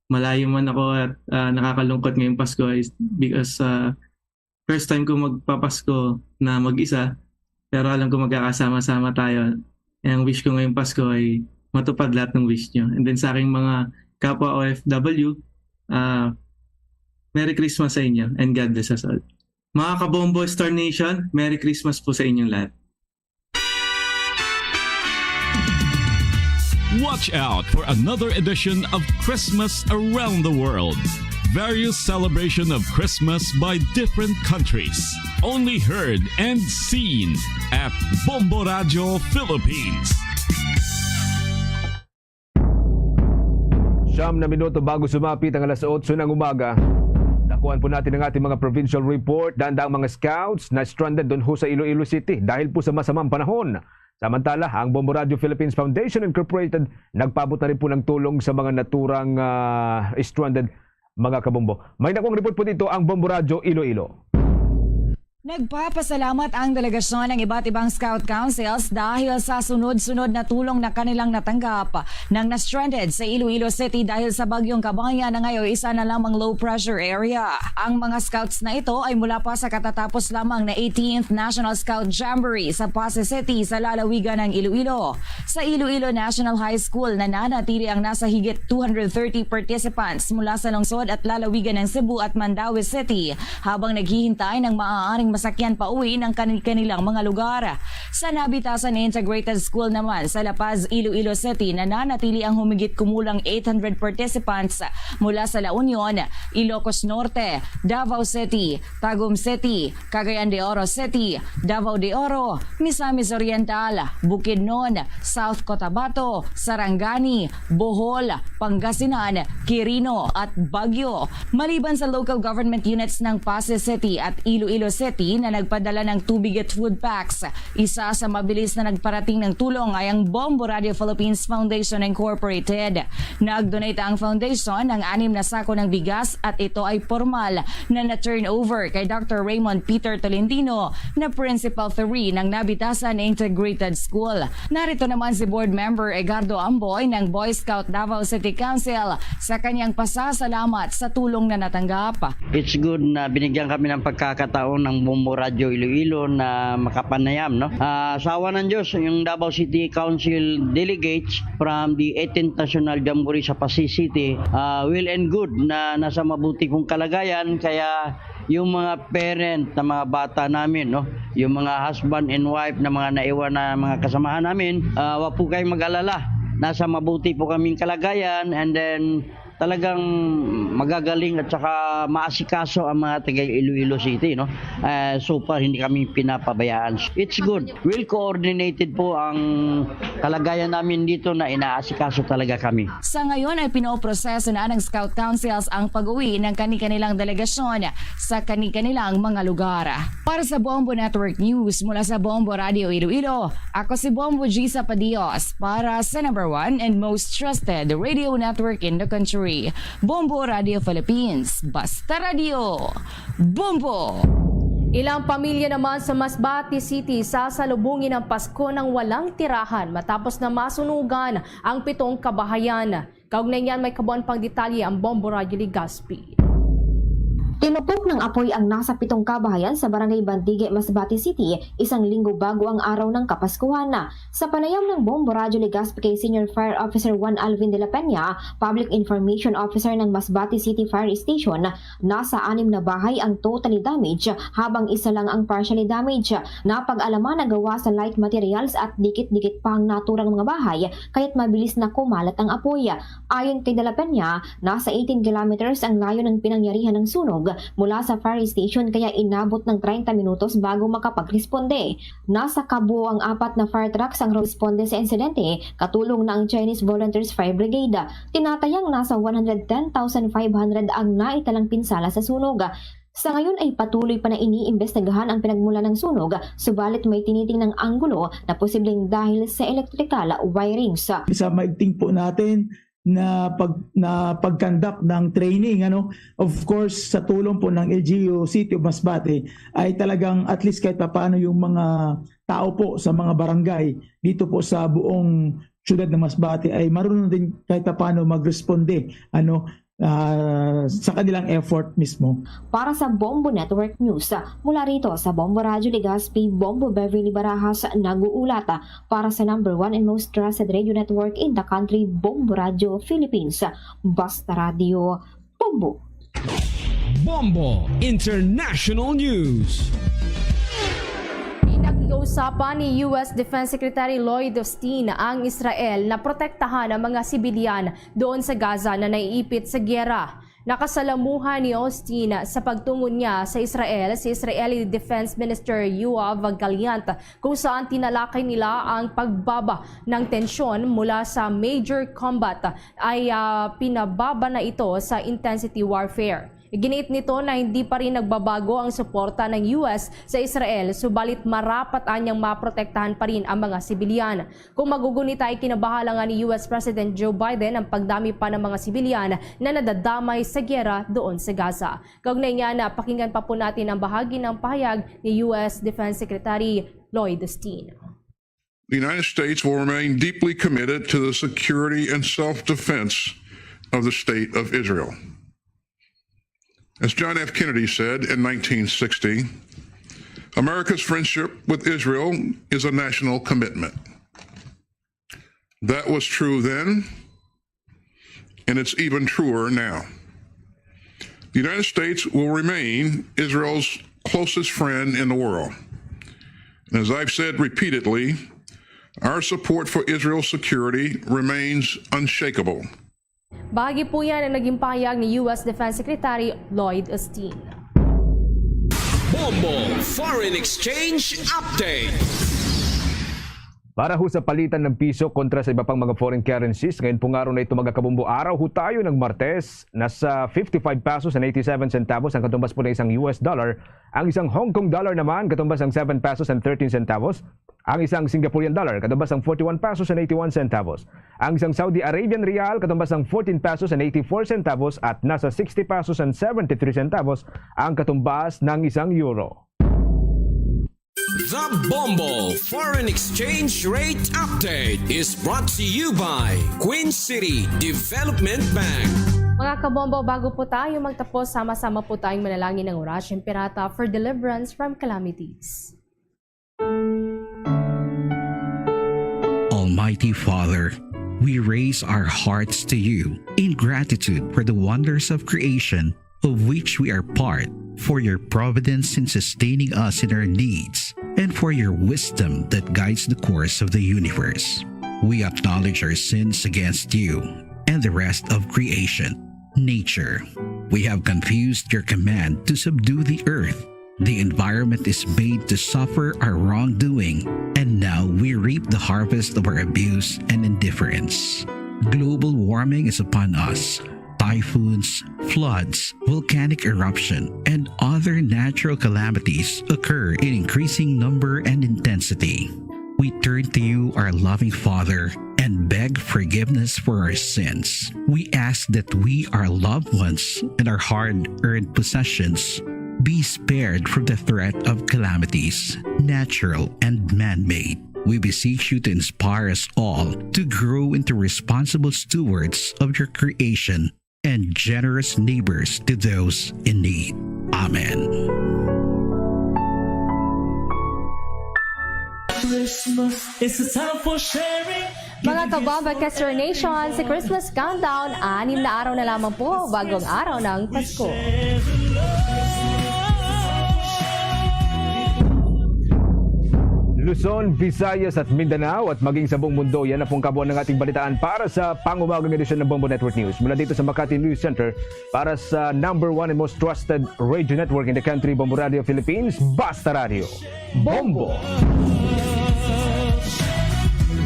Malayo man ako at nakakalungkot ngayong Pasko because first time ko magpapasko na mag-isa, pero alam ko magkakasama-sama tayo. Ang wish ko ngayong Pasko ay matupad lahat ng wish nyo. And then sa aking mga kapwa OFW, Merry Christmas sa inyo and God bless us all. Mga kabombo Star Nation, Merry Christmas po sa inyong lahat. Watch out for another edition of Christmas Around the World. Various celebration of Christmas by different countries. Only heard and seen at Bombo Radio Philippines. 9 na minuto bago sumapit ang alas 8 ng umaga. Nakuhan po natin ang ating mga provincial report. Daang mga scouts na stranded doon ho sa Iloilo City dahil po sa masamang panahon. Samantala, ang Bombo Radio Philippines Foundation Incorporated nagpaabot na rin po ng tulong sa mga naturang stranded mga kabombo. May nakong report po dito ang Bombo Radio Iloilo. Nagpapasalamat ang delegasyon ng iba't ibang Scout Councils dahil sa sunod-sunod na tulong na kanilang natanggap nang na-stranded sa Iloilo City dahil sa bagyong Kabayan na ngayon isa na lamang low-pressure area. Ang mga Scouts na ito ay mula pa sa katatapos lamang na 18th National Scout Jamboree sa Pasay City sa lalawigan ng Iloilo. Sa Iloilo National High School nananatili ang nasa higit 230 participants mula sa lungsod at lalawigan ng Cebu at Mandaue City habang naghihintay ng maaaring masakyan pa uwi ng kanilang mga lugar. Sa Nabitasan Integrated School naman sa La Paz, Iloilo City, nananatili ang humigit kumulang 800 participants mula sa La Union, Ilocos Norte, Davao City, Tagum City, Cagayan de Oro City, Davao de Oro, Misamis Oriental, Bukidnon, South Cotabato, Sarangani, Bohol, Pangasinan, Quirino at Baguio. Maliban sa local government units ng Pasay City at Iloilo City na nagpadala ng tubig at food packs. Isa sa mabilis na nagparating ng tulong ay ang Bombo Radio Philippines Foundation Incorporated. Nag-donate ang foundation ng 6 na sako ng bigas at ito ay formal na na-turn over kay Dr. Raymond Peter Tolentino na Principal 3 ng Nabitasan Integrated School. Narito naman si Board Member Edgardo Amboy ng Boy Scout Davao City Council sa kanyang pasasalamat sa tulong na natanggap. It's good na binigyan kami ng pagkakataon ng Bombo Radio Iloilo na makapanayam, no? Sa awa ng Diyos, yung Davao City Council delegates from the 18th National Jamboree sa Pasay City, well and good na nasa mabuti kong kalagayan, kaya yung mga parent na mga bata namin, no, yung mga husband and wife na mga naiwan na mga kasamahan namin, wag po kayong mag-alala. Nasa mabuti po kaming kalagayan, and then talagang magagaling at saka maasikaso ang mga taga Iloilo City, no? So far hindi kami pinapabayaan. It's good. Well coordinated po ang kalagayan namin dito na inaasikaso talaga kami. Sa ngayon ay pinoproseso na ng Scout Councils ang pag-uwi ng kani-kanilang delegasyon sa kani-kanilang mga lugar. Para sa Bombo Network News mula sa Bombo Radio Iloilo, ako si Bombo Gisa Padios para sa number 1 and most trusted radio network in the country. Bombo Radio Philippines. Basta Radio. Bombo! Ilang pamilya naman sa Masbate City sasalubungin ang Pasko ng walang tirahan matapos na masunugan ang 7 kabahayan. Kaugnay niyan may kabuuan pang detalye ang Bombo Radio Legazpi. Tinupok ng apoy ang nasa 7 kabahayan sa Barangay Bantige, Masbate City, 1 linggo bago ang araw ng Kapaskuhan. Sa panayam ng Bombo Radyo Legazpi kay Senior Fire Officer Juan Alvin de la Peña, Public Information Officer ng Masbate City Fire Station, nasa 6 na bahay ang totally damaged habang 1 lang ang partially damaged. Napag-alaman na gawa sa light materials at dikit-dikit pa ang naturang mga bahay kaya't mabilis na kumalat ang apoy. Ayon kay de la Peña, nasa 18 kilometers ang layo ng pinangyarihan ng sunog mula sa fire station kaya inabot ng 30 minutos bago makapagresponde. Nasa kabuo ang 4 na fire trucks ang responde sa insidente, katulong na ang Chinese Volunteers Fire Brigade. Tinatayang nasa 110,500 ang naitalang pinsala sa sunog. Sa ngayon ay patuloy pa na iniimbestigahan ang pinagmula ng sunog, subalit may tinitingnang anggulo na posibleng dahil sa electrical wirings. Sa maigting po natin na pagkandak ng training, of course sa tulong po ng LGU City of Masbate ay talagang at least kahit paano yung mga tao po sa mga barangay dito po sa buong siyudad ng Masbate ay marunong din kahit paano magresponde sa kanilang effort mismo. Para sa Bombo Network News, mula rito sa Bombo Radyo Legazpi, Bombo Beverly Barajas nag-uulat para sa #1 and most trusted radio network in the country, Bombo Radyo Philippines. Basta Radio, Bombo. Bombo International News. Pinag-uusapan ni U.S. Defense Secretary Lloyd Austin ang Israel na protektahan ang mga sibilyan doon sa Gaza na naiipit sa gyera. Nakasalamuhan ni Austin sa pagtungo niya sa Israel si Israeli Defense Minister Yoav Gallant kung saan tinalakay nila ang pagbaba ng tensyon mula sa major combat ay pinababa na ito sa intensity warfare. Iginiit nito na hindi pa rin nagbabago ang suporta ng US sa Israel, subalit marapat anyang maprotektahan pa rin ang mga sibilyan. Kung magugunita ay kinabahala nga ni US President Joe Biden ang pagdami pa ng mga sibilyan na nadadamay sa gyera doon sa Gaza. Kaugnay niya na pakinggan pa po natin ang bahagi ng pahayag ni US Defense Secretary Lloyd Austin. The United States will remain deeply committed to the security and self-defense of the State of Israel. As John F. Kennedy said in 1960, America's friendship with Israel is a national commitment. That was true then, and it's even truer now. The United States will remain Israel's closest friend in the world. And as I've said repeatedly, our support for Israel's security remains unshakable. Bahagi po yan ang naging pahayag ni U.S. Defense Secretary Lloyd Austin. Bombo Foreign Exchange Update. Para ho sa palitan ng piso kontra sa iba pang mga foreign currencies, ngayon pong araw na ito magkakabumbu araw ho tayo ng Martes. Nasa 55 pesos and 87 centavos ang katumbas po ng isang US dollar. Ang isang Hong Kong dollar naman katumbas ng 7 pesos and 13 centavos. Ang isang Singaporean dollar katumbas ng 41 pesos and 81 centavos. Ang isang Saudi Arabian rial katumbas ng 14 pesos and 84 centavos at nasa 60 pesos and 73 centavos ang katumbas ng isang euro. The Bombo Foreign Exchange Rate Update is brought to you by Queen City Development Bank. Mga kabombo, bago po tayo magtapos, sama-sama po tayong manalangin ng Orasyon Pirata for deliverance from calamities. Almighty Father, we raise our hearts to you in gratitude for the wonders of creation of which we are part, for your providence in sustaining us in our needs, and for your wisdom that guides the course of the universe. We acknowledge our sins against you and the rest of creation, nature. We have confused your command to subdue the earth. The environment is made to suffer our wrongdoing, and now we reap the harvest of our abuse and indifference. Global warming is upon us. Typhoons, floods, volcanic eruption, and other natural calamities occur in increasing number and intensity. We turn to you, our loving Father, and beg forgiveness for our sins. We ask that we, our loved ones, and our hard-earned possessions be spared from the threat of calamities, natural and man-made. We beseech you to inspire us all to grow into responsible stewards of your creation and generous neighbors to those in need. Amen. Christmas is a time for sharing. Mga kababagcaster Nation, si Christmas Countdown, 6 na araw na lamang po bagong araw ng Pasko. Luzon, Visayas at Mindanao at maging sa buong mundo, yan na pong kabuuan ng ating balitaan para sa pangumagang edisyon ng Bombo Network News. Mula dito sa Makati News Center para sa number 1 and most trusted radio network in the country, Bombo Radio Philippines, Basta Radio. Bombo!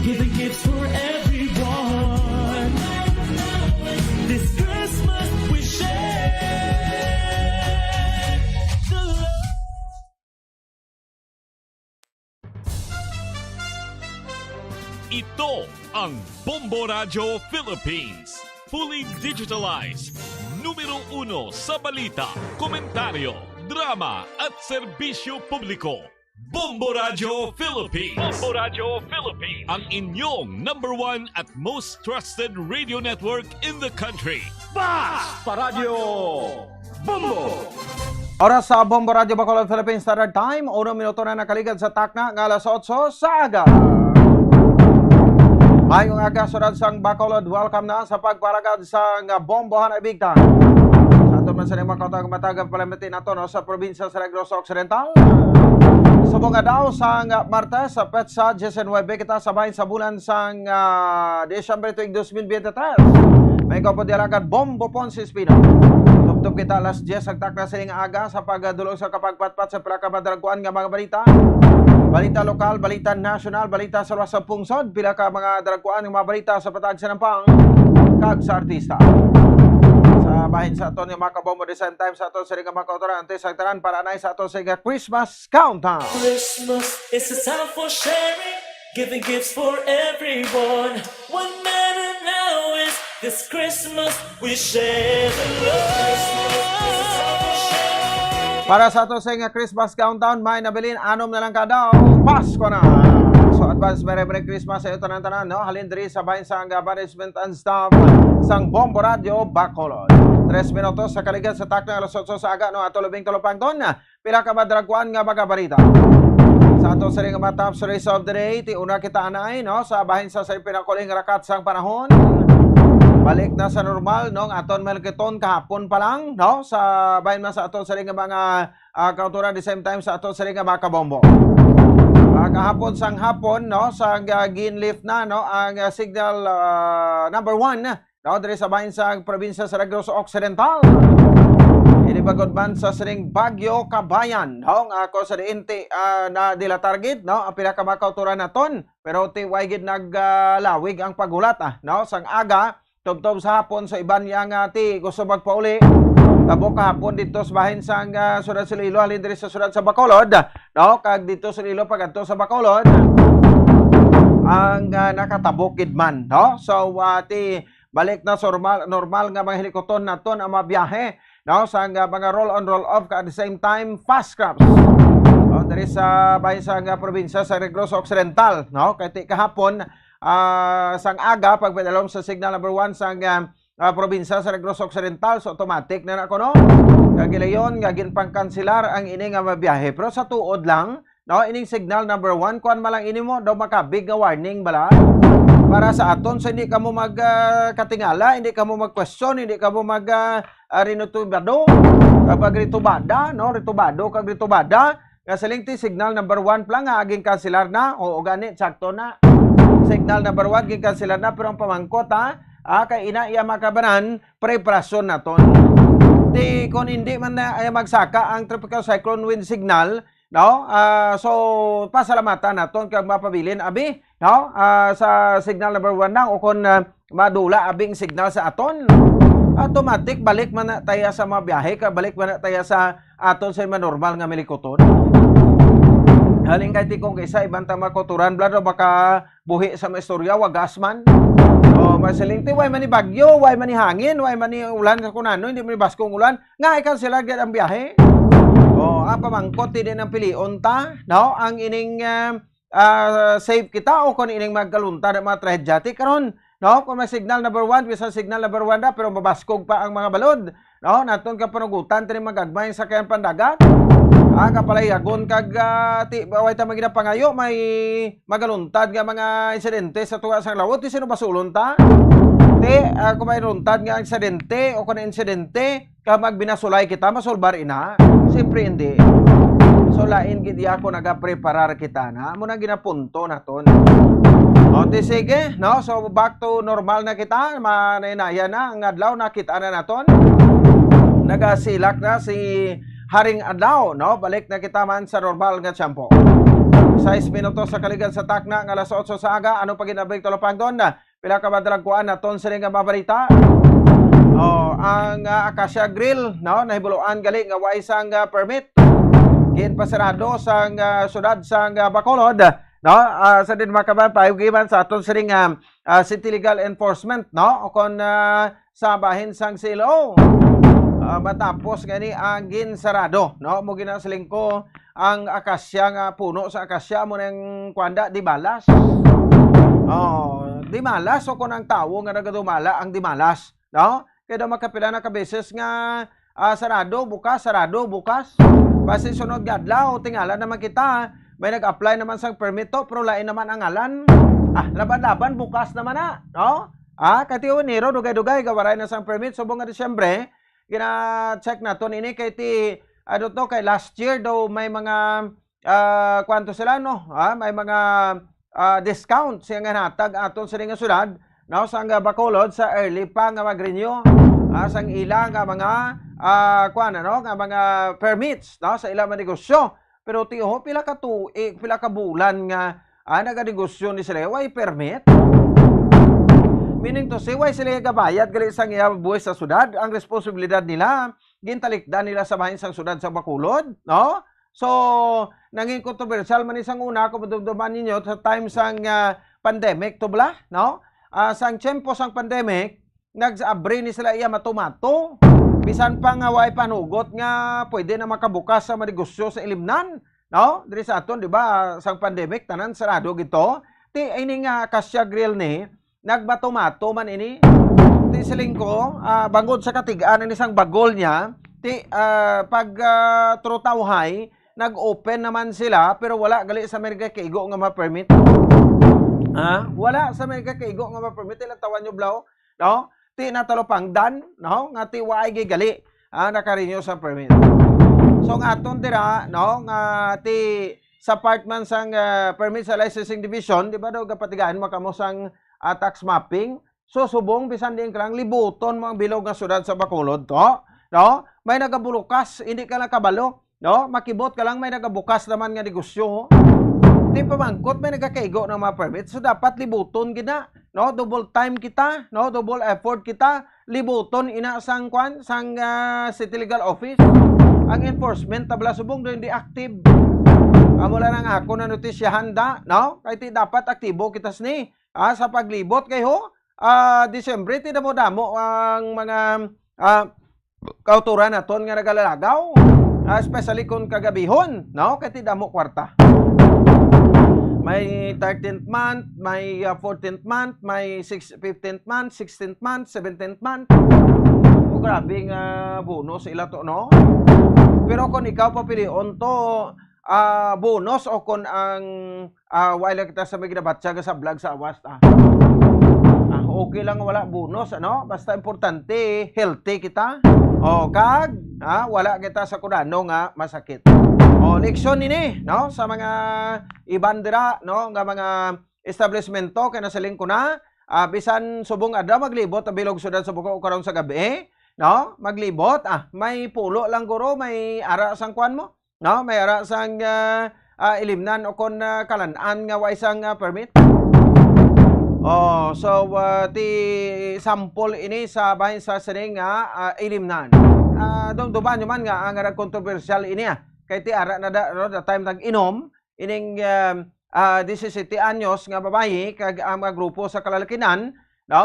Giving gifts for everyone. This Christmas we share the love. Ito ang Bombo Radio Philippines. Fully digitalized. Numero 1 sa balita, komentaryo, drama at serbisyo publiko. Bombo Radio Philippines. Bombo Radio Philippines. Ang inyong number 1 at most trusted radio network in the country. Basta Radio Bombo! Oras sa Bombo Radio Bacolod Philippines Standard Time. 1 minuto na nakaligad sa takna ng alas 8 sa aga. Mayong aga surad sang Bacolod. Welcome na sa pagparagad sa Bombohan Ibigtan. Sa aton man sa mga matagap palamitin nato no, sa probinsya sa Negros Occidental. Subong daw sang Martes sa Petsa 19 kita sabahin sa bulan sang Desyembre tuig 2023. May kapodialakan Bombo Ponce Espino. Tubtub kita alas 10 ang takna sining aga sa pagdulong sa kapagpatpat sa pinakamadalaguan nga mga balita. Balita lokal, balita nasyonal, balita sa luwas sa pungsod, pila ka mga dalaguan ng mga balita sa patag sa Nampang, kag sa artista. Sa bahin sa aton yung mga kabombo the same time sa aton sa ringa mga kautorante sa tanan para na sa aton sa Christmas Countdown. Christmas is a time for sharing, giving gifts for everyone. What matters now is this Christmas we share the love. Para sa aton sa Christmas Countdown, may nabilin 6 na lang ka daw, Pasko na! So advance Merry Christmas sa iyo tanan-tanan, no? Halin diri sa bahin sa management and staff sang Bombo Radio Bacolod. 3 minutos sa kaligad sa takna alas 8 sa aga, no? Ato labing tulopang ton, pila ka madraguan nga mga balita. Sa ato sa ring mga top stories of the day, ti una kita anay, no? Sa bahin sa pinakuling rakat sang panahon. Balik na sa normal, no? Aton melketon kahapon pa lang, no? Sa bahin man sa aton sa ring mga kauturan the same time sa aton sa ring mga kabombo. Kahapon sang hapon, no? Sa ginlift na, no? Ang signal number 1, no? Diri sa bahin sa probinsya sa Negros Occidental. Inipagod man sa siring Bagyo Kabayan, no? Ako sa diinti na dila target, no? Ang pinakamakautaran naton, pero ti waygid naglawig ang pagulat, no? Sang aga, tubtob sa hapon sa iban yang ti gusto magpauli. Tabo kahapon dito sa bahin sang Surat Sililo, halin diri sa Surat sa Bacolod, no? Kag dito sa Sililo pagadto sa Bacolod, ang nakatabukid man, no? So ti balik na sa normal nga mga helikopter naton ang mabiyahe, no? Sa mga roll on roll off at the same time fast crabs. No? Diri sa bahin sang probinsya sa Negros Occidental, no? Kay kahapon sang aga pagpadalom sa signal number 1 sang probinsya sa Negros Occidental, so automatic na ako, no? Kagilayon, gagin pang kansilar ang ini nga mabiyahe. Pero sa tuod lang, no? Ining signal number 1, kuan malang ini mo, daw makabig nga warning bala. Para sa aton, so hindi ka mo magkatingala, hindi ka mo mag-question, hindi ka mo rinutubado. Kapag ritubada, no? Ritubado, kag ritubada, kasaling ti signal number 1 lang, aging kansilar na, o gani, sakto na. Signal number 1, aging kansilar na, pero ang pamangkot, kay ina iya makabanan preparasyon naton. Di kung hindi man na magsaka ang tropical cyclone wind signal, no? So pasalamatan naton kag mapabilin abi, no? Sa signal number 1 na o kung madula abing signal sa aton. Automatic balik man na tayo sa mga biyahe, balik man na tayo sa aton sa normal nga milikoton. Haling kay tikong kaysa ibang tamakoturan blado baka buhi sa istorya wagas man. Masaling ti, way man ni bagyo, way man ni hangin, way man ni ulan sa kunano, hindi man ni baskong ulan, nga ikaw sila agad ang biyahe. Ang pamangkot, hindi ng pilion ta, no? Ang ining save kita o kung ining magkalunta ng mga trahedyati, karon no? Kung may signal number 1, bisan signal number 1 na, pero mabaskog pa ang mga balod, no? Naton ka panugutan, tini magagmay sa kayan pandagat. Kapalayagon kag way ta magina pangayo, may magaluntad nga mga insidente sa tuwa sang lawot, sino basulon ta? Kung may runtad nga insidente o kung insidente, kapag binasulay kita, masulbar ina? Siyempre hindi. So lain gidi ako nagapreparar kita na, muna ginapunto naton. O di sige, no? So back to normal na kita, manayaya na, ang adlaw nakita na naton. Nagasilak na si Haring Adlaw, no? Balik na kita man sa normal nga tiyempo. 6 minutos sa kaligan sa takna, ng alas 8 sa aga, ano pa ginabalik talopang doon na? Pila ka madalagkuan na ton sila nga mabalita. Ang Acacia Grill, no? Nahibuloan gali nga way sang permit. Gin pasarado sang syudad sang Bacolod, no? Sa din makaban payugiban sa aton siring City Legal Enforcement, no? O kon sa bahin sang CLO. Matapos gani ang ginsarado, no? Mo ginasiling ko ang akasya nga puno sa akasya mo nang kwanda di balas. Di malas o kung ang tao nga nagadumala ang di malas, no? Kaya makapila na kabeses nga sarado bukas. Basta sunod gadlaw, tingala naman kita, may nag-apply naman sang permit to, pero lain naman ang ngalan. Laban-laban, bukas naman na, no? Kati Enero, dugay-dugay, gawaray na sang permit, subong nga Disyembre, gina-check na to nini kay kay last year daw may mga kwanto sila, no? May mga discount siya nga natag aton sa nga syudad, no? Sang Bacolod sa early pa nga mag-renew sang ila nga mga nga mga permits, no? Sa ila mga negosyo. Pero tiho pila ka tuig, pila ka bulan nga naganegosyo ni sila way permit. Meaning to say, why sila gabayad gali sang iya buhay sa syudad? Ang responsibilidad nila, gintalikdan nila sa bahin sang syudad sa Bacolod, no? So, naging kontrobersyal man isang una, kung madumduman ninyo, sa time sang pandemic, to bala, no? Sang tiyempo sang pandemic, nag-abri ni sila iya matumato. Bisan pa nga way panugot nga pwede na makabukas sa manegosyo sa ilimnan, no? Diri sa aton, di ba, sang pandemic, tanan sarado gito. Ini nga Acacia Grill ni, nagbatomato man ini. Ti siling ko, bangod sa katigaan ng isang bagol niya, pag trutawhay, nag-open naman sila, pero wala gali sa Amerika kaigo nga ma-permit. Wala sa Amerika kaigo nga ma-permit. Ilang tawan nyo blaw, no? Ti natalopang dan, no? Nga ti waay gali, nakarenew sa permit. So nga aton dira, no? Nga ti sa part man sang permit sa licensing division, di ba daw kapatigaan makamo sang tax mapping, so subong bisan din kang libuton mga bilog nga syudad sa Bacolod to, no? May nagabulukas, hindi ka nakabalo, no? Makibot ka lang may nagabukas naman nga negosyo. Di pa mangkot may nagakaigo ng mga permit, so dapat libuton gina, no? Double time kita, no? Double effort kita, libuton ina sang City Legal Office. Ang enforcement tabla subong do hindi active. Mula nang ako na notisyahan da, no? Kaya dapat aktibo kitas ni. Sa paglibot kayo, Disyembre, tinamo-damo ang mga kauturan naton nga nagalalagaw. Especially kung kagabihon, no? Kaya tinamo kwarta. May 13th month, may 14th month, may 15th month, 16th month, 17th month. Grabe nga bonus ila to, no? Pero kung ikaw papilion to, bonus o kung ang wala kita sa may ginabatsa sa vlog sa awas okay lang wala bonus, ano? Basta importante healthy kita kag wala kita sa kunano nga masakit. Leksyon nini, no? Sa mga ibandera, no? Nga mga establishmento kaya nasaling ko na bisan subong adda maglibot bilog syudad sa Bukaw karon sa gabi, no? Maglibot may pulo lang guro, may ara sang kwan mo, no? May ara sang ilimnan o kon kalan-an nga wa isang permit. So ti sample ini sa bahin sa sining ilimnan. Dumduman nyo man nga ang kontrobersyal ini kay ti ara na da time tag inom ining 17 anyos nga babayi kag ang mga grupo sa kalalakinan, no?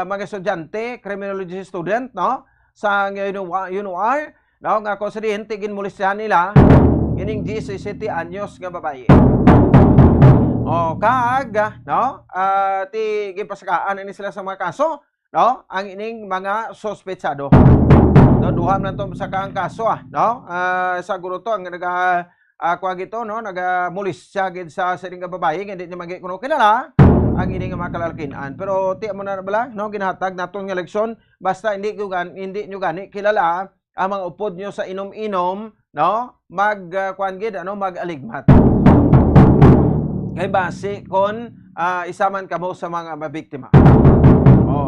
Mga estudyante, criminology student, no? Sa UNOR, no? Nga konsidente ginmulisyan nila ining 17 anyos nga babayi. kag no ti gipasakaan ini sila sa mga kaso no ang ining mga sospetsado. No duha man to sa kaang kaso no sa guro to ang kuwag ito no nagamulis siya gid sa siring nga babae hindi niya magi kuno kilala ang ining mga kalalkinan. Pero ti mo na bala no ginahatag naton nga leksyon basta hindi nyo gani kilala ang mga upod nyo sa inom-inom no kuan gid mag-aligmat. Kay base kon isaman kamo sa mga mabiktima.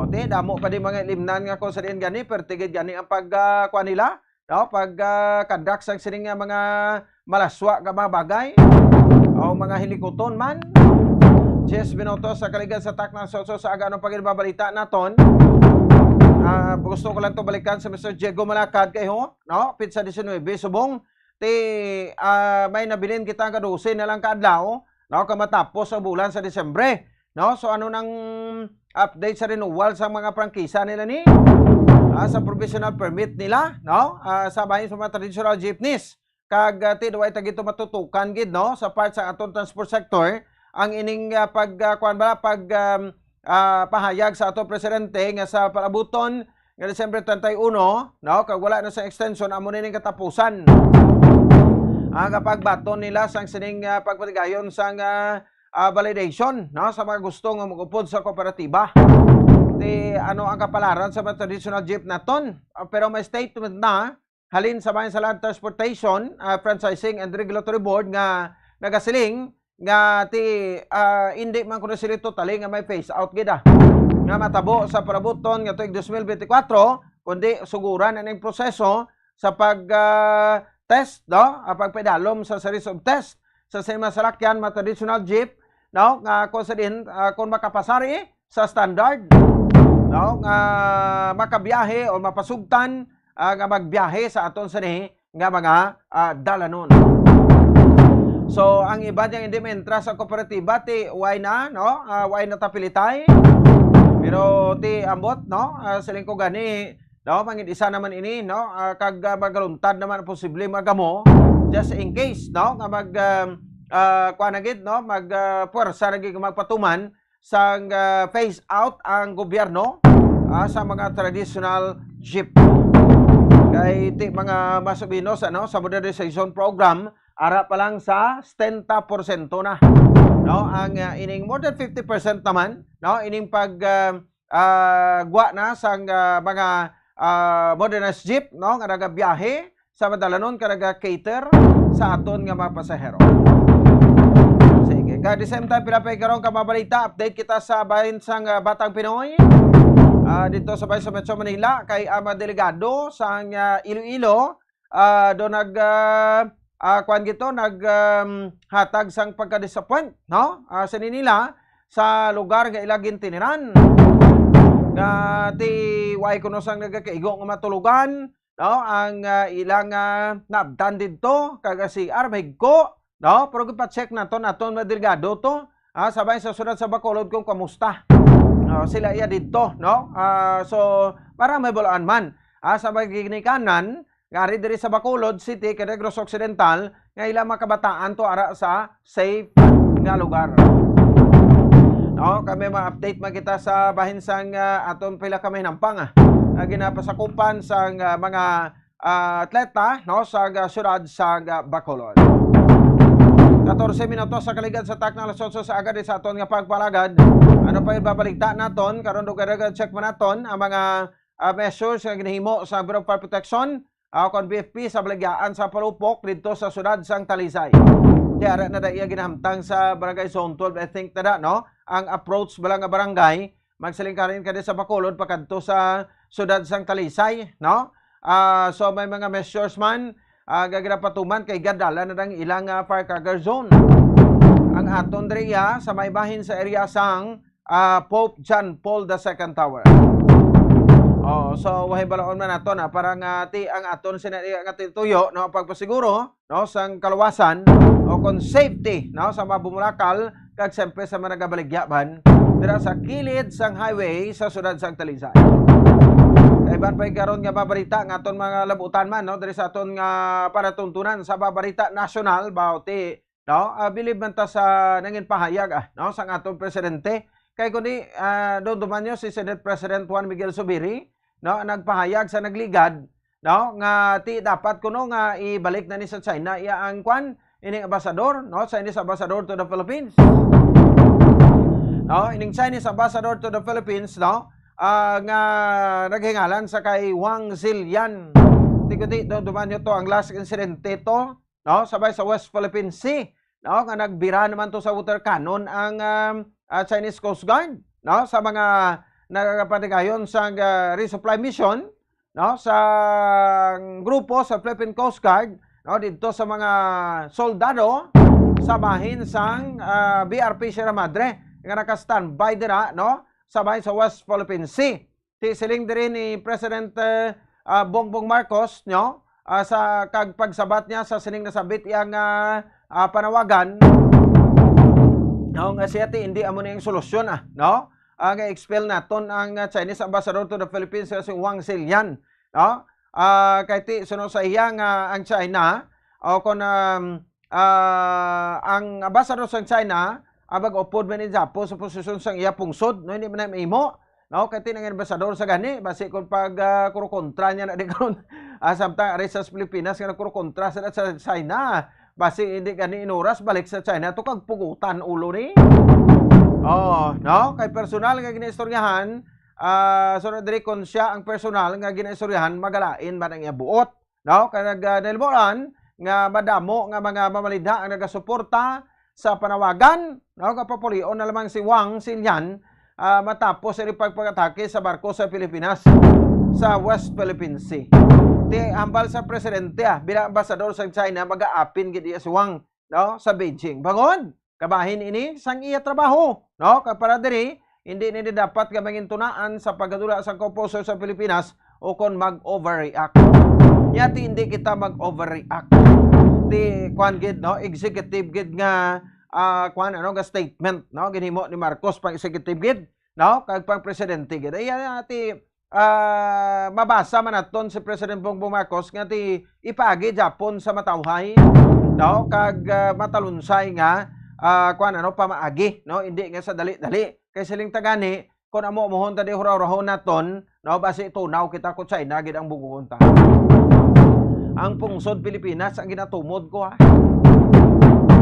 Ti damo pa di mga limnan nga ko sa diin gani pertigid gani ang pagkuan nila no pagkadak sa siring nga mga malaswa nga mga bagay o mga hilikoton man. 10 minutos sa kaligad sa Takna Soso sa aga ng pagbabalita naton. Gusto ko lang to balikan sa Mr. Diego Malacad kay ho no pizza 19 subong ti may nabilin kita ka 12 na lang kaadlaw no kamatapos ang bulan sa Disyembre no. So ano nang update sa renewal sa mga prangkisa nila ni sa provisional permit nila no sa bahin sa mga traditional jeepneys kag ti duay tagito matutukan gid no sa part sa aton transport sector ang ining pahayag sa ato presidente nga sa palabuton nga Disyembre 31 no kag wala na sa extension amo ning katapusan kapag baton nila sang sining pagpatigayon sang validation no sa mga gusto nga magupod sa kooperatiba. Di ano ang kapalaran sa mga traditional jeep naton pero may statement na halin sa bayan sa Land Transportation Franchising and Regulatory Board nga nagasiling nga hindi man kuno sila totally nga may phase out gid nga matabo sa palabuton nga tuig 2024 kundi suguran ang proseso sa pag test no pagpedalom sa series of test sa mga salakyan mga traditional jeep no nga kung sa din kung makapasari sa standard no nga makabiyahe o mapasugtan nga magbiyahe sa aton sani nga mga dalanon. So ang iba diyang hindi mentra sa kooperatiba ti why na no why na tapilitay pero ti ambot no siling ko gani no mangin isa naman ini no kag magaluntad naman posible magamo just in case no nga mag kuan na gid no mag puwersa na gid magpatuman sa phase out ang gobyerno sa mga traditional jeep. Kay ti mga masubinos sa modernization program ara pa lang sa 70% na no ang ining more than 50% naman no ining pag gwa na sang mga modernized jeep no nga nagabiyahe sa madalanon karaga cater sa aton nga mga pasahero. Sige, ka the same time pinapay karon ka mabalita update kita sa bahin sang Batang Pinoy dito sa bahin sa Metro Manila kay ama delegado sang Iloilo do kuan gito hatag sang pagka-disappoint no sa nila sa lugar nga ilagin tiniran nga ti way kuno sang nagakaigo nga matulugan no ang ilang nabdan didto kaga si Arbegko no pero gipa-check naton madirgado to sabay sa sunod sa Bacolod kung kamusta sila iya didto no so para may bulaan man sa kanan ngari diri sa Bacolod City kay Negros Occidental nga ilang makabataan to ara sa safe nga lugar. No, kami ma-update man kita sa bahin sang aton pila kami nampang ginapasakupan sang mga atleta no sa syudad sa Bacolod. 14 minutos sa kaligad sa Takna Lasotso sa agad sa aton nga pagpalagad. Ano pa ibabaligta naton karon dugarag check man naton ang mga measures nga ginahimo sa Bureau of Fire Protection kon BFP sa balagyaan sa Palupok dito sa syudad sang Talisay. Diara na da iya ginahamtang sa Barangay Zone 12 I think tada no ang approach bala nga barangay magsilingkarin kadi sa Bacolod pakadto sa syudad sang Talisay no so may mga measures man gagapatuman kay gadala na dang ilang firecracker zone ang aton diriya sa may bahin sa area sang Pope John Paul II Tower. So wahay balaon man naton parang ti ang aton nga tuyo no pagpasiguro no sang kaluwasan o kon safety no sa mga bumulakal kag siyempre sa mga nagabaligyaban dira sa kilid sang highway sa syudad sang Talisay. Kaiban pa karon nga babarita nga aton mga labutan man no diri sa aton nga panatuntunan sa babarita nasyonal bauti no? Believe man ta sa nangin pahayag no sa atong presidente kay kundi doon dumanyo si Senate President Juan Miguel Zubiri, no, nagpahayag sa nagligad, no, nga ti dapat kuno nga ibalik na ni sa China iya ang kwan ining ambassador, no, Chinese ambassador to the Philippines. No, ining Chinese ambassador to the Philippines, no, nga naghingalan sa kay Wang Zilian. Tikuti doon dumanyo to ang last incident to, no, sabay sa West Philippine Sea, no, nga nagbira naman to sa water cannon ang Chinese Coast Guard, no, sa mga nagapatigayon sa resupply mission, no, sa grupo sa Philippine Coast Guard, no, dito sa mga soldado sa bahin sang BRP Sierra Madre nga naka-standby dira, no, sa bahin sa West Philippine Sea. Siling diri ni President Bongbong Marcos, no, sa pagsabat niya sa sining nasabit iyang panawagan, no, nga siya hindi amo na yung solusyon, no, nga expel naton ang Chinese ambassador to the Philippines si Wang Zilian, no, kay ti sunod sa iya nga ang China o kon ang ambassador sa China abag upod man ni Japo sa posisyon sang iya pungsod, no, hindi man na maimo, no, kay ti nang ambassador sa gani basi kon pag kurokontra niya na di karon samtang ari sa Pilipinas nga kurokontra sa China basi hindi gani inuras balik sa China to kag pugutan ulo ni. Oh, no, kay personal nga ginaistoryahan, sunod diri kon siya ang personal nga ginaistoryahan magalain man ang iya buot, no, kay nilboran nga madamo nga mga mamalidha ang nagasuporta sa panawagan, no, kapapulion na lamang si Wang Zilian matapos ang pagpag-atake sa barko sa Pilipinas sa West Philippine Sea. Ti hambal sa presidente bilang ambassador sa China mag-aapin gid si Wang, no, sa Beijing. Bangon kabahin ini sang iya trabaho, no, kay para diri hindi ni dapat gamangin tunaan sa pagdula sa komposer sa Pilipinas o kon mag-overreact. Yati hindi kita mag-overreact. Di kwan gid, no, executive gid nga kwan ano nga statement, no, ginhimo ni Marcos pang executive gid, no, kag pang presidente gid. Ay ati mabasa man naton si President Bongbong Marcos nga ti ipagi Japon sa matawhay, no, kag matalunsay nga kwan ano pamaagi, no, hindi nga sa dali-dali kay siling tagani kun amo mohon ta di huraw-rahon naton, no, basi tunaw kita ko China gid ang buguhon ta. Ang pungsod Pilipinas ang ginatumod ko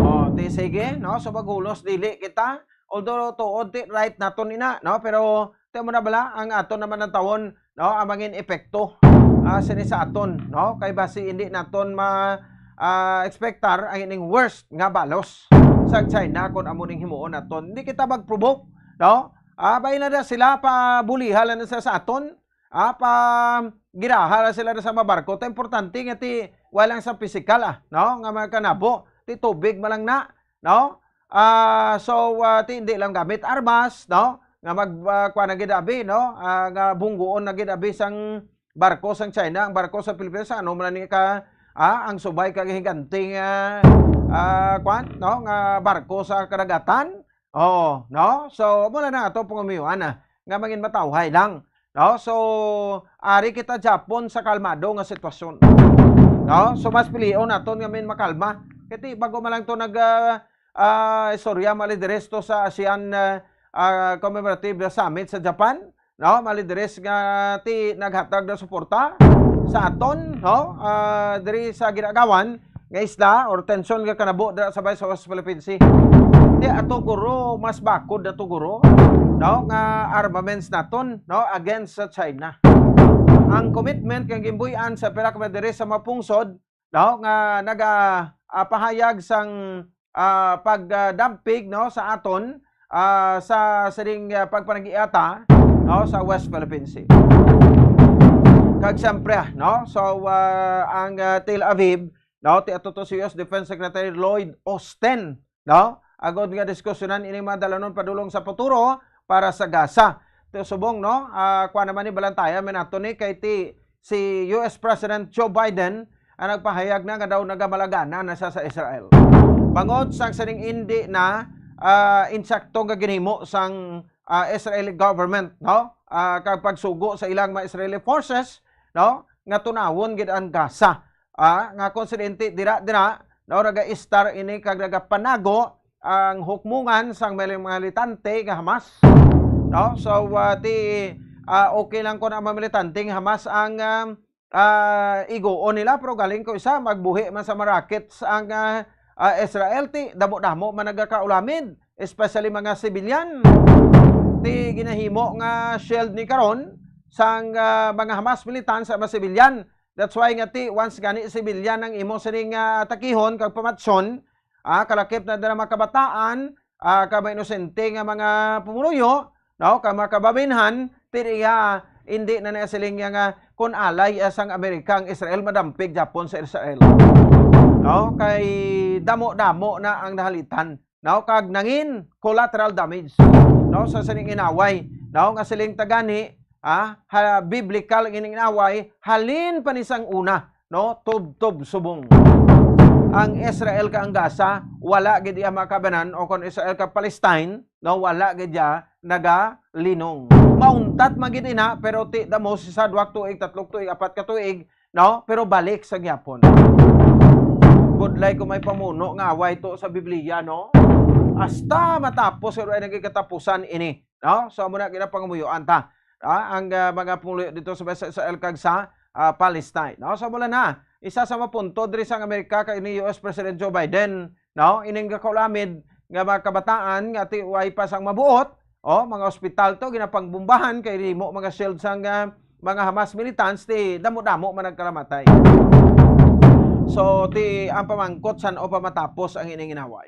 Oh, ti sige, no, sa paghulos dili kita although tuod ti right naton ina, no, pero te mo na bala ang aton naman ng tawon, no, ang mangin epekto sini sa aton, no, kay basi hindi naton expectar ang ining worst nga balos sa China kun amo ning himuon naton. Hindi kita mag-provoke, no, bay na sila pa bulihan na sa aton, pa giraha sila sa mabarko. Ta importante nga ti walang sa physical, no, nga makanabo ti tubig malang na, no, so ti hindi lang gamit armas, no, nga magkuha na gidabi, no, nga bungguon na gidabi sang barko sang China, ang barko sa Pilipinas, ano man ni ka ang subay kag higanting kwan, no, nga barko sa karagatan. Oh, no, so mula na ato pangumiyuan nga mangin matawhay lang, no, so ari kita Japon sa kalmado nga sitwasyon, no, so mas pilion naton nga min makalma kati bago man lang to istorya malideres to sa ASEAN Commemorative Summit sa Japan, no, malideres nga ti naghatag na suporta sa aton, no, diri sa ginagawan nga isla or tensyon nga kanabo dira sabay sa West Philippine Sea. Di ato guro mas bakod ato guro, no, nga armaments naton, no, against sa China. Ang commitment kang gimbuy-an sa pila ka diri sa mapungsod, no, nga pahayag sang pagdampig, no, sa aton sa siring pagpanagiata, no, sa West Philippine Sea. Kag siyempre, no, so ang Tel Aviv, no, ti ato to si US Defense Secretary Lloyd Austin, no, agod nga diskusyonan ini madalanon padulong sa futuro para sa Gaza. Ti subong, no, kuha naman ni balantaya menato ni kay si US President Joe Biden ang nagpahayag na nga daw nagamalagana na sa Israel. Bangod sang sining hindi na insakto nga ginhimo sang Israeli government, no, kag pagsugo sa ilang mga Israeli forces, no, nga tunawon gid ang Gaza, nga konsidente dira no naga-star ini kag nagapanago ang hukmungan sang mga militante nga Hamas, no. So okay lang ko na mga militante nga Hamas ang iguon nila, pero galing ko isa magbuhi man sa marakets ang Israel ti damo-damo man nagakaulamid, especially mga civilian. Ti ginahimo nga shield ni karon sang mga Hamas militant sa mga civilian. That's why nga ti once gani civilian ang imo sining takihon kag pamatson, kalakip na dala mga kabataan, ka inosente nga mga pumunuyo, no, ka mga kababinhan, ti hindi na siling nga kun alay sang Amerika ang Israel, madampig Japon sa Israel. No, kay damo-damo na ang nahalitan, no, kag nangin collateral damage, no, sa sining inaway, no, nga siling tagani biblical ining inaway halin panisang una, no, tub subong. Ang Israel ka ang Gaza wala gid iya makabanan, o kon Israel ka Palestine, no, wala gid ya nagalinong. Mauntat magid ina, pero ti damo si sa 2 tuig, 3 tuig, 4 ka tuig, no, pero balik sa gyapon. Budlay ko may pamuno nga away to sa Biblia, no? Hasta matapos pero ay nagkatapusan ini, no? So muna ginapangumuyuan ta. Ang mga pumulo dito sa Israel kag sa Palestine, no? So mula na isa sa mapunto diri sa Amerika kay ni US President Joe Biden, no? Ining kaulamid nga mga kabataan nga ti way pa sang mabuot, mga ospital to ginapangbumbahan kay rimo mga shield sang mga Hamas militants ti damo-damo man nagkalamatay. So, ang pamangkot san o pamatapos ang ining inaway.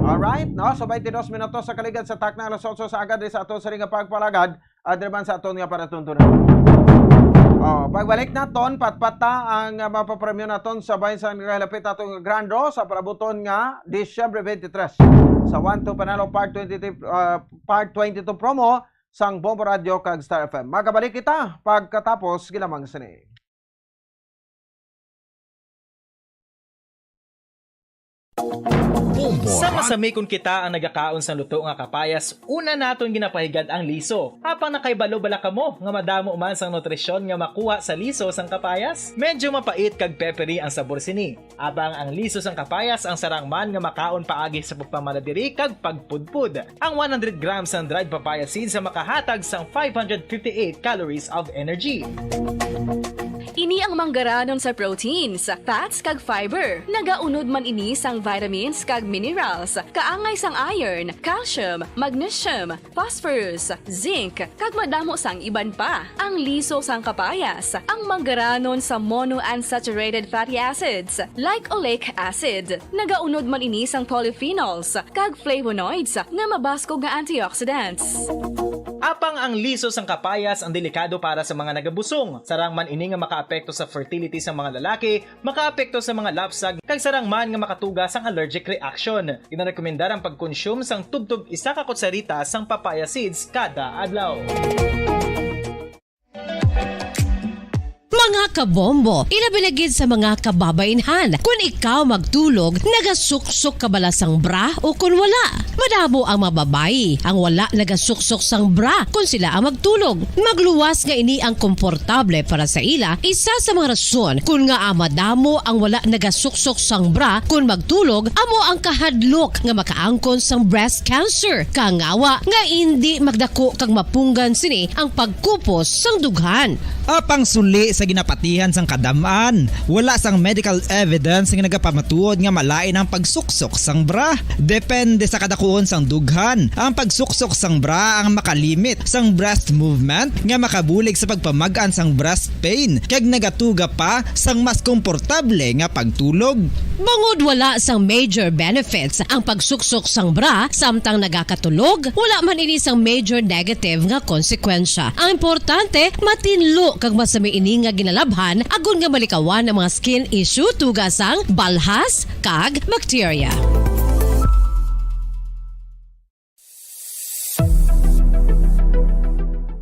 Alright, no? So, 22 minutos sa kaligad sa tak na alas 8 sa agad sa aton sa ring pagpalagad at dirman sa aton nga para tuntunan. Pagbalik naton, patpata ang mapapremyo naton sa bayan sa naglalapit atong Grand Draw sa parabuton nga Disyembre 23 sa 1-2 Panalo Part 22 promo sang Bombo Radio kag Star FM. Magabalik kita pagkatapos gilamang sini. Sama sa may kun kita ang nagakaon sa luto nga kapayas, una naton ginapahigad ang liso. Apang nakaibalo bala kamo nga madamo man sang nutrisyon nga makuha sa liso sang kapayas. Medyo mapait kag peppery ang sabor sini. Abang ang liso sang kapayas ang sarang man nga makaon paagi sa pagpamaladiri kag pagpudpud. Ang 100 grams ng dried papaya seeds sa makahatag sang 558 calories of energy. Ini ang manggaranon sa proteins, fats kag fiber. Nagaunod man ini sang vitamins kag minerals, kaangay sang iron, calcium, magnesium, phosphorus, zinc, kag madamo sang iban pa. Ang liso sang kapayas, ang manggaranon sa monounsaturated fatty acids like oleic acid. Nagaunod man ini sang polyphenols kag flavonoids nga mabaskog nga antioxidants. Apang ang liso sang kapayas ang delikado para sa mga nagabusong. Sarang man ini nga makaapekto sa fertility sa mga lalaki, makaapekto sa mga lapsag, kag sarang man nga makatuga sang allergic reaction. Ginarekomendar ang pagkonsume sang tubtub 1 ka kutsarita sang papaya seeds kada adlaw. Mga kabombo, ilabiligid sa mga kababainhan. Kung ikaw magtulog, nagasuksok ka bala sang bra o kung wala. Madamo ang mababayi ang wala nagasuksok sang bra kung sila ang magtulog. Magluwas nga ini ang komportable para sa ila. Isa sa mga rason kung nga madamo ang wala nagasuksok sang bra kung magtulog, amo ang kahadlok nga makaangkon sang breast cancer. Kangawa nga hindi magdako kag mapunggan sini ang pagkupos sang dughan. Apang suli sa ginapatihan sang kadamaan, wala sang medical evidence nga nagapamatuod nga malain ang pagsuksok sang bra. Depende sa kadakuon sang dughan. Ang pagsuksok sang bra ang makalimit sang breast movement nga makabulig sa pagpamagaan sang breast pain kag nagatuga pa sang mas komportable nga pagtulog. Bangod wala sang major benefits ang pagsuksok sang bra samtang nagakatulog, wala man ini sang major negative nga konsekwensya. Ang importante, matinlo kag masami ini nga ginalabhan agon nga malikawan ang mga skin issue tugasang balhas kag bacteria.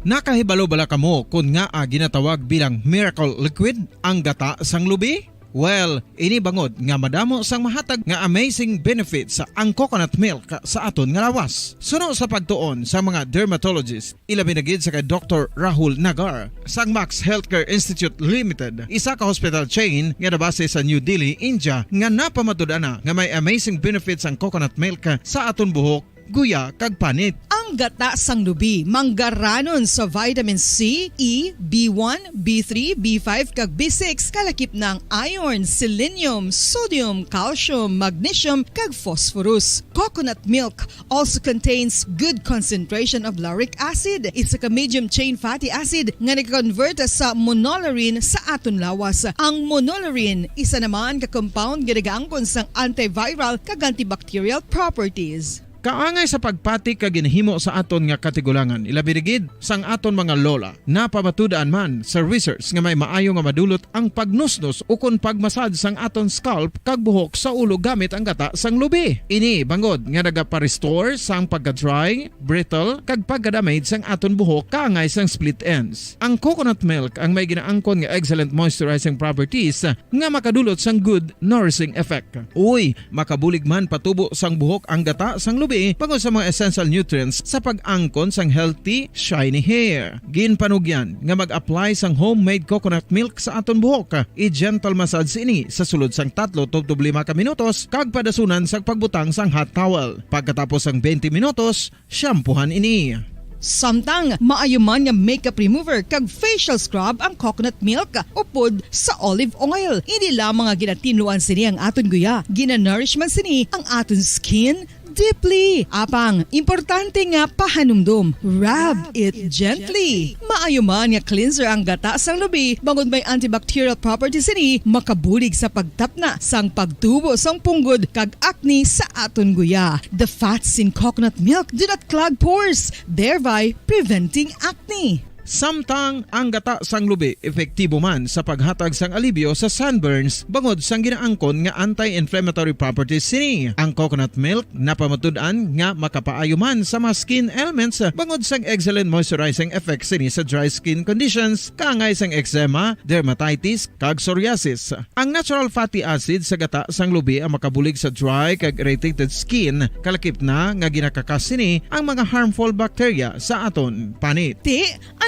Nakahibalo bala kamo kung nga ginatawag bilang miracle liquid ang gata sang lubi? Well, ini bangod nga madamo sang mahatag nga amazing benefits ang coconut milk sa aton nga lawas. Suno sa pagtuon sa mga dermatologist, ilabi na gid sa kay Dr. Rahul Nagar sang Max Healthcare Institute Limited, isa ka hospital chain nga nabase sa New Delhi, India, nga napamatud-ana nga may amazing benefits ang coconut milk sa aton buhok, guya kag panit. Ang gata sang lubi manggaranon sa vitamin C, E, B1, B3, B5 kag B6 kalakip ng iron, selenium, sodium, calcium, magnesium kag phosphorus. Coconut milk also contains good concentration of lauric acid. It's a medium chain fatty acid nga nag-convert sa monolarin sa aton lawas. Ang monolarin isa naman ka compound nga nagaangkon sang antiviral kag antibacterial properties. Kaangay sa pagpati ka ginhimo sa aton nga katigulangan, ilabirigid sang aton mga lola, napamatudan man sa research nga may maayo nga madulot ang pagnusnos o kon pagmasad sang aton scalp kag buhok sa ulo gamit ang gata sang lubi. Ini bangod nga nagapa-restore sang pagka-dry, brittle kag pagka-damage sang aton buhok kaangay sang split ends. Ang coconut milk ang may ginaangkon nga excellent moisturizing properties nga makadulot sang good nourishing effect. Uy, makabulig man patubo sang buhok ang gata sang lubi pangod sa mga essential nutrients sa pag-angkon sang healthy, shiny hair. Ginpanugyan nga mag-apply sang homemade coconut milk sa aton buhok. I-gentle massage ini sa sulod sang 3 to 5 ka minutos kag padasunan sa pagbutang sang hot towel. Pagkatapos sang 20 minutos, shampoohan ini. Samtang maayuman nga makeup remover kag facial scrub ang coconut milk upod sa olive oil. Hindi lamang nga ginatinluan sini ang aton guya, ginanourishman sini ang aton skin deeply. Apang, importante nga pahanumdum. Rub it gently. Maayuman nga cleanser ang gata sang lubi, bangod may antibacterial properties ini, makabulig sa pagtapna sang pagtubo sang punggod kag acne sa aton guya. The fats in coconut milk do not clog pores, thereby preventing acne. Samtang ang gata sang lubi epektibo man sa paghatag sang alibyo sa sunburns bangod sang ginaangkon nga anti-inflammatory properties sini. Ang coconut milk napamatud-an nga makapaayo man sa mga skin ailments bangod sang excellent moisturizing effect sini sa dry skin conditions kaangay sang eczema, dermatitis kag psoriasis. Ang natural fatty acid sa gata sang lubi ang makabulig sa dry kag irritated skin, kalakip na nga ginakakas sini ang mga harmful bacteria sa aton panit.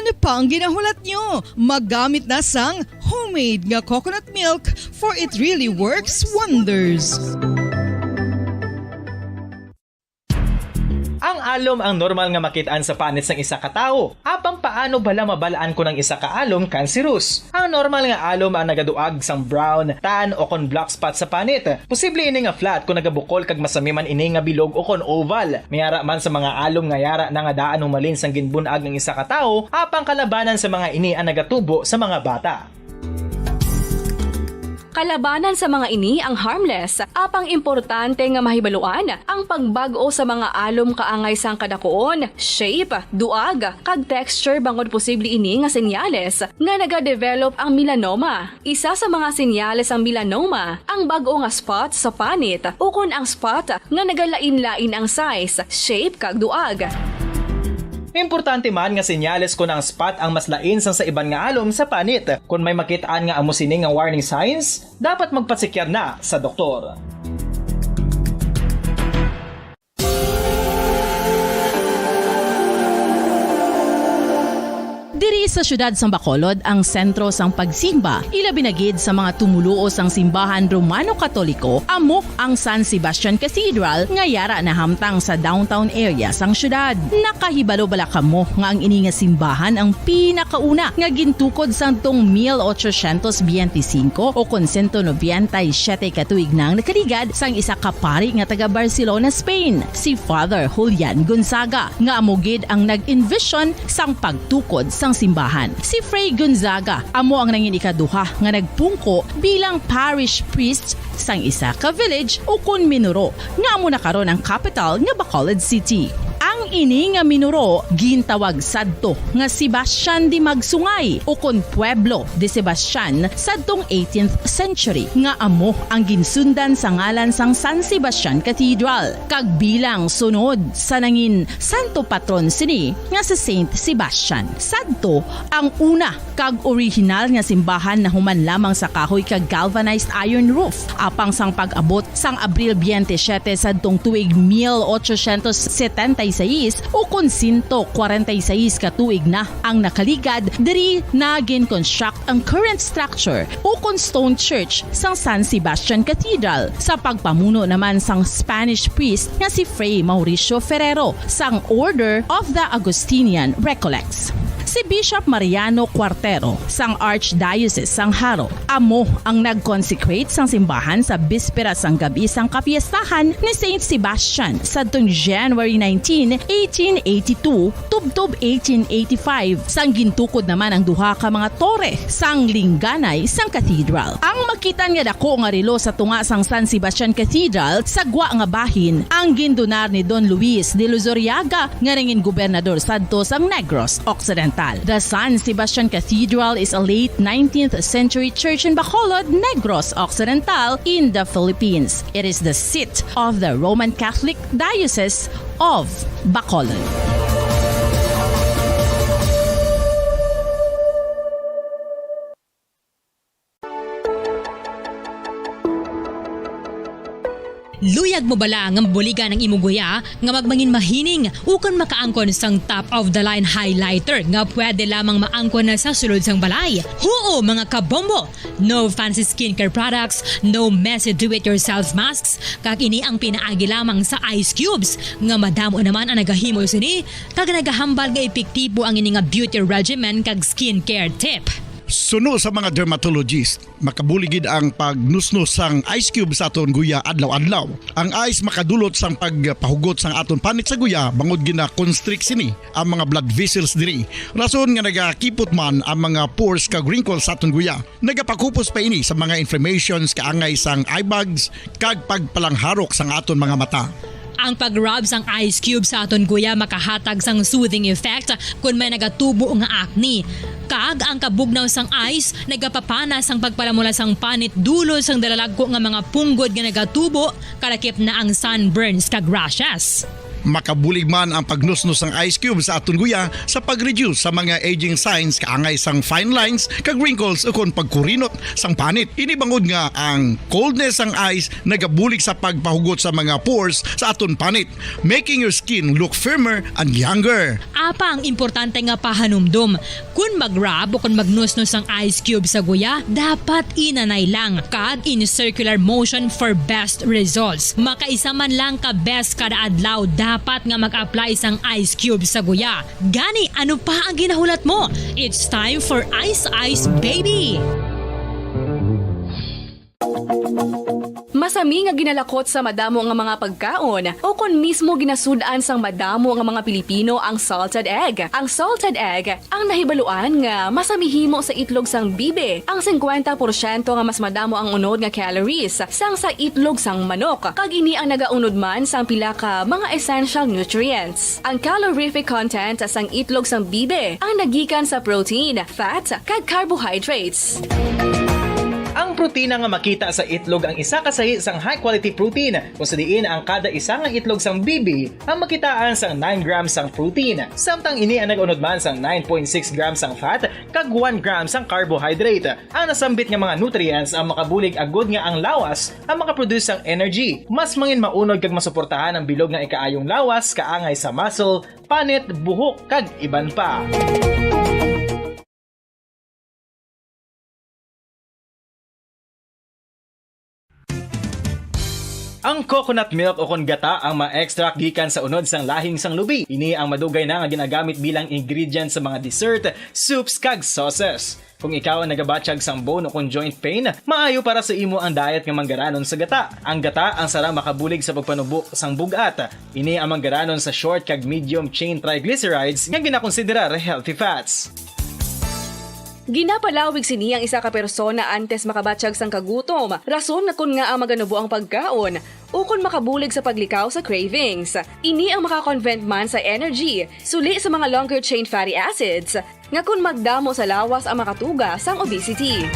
Ano pa ang ginahulat nyo? Maggamit na sang homemade nga coconut milk for it really works wonders. Ang alom ang normal nga makitaan sa panit sang isa ka tawo. Apang paano bala mabalaan ko ng isa ka alom cancerous? Ang normal nga alom ang nagaduag sang brown, tan o kon black spot sa panit. Posible ini nga flat kung nagabukol kag masami man ini nga bilog o kon oval. Mayara man sa mga alom nga yara na nga daan humalin sang ginbunag ng isa ka tawo, apang kalabanan sa mga ini ang nagatubo sa mga bata. Kalabanan sa mga ini ang harmless, apang importante nga mahibaluan ang pagbago sa mga alom kaangay sang kadakuon, shape, duag, kag texture bangod posible ini nga senyales nga nagadevelop ang melanoma. Isa sa mga senyales ang melanoma, ang bag-o nga spot sa panit o kun ang spot nga nagalain-lain ang size, shape kag duag. Importante man nga senyales kung ang spot ang mas lain sang sa iban nga alom sa panit. Kung may makitaan nga amo sini nga warning signs, dapat magpasikyar na sa doktor. Diri sa syudad sang Bacolod ang sentro sang pagsimba. Ilabi na gid sa mga tumuluo sang simbahan Romano-Katoliko, amok ang San Sebastian Cathedral nga yara na hamtang sa downtown area sang syudad. Nakahibalo bala kamo nga ang ini nga simbahan ang pinakauna nga gintukod sang tong 1825 o kon 197 katuig nang nakaligad sang isa ka pari nga taga Barcelona, Spain, si Father Julian Gonzaga, nga amo gid ang nag-envision sang pagtukod sang simbahan. Si Fray Gonzaga amo ang nangin ikaduha nga nagpungko bilang parish priest sang isa ka village o kun minuro nga amo na karon ang capital nga Bacolod City. Ang ini nga minuro gintawag sadto nga Sebastian di Magsungay o kon Pueblo de Sebastian sadtong 18th century nga amo ang ginsundan sa ngalan sang San Sebastian Cathedral kag bilang sunod sa nangin santo patron sini nga si Saint Sebastian. Sadto ang una kag original nga simbahan na human lamang sa kahoy kag galvanized iron roof apang sang pag-abot sang Abril 27 sadtong tuig 1876 o kon 146 ka tuig na ang nakaligad diri na gin-construct ang current structure o kon stone church sang San Sebastian Cathedral sa pagpamuno naman sang Spanish priest nga si Fray Mauricio Ferrero sang Order of the Augustinian Recollects. Si Bishop Mariano Cuartero sang Archdiocese sang Haro amo ang nag-consecrate sang simbahan sa bispera sang gabi sang kapiestahan ni Saint Sebastian sadtong January 19, 1882 tubtob 1885 sang gintukod naman ang duha ka mga tore sang lingganay sang cathedral. Ang makitan nga dako nga relo sa tunga sang San Sebastian Cathedral sa gwa nga bahin ang gindonar ni Don Luis de Luzuriaga nga ringin gobernador sadto sang Negros Occidental. The San Sebastian Cathedral is a late 19th century church in Bacolod, Negros Occidental in the Philippines. It is the seat of the Roman Catholic Diocese of Bacolod. Luyag mo bala nga buliga ng imuguya nga magmangin mahining ukon makaangkon sang top of the line highlighter nga pwede lamang maangkon na sa sulod sang balay. Huo mga kabombo! No fancy skincare products, no messy do-it-yourself masks, kag ini ang pinaagi lamang sa ice cubes nga madamo naman ang nagahimo sini kag nagahambal nga epektibo ang ini nga beauty regimen kag skincare tip. Suno sa mga dermatologist, makabuligid ang pagnusnos sang ice cube sa aton guya adlaw-adlaw. Ang ice makadulot sang pagpahugot sang aton panit sa guya bangod gina constrict sini ang mga blood vessels diri. Rason nga nagakipot man ang mga pores kag wrinkles sa aton guya. Nagapakupos pa ini sa mga inflammations kaangay sang eye bags kag pagpalangharok sang aton mga mata. Ang pag-rub sang ice cube sa aton guya makahatag sang soothing effect kung may nagatubo nga acne. Kag ang kabugnaw sang ice nagapapanas ang pagpalamula sang panit dulo sang dalalagko nga mga punggod nga nagatubo kalakip na ang sunburns kag rashes. Makabulig man ang pagnusnos ng ice cube sa aton guya sa pag-reduce sa mga aging signs kaangay sang fine lines kag wrinkles ukon pagkurinot sang panit. Ini bangod nga ang coldness sang ice nagabulig sa pagpahugot sa mga pores sa aton panit, making your skin look firmer and younger. Apa ang importante nga pahanumdum, kung mag-rub o kung magnusnos ang ice cube sa guya, dapat inanay lang kag in circular motion for best results. Makaisa man lang ka best kada adlaw dapat nga mag-apply sang ice cube sa guya. Gani, ano pa ang ginahulat mo? It's time for Ice Ice Baby! Masami nga ginalakot sa madamo nga mga pagkaon o kon mismo ginasudaan sang madamo nga mga Pilipino ang salted egg. Ang salted egg ang nahibaluan nga masamihimo sa itlog sang bibe. Ang 50% nga mas madamo ang unod nga calories sang sa itlog sang manok. Kag ini ang nagaunod man sang pila ka mga essential nutrients. Ang calorific content sang itlog sang bibe ang nagikan sa protein, fat, kag carbohydrates. Ang protina nga makita sa itlog ang isa kasahi sang high quality protein kung sa diin ang kada isa nga itlog sang bibi ang makitaan sang 9 grams sang protein. Samtang ini ang nag-unod man sang 9.6 grams sang fat kag 1 gram sang carbohydrate. Ang nasambit nga mga nutrients ang makabulig agud nga ang lawas ang makaproduce sang energy. Mas mangin maunod kag masuportahan ang bilog nga ikaayong lawas kaangay sa muscle, panit, buhok kag iban pa. Ang coconut milk o kon gata ang ma-extract gikan sa unod sang lahing sang lubi. Ini ang madugay na nga ginagamit bilang ingredient sa mga dessert, soups kag sauces. Kung ikaw ang nagabatsyag sang bone o kon joint pain, maayo para sa imo ang diet nga manggaranon sa gata. Ang gata ang sara makabulig sa pagpanubo sang bugat. Ini ang manggaranon sa short kag medium chain triglycerides nga ginakonsiderar healthy fats. Ginapalawig sini ang isa ka persona antes makabatsyag sang kagutom. Rason na kun nga ang maganubo ang pagkaon o kun makabulig sa paglikaw sa cravings. Ini ang makakonvent man sa energy, suli sa mga longer chain fatty acids, nga kun magdamo sa lawas ang makatuga sang obesity.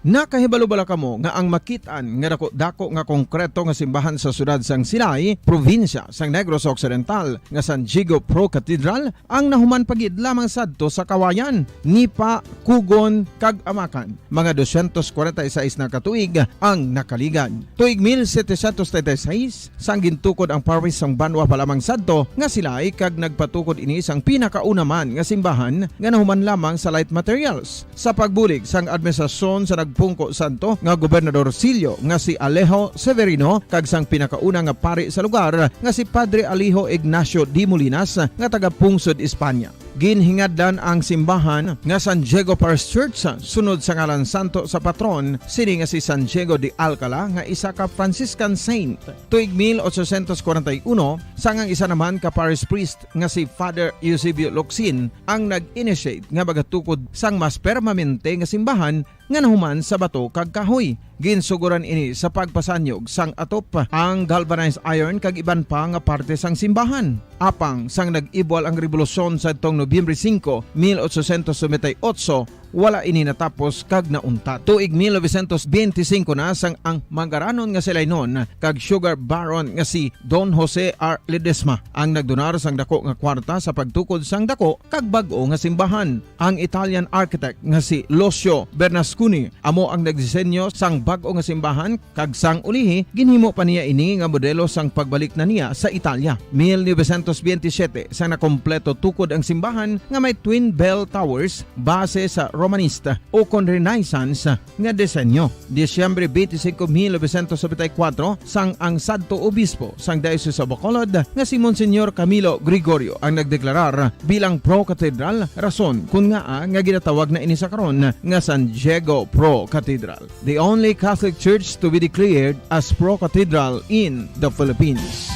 Nakahibalo-bala kamo nga ang makitaan nga dako nga konkreto nga simbahan sa sudad sang Sinay, probinsya sang Negros Occidental nga San Diego Pro Cathedral ang nahuman pagid lamang sadto sa kawayan, Nipa, Kugon, kag Amakan. Mga 246 na katuig ang nakaligan. Tuig 1736 sang gintukod ang parish sang Banwa pa lamang sadto nga silay kag nagpatukod ini sang pinakauna man nga simbahan nga nahuman lamang sa light materials. Sa pagbulig sang administrasyon sa Pungko Santo nga Gobernador Silio nga si Alejo Severino kag sang pinakauna nga pari sa lugar nga si Padre Alijo Ignacio de Molinas nga taga Pungsod, Espanya. Ginhingadlan ang simbahan nga San Diego Parish Church sunod sa ngalan santo sa patron sini nga si San Diego de Alcala nga isa ka Franciscan saint. Tuig 1841 sangang isa naman ka parish priest nga si Father Eusebio Locsin ang nag-initiate nga bagatukod sang mas permanente nga simbahan nga nahuman sa bato kag kahoy. Ginsuguran ini sa pagpasanyog sang atop ang galvanized iron kag iban pa nga parte sang simbahan. Apang sang nag-ibwal ang revolusyon sa tong Nobyembre 5, 1898, wala ini natapos kag nauntat. Tuig 1925 na sang ang mangaranon nga silay nun kag sugar baron nga si Don Jose R. Ledesma ang nagdonar sang dako nga kwarta sa pagtukod sang dako kag bag-o nga simbahan. Ang Italian architect nga si Lucio Bernasconi amo ang nagdisenyo sang bag-o nga simbahan kag sang ulihi ginhimo pa niya ini nga modelo sang pagbalik na niya sa Italia. 1927 sang nakompleto tukod ang simbahan nga may twin bell towers base sa Romanista o kon Renaissance nga disenyo. Disyembre 25, 1974 sang ang sadto obispo sang Diocese of Bacolod nga si Monsignor Camilo Gregorio ang nagdeklarar bilang Pro Cathedral, rason kun nga ginatawag na ini sa karon nga San Diego Pro Cathedral, the only Catholic church to be declared as Pro Cathedral in the Philippines.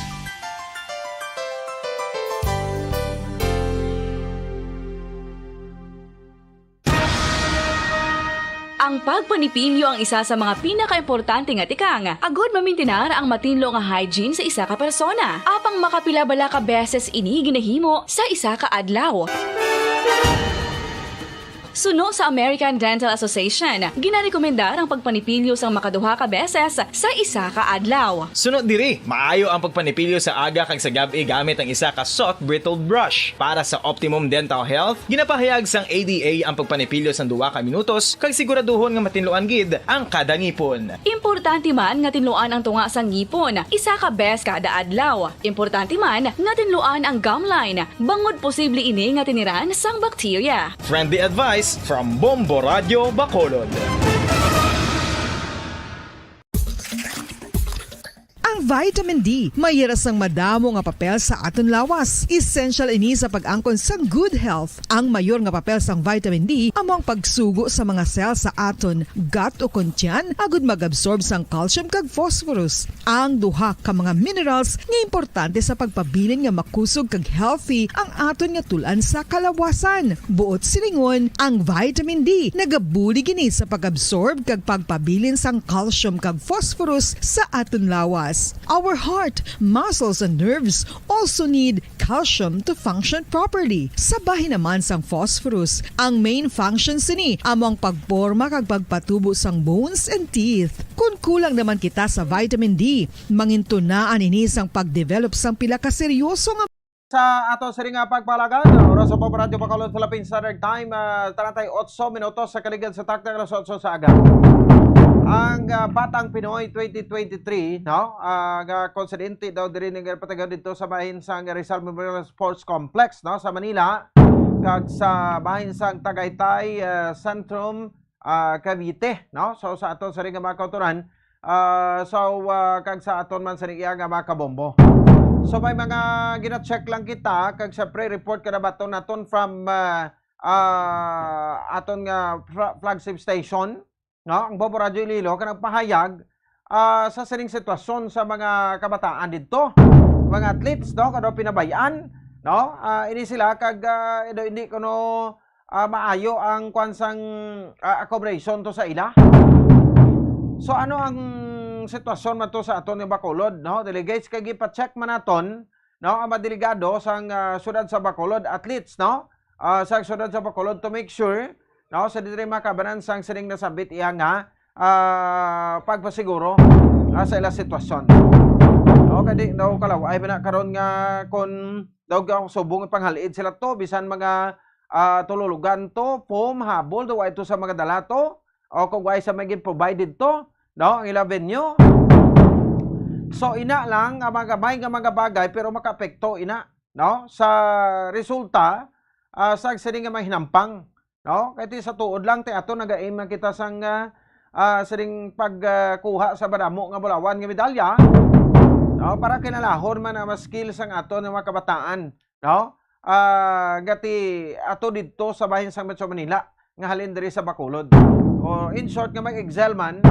Ang pagpanipilyo ang isa sa mga pinaka-importante nga tikang. Agod mamintinar ang matinlo nga hygiene sa isa ka persona. Apang makapilabala ka beses ini ginahimo sa isa ka adlaw. Suno sa American Dental Association, ginarekomendar ang pagpanipilyo sang makaduha ka beses sa isa ka adlaw. Sunod diri, maayo ang pagpanipilyo sa aga kag sa gabi gamit ang isa ka soft brittled brush. Para sa optimum dental health, ginapahayag sang ADA ang pagpanipilyo sang 2 ka minutos kag siguraduhon nga matinluan gid ang kada ngipon. Importante man nga tinluan ang tunga sang ngipon, isa ka bes kada adlaw. Importante man nga tinluan ang gum line, bangod posible ini nga tiniran sang bakterya. Friendly advice from Bombo Radio Bacolod. Ang vitamin D, mayroon sang madamo nga papel sa aton lawas. Essential ini sa pag-angkon sang good health. Ang mayor nga papel sang vitamin D among pagsugo sa mga cell sa aton gut o kuntyan agud mag-absorb sang calcium kag phosphorus. Ang duha ka mga minerals nga importante sa pagpabilin nga makusog kag healthy ang aton nga tulan sa kalawasan. Buot silingon, ang vitamin D nagabuli gini sa pag-absorb kag pagpabilin sang calcium kag phosphorus sa aton lawas. Our heart, muscles, and nerves also need calcium to function properly. Sabahin naman sang phosphorus. Ang main function sini among pagporma kag pagpatubo sang bones and teeth. Kung kulang naman kita sa vitamin D, mangintunaan ini sang pagdevelop sang pila ka seryoso nga sa ato sa ring pagpalagan, oras po Radio Bacolod Philippines Standard Time, 38 minutos sa kaligad sa takdang alas 8 sa aga. Ang Batang Pinoy 2023, no? Konsidente daw diri ng patagan dito sa bahin sang Rizal Memorial Sports Complex, no, sa Manila, kag sa bahin sang Tagaytay Centrum Cavite, no? So sa aton sa ring mga kauturan, kag sa aton man sa ring nga mga kabombo. So may mga gina-check lang kita kag sa pre-report kada baton naton from aton nga flagship station, no, ang Bombo Radio Iloilo kanang pahayag sa sining sitwasyon sa mga kabataan dito, mga athletes, no, kada pinabayaan no? Ini sila kag hindi ko no maayo ang kwansang accommodation to sa ila. So ano ang sitwasyon man to sa aton nga Bacolod, no? Delegates kag ipa-check man naton, no, ang mga delegado sang syudad sa Bacolod athletes, no? Sa syudad sa Bacolod to make sure, no, sa diri makabanan sang sining nasabit iya nga pagpasiguro sa ila sitwasyon. No, kadi daw kalaw ay bina karon nga kon daw subong panghaliid sila to bisan mga tululugan to, foam, habol daw ito sa mga dalato o kung ay sa maging provided to, no, ang ila venue. So ina lang mga bagay pero makaapekto ina, no, sa resulta sa sining nga mahinampang, no, kay sa tuod lang ti ato naga-aim man kita sang sining pagkuha sa badamo nga bulawan nga medalya, no, para kinalahon man ang skills ang ato ng mga kabataan, no, gati ato dito sa bahin sang Metro Manila nga halin diri sa Bacolod, o in short nga mag-excel man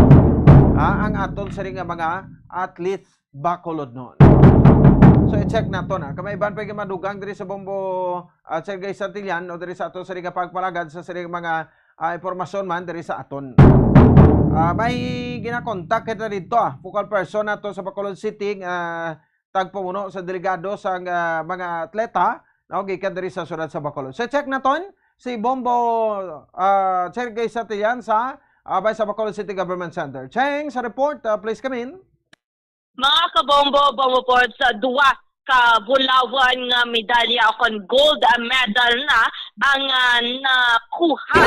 ang aton sining nga mga athletes Bacolod noon. So i-check nato na kamay ban pa madugang diri sa Bombo Sergey Santillan o diri sa aton sining nga pagpalagad sa sining mga impormasyon man diri sa aton. May gina-contact kita dito focal person nato sa Bacolod City, tagpamuno sa delegado sa mga atleta, no, gikan diri sa syudad sa Bacolod. So check naton si Bombo Sergey Santillan sa sa Bacolod City Government Center. Cheng sa report, please come in. Mga kabombo, bombo po sa duwa ka bulawan nga medalya kon gold medal na ang nakuha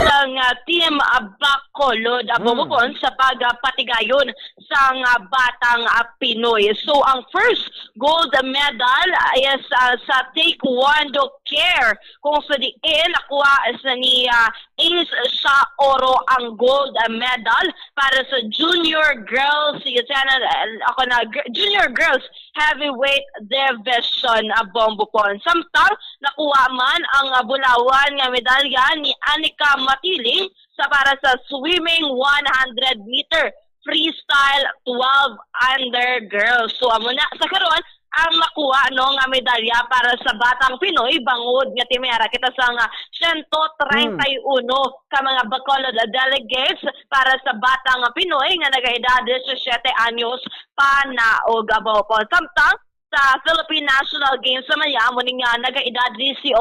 ng team Bacolod bombo po sa pagpatigayon sa batang Pinoy. So ang first gold medal is sa taekwondo care kung sa diin nakuha sa ni Ace sa oro ang gold medal para sa junior girls junior girls heavyweight division bombo po. Samtang nakuha man ang bulawan nga medalya ni Anika Matiling sa para sa swimming 100 meter freestyle 12 under girls. So amo na sa karon ang makuha nga medalya para sa batang Pinoy bangod nga timera kita sa 131 ka mga Bacolod delegates para sa batang Pinoy nga nagaedad 17 anyos pa na og po. Samtang sa Philippine National Games sa Maya mo ning nagaedad 18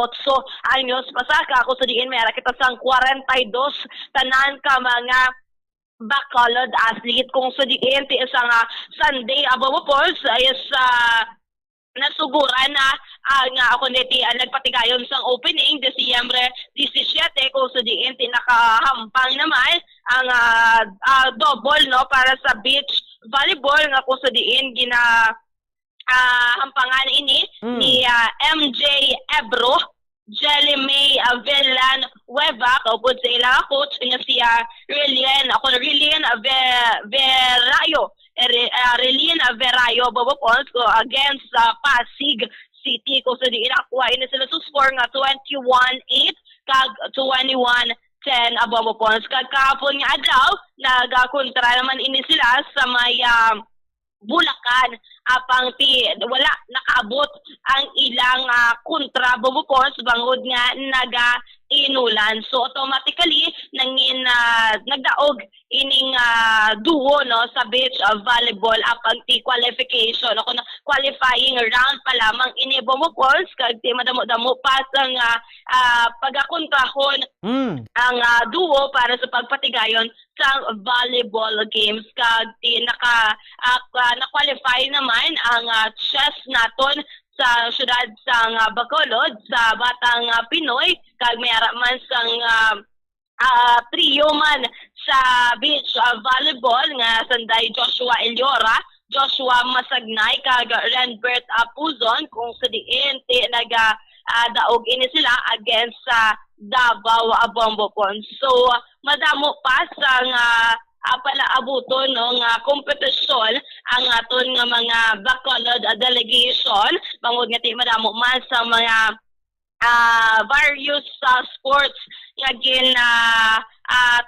anyos pasaka ako sa diin mera kita sang 42 tanan ka mga Bacolod athlete kung sa diin ti isang Sunday abo po is nasuguran na nga ako niti nagpatigayon sang opening Disyembre 17 kung sa diin nakahampang naman ang double no para sa beach volleyball nga kung sa diin gina hampangan ini ni MJ Ebro, Jelly May Villan Weva, kaupod sa ilang coach nga siya Rillian Verayo. Relin Verayo babapons ko against Pasig City ko sa diin nakuha ini sila to score nga 21-8 kag 21-10 babapons kag kahapon nga adlaw nagakontra naman ini sila sa may Bulacan apang wala nakaabot ang ilang kontra babapons bangod nga inulan. So automatically nagdaog ining duo no sa beach volleyball upang qualification ako na qualifying round pa lamang ini bomopons kag madamo-damo pa ang pagakontrahon ang duo para sa pagpatigayon sa volleyball games kag na-qualify naman ang chess naton sa syudad sang Bacolod sa batang Pinoy kag may man sang trio man sa beach volleyball nga sanday Joshua Eliora, Joshua Masagnay kag Renbert Apuzon kung sa diin daog ini sila against sa Davao Bombopon. So madamo pa sang palaabuton nga kompetisyon ang aton nga mga Bacolod delegation bangod nga madamo man sa mga various sports nga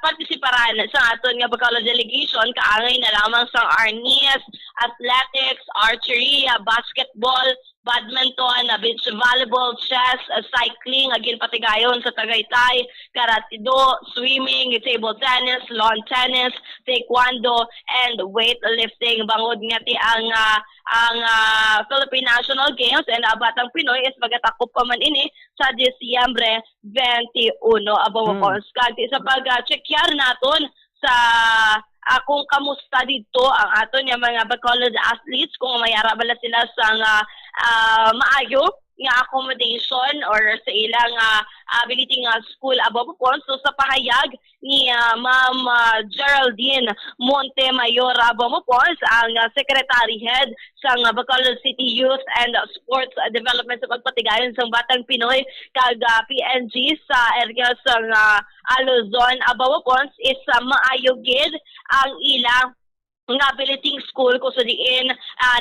partisiparan sa aton nga Bacolod delegation kaangay na lamang sa arnis, athletics, archery, basketball, badminton, beach volleyball, chess, cycling, agin patigayon sa Tagaytay, karate-do, swimming, table tennis, lawn tennis, taekwondo, and weightlifting. Bangod nga ti ang Philippine National Games and Batang Pinoy is magatakop pa man ini sa Disyembre 21. Abo mo kagti sa pag-checkyan naton sa kung kamusta dito ang aton yung mga Bacolod athletes, kung mayara bala sila sa maayo nga accommodation or sa ilang ability nga school above po. So sa pahayag ni Ma'am Geraldine Montemayor above po ang Secretary Head sa Bacolod City Youth and Sports Development sa pagpatigayon sa Batang Pinoy kag PNG sa area sa Luzon above po is maayo gid ang ilang nga abiliting school kung sa diin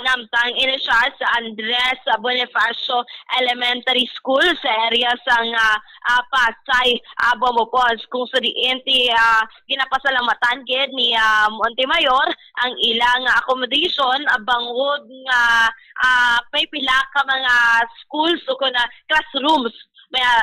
namtang inisyal sa Andres Bonifacio Elementary School sa area sa Pasay Bomopons kung sa diin ti ginapasalamatan gid ni Montemayor ang ilang accommodation bangod nga may pila ka mga schools o kuna classrooms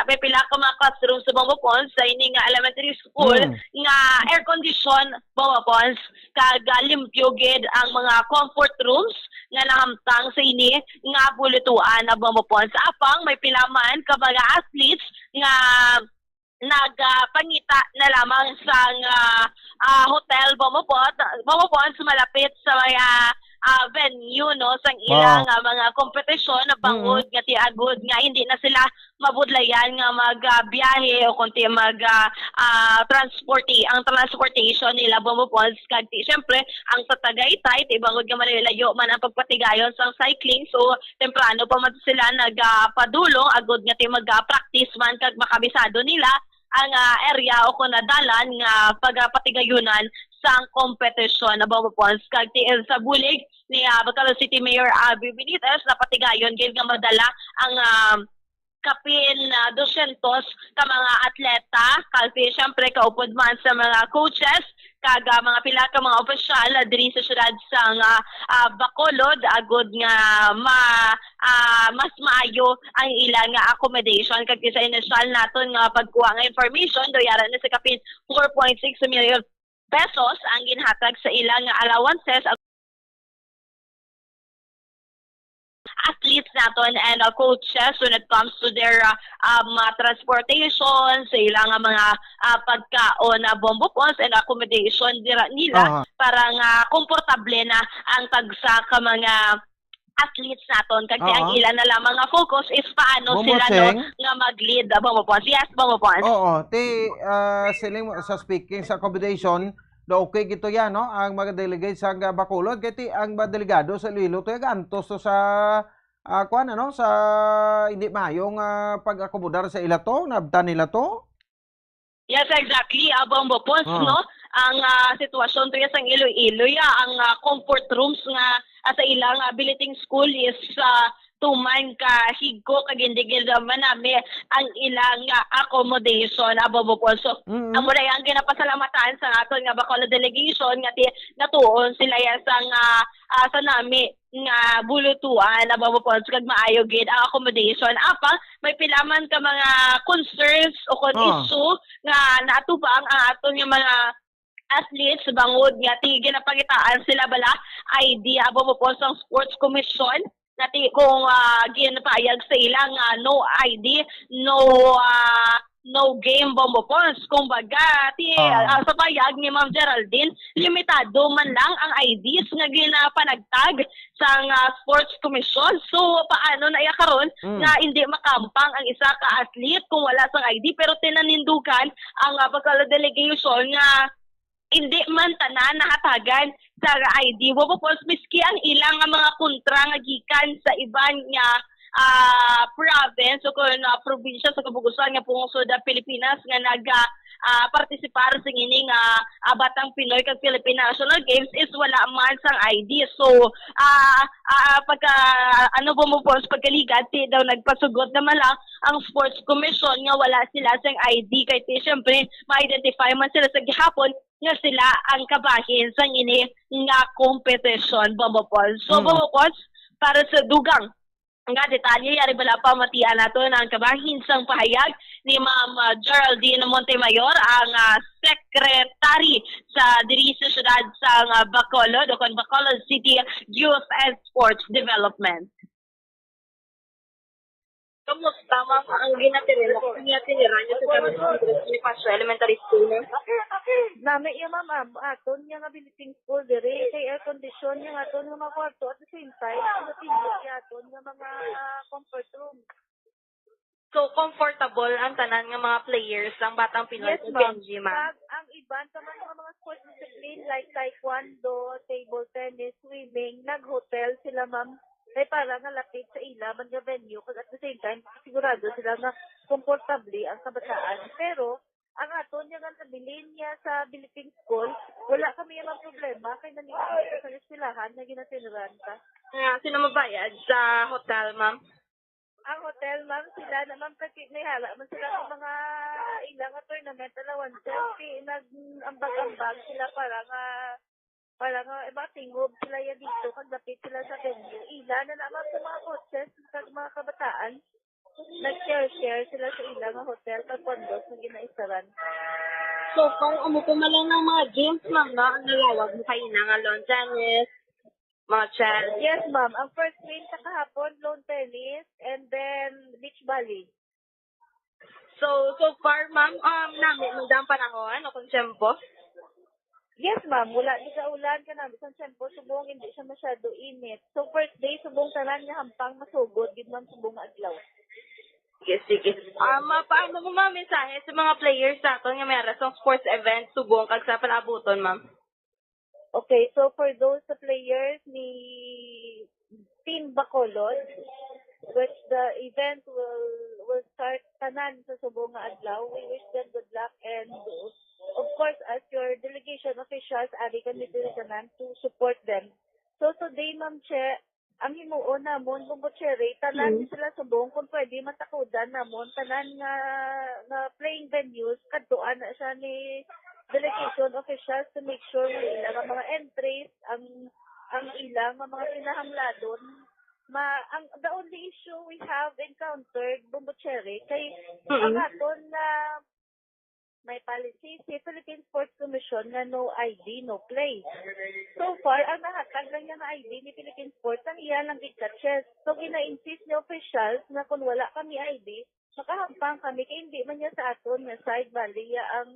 may pila ka mga classrooms sa Bomopons sa ining elementary school nga air condition Bomopons kag limpyo gid ang mga comfort rooms nga nahamtang sa ini nga bulutuan na Bomopons. Apang may pilaman ka mga athletes nga nagpangita na lamang sa hotel Bomopons malapit sa mga venue no sang ilang mga kompetisyon na bangod nga tiagod nga hindi na sila mabudlayan nga magbiyahe o kunti transportation nila Bomopons kag syempre ang sa Tagaytay ibangod nga manilayo man ang pagpatigayon sa cycling so temprano pa man sila nagpadulong agod nga mag-practice man kag makabisado nila ang area o kunadalan nga pagpatigayunan sang kompetisyon na Bomopons kag tiil sa bulig ni Bacolod City Mayor Abby Benitez na patigayon gid nga madala ang kapin 200 ka mga atleta kasi syempre kaupod man sa mga coaches kag mga pila ka mga opisyal diri sa syudad sang Bacolod agod nga mas maayo ang ilang accommodation kag sa initial naton nga pagkuha nga information doyara na sa kapin 4.6 million pesos ang ginhatag sa ilang allowances athletes naton and coaches when it comes to their transportation sa ilang mga pagkaon na Bomopons and accommodation nila para nga komportable na ang tagsa ka mga athletes naton kasi ang ilan na lamang nga focus is paano sila nga mag-lead Bomopons. Yes, Bomopons. Siling sa speaking sa accommodation okay gito yan no ang mga delegate sa Bacolod kiti ang mga delegado sa Iloilo to gantos to sa sa hindi mayong pag-akomodar sa ilato nabtan nila to. Yes, exactly. Bomopons no ang sitwasyon to sang Iloilo ang comfort rooms nga sa ilang abiliting school is tuman ka higko kagindigil naman namin ang ilang accommodation Bomopons. So amo na yang ginapasalamatan sa aton nga Bacolod delegation nga natuon sila yan sa nami nga bulutuan Bomopons kag maayo gid ang accommodation apang may pilaman ka mga concerns o issue nga natubang ang aton nga mga athletes bangod nga ginapagitaan sila bala ID Bomopons ang Sports Commission nati kung ginapayag sa ilang no ID, no game Bomopons. Kumbaga, sa payag ni Ma'am Geraldine, limitado man lang ang IDs nga ginapanagtag sa Sports Commission. So, paano na karon nga hindi makampang ang isa ka athlete kung wala sang ID pero tinanindugan ang Bacolod delegation nga hindi man tanan nahatagan sa ID. Bomopons miski ang ilang mga kontra nga gikan sa iban nga province o kung probinsya sa kabugusan nga pungusod sa Pilipinas nga partisipar sa ining Batang Pinoy kag Philippine National Games is wala man sang ID. So pagka pagkaligad ti daw nagpasugot na mala ang Sports Commission nga wala sila sang ID kay ti syempre ma-identify man sila sa gihapon nga sila ang kabahin sang ini nga competition, Bombo Pons. So Bombo Pons, para sa dugang nga detalye yari bala pa matian nato ang kabahin sang pahayag ni Ma'am Geraldine Montemayor, ang secretary sa diri sa syudad sang Bacolod o kon Bacolod City Youth and Sports Development. Kamusta ma'am ang ginatinira niyo sa Pasyo Elementary School? Nami iya ma'am, aton nga abiliting school diri kay air condition nga aton nga mga kwarto at the same time ang tingog aton nga mga comfort room. So comfortable ang tanan nga mga players ng Batang Pinoy Yes, sa ma'am. Benji, ma'am. Ang iban sa mga sports discipline like taekwondo, table tennis, swimming, nag-hotel sila ma'am. Ay para nga lapit sa ilaban nga venue kag at the same time sigurado sila na komportable ang kabataan. Pero ang aton nga nabilin niya sa Philippine School, wala kami yung problema kay nangyari sa eskwelahan na ginatinran ka. Sino mabayad sa hotel, ma'am? Ang hotel, ma'am, sila naman nahala man sila ng mga ilang tournament allowances. Nag-ambag-ambag sila para nga tingog sila yan dito kag dapit sila sa venue. Ila na naman sa mga coaches kag mga kabataan, nag-share sila sa ilang nga hotel kag condos na ginaisaran. So kung umupumalang ng mga games, ma'am, na ang nalawag mo kayo nga lawn tennis, mga chess. Yes, ma'am. Ang first game sa kahapon, lawn tennis, and then beach volley. So far, ma'am, namin magdang panahon o kung tiyempo? Yes, ma'am. Wala di sa ulan ka namin. Sa tempo, subong hindi siya masyado init. So, first day, subong tanan niya hampang masugod. Gid man subong adlaw. Sige. Paano mo ma'am mensahe sa mga players natin nga may rasong sports event subong kag sa palabuton, ma'am? Okay, so for those players ni Team Bacolod, which the event will start tanan sa subong nga adlaw, we wish them good luck and of course, as your delegation officials, ari kami diri tanan to support them. So today, Ma'am Che, ang himuon namon Bumbutcheri, tanan sila subong kung pwede matakudan namon tanan nga playing venues kadtuan na siya ni delegation officials to make sure nga ilang mga entries, ang ilang mga kinahangladon. The only issue we have encountered Bumbutcheri kay ang aton na may policy si Philippine Sports Commission na no ID, no play. So far, ang nahatag lang niya na ID ni Philippine Sports ang iya lang gigkatches. So, gina-insist ni officials na kung wala kami ID, makahampang kami kaya hindi man niya sa aton nga side valley ang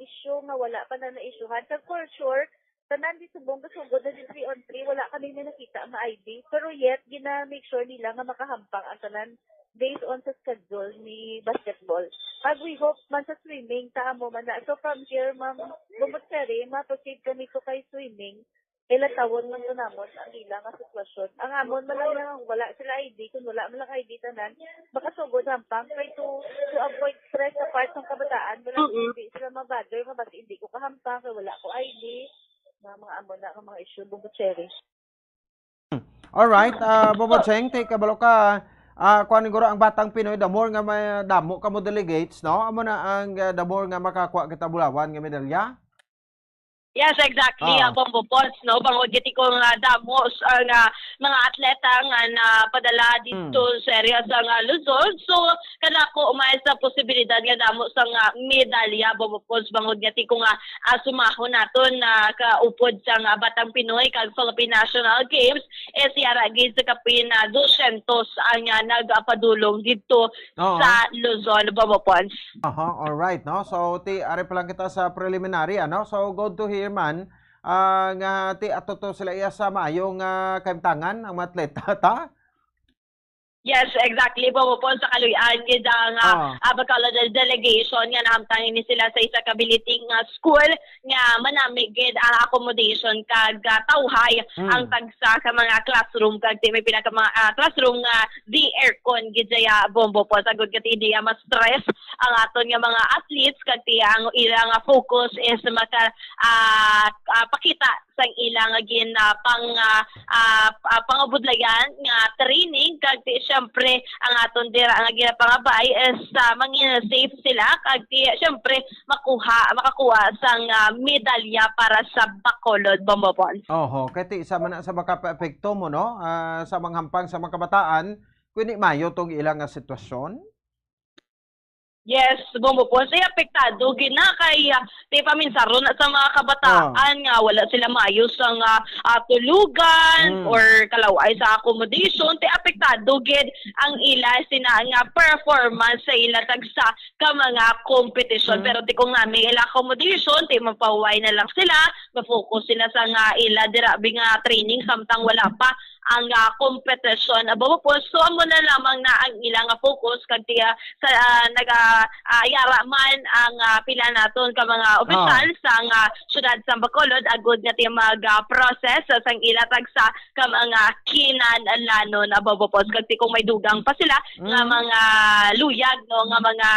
issue nga wala pa na na-issuehan. So, for sure, tanan di subong kasugod na di 3-on-3, wala kami na nakita ang ID. Pero yet, gina-make sure nila nga makahampang ang tanan based on sa schedule ni basketball. Pag we hope man sa swimming, taamo man na. So from here, Ma'am Bumbutcheri, ma-proceed kami to kay swimming. Ilatawon man to namon ang ilang sitwasyon. Ang amon man lang wala sila ID, kung wala man lang ID tanan, makasugod hampang. Try to avoid stress sa part ng kabataan. Wala hindi sila mabother, mabasa hindi ko kahampang, kaya wala ko ID. Mga amon na mga issue, Bumbutcheri. Alright, Bobocheng, take kabalo ka. Kuan siguro ang Batang Pinoy, the more nga may damo ka mo delegates, no? Amo na ang the more nga makakuha kita bulawan nga medalya. Yes, exactly. Bombo Pons, no? Bangod giti ko nga damos ang mga atleta nga napadala dito sa area sa Luzon. So, kana ko umay sa posibilidad nga damo sa medalya, Bombo Pons. Bangod giti ko nga sumahon naton na kaupod sa Batang Pinoy kag Philippine National Games. Siyara gid sa kapin 200 ang nagpadulong dito sa Luzon, Bombo Pons. Alright, no? So, ari pa lang kita sa preliminary, ano? So, good to hear man nga ti atoto sila iya sa maayong kaimtangan ang mga atleta ta Yes, exactly. Pumupon sa kaluyan gid ang Bacolod delegation nga nahamtang ini sila sa isa ka biliting school nga manami gid ang accommodation kag tawhay ang tagsa ka mga classroom kag may pinaka mga classroom nga di aircon gid ya bombo po sagud ket hindi mas stress ang aton nga mga athletes kag ang ilang focus is maka pakita sang ilang pangabudlayan nga training kag syempre ang aton dira nga ginapangabay is mangin safe sila kag syempre makakuha sang medalya para sa Bacolod Bombopon. Oho, kati isa man sa makapaepekto mo no sa manghampang sa mga kabataan kundi mayo tong ilang sitwasyon. Yes, Bombopon. Say apektado gina kay paminsaron sa mga kabataan nga wala sila maayos ang tulugan or kalaway sa accommodation. Apektado gid ang ila sina nga performance sa ila tagsa ka mga competition. Pero kung nami ila accommodation, mapaway na lang sila, ma-focus sila sa nga ila dirabi nga training samtang wala pa ang competition. Bombopon. So amo na lamang na ang ilang focus kag sa yara man ang pila naton ka mga opisyal sang syudad sa Bacolod agud nga ti mag-process sang ilatag sa ka mga kinanlanon Bombopon kag kung may dugang pa sila nga mga luyag no nga mga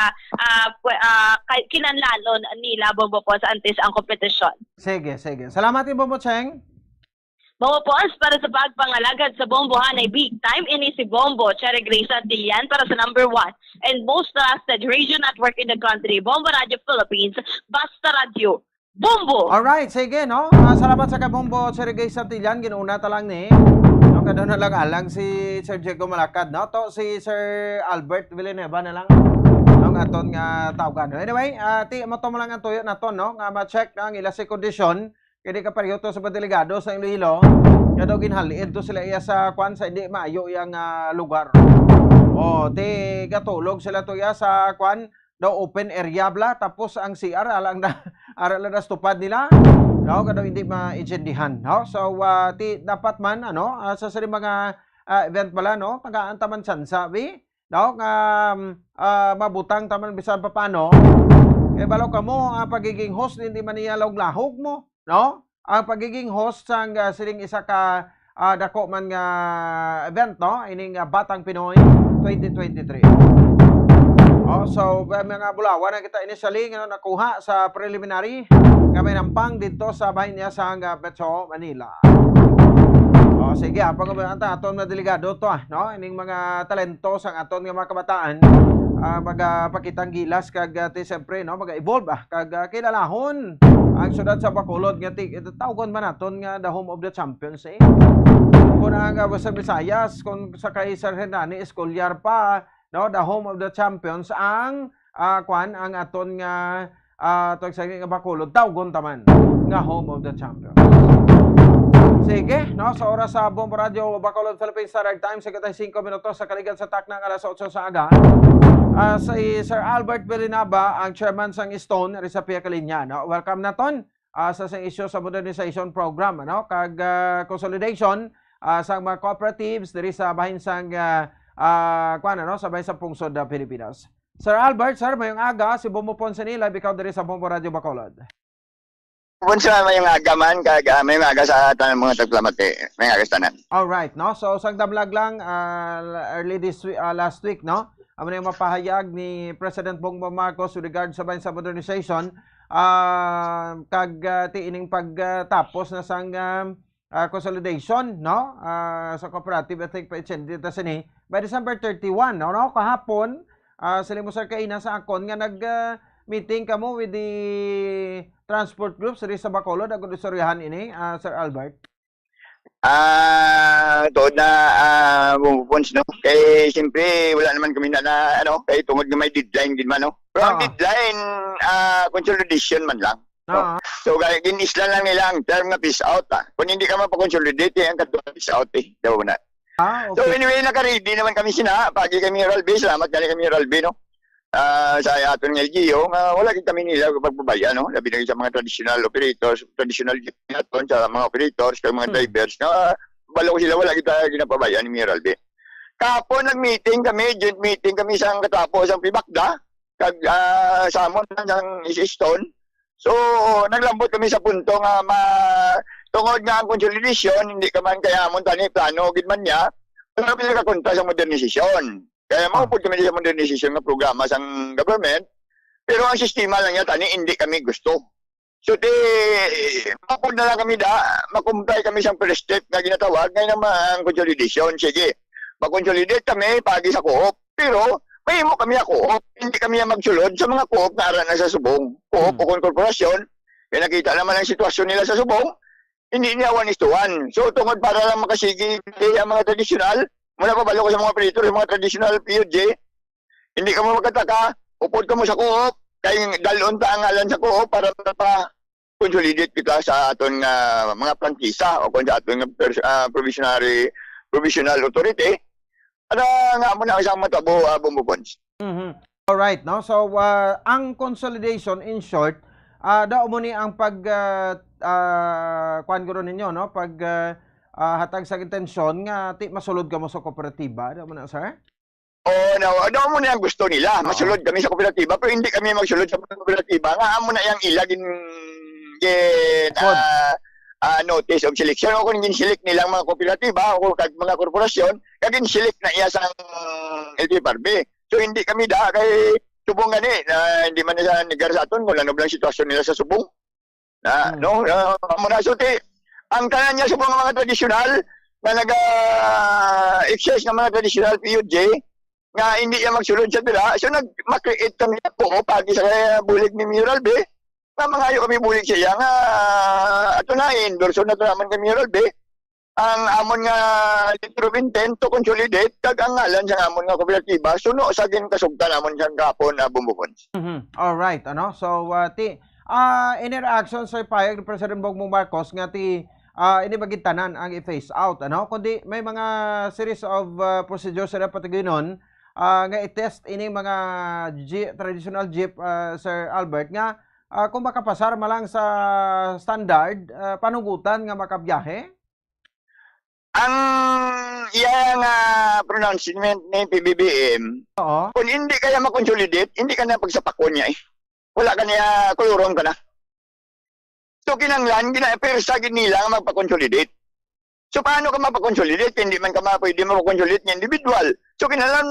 kinanlanon nila Bombopon sa antes ang kompetisyon. Sige. Salamat Bombo Cheng. Bombopons para sa pagpangalagad sa bombohan ay big time ini si Bombo Cherry Grace Antillan para sa number 1 and most trusted radio network in the country, Bombo Radio Philippines, Basta Radio, Bombo! Alright, sige no. Salamat sa Bombo Cherry Grace Antillan, ginuuna ta lang ni. No, kada na lang alang si Sir Diego Malacad, no? To si Sir Albert Villanueva na lang. No, aton nga tawagan. Anyway, ti mo lang ang tuyo naton no, nga ma-check ang ila si kondisyon. Kaya ka pareho to sa delegado sa Iloilo, kaya daw ginhalin to sila iya sa kwan sa hindi maayo iyang lugar. O, ti katulog sila to iya sa kwan, daw open area bla, tapos ang CR alang na stupad nila. No, kada hindi ma-incendihan. No? So, ti dapat man, sa sari mga event pala, no, tagaan taman sabi, no, nga mabutang taman bisan pa paano, balaw ka mo, pagiging host, hindi man niya lahog mo. No? Ang pagiging host sang siling isa ka dako man nga event no ining Batang Pinoy 2023. So mga bulawan na kita initially nga nakuha sa preliminary nga may nampang dito sa bahin niya sa Metro Manila. Sige, pag-ubanta aton mga delegado to no ining mga talento sang aton nga mga kabataan magpakitang gilas kag siyempre no mag-evolve kag kilalahon ang syudad sa Bacolod nga tawgon man naton nga the home of the champions kung ang sa Visayas kung sa kay Sir Hernani Escolyar pa no the home of the champions ang ang aton nga tawag sa nga Bacolod tawgon taman nga home of the champions. Sige, no, sa oras sa Bombo Radio Bacolod Philippines Standard Time, 55 minutos sa kaligan sa taknang alas 8 sa aga. Si Sir Albert Villanueva, ang chairman sang Stone, rin sa Pia Kalinya. No? Welcome na ton sa issue sa modernization program, no? Kag consolidation sa mga cooperatives diri sa bahin sang sa bahin sa pungsod na Pilipinas. Sir Albert, sir, mayong aga si Bombo Ponce nila bikaw diri sa Bombo Radio Bacolod. Bunso may aga man kag may aga sa tanang mga tagplamate, may aga sa tanan. All right, no. So sang damlag lang early this week, last week, no. Amo na yung mapahayag ni President Bongbong Marcos with regard sa bahin sa modernization kag tiining pagtapos na sang consolidation, no. Sa cooperative I think pa dito sini by December 31, no, kahapon sila mo sir kaina sa akon nga meeting kamo with the transport groups sa Bacolod agud istoryahan ini Sir Albert. Tuod na bumupons no. Kay siyempre wala naman kami na kay tungod nga may deadline din man no. Pero ang deadline consolidation man lang. No? So ginisla lang nila ang term nga peace out Kung hindi ka mapa-consolidate ang kadto peace out daw na. Okay. So anyway naka-ready naman kami sina pagi kami Ralby, salamat kami Ralby no. Sa aton ng LGU, wala kami nila pagbabaya, no? Labi na sa mga traditional operators, traditional aton sa mga operators, kag mga drivers, balo sila wala kita ginapabaya ni Miralbe. Kapon nag-meeting kami, joint meeting kami sa katapos ang Pibakda, kag samon ng Stone. So, naglambot kami sa punto nga tungod nga ang consolidation, hindi ka man kaya mo tani plano, gid man niya, pero pinakakontra sa modernisasyon. Kaya maupod kami sa modernisasyon nga programa sa government, pero ang sistema lang niya, tani, hindi kami gusto. So, maupod na lang kami makumply kami sa first step na ginatawag, ngayon naman ang consolidation. Sige, mag-consolidate kami pagi sa co-op, pero may mo kami ako, hindi kami magsulod sa mga co-op na aran na sa Subong. Co-op o korporasyon, kaya nakita naman ang sitwasyon nila sa Subong, hindi niya 1:1. So, tungod para lang makasigi ang mga tradisyonal, muna pabalo ko sa mga operator, sa mga traditional PUJ, hindi ka mo magkataka, upod ka mo sa co-op, kaya dalon ta ang ngalan sa co-op para consolidate kita sa aton mga plantisa o kung sa aton provisional authority. Ano nga mo na isang matabo, Bumbupons. Alright, no? So, ang consolidation, in short, daw mo ni ang kuan guro ninyo, no? Hatag sa intensyon nga masulod ka mo sa kooperatiba, daw mo na, sir? Daw mo na ang gusto nila. Masulod kami sa kooperatiba, pero hindi kami magsulod sa kooperatiba. Nga amo na yung ilagin notice of selection o kung select nilang mga kooperatiba o mga korporasyon, kagin select na iya sa LTFRB. So hindi kami kay Subong gani hindi man sa negar sa aton kung ano lang sitwasyon nila sa Subong. Ang tanan niya Subong ng mga tradisyonal na nag-excess ng mga tradisyonal PUJ nga hindi niya magsulod sa tila. So mag-create kami po pagi sa bulig ni Mural B. Mangayo kami bulig siya nga ato na endorso na naman kami Mural B. Ang amon nga letter of intent to consolidate kag ang ngalan sa amon nga kooperatiba suno sa kasugtan amon sa kapon Bumbupons. All right, ano? So any reaction sa payag ni President Bongbong Marcos nga ini bagitanan ang i-phase out, ano? Kundi may mga series of procedures sa patiginon nga i-test ining mga traditional jeep, Sir Albert, nga kung makapasar malang sa standard panugutan nga makabiyahe. Ang iyang pronouncement ni PBBM, kung hindi kaya makonsolidate, hindi ka na pagsapakon niya Wala ka niya, kulurong ka na. So kinanglan, gina-persa nila nga magpakonsolidate. So paano ka mapakonsolidate? Hindi man ka pwede mapakonsolidate ng individual. So kinanglan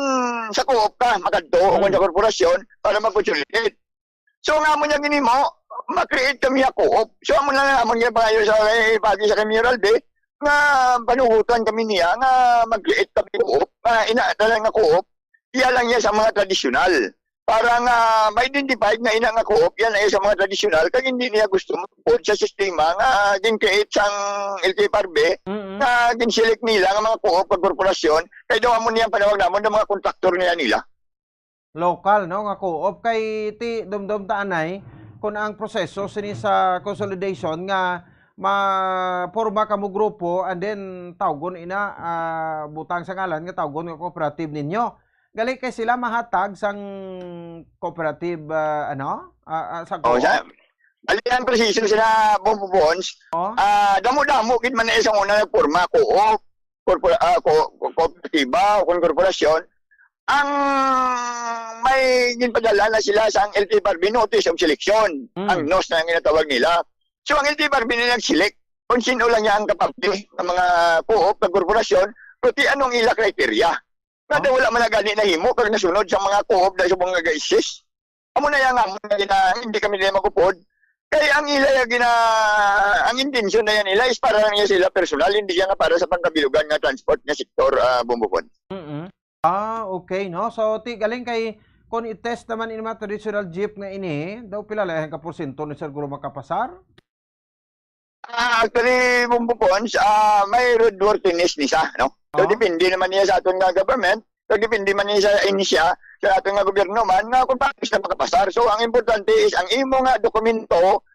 sa co-op ka, makadto, o sa korporasyon, para makonsolidate. So nga mo niya ginimo, makreate kami ako co-op. So amo na nga mo niya pa sa pagi sa Mural B, nga panuhutan kami niya nga mag-create kami co-op, inadala nga co-op, iya lang niya sa mga tradisyonal. Para nga ma-identify nga ina nga co-op, yan ay sa mga tradisyonal, kag hindi niya gusto mag-put sa sistema nga gin-create sang LTFRB, nga gin-select nila nga mga co-op kag korporasyon, kaya daw mo niya panawag namon ng mga kontraktor nila. Local, no? Nga co-op kay dumdum taanay kung ang proseso sini sa consolidation nga maporma ka mo grupo and then tawgon butang sa ngalan nga tawgon nga cooperative ninyo. Gali kay sila mahatag sang cooperative sa co-op. Alian precision sila Bumbupons. Damo-damo gid man isang una nagporma co-op, kooperatiba o korporasyon. Ang may ginpadala na sila sa LTFRB notice of selection. Ang NOS na ginatawag nila. So ang LTFRB na nag-select kung sino lang niya ang kapabli ng mga co-op ng korporasyon, pati anong ila kriteria. Kada wala man nagani na himo pero nasunod sa mga co-op dahil sa mga gaisis. Amo na yang hindi kami nila magupod. Kaya ang ila ang intensyon na yan nila is para lang niya sila personal, hindi yan para sa pangkabilugan nga transport nga sektor Bumbupon. Okay, no? So, galing kay kung i-test naman in mga traditional jeep nga ini, daw pila lang ka porsyento ni siguro makapasar? Actually, Bumbupons, may roadworthiness niya, no? So, depende naman niya sa aton nga government, so, depende man niya sa inisya, sa aton nga gobyerno man, nga kung paano na makapasar. So, ang importante is, ang imo nga dokumento,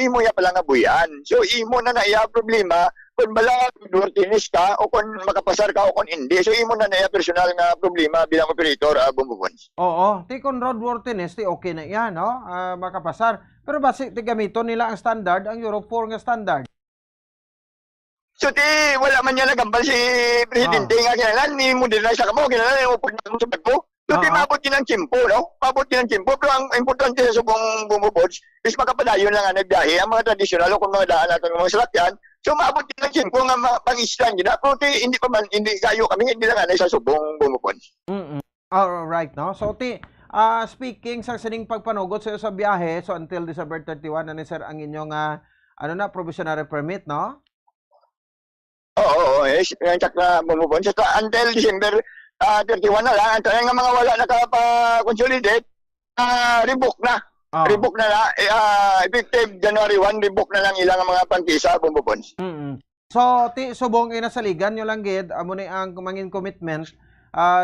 imo ya pala nga buyan. So, imo na iya problema, kung bala roadworthiness ka, o kung makapasar ka, o kung hindi. So, imo na iya personal nga problema bilang operator, Bumbupons. Oo, kung roadworthiness, okay na yan, no? Makapasar. Pero basi, gamiton nila ang standard, ang Euro 4 nga standard. So, wala man niya nagambal si Presidente nga kinalan, ni modernize ka mo, kinalan, upod na sa bagbo. So, mabot din ang tiyempo, no? Mabot din ang tiyempo. Pero ang importante sa subong bumubods is makapadayon lang ang nagbiyahe, ang mga tradisyonal o kung mga daan natin ng mga salakyan. So, mabot din ang tiyempo nga pang-islan gina. Pero hindi kayo kami, hindi lang anay sa subong bumubods. Alright, no? So, speaking sa sining pagpanugot sa iyo sa biyahe, so until December 31, na ni sir ang inyong provisionary permit, no? Oo, yung tsak na bumubon. So, until December 31 na lang, ang talagang mga wala nakapa-consolidate, rebook na. Rebook na lang. Effective January 1, rebook na lang ilang mga pangkisa bumubon. So, subong inasaligan nyo lang, gid, amo ni ang mangin commitment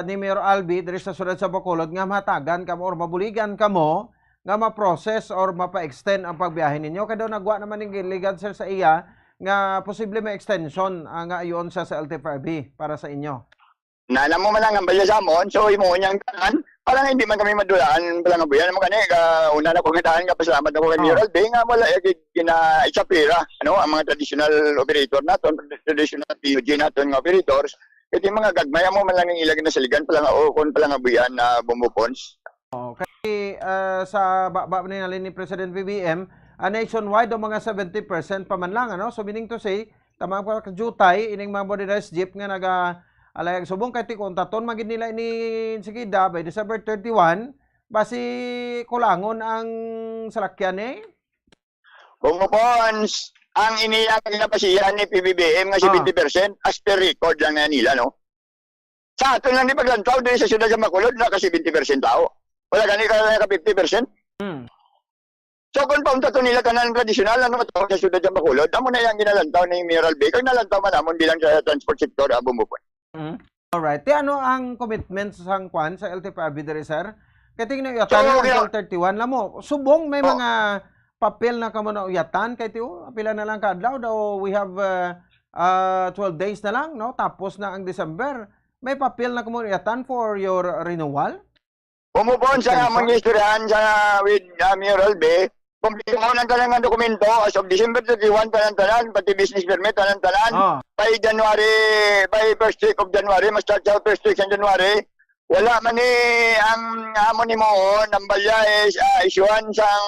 ni Mayor Albi, diri sa sulod sa Bacolod, nga matagan kamo or mabuligan kamo, nga ma-process or mapa-extend ang pagbiyahe ninyo. Kaya daw nagwa naman ng giligan, sir, sa iya, nga posible may extension nga ayon sa LTFRB para sa inyo. Nana mo man lang ang balya sa amon, so imo niyang tanan, parang hindi man kami madulaan, palang abuyan mo kani, una na kong hitaan ka, pasalamat ako kay Mayor Albi, nga wala kina-isapira, ang mga traditional operator naton, traditional PUG naton nga operators, ito yung mga gagmay mo man lang yung ilagay na saligan, palang abuyan na bumupons. Kasi sa baba ni President BBM, nationwide o mga 70% pa man lang, so meaning to say, tamang jutay, ining mga modernized jeep nga alayag subong kay tikon taton magid nila ini sigida by December 31 basi kulangon ang salakyan Bumupons, ang iniyang napasiyan ni PBBM nga 70% as per record lang na nila, no? Sa aton lang di paglantaw din sa siyudad sa Bacolod, naka 70% tao. Wala gani ka 50%? So kung paunta to nila kanan tradisyonal, ito sa siyudad sa Bacolod, amo na yung ginalantaw ni Mayor Albi, kag nalantaw man amon bilang sa transport sector bumupon. Alright. Ano ang commitment sa Kwan sa LTFRB diri, sir? Kaya tingnan uyatan until 31 lang mo. Subong may mga papel na kamo na uyatan kay tiyo pila na lang kadlaw daw we have 12 days na lang, no? Tapos na ang December. May papel na kamo uyatan for your renewal? Bumupon sa mga istoryahan sa with Mayor Albi, kumpleto mo ng talang dokumento as of December 31, tanan-tanan, pati business permit, tanan-tanan. By first week of January, ma-start sa first week sa January, wala man ang amon ni mo, ng balya is issuance ang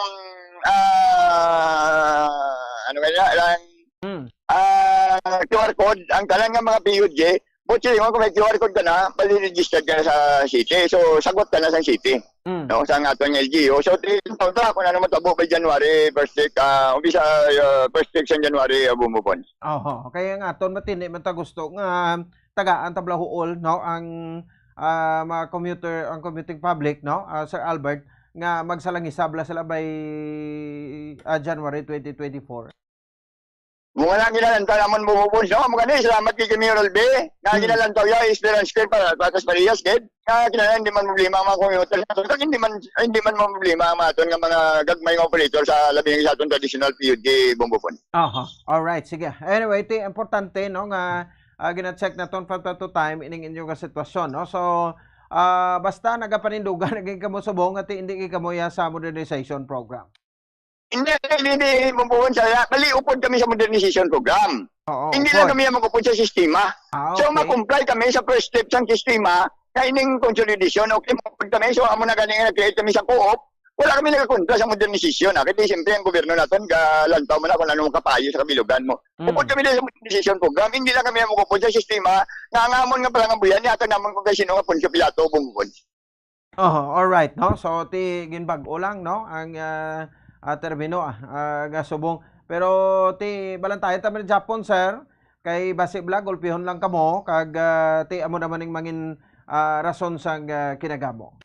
QR code, ang talang mga PUJ, Butchering mo, kung may QR code ka na, bali-registered ka na sa city. So, sagot ka na sa city. No, sa ating LGU. So, taon ta, kung ano matabo by January, first week, umpisa first week sa January, bumupon. Kaya nga, aton matindi, man ta gusto nga tagaan tablahuol, no, ang mga commuting public, no, Sir Albert, nga magsalangisabla sila by January 2024. Mga lang ginalantaw naman bumupon. No, mga salamat kay Mayor Albi. Nga ginalantaw ya, Esperance Care para Patas Marias, Ged. Nga kinalan, hindi man problema ang mga commuter natin. Hindi man problema ang mga mga gagmay ng operator sa labing sa atong traditional PUD bumupon. Alright, sige. Anyway, ito importante, no, nga gina-check na ton from time to time ining inyong sitwasyon, no. So, basta nagapanindugan naging kamo subong at hindi kamo ya sa modernization program. Hindi bumupon sa bali upod kami sa modernization program. Hindi lang kami magupod sa sistema. So ma-comply kami sa first step sa sistema na ining consolidation. Okay, upod kami. So amo na ganing nag-create kami sa co-op. Wala kami nagakontra sa modernization. Kasi siyempre ang gobyerno natin galantaw mo na kung anong kapayo sa kabilugan mo. Upod kami sa modernization program. Hindi lang kami magupod sa sistema na angamon nga palang ang buyan. Yata naman kung kasi sino nga Poncio Pilato bumupod. Alright, no? So ginbag-o lang, no? Ang termino gasubong pero balantayan ta man Japon, sir, kay base vlog ulpihon lang kamo kag amo naman ning mangin rason sang kinagamo.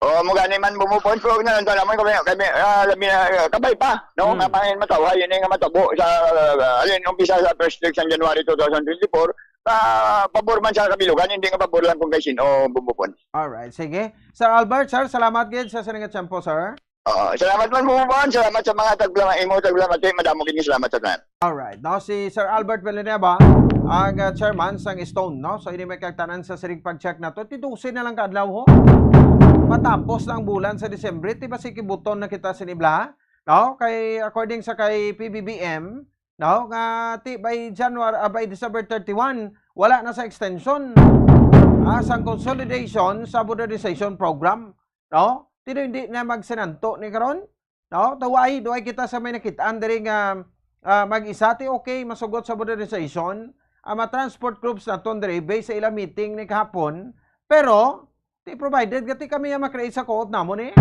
Mo gani man bumupon ko na lang naman kami kabay pa, no, nga pangin matawa yun nga matabo sa alin umpisa sa first week sa January 2024. Pabor man sa kabilugan, hindi nga pabor lang kung kay sino bumupon. Alright, sige. Sir Albert, sir, salamat gid sa sinang tiyempo, sir. Salamat man bumupon, salamat sa mga taglamati, madamo kini salamat sa tanan. Alright, no, si Sir Albert Villanueva, ang chairman sang Stone, no? So ini may kagtanan sa siring pag-check na to, tidusin na lang kadlaw ho. Matapos na ang bulan sa Disyembre, tiba si kibuton na kita sinibla, no? Kay according sa kay PBBM, no, nga ti by by December 31 wala na sa extension sang consolidation sa modernization program, no? Tino hindi na magsinanto ni karon, no? Duay kita sa may nakitaan diri nga mag-isa ti okay masugot sa modernization ang transport groups naton diri based sa ilang meeting ni kahapon, pero ti provided gati kami nga makreate sa koot namon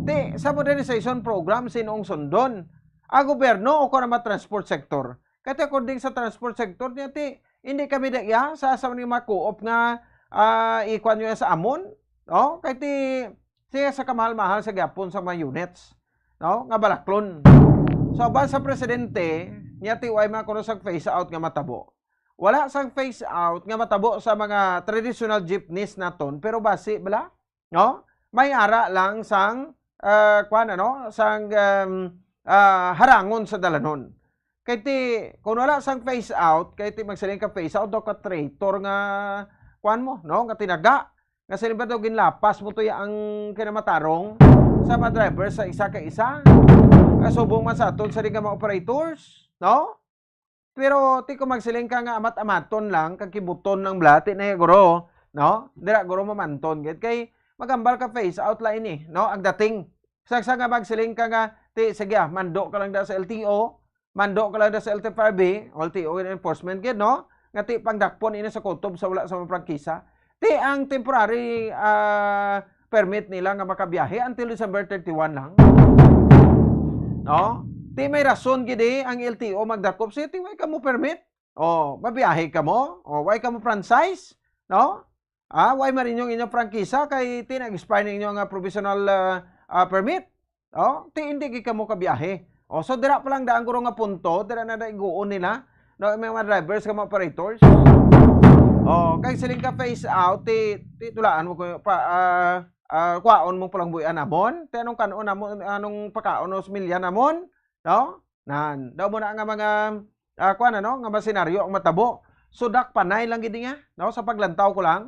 ti sa modernization program sinong sundon gobyerno o ko na transport sector. Kaya according sa transport sector niya ti hindi kami daya sa mga ma-co-op nga ikuan nyo sa amon, no? Kaya siya sa kamahal-mahal sa gyapon sa mga units, no? Nga balaklon. So ba sa presidente niya ti way makuno sa phase out nga matabo. Wala sang phase out nga matabo sa mga traditional jeepneys naton, pero basi bala, no? May ara lang sang sang harangon sa dalanon. Kaya ti, kung wala sang phase out, kaya ti magsaling ka phase out, daw ka traitor nga, mo, no? Nga tinaga. Nga saling ba daw ginlapas mo to ang kinamatarong sa mga driver sa isa ka isa. Kasubong man sa aton sa rin mga operators, no? Pero ti kung magsaling ka nga amat-amaton lang, kakibuton ng blati na guro, no? Dira guro mamanton. Kaya magambal ka phase out lang ini, no? Ang dating. Saksa nga magsaling ka nga, sige mando ka lang da sa LTO, mando ka lang da sa LTFRB, LTO enforcement gid, no? Nga ti pangdakpon ini sa kutob sa wala sa mga prangkisa. Ti ang temporary permit nila nga makabiyahe until December 31 lang. No? Ti may rason gid ang LTO magdakop si ti way ka mo permit. Mabiyahe ka mo, way ka mo franchise, no? Way marinyong inyong prangkisa kay ti nag-expire ninyo nga provisional permit. Ti hindi ka mo kabiyahe. So dira pa lang daan guro nga punto, dira na iguon nila, no, may mga drivers ka mga operators. Kay siling ka phase out, ti tulaan mo ko kwaon mo pulang buyan namon, ti anong kanon namon, anong pakaon os milya namon, no? Nan, daw mo na nga mga nga mga senaryo ang matabo. Sudak panay lang gid nga, no, sa paglantaw ko lang.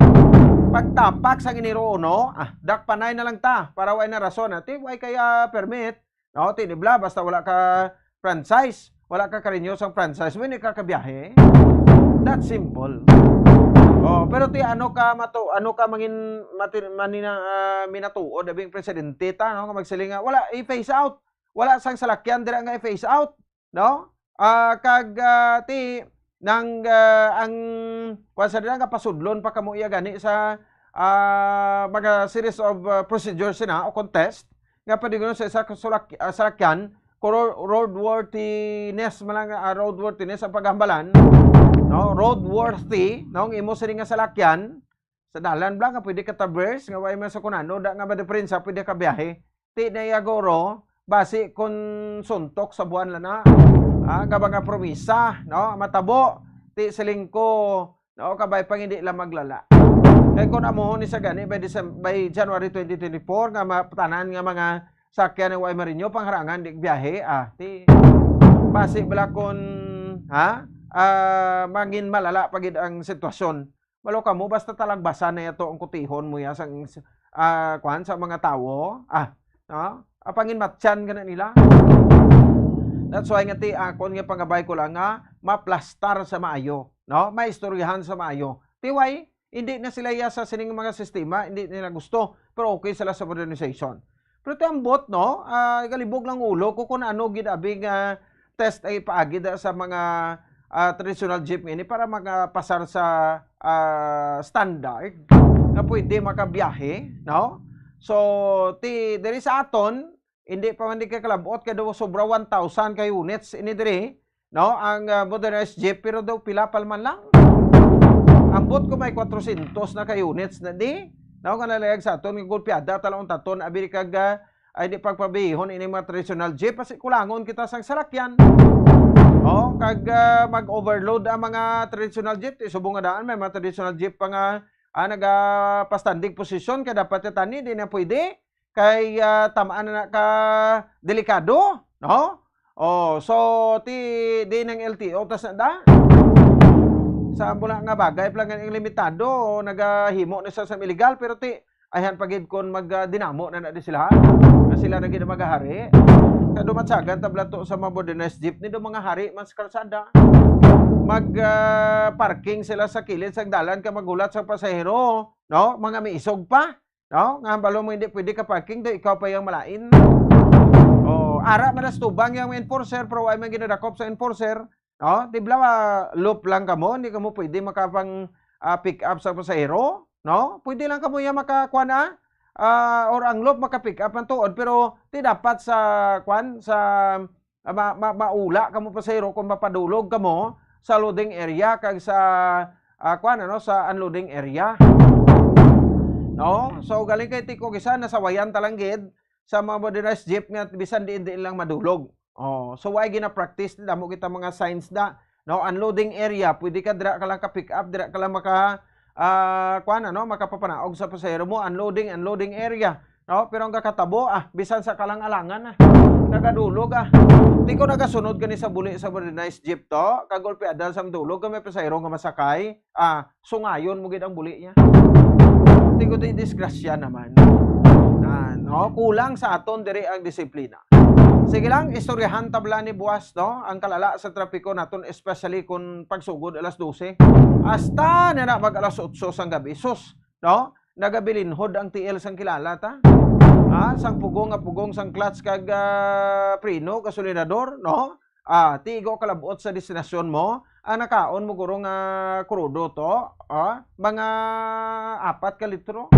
Pagtapak sa Enero 1, dak panay na lang ta para way na rason. Ti way kaya permit, no, tinibla basta wala ka franchise, wala ka karinyo sang franchise, may kakabiyahe. That's simple. Pero ti ano ka mangin minatuod abing presidente ta, no, nga magsilinga wala i-phase out. Wala sang salakyan dira nga i-phase out, no? Ti nang ang kwasa nila nga pasudlon pa kamo iya gani sa mga series of procedures na o contest nga padigon sa isa salakyan roadworthiness malang roadworthiness ang paghambalan, no, roadworthy, no, imo sa nga salakyan sa dalan bla nga pwede ka traverse nga way man sa kunano da nga madeprensa pwede ka biyahe ti na yagoro basi kun suntok sa buwan lana. Gabang nga promisa, no, matabo ti silingko, no, kabay pang hindi lang maglala. Kaya kung amuhon ni sa gani by January 2024 nga mapatanan nga mga sakyan ng way marinyo pangharangan di biyahe, ti basi bala kun magin malala pagid ang sitwasyon. Malo ka mo basta talagbasan na ito ang kutihon mo ya sang sa mga tawo, no, pangin matyan gana nila. That's why nga ti akon nga pangabay ko lang nga maplastar sa maayo, no? Maistoryahan sa maayo. Tiway hindi na sila sa sining mga sistema, hindi nila gusto, pero okay sila sa modernization. Pero ti ambot, no, galibog lang ulo ko kung ano gidabing test ay paagid sa mga traditional jeep ini para magpasar sa standard na pwede makabiyahe, no? So diri sa aton hindi pa man di ka kalabot kaya daw sobra 1,000 ka units ini diri, no, ang modernized jeep pero daw pila palman lang. Ambot ko may 400 na ka units na di, no, nga nalayag sa aton ng golpeada talong taton abiri kag ay di pagpabihon ini mga traditional jeep kasi kulangon kita sang salakyan. Kag mag-overload ang mga traditional jeep, subong nga daan may mga traditional jeep pa nga nagpa-standing position kaya dapat tani di na pwede. Kay tamaan na ka delikado, no? So di ng LTO tas na sa mula nga bagay lang ang limitado nagahimo na sa illegal pero ti ayhan pagid kon magdinamo na di sila. Na sila na gid magahari. Kadumatsagan tablato sa mga modernized jeepney do mga hari man sa kalsada. Parking sila sa kilid sa dalan ka magulat sa pasahero, no? Mga miisog pa, no? Nga balo mo hindi pwede ka parking do ikaw pa yung malain. Ara manas tubang yung enforcer pero ay man ginadakop sa enforcer, no? Tibla loop lang kamo, hindi kamo pwede makapang pick up sa pasahero, no? Pwede lang kamo yung makakuha na or ang loop maka-pick up ang tuod pero di dapat sa maula kamo pasahero kung mapadulog kamo sa loading area kag sa sa unloading area. No? So galing kay tiko gisa nasawayan talanggid sa mga modernized jeep nga bisan diin lang madulog. So why gina-practice damo kita mga signs da, no? Unloading area, pwede ka dira ka lang ka pick up, dira ka lang makapapanaog sa pasahero mo, unloading area, no? Pero ang kakatabo bisan sa kalang-alangan nagadulog Di ko nagasunod kani sa buli sa modernized jeep to, kagolpe adal sa dulog kami pasahero nga masakay, sungayon mo gid ang buli niya. Di ko di disgrasya naman. No, kulang sa aton diri ang disiplina. Sige lang, istoryahan tabla ni buwas, no? Ang kalala sa trapiko naton, especially kung pagsugod alas 12. Hasta na mag alas 8 sang gabi. Sus, no? Nagabilinhod ang TL sang kilala ta. Sang pugong sang clutch kag preno, kasolidador, no? Tigo kalabot sa destinasyon mo. Nakaon mo guro nga krudo to, mga 4 ka litro.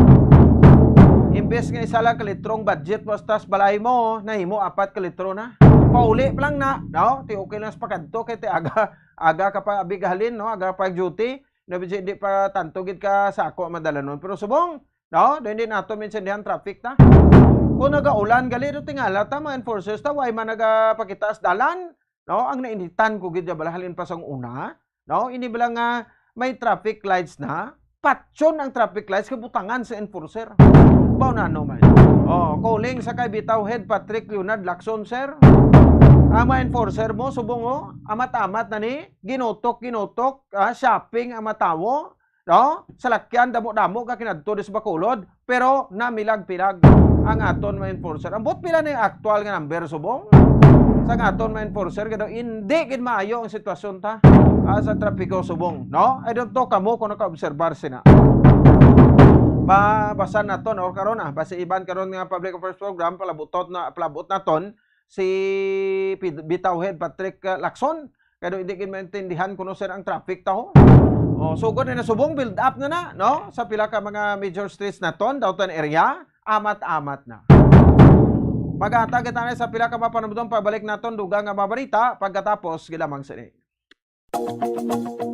Imbes nga isa lang kalitrong budget mo tas balay mo, nahimo 4 ka litro na. Pauli pa lang na, no? Ti okay lang sa pakadto kay ti aga ka pa abigahalin, no? Aga pa duty, hindi pa tanto gid ka sako madalanon. Pero subong, no? Hindi nato minsandihan traffic ta. Kung nagaulan gali do tingala ta mga enforcers ta way man nagapakita sa dalan, no? Ang nainitan ko gid balahalin pa sang una, no? Ini bala nga may traffic lights na, patson ang traffic lights kabutangan sa enforcer. Bao na man. Calling sa kay bitaw head Patrick Leonard Lacson, sir. Ang mga enforcer mo, subong amat-amat na ni, ginutok, shopping ang matawo, no? Salakyan, damo-damo, kakinadto sa Bacolod, pero namilag-pilag ang aton mga enforcer. Ang bot pila na yung actual nga number, subong. Sa aton mga enforcer, hindi gid maayo ang sitwasyon ta sa trapiko, subong, no? I don't know kamo kung naka-observar sina. Babasan naton or karon basi iban karon nga public affairs program palabot naton si bitaw head Patrick Lacson kado hindi gid maintindihan kuno sir ang traffic taho. Sugod na subong build up na no sa pila ka mga major streets naton downtown area amat-amat na. Maghatag ta sa pila ka mapanumdom pabalik naton dugang nga mabarita pagkatapos gilamang sini.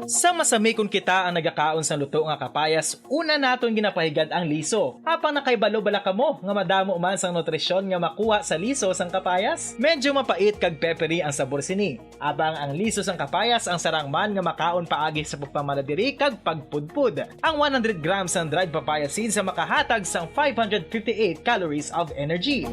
Sa masami kung kita ang nagakaon sa luto nga kapayas, una naton ginapahigad ang liso. Apang nakaibalo bala kamo nga madamo man sang nutrisyon nga makuha sa liso sang kapayas. Medyo mapait kag peppery ang sabor sini. Abang ang liso sang kapayas ang sarang man nga makaon paagi sa pagpamaladiri kag pagpudpud. Ang 100 grams ng dried papaya seeds sa makahatag sang 558 calories of energy.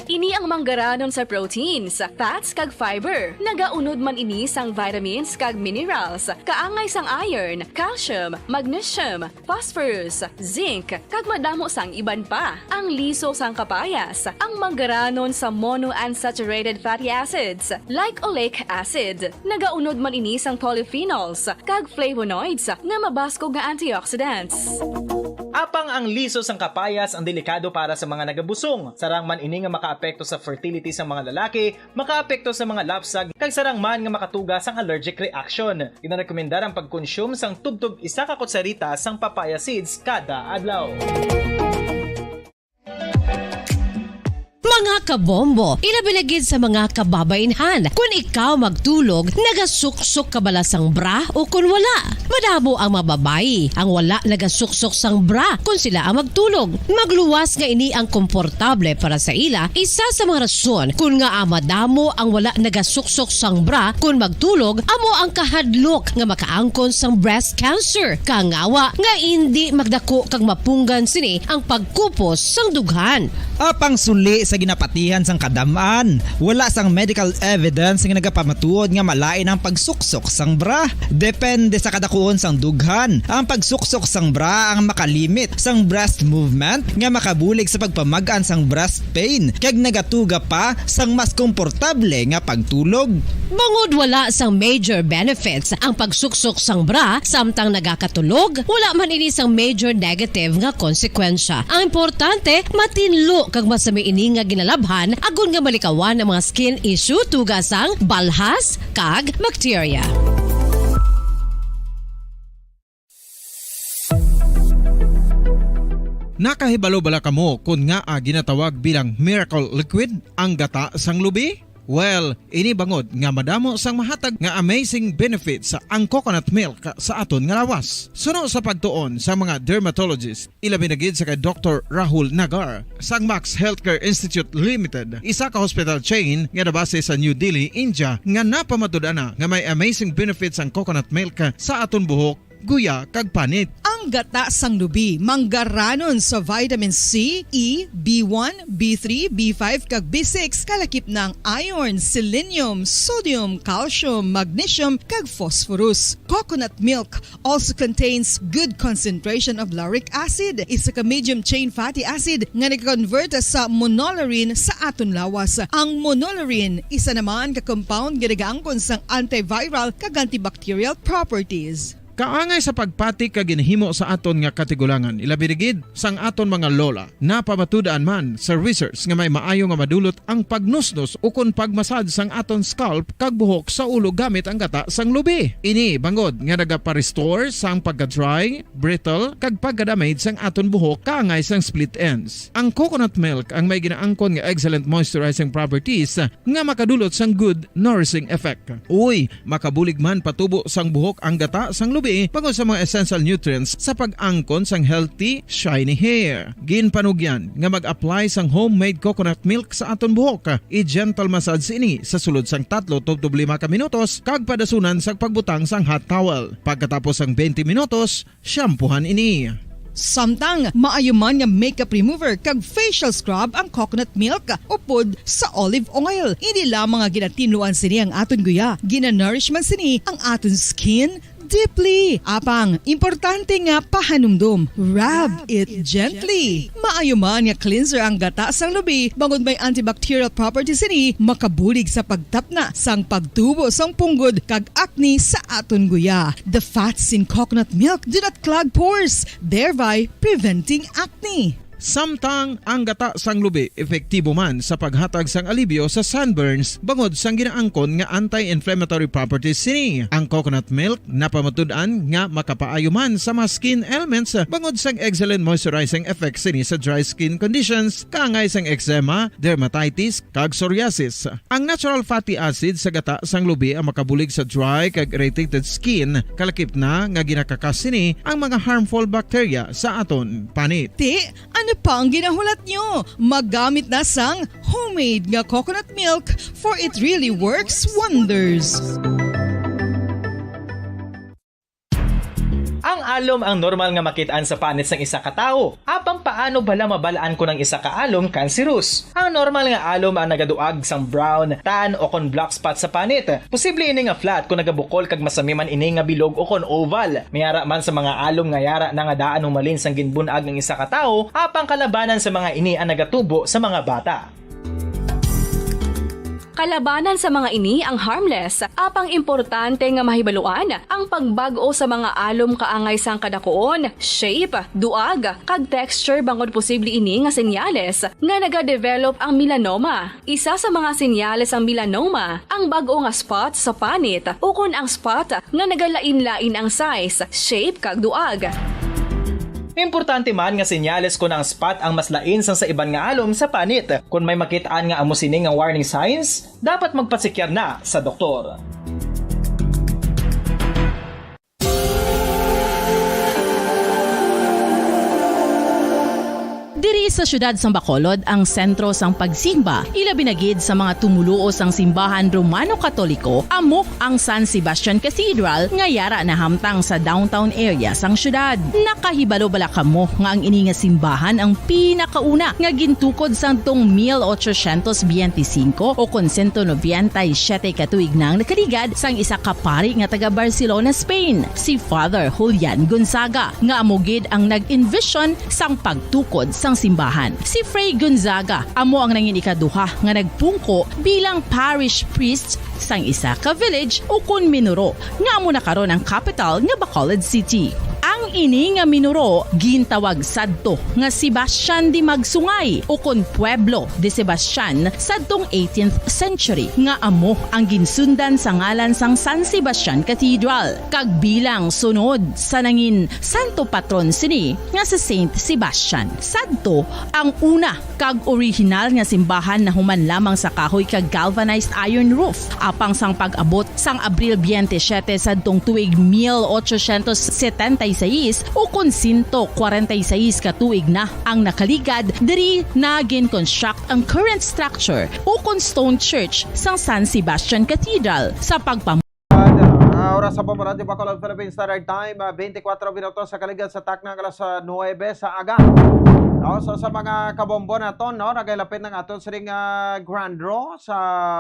Ini ang manggaranon sa proteins, fats kag fiber. Nagaunod man ini sang vitamins kag minerals, kaangay sang iron, calcium, magnesium, phosphorus, zinc, kag madamo sang iban pa. Ang liso sang kapayas, ang manggaranon sa monounsaturated fatty acids like oleic acid. Nagaunod man ini sang polyphenols kag flavonoids nga mabaskog nga antioxidants. Apang ang liso sang kapayas ang delikado para sa mga nagabusong. Sarang man ini nga makaapekto sa fertility sa mga lalaki, makaapekto sa mga lapsag, kag sarang man nga makatuga sang allergic reaction. Ginarekomendar ang pagkonsume sang tubtog 1 ka kutsarita sang papaya seeds kada adlaw. Mga kabombo, ilabiligid sa mga kababainhan. Kung ikaw magtulog, nagasuksok ka bala sang bra o kung wala. Madamo ang mababayi, ang wala nagasuksok sang bra kung sila ang magtulog. Magluwas nga ini ang komportable para sa ila, isa sa mga rason kung nga madamo ang wala nagasuksok sang bra kung magtulog, amo ang kahadlok nga makaangkon sang breast cancer. Kangawa nga hindi magdako kag mapunggan sini ang pagkupos sang dughan. Apang suli sa ginapatihan sang kadamaan, wala sang medical evidence nga nagapamatuod nga malain ang pagsuksok sang bra. Depende sa kadakuon sang dughan. Ang pagsuksok sang bra ang makalimit sang breast movement nga makabulig sa pagpamagaan sang breast pain kag nagatuga pa sang mas komportable nga pagtulog. Bangod wala sang major benefits ang pagsuksok sang bra samtang nagakatulog, wala man ini sang major negative nga konsekwensya. Ang importante, matinlo kag masami ini nga ginalabhan agon nga malikawan ang mga skin issue tugas sang balhas kag bacteria. Nakahibalo bala kamo kung nga ginatawag bilang miracle liquid ang gata sang lubi? Well, ini bangod nga madamo sang mahatag nga amazing benefits sa ang coconut milk sa aton nga lawas. Suno sa pagtuon sa mga dermatologist, ilabi na gid sa kay Dr. Rahul Nagar sang Max Healthcare Institute Limited, isa ka hospital chain nga nabase sa New Delhi, India, nga napamatud-ana nga may amazing benefits ang coconut milk sa aton buhok, guya kag panit. Ang gata sang lubi manggaranon sa vitamin C, E, B1, B3, B5 kag B6 kalakip ng iron, selenium, sodium, calcium, magnesium kag phosphorus. Coconut milk also contains good concentration of lauric acid, isa ka medium chain fatty acid nga nag-convert sa monolarin sa aton lawas. Ang monolarin isa naman ka compound nga nagaangkon sang antiviral kag antibacterial properties. Kaangay sa pagpati ka ginhimo sa aton nga katigulangan, ilabirigid sang aton mga lola, napamatudan man sa research nga may maayo nga madulot ang pagnusnos o kon pagmasad sang aton scalp kag buhok sa ulo gamit ang gata sang lubi. Ini bangod nga nagapa-restore sang pagka-dry, brittle kag pagka-damage sang aton buhok kaangay sang split ends. Ang coconut milk ang may ginaangkon nga excellent moisturizing properties nga makadulot sang good nourishing effect. Uy, makabulig man patubo sang buhok ang gata sang lubi bangod sa mga essential nutrients sa pag-angkon sang healthy, shiny hair. Ginpanugyan nga mag-apply sang homemade coconut milk sa aton buhok. I-gentle massage ini sa sulod sang 3-5 ka minutos kag padasunan sang pagbutang sang hot towel. Pagkatapos sang 20 minutos, shampoohan ini. Samtang maayuman nga makeup remover kag facial scrub ang coconut milk upod sa olive oil. Hindi lamang nga ginatinluan sini ang aton guya, ginanourish man sini ang aton skin deeply. Apang, importante nga pahanumdum. Rub it gently. Maayuman nga cleanser ang gata sang lubi, bangod may antibacterial properties ini, makabulig sa pagtapna sang pagtubo sang punggod kag acne sa aton guya. The fats in coconut milk do not clog pores, thereby preventing acne. Samtang ang gata sang lubi epektibo man sa paghatag sang alibyo sa sunburns bangod sang ginaangkon nga anti-inflammatory properties sini. Ang coconut milk napamatud-an nga makapaayo man sa mga skin ailments bangod sang excellent moisturizing effect sini sa dry skin conditions kaangay sang eczema, dermatitis kag psoriasis. Ang natural fatty acid sa gata sang lubi ang makabulig sa dry kag irritated skin, kalakip na nga ginakakas sini ang mga harmful bacteria sa aton panit. Ano pa ang ginahulat nyo? Maggamit na sang homemade nga coconut milk for it really works wonders. Ang alom ang normal nga makitaan sa panit sang isa ka tawo. Apang paano bala mabalaan ko ng isa ka alom cancerous? Ang normal nga alom ang nagaduag sang brown, tan o kon black spot sa panit. Posible ini nga flat kung nagabukol kag masami man ini nga bilog o kon oval. Mayara man sa mga alom nga yara na nga daan humalin sang ginbunag ng isa ka tawo, apang kalabanan sa mga ini ang nagatubo sa mga bata. Kalabanan sa mga ini ang harmless, apang importante nga mahibaluan ang pagbago sa mga alom kaangay sang kadakuon, shape, duag, kag texture bangod posible ini nga senyales nga nagadevelop ang melanoma. Isa sa mga senyales ang melanoma, ang bag-o nga spot sa panit o kun ang spot nga nagalain-lain ang size, shape, kag duag. Importante man nga senyales kung ang spot ang mas lain sang sa iban nga alom sa panit. Kung may makitaan nga amo sini nga warning signs, dapat magpasikyar na sa doktor. Diri Sa syudad sang Bacolod ang sentro sang pagsimba, ilabi na gid sa mga tumuluo sang simbahan Romano-Katoliko amok ang San Sebastian Cathedral nga yara na hamtang sa downtown area sang syudad. Nakahibalo bala kamo nga ang ini nga simbahan ang pinakauna nga gintukod sang tong 1825 o 197 katuig nang nakaligad sang isa ka pari nga taga Barcelona, Spain, si Father Julian Gonzaga nga amogid ang nag-envision sang pagtukod sang simbahan. Si Fray Gonzaga amo ang nangin ikaduha nga nagpungko bilang parish priest sang isa ka village o kun minuro nga amo na karon ang capital nga Bacolod City. Ang ini nga minuro gintawag sadto nga Sebastian de Magsungay o kon Pueblo de Sebastian sadtong 18th century nga amo ang ginsundan sa ngalan sang San Sebastian Cathedral kag bilang sunod sa nangin santo patron sini nga si Saint Sebastian. Sadto ang una kag original nga simbahan na human lamang sa kahoy kag galvanized iron roof apang sang pag-abot sang Abril 27 sadtong tuig 1876 o kun 146 katuig na ang nakaligad diri na gin-construct ang current structure o kun stone church sang San Sebastian Cathedral sa Oras sa Bombo Radio Bacolod, Philippines Standard Time, 24 minutos sa kaligad sa takna alas 9 sa aga. No, so sa mga kabombo naton, no, nagailapit ng aton siring grand draw sa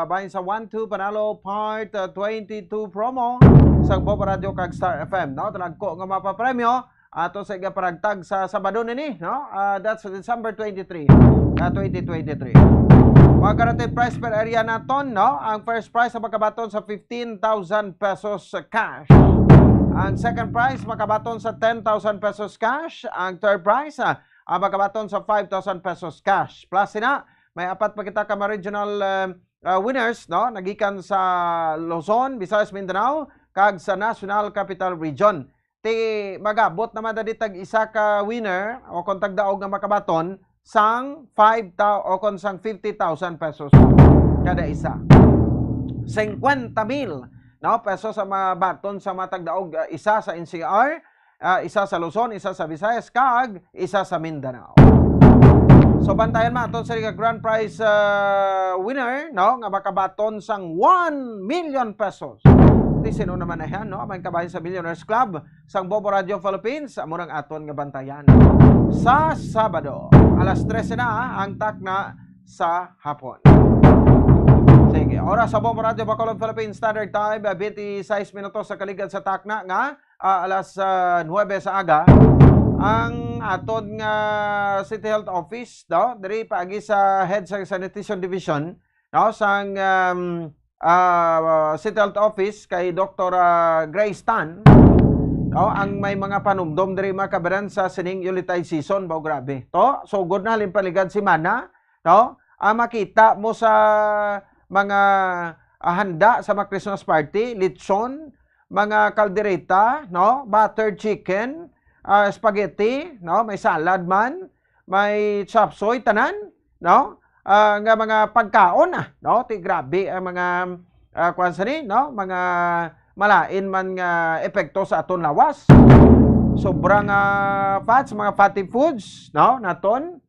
bahin sa 1-2 Panalo Part 22 promo sa Bombo Radio kag Star FM, no. Talagko nga mapapremyo ato sa igaparagtag sa Sabado nini, no. That's December 23, 2023. Mga guaranteed price per area naton, no? Ang first prize makabaton sa 15,000 pesos cash. Ang second prize makabaton sa 10,000 pesos cash. Ang third prize makabaton sa 5,000 pesos cash. Plus sina, may apat pa kita ka regional winners, no? Nagikan sa Luzon, Visayas, Mindanao, kag sa National Capital Region. Ti magabot naman daditag isa ka winner o kung tagdaog nga makabaton sang 5,000 o kung sang 50,000 pesos kada isa. 50,000 no, pesos sa mga baton sa matagdaog, isa sa NCR, isa sa Luzon, isa sa Visayas, kag isa sa Mindanao. So bantayan ma aton sa grand prize winner, no, nga makabaton sang 1 million pesos. Sino naman na yan, no? May kabahin sa Millionaires Club sang Bombo Radio Philippines, amurang aton nga bantayan sa Sabado alas 13 na ang takna sa hapon. Sige, oras sa Bombo Radio Bacolod Philippines Standard Time, 26 minutos sa kaligad sa takna nga alas 9 sa aga. Ang aton nga City Health Office, no, diri paagi sa Head sa Sanitation Division, no, sang City Health Office kay Dr. Grace Tan, no, ang may mga panumdom diri makabaran sa sining ulitay season, bao grabe to. So good na limpaligad si Mana, no, makita mo sa mga handa sa mga Christmas party, lechon, mga kaldereta, no, buttered chicken, spaghetti, no, may salad man, may chop suey tanan, no, nga mga pagkaon no, ti grabe ang mga kwansani, no, mga malain man nga epekto sa aton lawas. Sobrang fats, mga fatty foods, no, naton.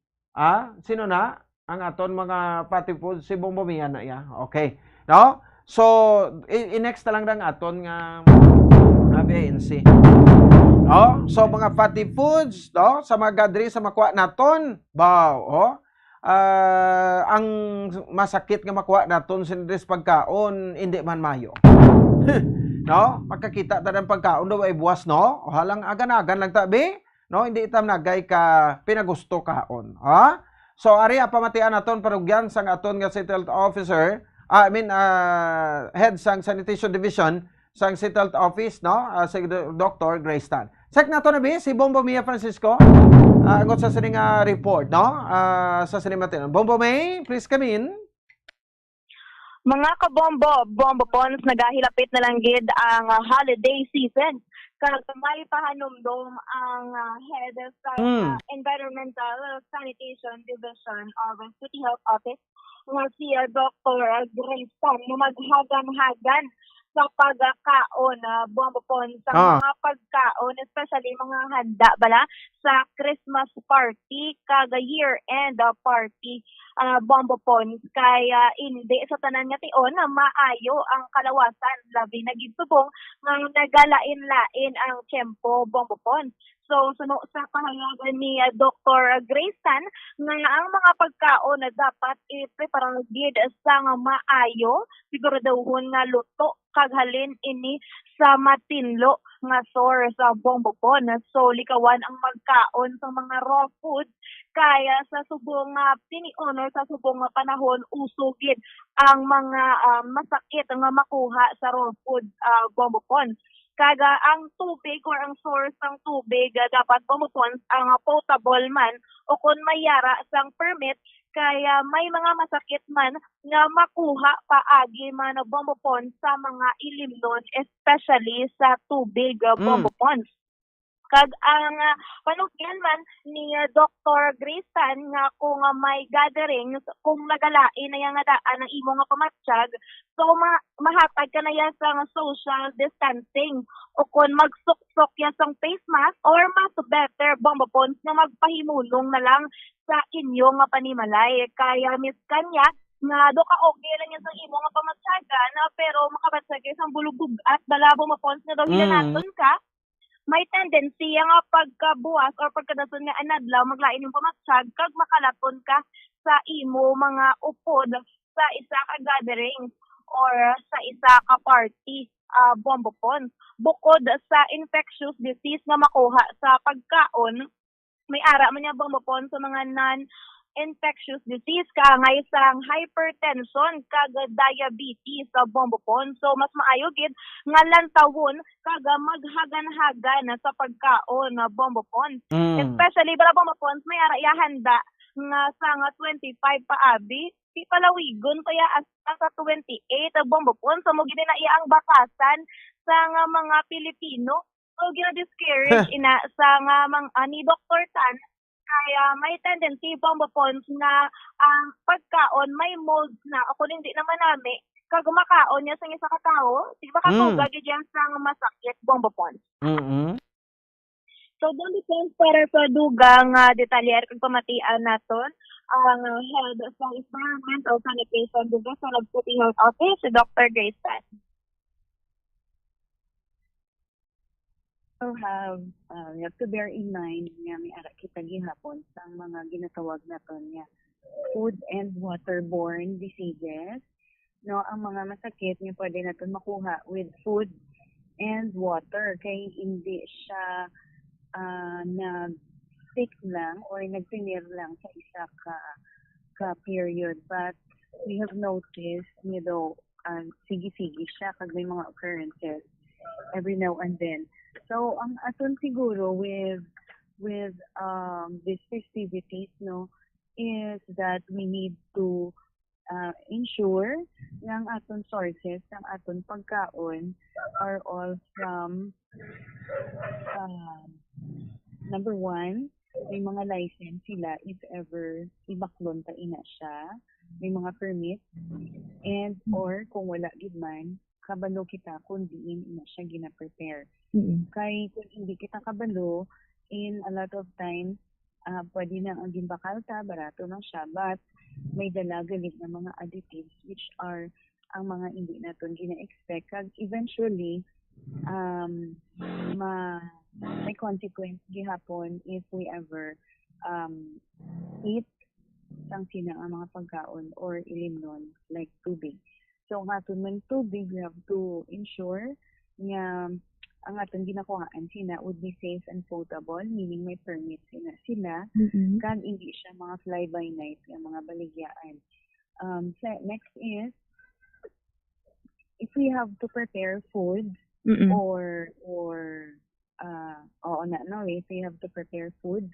Sino na ang aton mga fatty foods? Si Bombomiya na ya. Okay, no. So i-next na lang dang aton nga BNC. No, so mga fatty foods, no, sa mga gadri sa makuha naton, baw, ang masakit nga makuha naton sinidres pagkaon hindi man mayo. No, makakita ta ng pagkaon daw ay buwas, no, o halang agan-agan lang tabi, no, hindi itam nagay ka pinagusto kaon, ha. So ari pamatian naton parugyan sang aton nga City Health Officer, Head sang Sanitation Division sang City Health Office, no, si Dr. Grace Tan. Check nato na bi si Bombomiya Francisco. Angot sa sining report, no? Sa sining matin. Bombo May, please come in. Mga kabombo, bombo pons, nagahilapit na lang gid ang holiday season. Kag may pahanumdom ang head sa Environmental Sanitation Division of City Health Office nga si Dr. Grace Tan, na maghagan-hagan sa pagkaon na bumbupon sa mga pagkaon, especially mga handa bala sa Christmas party kaga year-end party bumbupon. Kaya hindi sa tanan nga tion na maayo ang kalawasan labi na gitsubong nga nagalain-lain ang tiyempo bumbupon. So, suno sa pahayagan ni Dr. Grace Tan nga ang mga pagkaon na dapat i-prepare gid sa nga maayo, siguraduhon nga luto kaghalin ini sa matinlo nga source sa bumbupon. So, likawan ang magkaon sa mga raw food kaya sa subong tinion or sa subong panahon usugid ang mga masakit nga makuha sa raw food bumbupon. Kaga ang tubig or ang source ng tubig dapat bumupon ang potable man o kung mayara sang permit kaya may mga masakit man nga makuha paagi man bumupon sa mga ilimnon especially sa tubig bumupon. Kag ang panukyan man ni Dr. Grace Tan nga kung may gatherings, kung nagalain na yung daan ng imo nga pamatsyag, so mahatag ka na yan sa social distancing o kung magsuksok yan sa face mask or mas better bombapons na magpahimulong na lang sa inyo nga panimalay. Kaya miss kanya, nga do ka okay lang yan sa imo nga pamatyagan pero makabatsag sa bulubog at balabo mapons na daw hinanaton ka, may tendency nga pagkabuwas or pagkadason nga anadlaw maglain yung pamatsyag kag makalaton ka sa imo mga upod sa isa ka gathering or sa isa ka party bombopon. Bukod sa infectious disease nga makuha sa pagkaon, may ara man niya bombopon sa mga non-infectious disease kangay sang hypertension kag diabetes sa bombopon. So mas maayo gid nga lantawon kaga maghagan-hagan sa pagkaon na bombopon. Especially bala bombopon may ara ihanda nga sa nga 25 paabi di palawigon kaya sa 28 bombopon so mo gid na iya ang bakasan sa nga mga Pilipino. So gina-discourage ina sa nga ni Dr. Tan kaya may tendency bombopons na ang pagkaon may mold na ako hindi naman nami kag makaon niya sa isa ka tawo di ba katugag diyan sa masakit bombopons. So bombopons para sa dugang detalyer kag pamatian naton ang head sa Environmental Sanitation Division of City Health Office si Dr. Grace Tan. You have to bear in mind nga may ara kita gihapon sa mga ginatawag naton nga food and waterborne diseases. No, ang mga masakit nga pwede naton makuha with food and water kay hindi siya nag-stick lang or nag-premier lang sa isa ka period, but we have noticed sige-sige siya kag may mga occurrences every now and then. So ang aton siguro with these festivities is that we need to ensure nga ang aton sources ng aton pagkaon are all from number one, may mga license sila if ever ibaklon ta ina siya, may mga permit and or kung wala gid man kabalo kita kung diin ina siya gina-prepare. Kay kung hindi kita kabalo, in a lot of times, pwede na ang gimbakal ta, barato lang siya, but may dalagalit na mga additives which are ang mga hindi natin gina-expect. Kag eventually, may consequence gihapon if we ever eat sang sina ang mga pagkaon or ilimnon like tubig. So ang aton man tubig, we have to ensure nga ang aton ginakuhaan sina would be safe and potable, meaning may permit sila kag hindi siya mga fly-by-night nga mga baligyaan. Next is, if we have to prepare food if we have to prepare food,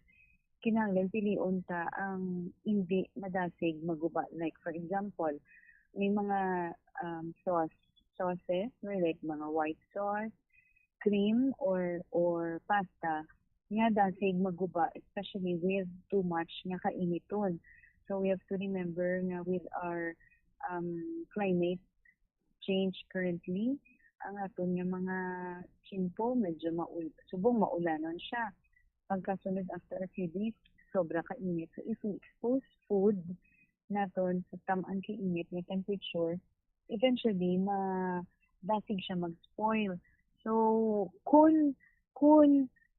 kinahanglan piliun ta ang hindi madasig maguba. Like for example, may mga sauces like mga white sauce, cream or pasta nga dasig maguba, especially with too much nga kainiton. So we have to remember nga with our climate change currently, ang aton nga mga chinpo medyo subong maulanon siya. Pagkasunod after a few days, sobra ka-init. So if we expose food naton sa tamaan ka-init na temperature, eventually basig siya mag-spoil. So kung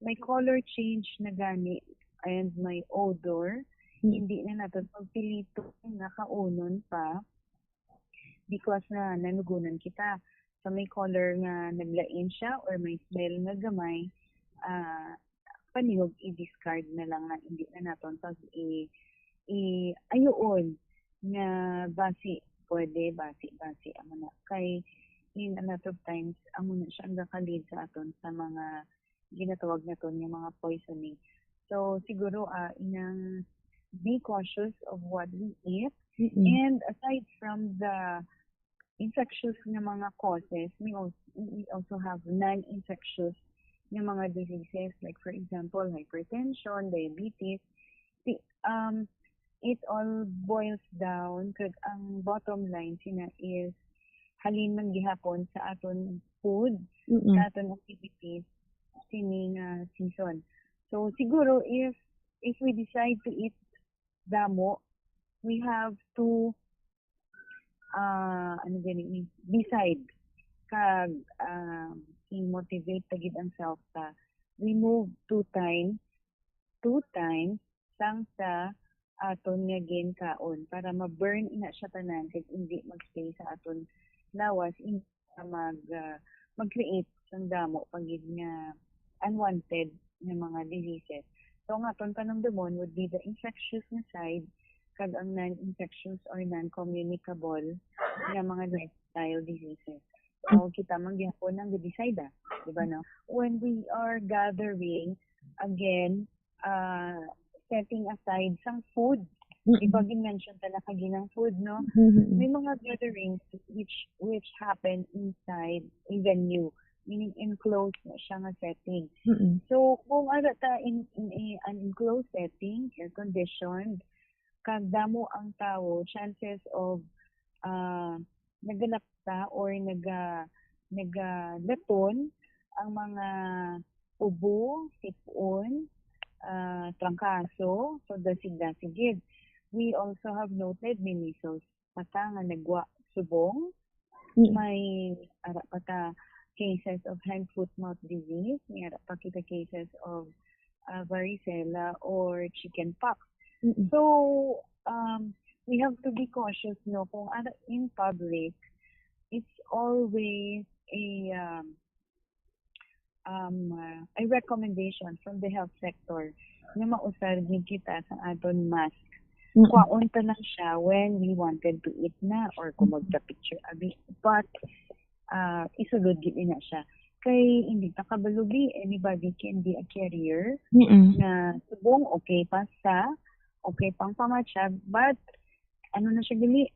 may color change na gani and may odor, hindi na natin pagpilito na kaunon pa because na nanugunan kita. So may color nga naglain siya or may smell nga gamay, panihog i-discard na lang na hindi na natin pag ayoon nga basi amo na kay in a lot of times amo na siya ang gakalid sa aton sa mga ginatawag naton nga mga poisoning. So siguro inang be cautious of what we eat. And aside from the infectious na mga causes, we also have non-infectious na mga diseases like for example hypertension, diabetes. It all boils down kag ang bottom line sina is halin man gihapon sa aton food, sa aton activities sining season. So siguro if we decide to eat damo, we have to decide kag i-motivate tagid ang self ta remove two times sang sa aton nga gain kaon para ma-burn ina siya tanan kag hindi magstay sa aton lawas in mag-create sang damo pagid nga unwanted nga mga diseases. So ang aton panamdumon would be the infectious na side kag ang non-infectious or non-communicable nga mga lifestyle diseases. So kita man gyapon ang decide, di ba no? When we are gathering again, setting aside some food, iba mention ta kaginang food, no? May mga gatherings which happen inside a venue, meaning enclosed na siya nga setting. So kung ara ta in an enclosed setting, air conditioned, kag damo ang tao, chances of nagalapta or nagalaton ang mga ubo, sipon, trangkaso, so dasig-dasigid. We also have noted may measles pata nga nagwa subong, may ara pata cases of hand-foot-mouth disease, may ara pa kita cases of varicella or chickenpox. So we have to be cautious, no? Kung in public, it's always a recommendation from the health sector na mausad din kita sa aton mask. Kwaon ta lang siya when we wanted to eat na or kung magka-picture abi. But isulod gid na siya. Kay hindi ta kabalugi, anybody can be a carrier na subong okay pang pamatsyag, but ano na siya gali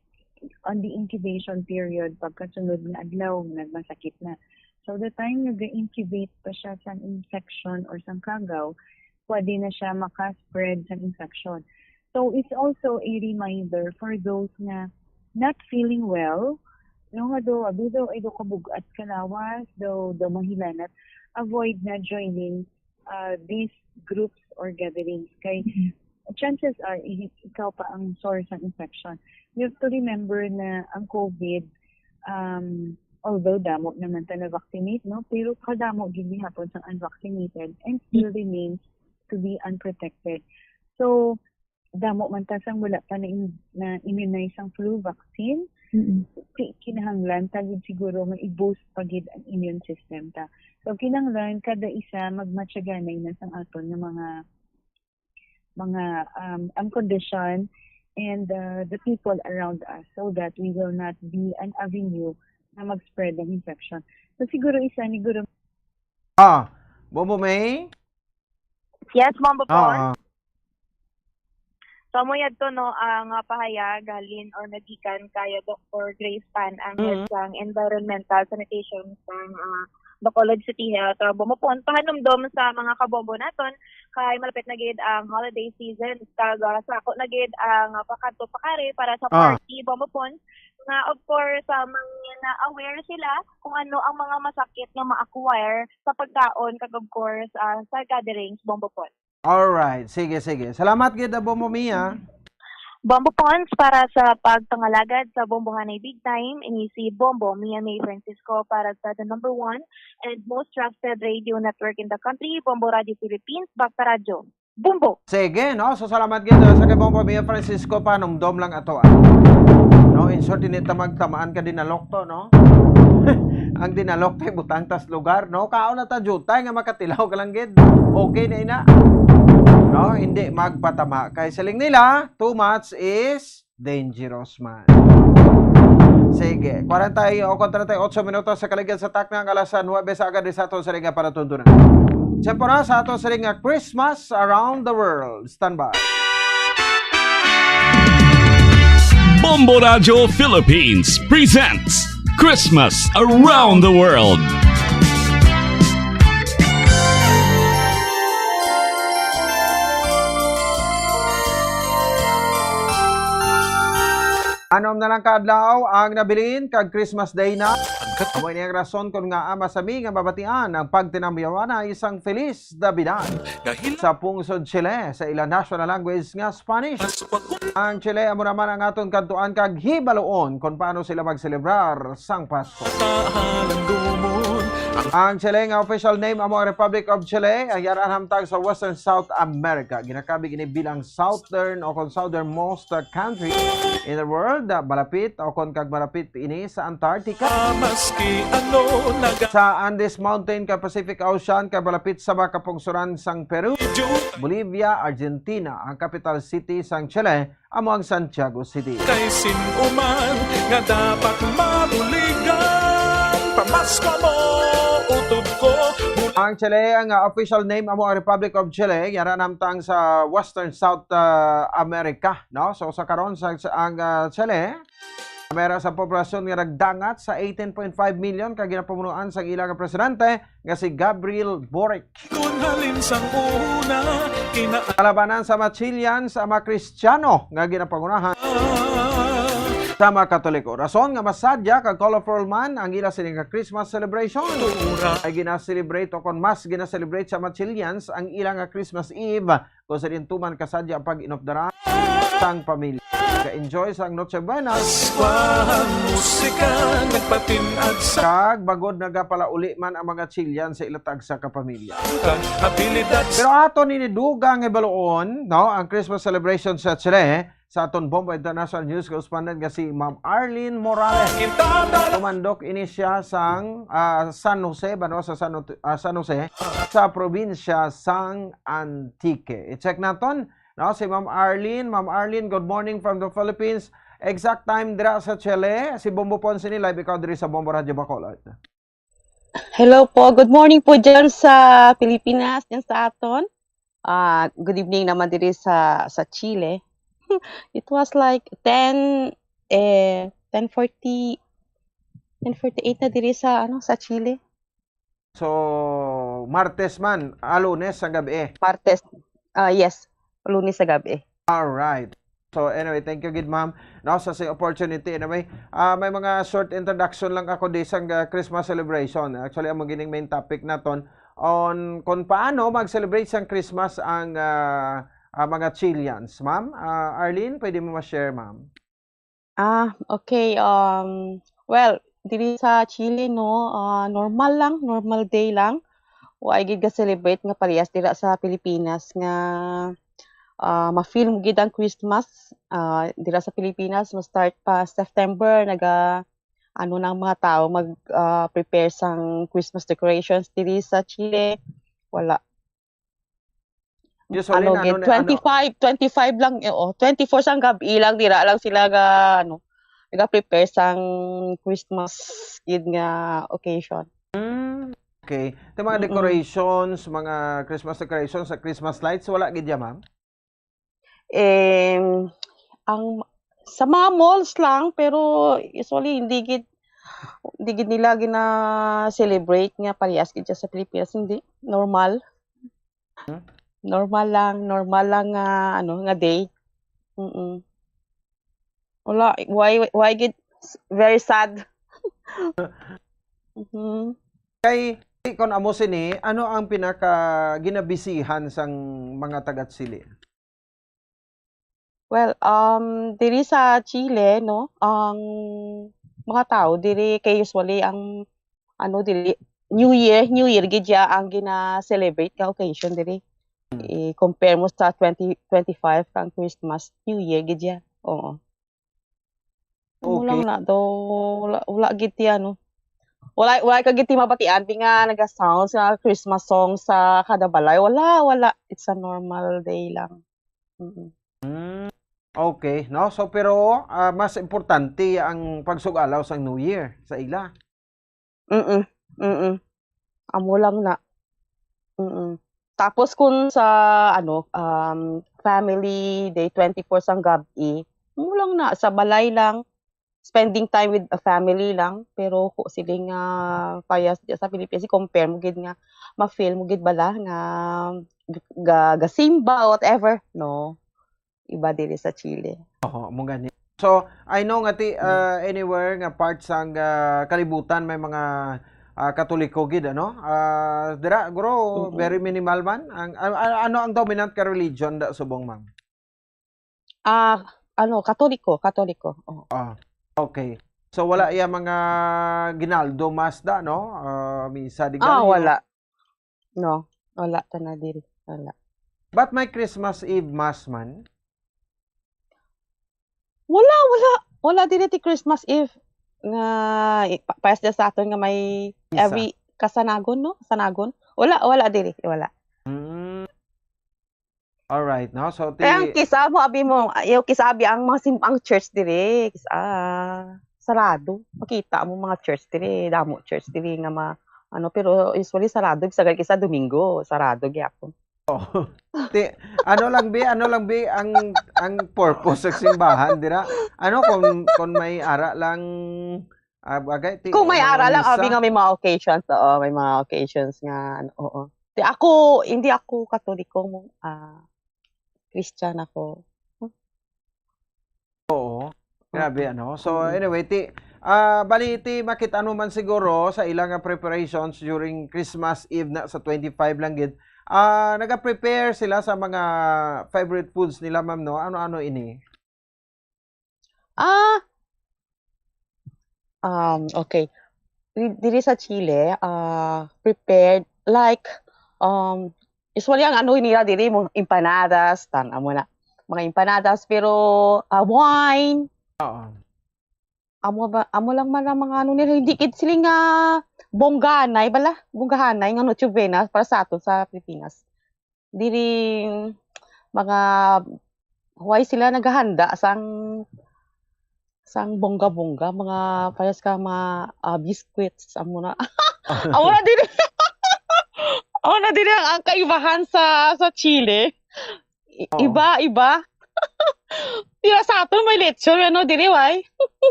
on the incubation period pagkasunod na adlaw nagmasakit na. So the time nag-incubate pa siya sa infection or sa kagaw, pwede na siya maka-spread sa infection. So it's also a reminder for those na not feeling well, no nga do ay do kabugat kalawas, do mahilanat, avoid na joining these groups or gatherings. Kay chances are ikaw pa ang source ng infection. You have to remember na ang COVID, although damo naman ta na vaccinate, no, pero kadamo gid hapon sa unvaccinated and still remains to be unprotected. So damo man ta sang wala pa na immunize ang flu vaccine, kinahanglan tagid siguro ma-boost pagid ang immune system ta. So kinahanglan kada isa magmatyaganay na sang aton ng mga condition and the people around us so that we will not be an avenue na mag-spread ng infection. So siguro isa ni Guro. Bombo May? Yes, Bombo Pon. So mo yadto no ang pahayag halin or nagikan kaya Dr. Grace Pan ang head sang environmental sanitation sang Bacolod City Health. Bumupon pahanumdom sa mga kabombo naton kay malapit na gid ang holiday season kag sako na gid ang pakadto pakari para sa party bumupon. nga of course na aware sila kung ano ang mga masakit nga ma-acquire sa pagkaon kag of course sa gatherings Bombo Pons. Alright, sige. Salamat gid Bombo Mia. Bombo Pons para sa pagpangalagad sa Bombohanay Big Time, ini si Bombo Mia May Francisco para sa the number 1 and most trusted radio network in the country, Bombo Radio Philippines, Bakta Radio. Bombo! Sige, no? So salamat gid sa kay Bombo Mia Francisco panumdom lang ato. No, in short dinita magtamaan ka dinalok to, no? Ang dinalok tay butang tas lugar, no? Kaon na ta jutay nga makatilaw ka lang gid. Okay na ina. No, hindi magpatama. Kay saling nila, too much is dangerous man. Sige, 40 o 38 minutos sa kaligid sa taknang alas 9 sa agad sa ato sa ringa para tundunan. Siyempre na sa ato sa ringa Christmas Around the World. Stand by. Bombo Radio Philippines presents Christmas Around the World. Anom na lang kaadlaw ang nabilin kag Christmas Day na. Amo ini ang rason kung nga masami nga babatian ang pagtinamyawan na isang Feliz Navidad sa pungsod Chile sa ilang national language nga Spanish. Ang Chile amo naman ang aton kantuan kag hibaloon kung paano sila magselebrar sang Pasko. Ang Chile nga official name amo ang Republic of Chile, ang yaran hamtag sa Western South America. Ginakabig ini bilang southern o kung southernmost country in the world, malapit o kung kag malapit ini sa Antarctica. Sa Andes Mountain ka Pacific Ocean ka malapit sa mga kapungsuran sang Peru, Bolivia, Argentina. Ang capital city sang Chile amo ang Santiago City. Kay sinuman nga dapat mabuligan, pamasko mo utod ko. Ang Chile, ang official name amo ang Republic of Chile, yaran namtang sa Western South America, no? So sa karon ang Chile, meron sa populasyon nga nagdangat sa 18.5 million kag ginapamunuan sa ilang presidente nga si Gabriel Boric. Kalabanan sa mga Chilean sa mga Kristiyano nga ginapangunahan sa mga Katoliko. Rason nga masadya kag colorful man ang ila sining Christmas celebration. Ay gina-celebrate o kon mas gina-celebrate sa mga Chileans ang ilang Christmas Eve kung sa dintuman kasadya pag inopdara sang pamilya. Ka-enjoy sang Noche Buena. Kag bagod nagapalauli man ang mga Chilean sa ilatag sa kapamilya. Pero ato ninidugang ibaloon, no, ang Christmas celebration sa Chile sa aton Bombo International News correspondent nga si Ma'am Arlene Morales. Tumandok ini siya sang San Jose, bano sa San Jose sa probinsya sang Antique. I-check naton, no, si Ma'am Arlene. Ma'am Arlene, good morning from the Philippines. Exact time dira sa Chile, si Bombo Ponce ni live ikaw diri sa Bombo Radio Bacolod. Hello po, good morning po dyan sa Pilipinas, dyan sa aton. Good evening naman diri sa Chile. It was like 10:48 na diri sa sa Chile. So, Martes man, Lunes sa gabi. Martes. Yes, Lunes sa gabi. All right. So anyway, thank you gid ma'am. Now sa opportunity anyway, may mga short introduction lang ako di sang Christmas celebration. Actually, ang gining main topic naton on kung paano mag-celebrate sang Christmas ang mga Chileans. Ma'am, Arlene, pwede mo ma-share, ma'am? Okay. Well, diri sa Chile, no, normal day lang. Wa gid ga celebrate nga parehas dira sa Pilipinas nga ma-film gid ang Christmas. Dira sa Pilipinas, ma-start pa September, nang mga tao mag-prepare sang Christmas decorations. Diri sa Chile, wala. Usually, 25 lang, 24 sang gabi lang, dira lang sila nag-prepare sang Christmas gid nga occasion. Okay. Ito mga decorations, mga Christmas decorations, sa Christmas lights, wala gid ya, ma'am? Sa mga malls lang, pero usually hindi gid nila gina-celebrate nga parehas gid sa Pilipinas, hindi. Normal lang nga day. Wala, why Very sad. Mhm. Kay kon amo sini, ano ang pinaka ginabisihan sang mga taga-Chile? Well, diri sa Chile, no, ang mga tao diri kay usually ang ano diri New Year gid ya ang gina-celebrate nga occasion diri. I-compare mo sa 2025 kang Christmas, New Year gid ya. Oo. Amo Okay. lang na daw wala gid ti ano. Wala ka gid ti mabatian di nga naga-sound sa Christmas song sa kada balay. Wala. It's a normal day lang. Mm. Okay, no? So pero mas importante ang pagsugalaw sa New Year sa ila. Mm. Amo lang na. Tapos kung sa ano family day 24 sang gabi, amo lang na sa balay lang. Spending time with a family lang pero ko siling payas sa Pilipinas compare mo gid nga ma-feel mo gid bala nga gasimba whatever no iba diri sa Chile. Oo, mo gani. So, I know nga ti anywhere nga part sang kalibutan may mga Katoliko gid ano. Dira guro very minimal man ang ano ang dominant ka religion da subong ma'am? Ano Katoliko. Oo. Okay. So wala ya mga ginaldo mas da no? Misa di galyo. Wala. No, wala ta na diri. Wala. But may Christmas Eve mass man? Wala diri ti Christmas Eve nga payas sa aton nga may Misa. every kasanagon no? Kasanagon. Wala diri, wala. All right, no? So Kaya ang kisa mo abi mo, yung kisabi ang mga simbang church diri, sarado. Makita mo mga church diri, damo church diri nga ano pero usually sarado bisan kisa Domingo, sarado gyapon. ano lang bi ang purpose sa simbahan dira. Ano kung may ara lang bagay ti Kung may ara lang misa? abi nga may mga occasions, may mga occasions nga ano, oo. Hindi ako Katoliko mo, Christian ako. Oo. Grabe ano. So anyway, bali makita ano man siguro sa ilang preparations during Christmas Eve na sa 25 lang gid. Naga-prepare sila sa mga favorite foods nila ma'am no. Ano ini? Okay. Diri sa Chile, prepared like usually ang ano nila diri mo empanadas, amo na. Mga empanadas pero wine. Oo. Amo lang man ang mga ano nila hindi kid sila nga bongganay nga Noche Buena para sa aton sa Pilipinas. Diri mga why sila naghahanda sang bongga-bongga mga payas ka mga biscuits amo na. Amo na diri. Amo na diri ang kaibahan sa Chile. Iba. Tira sa aton may lechon ano diri why?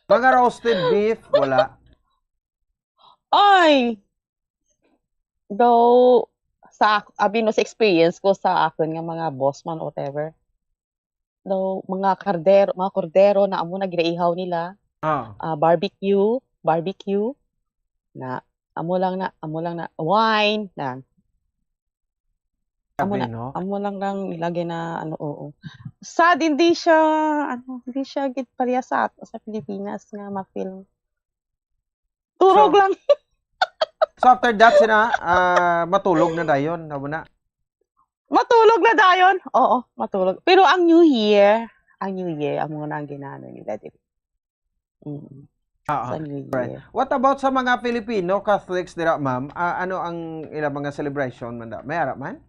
Mga roasted beef wala. Ay. Though sa experience ko sa akin nga mga boss man whatever. Though mga kordero na amo na ginaihaw nila. Barbecue na amo lang na wine na. Amo lang nilagay na ano oo. Sad hindi siya gid pareha sa Pilipinas nga ma-film. Turog lang. So after that sina matulog na dayon amo na. Matulog na dayon. Oo, matulog. Pero ang New Year amo na ang ginano nila dito. Sa New Year. Right. What about sa mga Filipino Catholics dira ma'am? Ano ang ilang mga celebration man da? May ara man?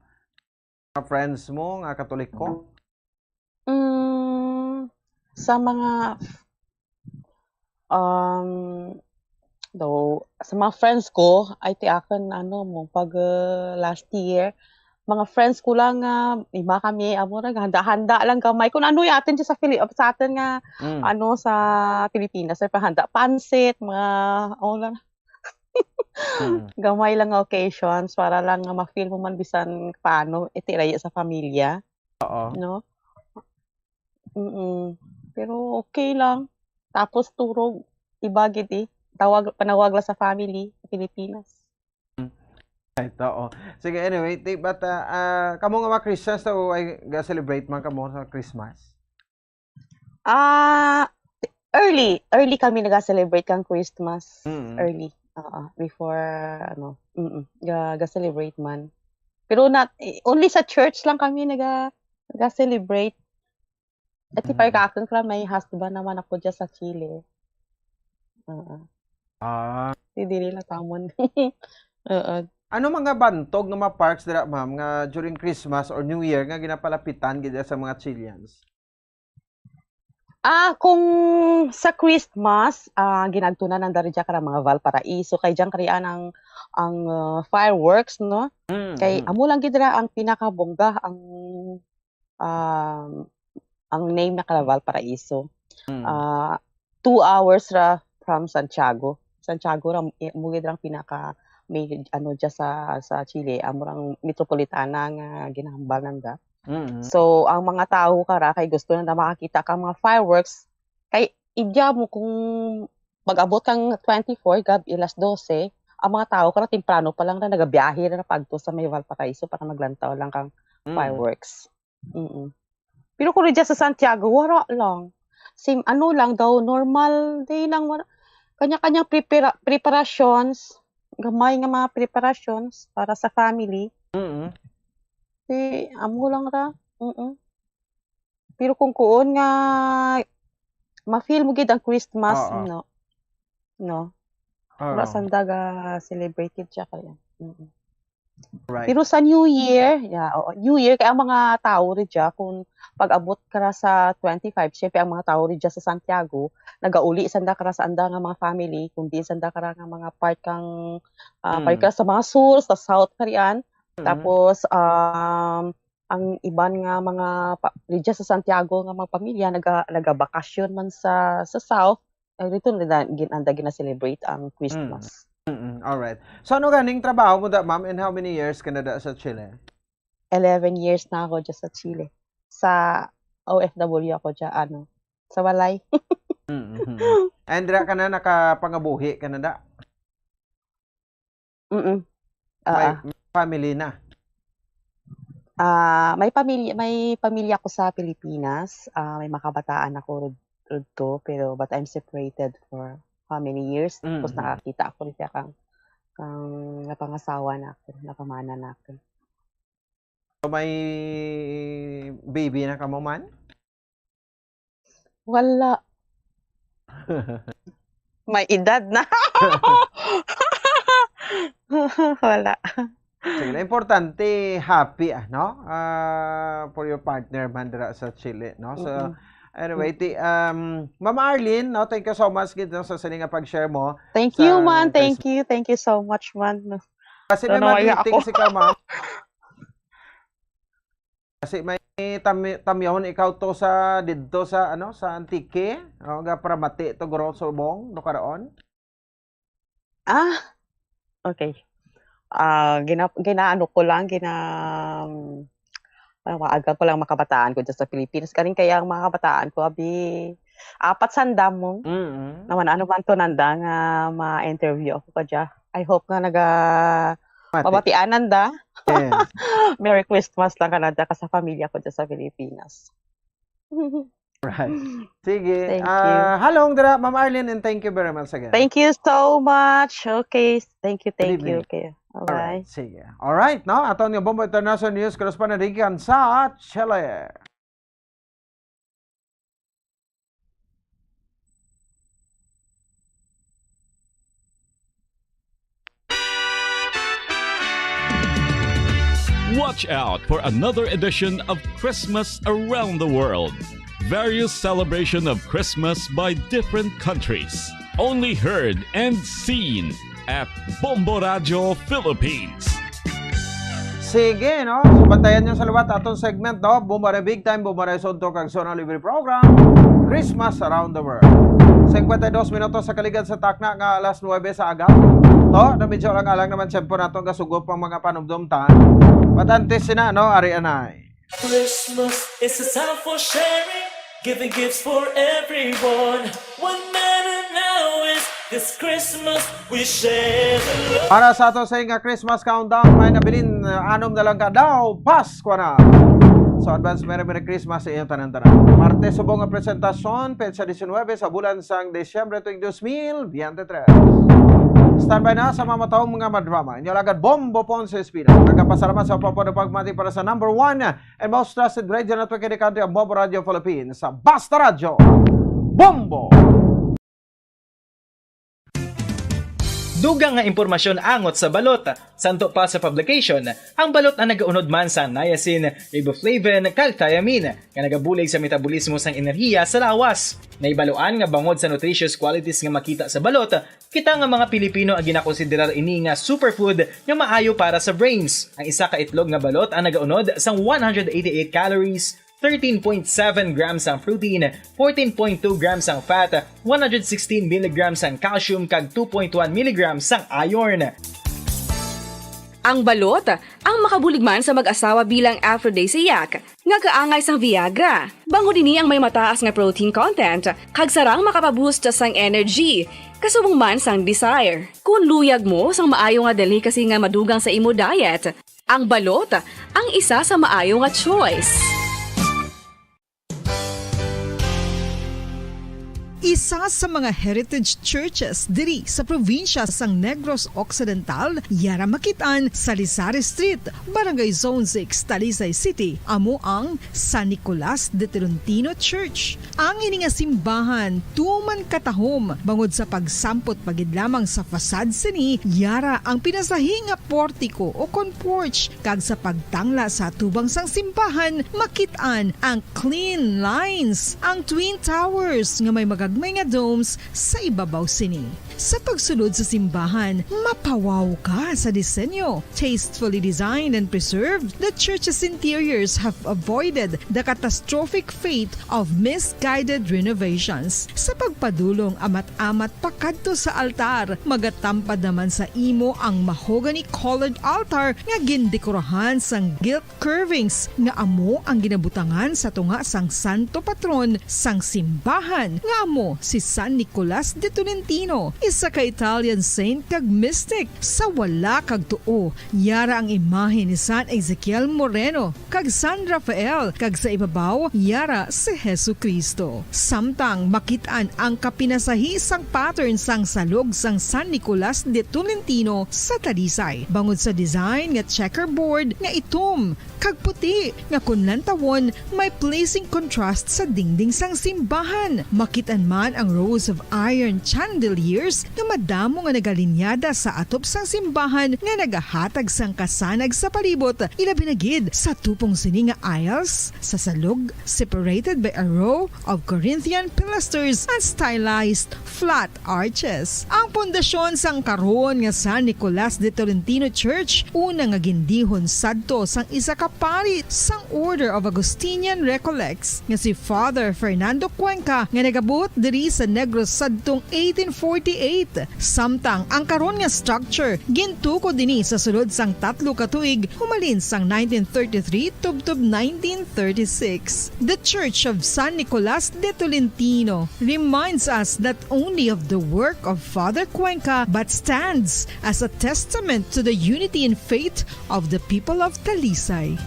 Mga friends mo nga Katoliko? Sa mga sa mga friends ko ay tiakan pag last year mga friends ko lang iba kami amo ra handa-handa lang kamay kung ano yatin sa atin nga sa Pilipinas ay pahanda pansit mga lang gamay lang occasions para lang ma-feel mo man bisan paano itiraya sa pamilya. Oo. No? Pero okay lang. Tapos turog, iba gid eh. Panawag lang sa family sa Pilipinas. Ito, oh. Sige, anyway, but kamo nga mga Christians to ay ga-celebrate man kamo sa Christmas? Early kami nag-celebrate kang Christmas. Early. Before ga-celebrate man. Pero only sa church lang kami nag-celebrate. At ipar ka akong may husband naman ako dyan sa Chile. Hindi nila tamon. Ano mga bantog nga mga parks dira, ma'am, nga during Christmas or New Year nga ginapalapitan gid sa mga Chileans? Kung sa Christmas, ginagtunan ng dari dyan ka mga Valparaiso, kay dyan kariyan ang fireworks, no? Kay amo lang gid dira ang pinakabongga ang name na kala Valparaiso. 2 hours ra from Santiago. Santiago ra mo gid ang pinaka may dyan sa Chile, amurang metropolitana nga ginahambal nanda. So ang mga tao kara kay gusto na makakita ka mga fireworks kay idya mo kung mag-abot kang 24 gab ilas 12 ang mga tao kara temprano pa lang na nagabiyahe na pagto sa may Valparaiso para maglantaw lang kang fireworks. Pero kung dyan sa Santiago wala lang. Same lang daw normal day lang kanya-kanyang preparations, gamay nga mga preparations para sa family. Amo lang ra. Pero kung kuon nga ma-feel mo gid ang Christmas, no. Wala sandaga celebrated siya kaya. Right. Pero sa New Year, New Year kaya ang mga tao rin dyan, kung pag-abot ka sa 25, syempre ang mga tao rin dyan sa Santiago, nagauli sanda ka sa anda nga mga family, kung di sanda ka nga mga part kang part ka sa mga sur, sa south karian. Tapos ang iban nga mga rin dyan sa Santiago nga mga pamilya nagabakasyon man sa south, rito nila gina-celebrate ang Christmas. Alright. So ano ganing trabaho mo da, ma'am, and how many years ka na da sa Chile? 11 years na ako dyan sa Chile. Sa OFW ako dyan, sa Walay. And dira ka na nakapangabuhi ka na da? May family na? May pamilya ako sa Pilipinas. May makabataan ako rudto, pero but I'm separated for how many years. Tapos nakakita ako rin siya kang napangasawa na ako, napamana na ako. So may baby na ka mo man? Wala. May edad na. Wala. Sige na, importante happy no? For your partner man dira sa Chile, no? So anyway, Ma'am Arlene, no, thank you so much gid sa sininga pag-share mo. Thank you, man. Thank you so much, man. Kasi may mag-greeting si ka, ma'am. Kasi may tamyahon ikaw to sa didto sa sa Antique, ga para mati to guro subong no karon. Okay. Ginaano ko lang maaga ko lang makabataan ko dyan sa Pilipinas. Karing kaya ang mga kabataan ko, 400 mo. Naman ano man to nanda nga ma-interview ako ka dyan. I hope nga mabatian nanda. Yeah. Merry Christmas lang ka nanda ka sa pamilya ko dyan sa Pilipinas. Right. Sige. Thank you. Halong dira, Ma'am Arlene, and thank you very much again. Thank you so much. Okay. Thank you. Okay. Alright, sige. Alright, no? Aton nga Bombo International News correspondent Rican sa Chile. Watch out for another edition of Christmas Around the World. Various celebration of Christmas by different countries. Only heard and seen at Bombo Radio Philippines. Sige, no? So, bantayan nyo sa lubat atong segment, no? Bombo Radio Big Time, Bombo Radio Sonto, kag Zona Libre Program, Christmas Around the World. 52 minutos sa kaligad sa takna nga alas 9 sa agaw. To, na medyo lang naman siyempre natong kasugop ang mga panumdumtan. But antes na, no? Ari anay. Christmas is a time for sharing, giving gifts for everyone. One manner now is this Christmas we share the love. Para sa ato sa nga Christmas countdown, may nabilin 6 na lang ka daw, Pasko na. So advance Merry Christmas sa iyong tanan-tanan. Martes subong nga presentasyon, petsa 19 sa bulan sang Desyembre tuig 2023. Standby na sa mga mataong mga madrama. Inyo lagad Bombo Ponce Espina. Nagkapasalamat sa papo na pagmati para sa number 1 and most trusted radio network in the country, ang Bombo Radio Philippines, sa Basta Radio Bombo! Dugang nga impormasyon angot sa balot. Santo pa sa publication, ang balot ang nagaunod man sa niacin, riboflavin, kag thiamine, nga nagabulig sa metabolismo sang enerhiya sa lawas. Naibaloan nga bangod sa nutritious qualities nga makita sa balot, kita nga mga Pilipino ang ginakonsiderar ini nga superfood nga maayo para sa brains. Ang isa ka itlog nga balot ang nagaunod sang 188 calories, 13.7 grams ang protein, 14.2 grams ang fat, 116 mg ang calcium kag 2.1 mg ang iron. Ang balot, ang makabuligman sa mag-asawa bilang aphrodisiac, nga kaangay sang Viagra. Bango dini ang may mataas nga protein content, kag sarang makapaboost sang energy, kasubong man sang desire. Kung luyag mo sang maayo nga delicacy nga madugang sa imo diet, ang balot, ang isa sa maayo nga choice. Isa sa mga heritage churches diri sa probinsya sang Negros Occidental, yara makitaan sa Lizares Street, Barangay Zone 6, Talisay City, amo ang San Nicolas de Tolentino Church. Ang ini nga simbahan tuman katahom bangod sa pagsampot pagid lamang sa fasad sini, yara ang pinasahi nga portiko o porch, kag sa pagtangla sa tubang sang simbahan makitaan ang clean lines, ang twin towers nga may may nga domes sa ibabaw sini. Sa pagsulod sa simbahan, mapawaw ka sa disenyo. Tastefully designed and preserved, the church's interiors have avoided the catastrophic fate of misguided renovations. Sa pagpadulong amat-amat pakadto sa altar, magatampad naman sa imo ang mahogany colored altar nga gindekorahan sang gilt curvings nga amo ang ginabutangan sa tunga sang santo patron sang simbahan nga amo si San Nicolas de Tolentino, isa ka Italian saint kag mystic. Sa wala kag tuo, yara ang imahe ni San Ezekiel Moreno kag San Rafael, kag sa ibabaw yara si Hesu Kristo. Samtang makitaan ang kapinasahi sang pattern sang salog sang San Nicolas de Tolentino sa Talisay, bangod sa design nga checkerboard nga itom kag puti nga kunlantawon may placing contrast sa dingding sang simbahan. Makitaan man ang rows of iron chandeliers nga madamo nga nagalinyada sa atop sang simbahan nga nagahatag sang kasanag sa palibot, ilabi na gid sa tupong sini nga aisles sa salog, separated by a row of Corinthian pilasters and stylized flat arches. Ang pundasyon sang karon nga San Nicolas de Tolentino Church una nga gindihon sadto sang isa ka pari sang Order of Augustinian Recollects nga si Father Fernando Cuenca nga nagabot diri sa Negros sadtong 1848. Samtang ang karon nga structure gintuko dinhi sa sulod sang 3 ka tuig humalin sang 1933 tubtob 1936. The Church of San Nicolas de Tolentino reminds us not only of the work of Father Cuenca but stands as a testament to the unity and faith of the people of Talisay.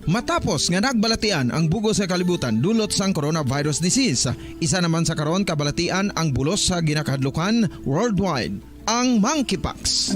Matapos nga nagbalatian ang bugos sa kalibutan dulot sang coronavirus disease, isa naman sa karon kabalatian ang bulos sa ginakahadlukan worldwide, ang monkeypox.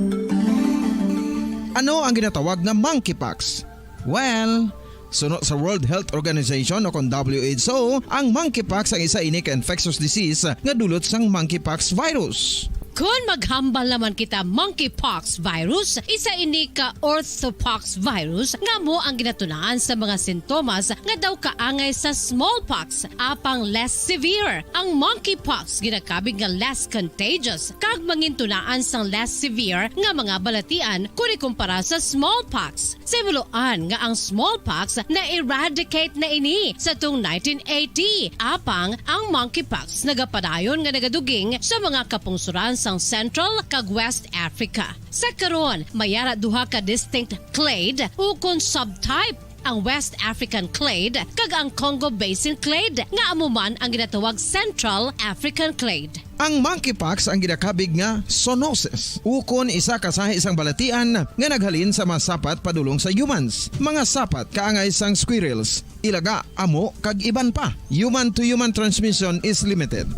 Ano ang ginatawag na monkeypox? Well, sunod sa World Health Organization o kung WHO, ang monkeypox ang isa ini ka infectious disease nga dulot sang monkeypox virus. Kung maghambal naman kita monkeypox virus, isa ini ka orthopox virus nga mo ang ginatunaan sa mga sintomas nga daw kaangay sa smallpox, apang less severe. Ang monkeypox ginakabig nga less contagious kag mangintunaan sang less severe nga mga balatian kung ikumpara sa smallpox. Simuloan nga ang smallpox na eradicate na ini sa tung 1980, apang ang monkeypox nagapadayon nga nagaduging sa mga kapungsuran sa sang Central kag West Africa. Sa karon, mayara duha ka distinct clade ukon subtype, ang West African clade kag ang Congo Basin clade nga amuman ang ginatawag Central African clade. Ang monkeypox ang ginakabig nga zoonosis. Ukon isa ka sa isang balatian nga naghalin sa mga sapat padulong sa humans. Mga sapat kaangay sang squirrels, ilaga, amo kag iban pa. Human to human transmission is limited.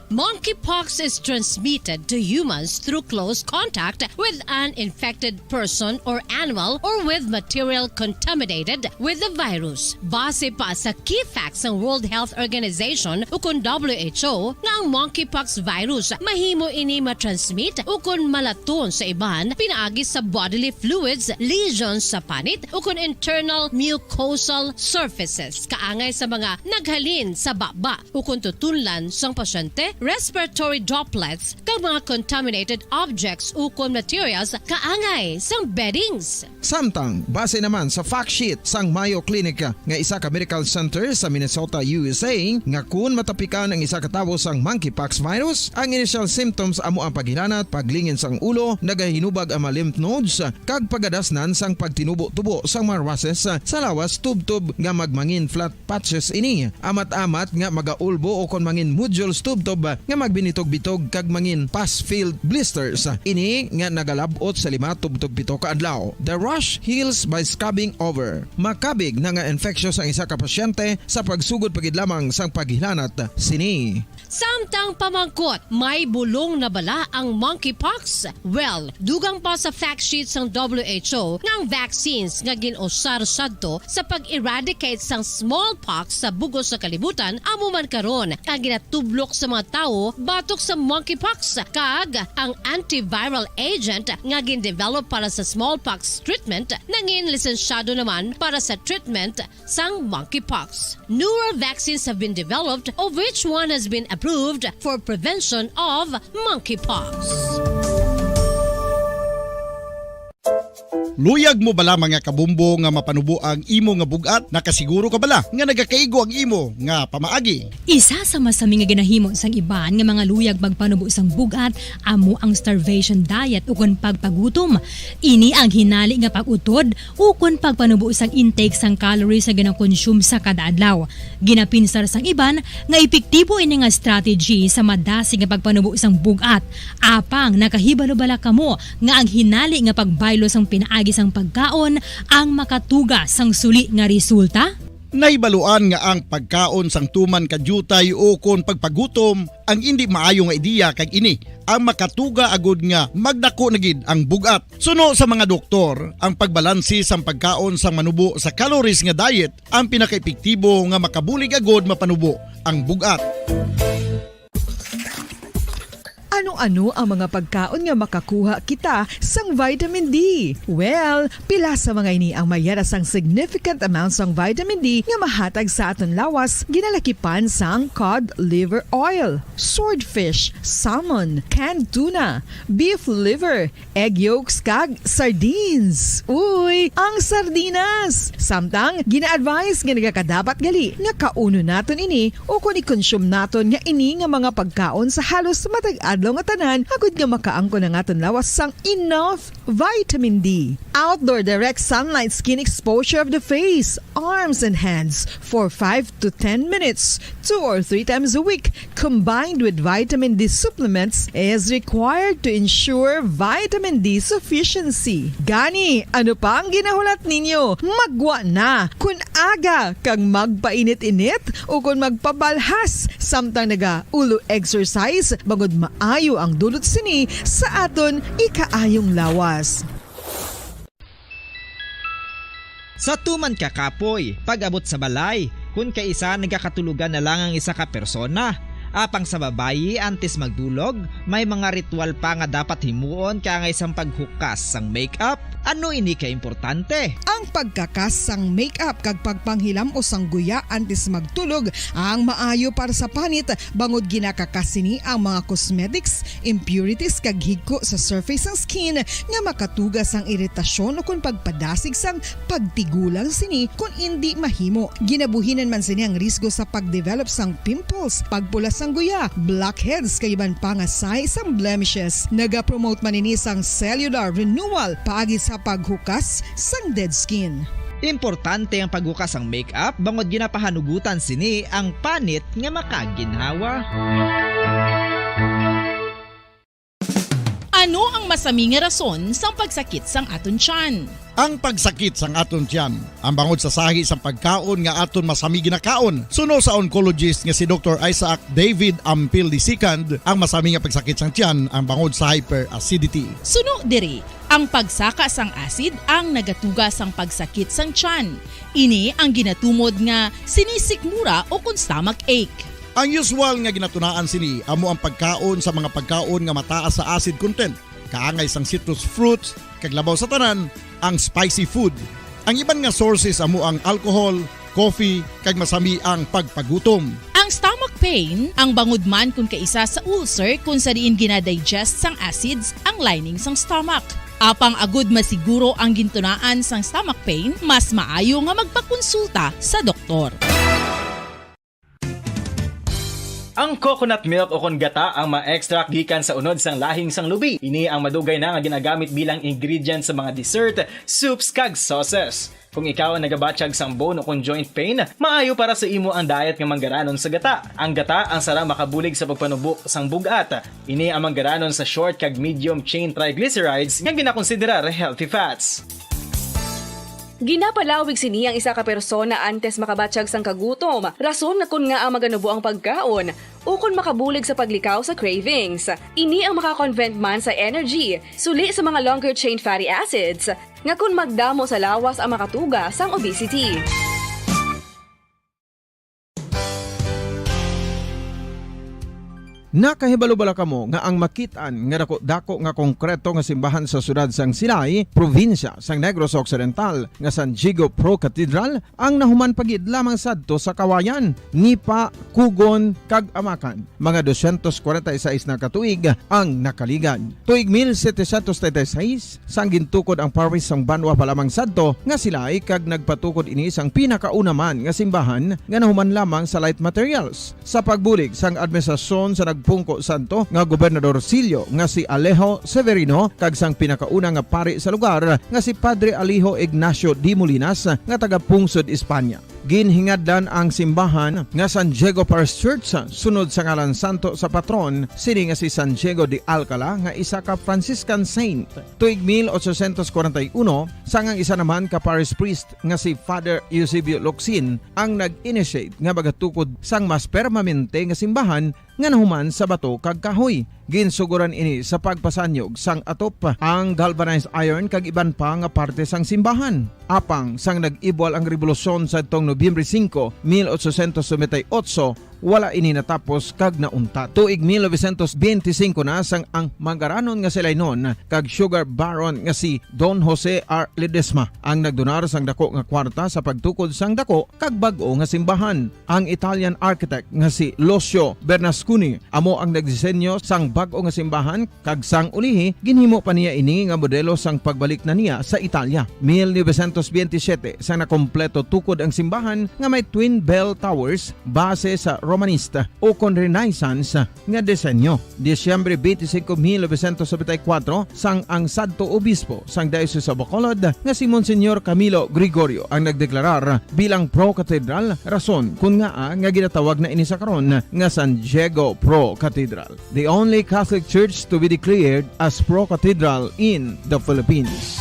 Monkeypox is transmitted to humans through close contact with an infected person or animal or with material contaminated with the virus. Base pa sa key facts ng World Health Organization ukon WHO nga ang monkeypox virus mahimo ini matransmit ukon malaton sa iban pinaagi sa bodily fluids, lesions sa panit ukon internal mucosal surfaces kaangay sa mga naghalin sa baba ukon tutunlan sang pasyente, respiratory droplets kag mga contaminated objects ukon materials kaangay sang beddings. Samtang, base naman sa fact sheet sang Mayo Clinic nga isa ka medical center sa Minnesota, USA, nga kun matapikan ang isa ka tawo sang monkeypox virus, ang initial symptoms amo ang paghilanat, paglingin sang ulo, nagahinubag ang mga lymph nodes, kag pagadasnan sang pagtinubo-tubo sang mga rashes sa lawas tubtob nga magmangin flat patches ini. Amat-amat nga magaulbo o kon mangin nodules tubtob nga magbinitog-bitog kag mangin pus-filled blisters. Ini nga nagalabot sa 5 tubtog 7 ka adlaw. The rash heals by scabbing over. Makabig na nga infectious ang isa ka pasyente sa pagsugod pagid lamang sang paghilanat sini. Samtang pamangkot, may bulong na bala ang monkeypox? Well, dugang pa sa fact sheets ng WHO nga ang vaccines nga ginusar sadto sa pag-eradicate sang smallpox sa bugos sa kalibutan amo man karon ang ginatublok sa mga tao batok sa monkeypox kag ang antiviral agent nga gin-develop para sa smallpox treatment nangin lisensyado naman para sa treatment sang monkeypox. Newer vaccines have been developed of which one has been approved for prevention of monkeypox. Luyag mo bala mga kabumbo nga mapanubo ang imo nga bugat? Nakasiguro ka bala nga nagakaigo ang imo nga pamaagi? Isa sa masami nga ginahimo sang iban nga mga luyag magpanubo sang bugat amo ang starvation diet ukon pagpagutom. Ini ang hinali nga pag-utod ukon pagpanubo sang intake sang calories sa ginakonsume sa kada adlaw. Ginapinsar sang iban nga epektibo ini nga strategy sa madasig nga pagpanubo sang bugat. Apang nakahibalo bala kamo nga ang hinali nga pagbaylo sang pinaagi sang pagkaon ang makatuga sang suli nga resulta? Naibaluan nga ang pagkaon sang tuman kadyutay o kon pagpagutom ang hindi maayo nga ideya kag ini ang makatuga agud nga magdako na gid ang bugat. Suno sa mga doktor, ang pagbalansi sang pagkaon sang manubo sa calories nga diet ang pinakaepektibo nga makabulig agud mapanubo ang bugat. Ano-ano ang mga pagkaon nga makakuha kita sang vitamin D? Well, pila sa mga ini ang mayara sang significant amount sang vitamin D nga mahatag sa aton lawas ginalakipan sang cod liver oil, swordfish, salmon, canned tuna, beef liver, egg yolks kag sardines. Uy, ang sardinas! Samtang gina-advise nga nagakadapat gali nga kauno naton ini o kung i-consume naton nga ini nga mga pagkaon sa halos matag adlaw nga tanan agud nga makaangko na aton lawas sang enough vitamin D. Outdoor direct sunlight skin exposure of the face, arms and hands for 5 to 10 minutes 2 or 3 times a week combined with vitamin D supplements is required to ensure vitamin D sufficiency. Gani, ano pa ang ginahulat ninyo? Magwa na kun aga kang magpainit-init o kun magpabalhas samtang naga-ulo exercise bagod maayo ang dulot sini sa aton ikaayong lawas. Sa tuman ka kapoy, pag-abot sa balay, kung kaisa nagkakatulugan na lang ang isa ka persona. Apang sa babayi antes magdulog, may mga ritual pa nga dapat himuon kaya isang paghukas sang makeup. Ano ini ka importante? Ang pagkakas sang makeup kag pagpanghilam o sang guya antes magtulog ang maayo para sa panit bangod ginakakasini ang mga cosmetics, impurities kag higko sa surface sang skin nga makatugas sang iritasyon o kung pagpadasig sang pagtigulang sini kung hindi mahimo. Ginabuhinan man sini ang risgo sa pagdevelop sang pimples, pagpula sang sang guya, blackheads kayiban pangasay sang blemishes. Naga-promote man ini sang cellular renewal paagi sa paghukas sang dead skin. Importante ang paghukas ang makeup bangod ginapahanugutan sini ang panit nga makaginhawa. Ano ang masami nga rason sang pagsakit sang aton tiyan? Ang pagsakit sang aton tiyan, ang bangod sa sahi sang pagkaon nga aton masami ginakaon. Suno sa oncologist nga si Dr. Isaac David Ampil II, ang masami nga pagsakit sang tiyan ang bangod sa hyperacidity. Suno diri, ang pagsaka sang acid ang nagatuga sang pagsakit sang tiyan. Ini ang ginatumod nga sinisikmura o kung stomach ache. Ang usual nga ginatunaan sini amo ang pagkaon sa mga pagkaon nga mataas sa acid content, kaangay sang citrus fruits, kag labaw sa tanan ang spicy food. Ang iban nga sources amo ang alcohol, coffee, kag masami ang pagpagutom. Ang stomach pain ang bangod man kung kaisa sa ulcer kung sa diin ginadigest sang acids ang lining sang stomach. Apang agud masiguro ang gintunaan sang stomach pain, mas maayo nga magpakonsulta sa doktor. Ang coconut milk o kon gata ang ma-extract gikan sa unod sang lahing sang lubi. Ini ang madugay na nga ginagamit bilang ingredient sa mga dessert, soups kag sauces. Kung ikaw ang nagabatsyag sang bone o kon joint pain, maayo para sa imo ang diet nga manggaranon sa gata. Ang gata ang sarang makabulig sa pagpanubo sang bugat. Ini ang manggaranon sa short kag medium chain triglycerides nga ginakonsiderar healthy fats. Ginapalawig sini ang isa ka persona antes makabatsyag sang kagutom. Rason na kun nga ang maganubo ang pagkaon o kun makabulig sa paglikaw sa cravings. Ini ang makakonvent man sa energy, suli sa mga longer chain fatty acids, nga kun magdamo sa lawas ang makatuga sang obesity. Nakahibalo-bala kamo nga ang makitaan nga dako nga konkreto nga simbahan sa sudad sang Sinay, probinsya sang Negros Occidental nga San Diego Pro Cathedral ang nahuman pagid lamang sadto sa Kawayan, Nipa, Kugon kag Amakan. Mga 246 na katuig ang nakaligan. Tuig 1736 sang gintukod ang parish sang Banwa pa lamang sadto nga silay kag nagpatukod ini sang pinakauna man nga simbahan nga nahuman lamang sa light materials. Sa pagbulig sang administrasyon sa Pungko Santo nga Gobernador Silio nga si Alejo Severino kag sang pinakauna nga pari sa lugar nga si Padre Alijo Ignacio D. Molinas nga taga Pungsod, Espanya. Ginhingadlan ang simbahan nga San Diego Parish Church sunod sa ngalan santo sa patron sini nga si San Diego de Alcala nga isa ka Franciscan saint. Tuig 1841 sangang isa naman ka parish priest nga si Father Eusebio Locsin ang nag-initiate nga bagatukod sang mas permanente nga simbahan nga nahuman sa bato kag kahoy. Ginsuguran ini sa pagpasanyog sang atop ang galvanized iron kag iban pa nga parte sang simbahan. Apang sang nag-ibwal ang revolusyon sa tong Nobyembre 5, 1898, wala ini natapos kag nauntat. Tuig 1925 na sang ang manggaranon nga silay nun kag sugar baron nga si Don Jose R. Ledesma ang nagdonar sang dako nga kwarta sa pagtukod sang dako kag bag-o nga simbahan. Ang Italian architect nga si Lucio Bernasconi amo ang nagdisenyo sang bag-o nga simbahan kag sang ulihi ginhimo pa niya ini nga modelo sang pagbalik na niya sa Italia. 1927 sang nakompleto tukod ang simbahan nga may twin bell towers base sa Romanista o kon Renaissance nga disenyo. Disyembre 25, 1974 sang ang sadto obispo sang Diocese sa Bacolod nga si Monsignor Camilo Gregorio ang nagdeklarar bilang pro-cathedral, rason kun nga ginatawag na ini sa karon nga San Diego Pro-Cathedral, the only Catholic church to be declared as pro-cathedral in the Philippines.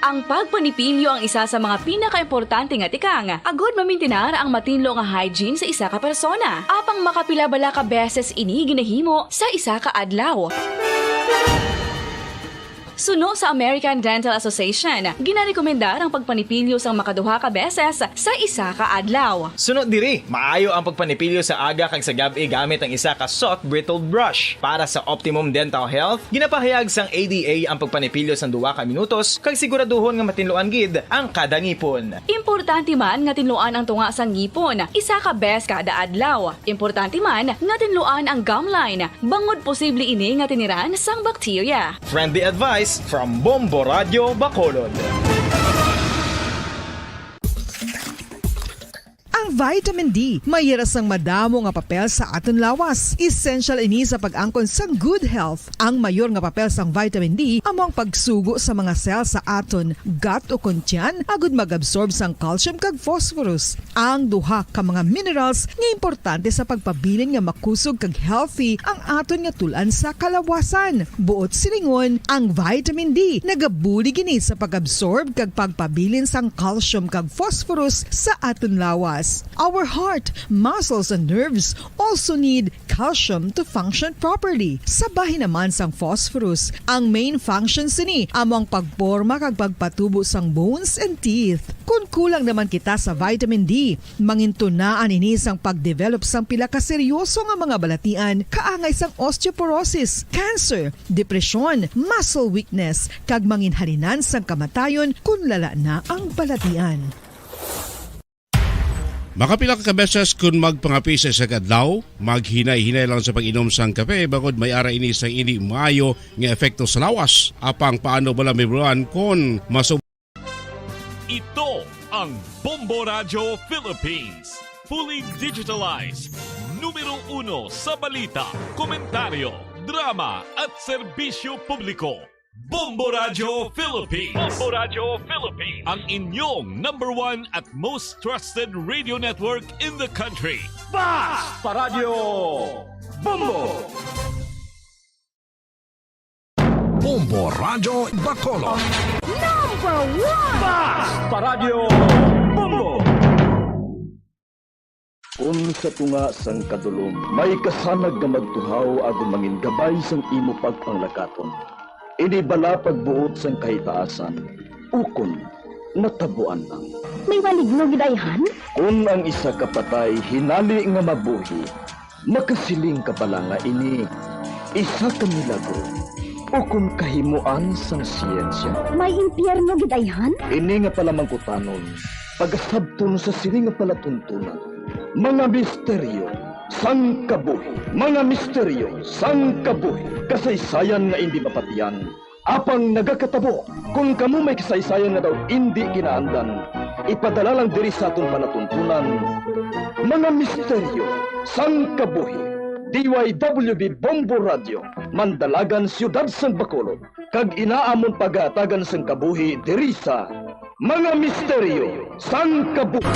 Ang pagpanipilyo ang isa sa mga pinaka-importante nga tikang. Agod mamintinar ang matinlo nga hygiene sa isa ka persona. Apang makapilabala ka beses ini ginahimo sa isa ka adlaw. Suno sa American Dental Association, ginarekomendar ang pagpanipilyo sang makaduha ka beses sa isa ka adlaw. Sunod diri, maayo ang pagpanipilyo sa aga kag sa gabi gamit ang isa ka soft brittled brush. Para sa optimum dental health, ginapahayag sang ADA ang pagpanipilyo sang 2 ka minutos kag siguraduhon nga matinluan gid ang kada ngipon. Importante man nga tinluan ang tunga sang ngipon, isa ka bes kada adlaw. Importante man nga tinluan ang gum line, bangod posible ini nga tiniran sang bakterya. Friendly advice advice from Bombo Radio Bacolod. Ang vitamin D, mayroon sang madamo nga papel sa aton lawas. Essential ini sa pag-angkon sang good health. Ang mayor nga papel sang vitamin D amo ang pagsugo sa mga cell sa aton gut o kuntyan agud mag-absorb sang calcium kag phosphorus. Ang duha ka mga minerals nga importante sa pagpabilin nga makusog kag healthy ang aton nga tulan sa kalawasan. Buot silingon, ang vitamin D nagabuli gini sa pag-absorb kag pagpabilin sang calcium kag phosphorus sa aton lawas. Our heart, muscles, and nerves also need calcium to function properly. Sabay naman sang phosphorus. Ang main function sini amo ang pagporma kag pagpatubo sang bones and teeth. Kung kulang naman kita sa vitamin D, mangintunaan ini sang pagdevelop sang pila ka seryoso nga mga balatian kaangay sang osteoporosis, cancer, depresyon, muscle weakness, kag manginhalinan sang kamatayon kung lala na ang balatian. Makapila ka beses kung magpangapi sa kadlaw, maghinay-hinay lang sa pag-inom sang kape bagod may ara ini sang ini maayo nga epekto sa lawas. Apang paano bala mibruan kung Ito ang Bombo Radio Philippines. Fully digitalized. Numero 1 sa balita, komentaryo, drama at serbisyo publiko. Bombo Radio Philippines. Bombo Radio Philippines. Ang inyong #1 at most trusted radio network in the country. Basta Radio Bombo! Bombo Radio Bacolod. #1! Basta Radio Bombo! Kung sa tunga sang kadulom, may kasanag nga magtuhaw agon mangin gabay sang imo pagpanglakaton. Ini bala pagbuot sang kahitaasan, ukon natabuan lang. May maligno gidayhan? Kung ang isa ka patay hinali nga mabuhi, makasiling ka pala nga ini isa ka milagro o kung kahimuan sang siyensya. May impyerno gidayhan? Ini nga pala mangkutanon, pagasabton sa siling nga palatuntunan. Mga misteryo sang kabuhi, mga misteryo sang kabuhi, kasaysayan nga hindi mapatiyan. Apang nagakatabo, kung kamo may kasaysayan nga daw hindi kinaandan, ipadala lang diri sa atong palatuntunan. Mga misteryo sang kabuhi, DYWB Bombo Radio, Mandalagan, Siyudad San Bacolod, kag inaamon pagatagan sang kabuhi diri sa Mga Misteryo sang Kabuhi.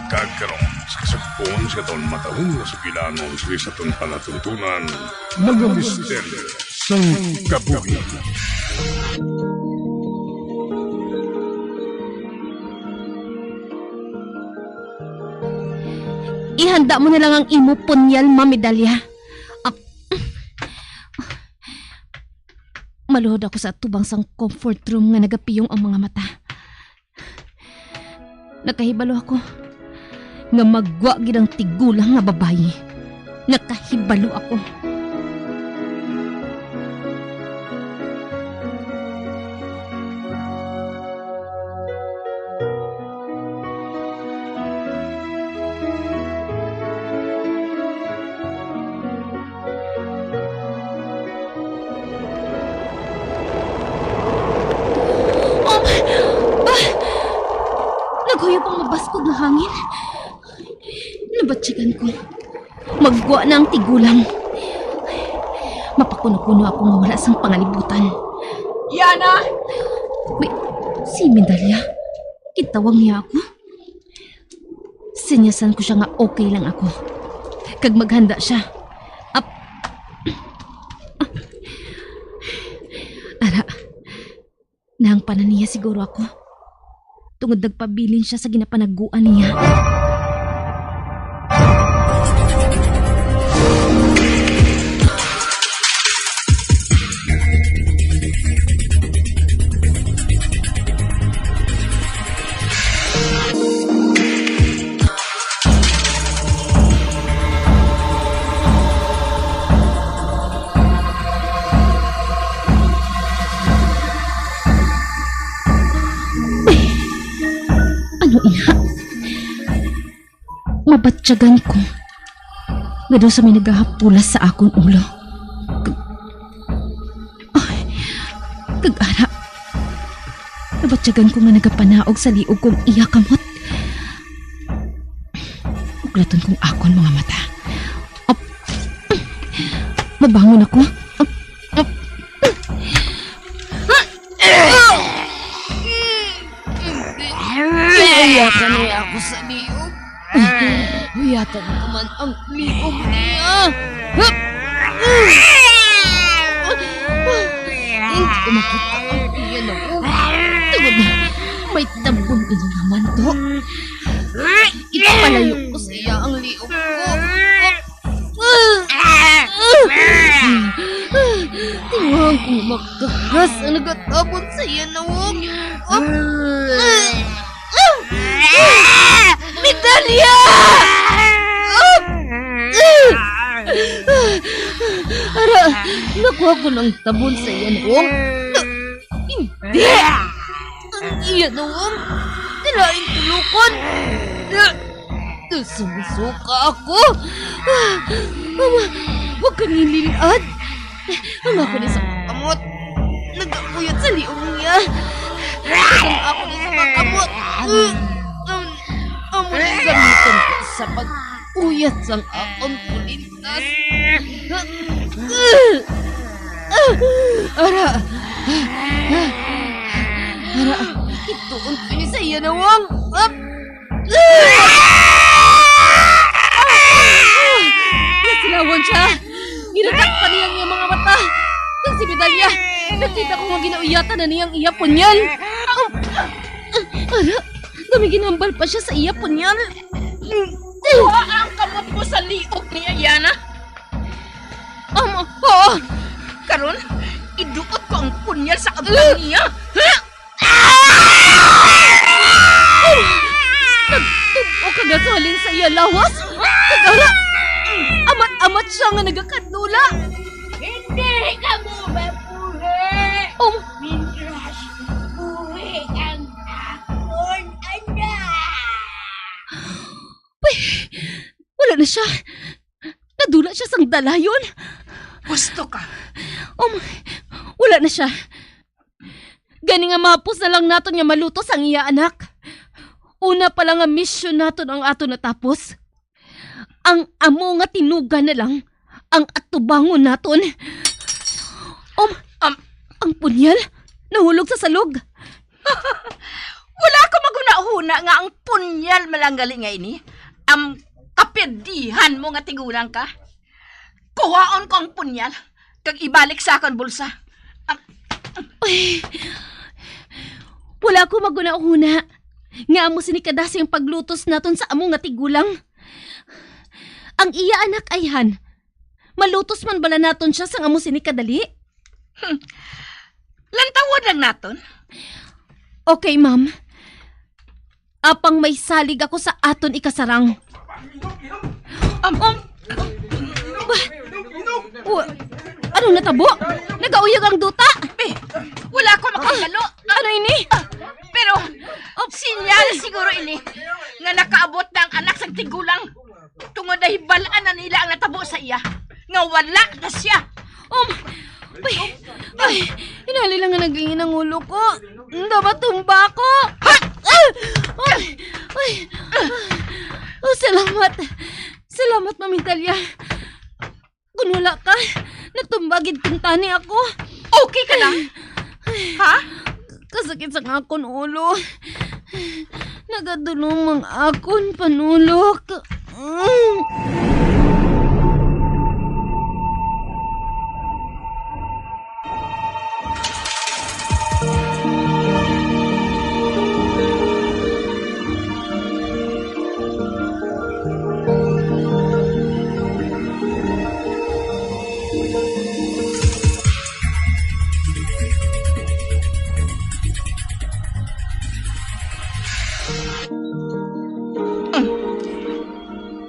Kagkaroon sa kasagpon sa taon matahong na sukilanon sa taon palatuntunan, Mga Misteryo sang Kabuhi. Ihanda mo na lang ang imo punyal, mamedalya. Maluhod ako sa tubang sang comfort room nga nagapiyong ang mga mata. Nakahibalo ako nga magwa gid ang tigulang nga babayi. Nakahibalo ako. Naghuyo pang mabaskog na hangin. Nabatsikan ko. Magwa na ang tigulang. Mapakuno-kuno ako nga wala sang pangalibutan. Yana! May, si Medalya. Kitawang niya ako. Sinyasan ko siya nga okay lang ako. Kag maghanda siya. Ara, naangpanan niya siguro ako. Tungod nagpabilin siya sa ginapanaguan niya. nabatyagan ko. Gado sa may nagahapulas sa akong ulo. Kag-ara. Nabatyagan ko nga nagapanaog sa liog kong iya kamot. Uklaton kong akon mga mata. Mabangon ako. Iyakan niya ako sa liog. Iyakan naman ang liog niya. Hindi ko makita ang iyan ako. Tungod na, may tabon din naman to. Ipapalayo ko sa iya ang liog ko. Tingnan ko magkakas ang nagatabon sa iya na wag. Medalya! Ara, nakuha ko ng tabon sa iya na wag. Hindi! Ang iya na wag. Tilaing tulukon. Sumusuka ako. Huwag ka nililad. Ang ako na sa kakamot. Nagkakuyot sa liong niya. Ang ako na sa kakamot. Amo na gamitin ko sa pag-uyat sang akong pulintas. Ara, ituon ko niya sa iya na wang. Nasilawan siya. Ginatakpan niyang iyang mga mata. Kung si Medalya, nakita ko nga ginauyatan na niyang iya punyal. Ara, dami ginambal pa siya sa iya punyal. Kuha ang kamot mo sa liog niya, Yana. Oo. Karon, iduot ko ang punyal sa abang niya. Nagtubo ka na halin sa iya lawas. Kagara, amat-amat siya nga nagakadula. Hindi ka mo mapuhi. Mientras buhi ang akon anak. Wala na siya. Nadula siya sang dalayon. Gusto ka? Wala na siya. Gani nga mapos na lang naton nga malutos ang iya anak. Una pa lang nga mission naton ang ato natapos. Ang amo nga tinugan na lang ang atubangon naton. Ang punyal nahulog sa salog. Wala ko maguna-huna nga ang punyal malanggali nga ini. Kapedihan mo nga tigulang ka. Kuhaon ko ang punyal kag ibalik sa akong bulsa. Wala ko maguna-huna nga amo sinikadasi ang paglutos naton sa amo nga tigulang. Ang iya anak ayhan. Malutos man bala naton siya sang amo sinikadali? Lantawad lang naton. Okay, ma'am. Apang may salig ako sa aton ikasarang. Ano natabo? Nagauyag ang duta? Wala ko makagalo. Ano ini? Pero, sinyal siguro ini nga nakaabot na ang anak sa tigulang. Tungod na hibalaan na nila ang natabo sa iya. Nga wala na siya. Inali lang nga naglingin ang ulo ko. Dapat tumba ko. Salamat. Salamat, Mami Talia. Kung wala ka, natumbagid pintani ako. Okay ka lang? Ha? Kasakit sa akon ulo. Nagadulong mang akon panulok.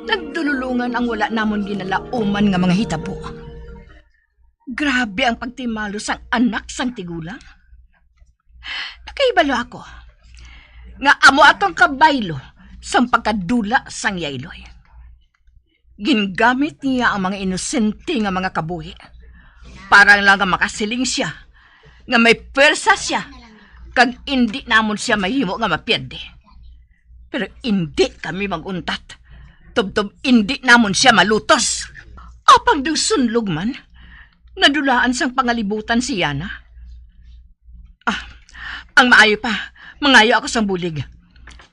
Nagdululungan ang wala namon ginalauman nga mga hitabo. Grabe ang pagtimalo sang anak sang tigulang. Nakaibalo ako nga amo atong kabaylo sang pagkadula sang yayloy. Gingamit niya ang mga inosente nga mga kabuhi. Para lang nga makasiling siya, nga may pwersa siya, kag hindi namon siya mahimo nga mapiyerde. Pero hindi kami maguntat. Tubtob hindi namon siya malutos. Apang dusunlog man, nadulaan sang pangalibutan si Yana. Ang maayo pa, mangayo ako sang bulig.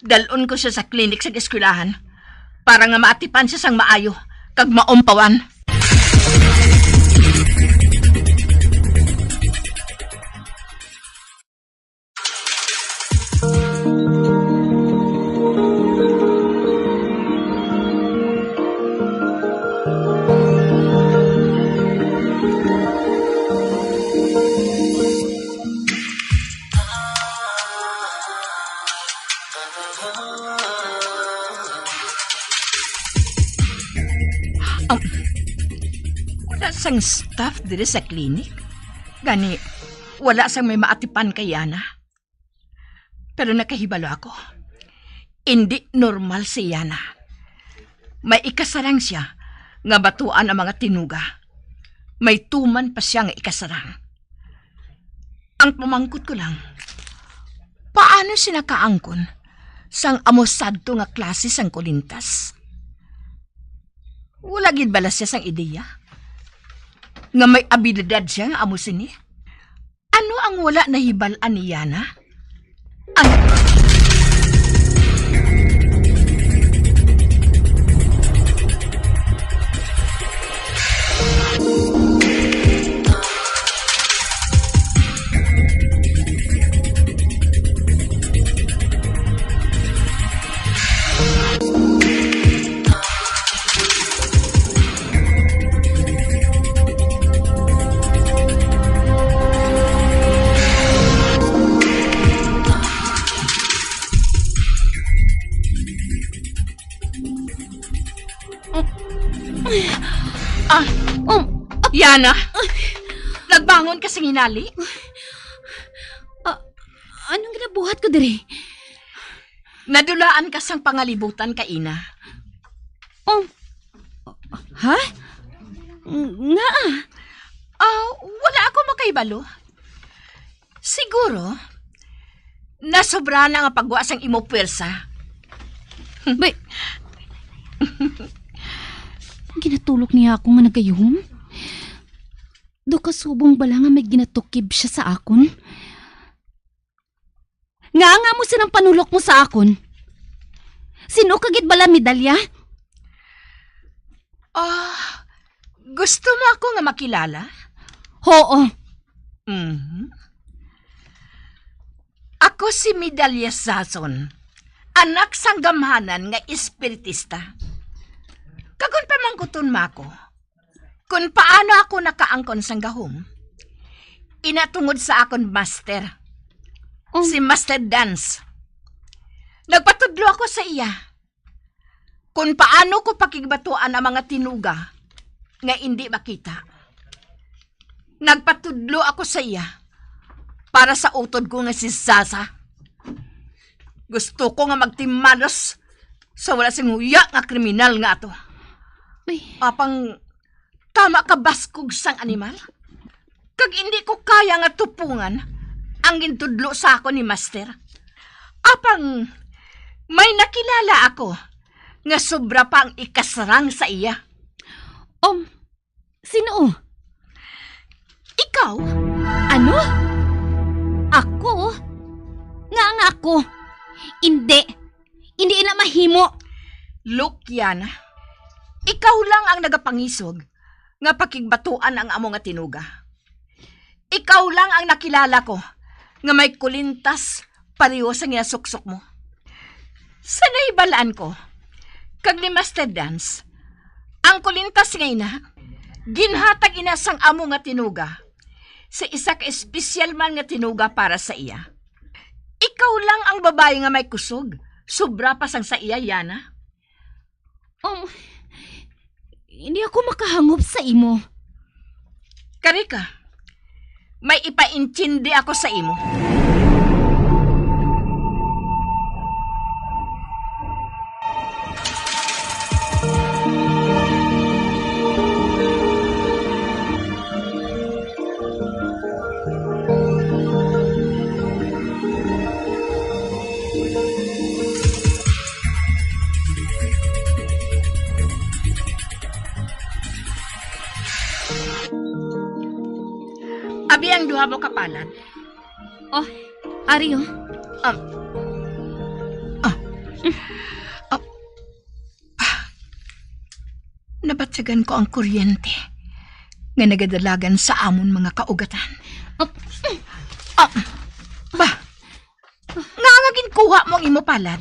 Dalon ko siya sa klinik sa eskwelahan para nga maatipan siya sang maayo kag maumpawan. Wala sang staff diri sa klinik. Gani, wala sang may maatipan kay Yana. Pero nakahibalo ako. Hindi normal si Yana. May ikasarang siya nga batuan ang mga tinuga. May tuman pa siya nga ikasarang. Ang pamangkot ko lang, paano siya nakaangkon sang amosadto nga klase sang kulintas? Wala gid bala siya sang ideya nga may abilidad siya nga amo sini. Ano ang wala nahibalan ni Yana? Yana, nagbangon ka sa nginali? Anong ginabuhat ko diri? Nadulaan ka sang pangalibutan ka, Ina. Ha? Nga? Wala ako makaibalo. Siguro, nasobra na nga pagwa sang imo pwersa. Ginatulok niya ako nga nagayuhom? Do kasubong bala nga may ginatukib siya sa akon? Nga mo sinang panulok mo sa akon? Sino kagid bala medalya? Gusto mo ako nga makilala? Oo. Ako si Medalya Sason, anak sang gamhanan nga espiritista. Kagun pa mangkuton mako, kung paano ako nakaangkon sang gahom, inatungod sa akon master, si Master Dance. Nagpatudlo ako sa iya, kung paano ko pakigbatuan ang mga tinuga nga hindi makita. Nagpatudlo ako sa iya para sa utod ko nga si Sasa. Gusto ko nga magtimanos sa wala sing huya nga kriminal nga to. Apang tama ka baskog sang animal? Kag hindi ko kaya nga tupungan ang gintudlo sa ako ni Master. Apang may nakilala ako nga sobra pa ang ikasarang sa iya. Sino? Ikaw? Ano? Ako? Nga ako? Hindi na mahimo. Look, Yana, ikaw lang ang nagapangisog nga pakigbatuan ang amo nga tinuga. Ikaw lang ang nakilala ko nga may kulintas pareho sa ginasuksok mo. Sa naibalaan ko, kag ni Master Dance, ang kulintas nga ina, ginhatag ina sang amo nga tinuga sa isa ka espesyal man nga tinuga para sa iya. Ikaw lang ang babae nga may kusog, sobra pa sang sa iya, Yana. Hindi ako makahangop sa imo. Karika, may ipaintindi ako sa imo. Abi ang duha mo kapalan. Oh, Ari oh. Nabatsagan ko ang kuryente nga nagadalagan sa amon mga kaugatan. Nga nga ginkuha mo ang imo palad.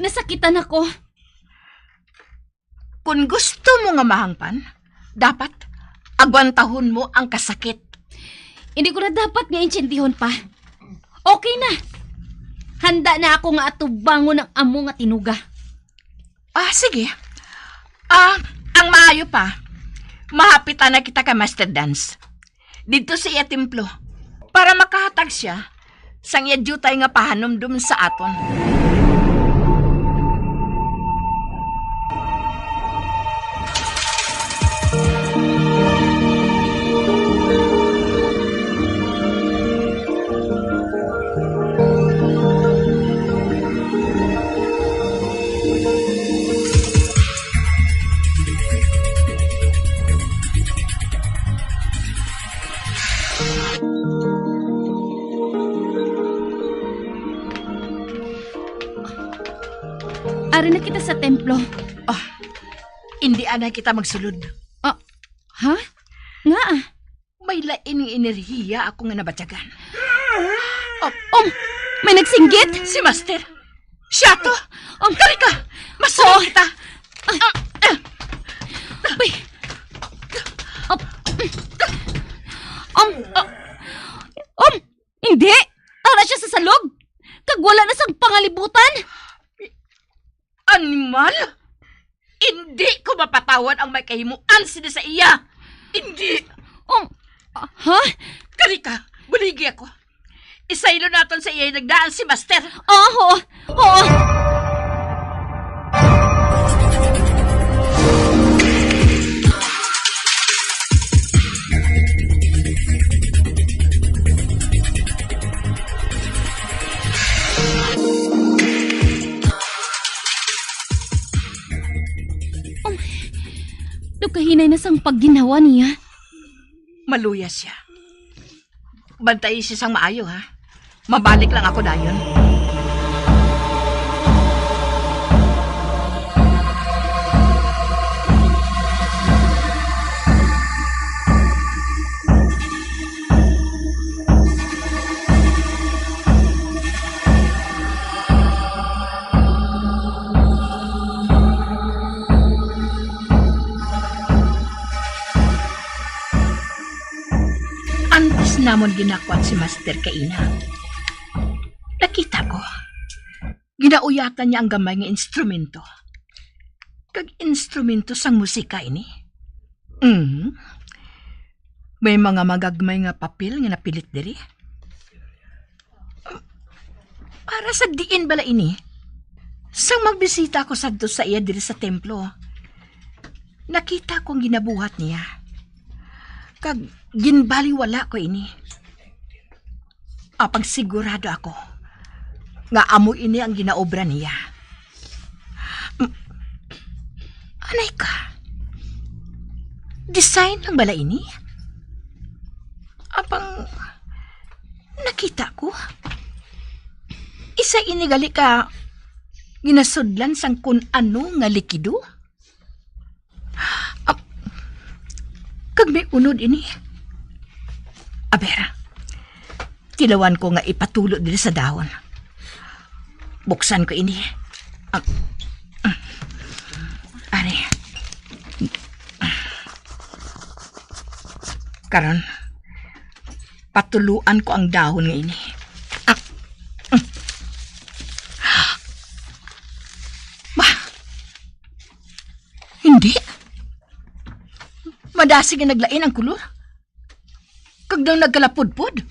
Nasakitan ako. Kung gusto mo nga mahangpan, dapat agwantahon mo ang kasakit. Hindi ko na dapat nga insyentihon pa. Okay na. Handa na ako nga atubangon ng amo nga tinuga. Sige. Ang maayo pa, mahapitan na kita ka Master Dance. Dito sa iya templo, para makahatag siya sang iya jutay nga pahanumdum sa aton. Ari na kita sa templo. Hindi ana kita magsulod. Ha? Nga May lain ng enerhiya ako nga nabatyagan. May nagsinggit? Si Master. Siya to. Kari ka. Masulod kita. Hindi. Ara siya sa salog. Kag wala na sang pangalibutan. Animal? Hindi ko mapatawan ang may kahimuan sila sa iya. Hindi. Ha? Karika, buligi ako. Isaylo naton sa iya nagdaan si Master. Oo. Kahinay na sang pagginawa niya. Maluya siya. Bantay siya sang maayo, ha? Mabalik lang ako dayon. Namon ginakwat si Master Kaina. Nakita ko. Ginauyatan niya ang gamay nga instrumento. Kag instrumento sang musika ini. May mga magagmay nga papel nga napilit diri. Para sa diin bala ini. Sang magbisita ko sadto sa iya diri sa templo. Nakita kong ginabuhat niya. Kag ginbaliwala ko ini. Apang sigurado ako nga amo ini ang ginaobra niya. Anay ka? Design ng bala ini? Apang nakita ko? Isa inigali ka ginasudlan sang kun ano nga likido? Kag may unod ini. Abera, tilawan ko nga ipatulot dili sa dahon. Buksan ko ini. Ani. Karon, patuluan ko ang dahon nga ini. Hindi. Madasig nga naglain ang kulor. Kag daw nagkalapudpod.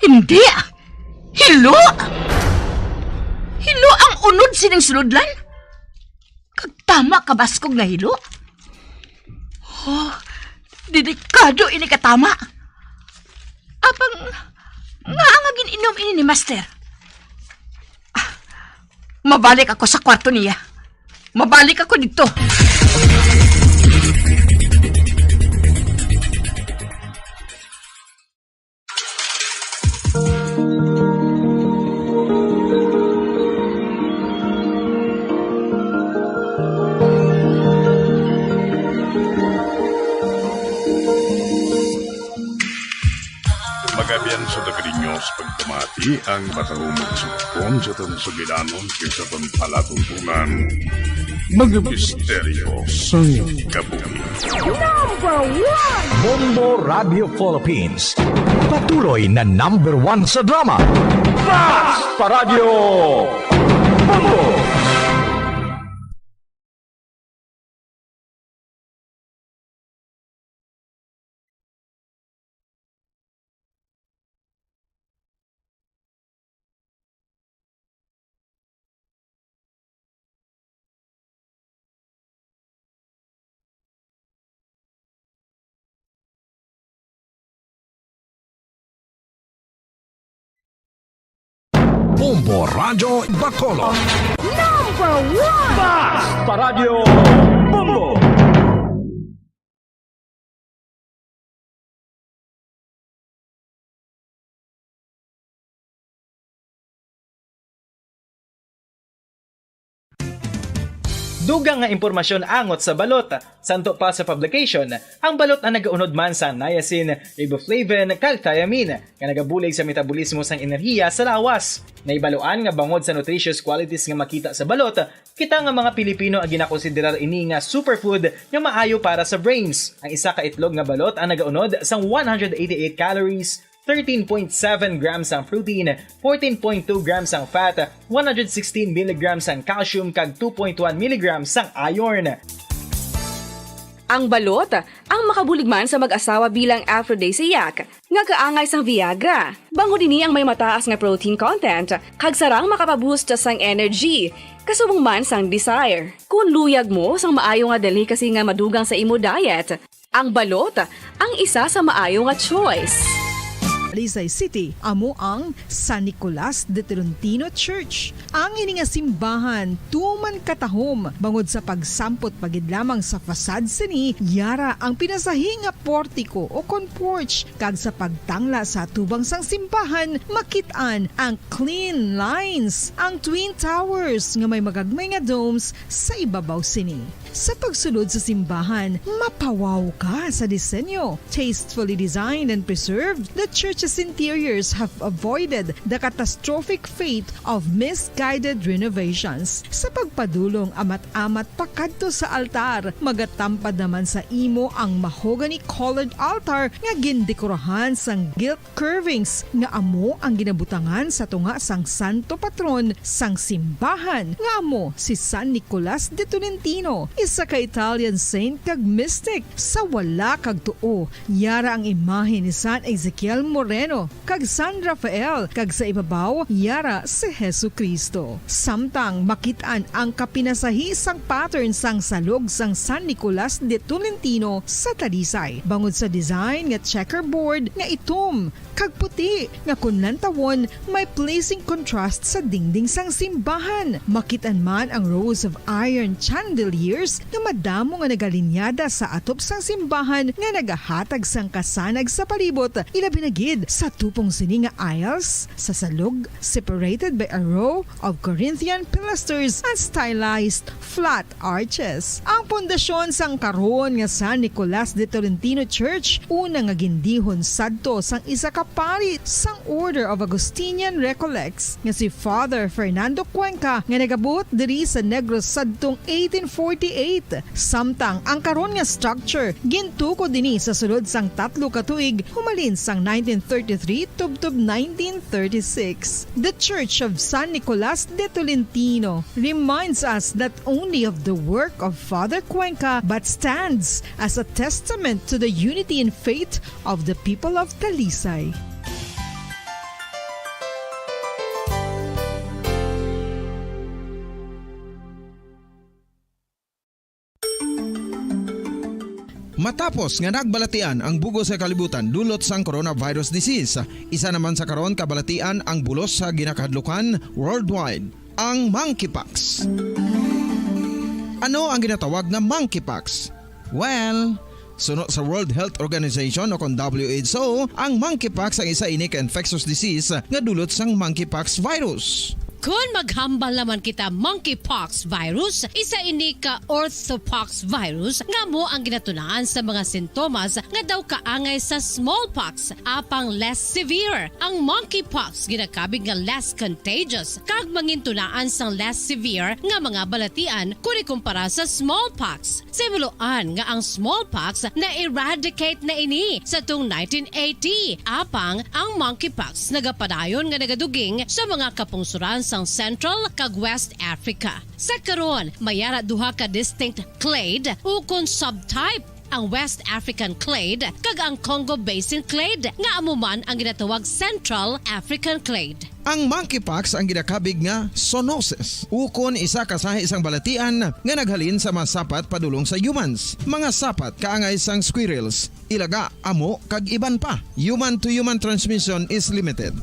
Hindi. Hilo. Hilo ang unod sining suludlan. Kag tama ka baskog na hilo. Dedikado ini katama. Apang nga ang inom ini ni Master. Mabalik ako sa kwarto niya. Mabalik ako dito. Magabian sa dagrinyo sa pagpamati ang matahumog sugpon sa itong sugilanon kaysa itong palatuntunan. Mga misteryo sa kabuhi. Number 1! Bombo Radio Philippines. Patuloy na number 1 sa drama. Fast Radio Bombo! Bombo Radio Bacolod. Number 1! Fast Radio Bombo! Dugang nga impormasyon angot sa balot. Santo pa sa publication, ang balot ang nagaunod man sa niacin, riboflavin, kag thiamine, nga nagabulig sa metabolismo sang enerhiya sa lawas. Naibaluan nga bangod sa nutritious qualities nga makita sa balot, kita nga mga Pilipino ang ginakonsiderar ini nga superfood nga maayo para sa brains. Ang isa ka itlog nga balot ang nagaunod sang 188 calories, 13.7 grams ang protein, 14.2 grams ang fat, 116 mg ang calcium kag 2.1 mg ang iron. Ang balot, ang makabuligman sa mag-asawa bilang aphrodisiac, nga kaangay sang Viagra. Bangod ini ang may mataas nga protein content, kag sarang makapaboost sang energy, kasubong man sang desire. Kung luyag mo sang maayo nga delicacy nga madugang sa imo diet, ang balot ang isa sa maayo nga choice. Talisay City, amo ang San Nicolas de Tolentino Church. Ang ini nga simbahan tuman katahom bangod sa pagsampot pagid lamang sa fasad sini, yara ang pinasahi nga portiko o porch kag sa pagtangla sa tubang sang simbahan makit-an ang clean lines, ang twin towers nga may magagmay nga domes sa ibabaw sini. Sa pagsulod sa simbahan, mapawaw ka sa disenyo. Tastefully designed and preserved, the church's interiors have avoided the catastrophic fate of misguided renovations. Sa pagpadulong amat-amat pakadto sa altar, magatampad naman sa imo ang mahogany colored altar nga gindekorahan sang gilt curvings nga amo ang ginabutangan sa tunga sang santo patron sang simbahan nga amo si San Nicolas de Tolentino. Isa ka Italian saint kag mystic sa wala kag tuo. Yara ang imahe ni San Ezekiel Moreno kag San Rafael kag sa ibabaw yara si Hesu Kristo. Samtang makitaan ang kapinasahi sang pattern sang salog sang San Nicolas de Tolentino sa Talisay. Bangod sa design nga checkerboard nga itom kag puti nga kunlantawon may pleasing contrast sa dingding sang simbahan. Makitaan man ang rows of iron chandeliers nga madamo nga nagalinyada sa atop sang simbahan nga nagahatag sang kasanag sa palibot, ilabi na gid sa tupong sini nga aisles sa salog separated by a row of Corinthian pilasters and stylized flat arches. Ang pundasyon sang karon nga San Nicolas de Tolentino Church una nga gindihon sadto sang isa ka pari sang Order of Augustinian Recollects nga si Father Fernando Cuenca nga nagabot diri sa Negros sadtong 1848. Samtang ang karon nga structure gintuko dinhi sa sulod sang 3 ka tuig humalin sang 1933 tubtob 1936. The Church of San Nicolas de Tolentino reminds us not only of the work of Father Cuenca but stands as a testament to the unity and faith of the people of Talisay. Matapos nga nagbalatian ang bugos sa kalibutan dulot sang coronavirus disease, isa naman sa karon kabalatian ang bulos sa ginakahadlukan worldwide, ang monkeypox. Ano ang ginatawag na monkeypox? Well, sunod sa World Health Organization o kung WHO, ang monkeypox ang isa ini ka infectious disease nga dulot sang monkeypox virus. Kung maghambal naman kita monkeypox virus, isa ini ka orthopox virus nga mo ang ginatunaan sa mga sintomas nga daw kaangay sa smallpox apang less severe. Ang monkeypox ginakabig nga less contagious kag mangintunaan sang less severe nga mga balatian kung ikumpara sa smallpox. Simuloan nga ang smallpox na eradicate na ini sa tung 1980 apang ang monkeypox nagapadayon nga nagaduging sa mga kapungsuran sang Central kag West Africa. Sa karon, mayara duha ka distinct clade o kon subtype, ang West African clade kag ang Congo Basin clade nga amuman ang ginatawag Central African clade. Ang monkeypox ang ginakabig nga zoonosis. Ukon isa kasahi isang balatian nga naghalin sa mga sapat padulong sa humans. Mga sapat kaangay sang squirrels, ilaga, amo kag iban pa. Human to human transmission is limited.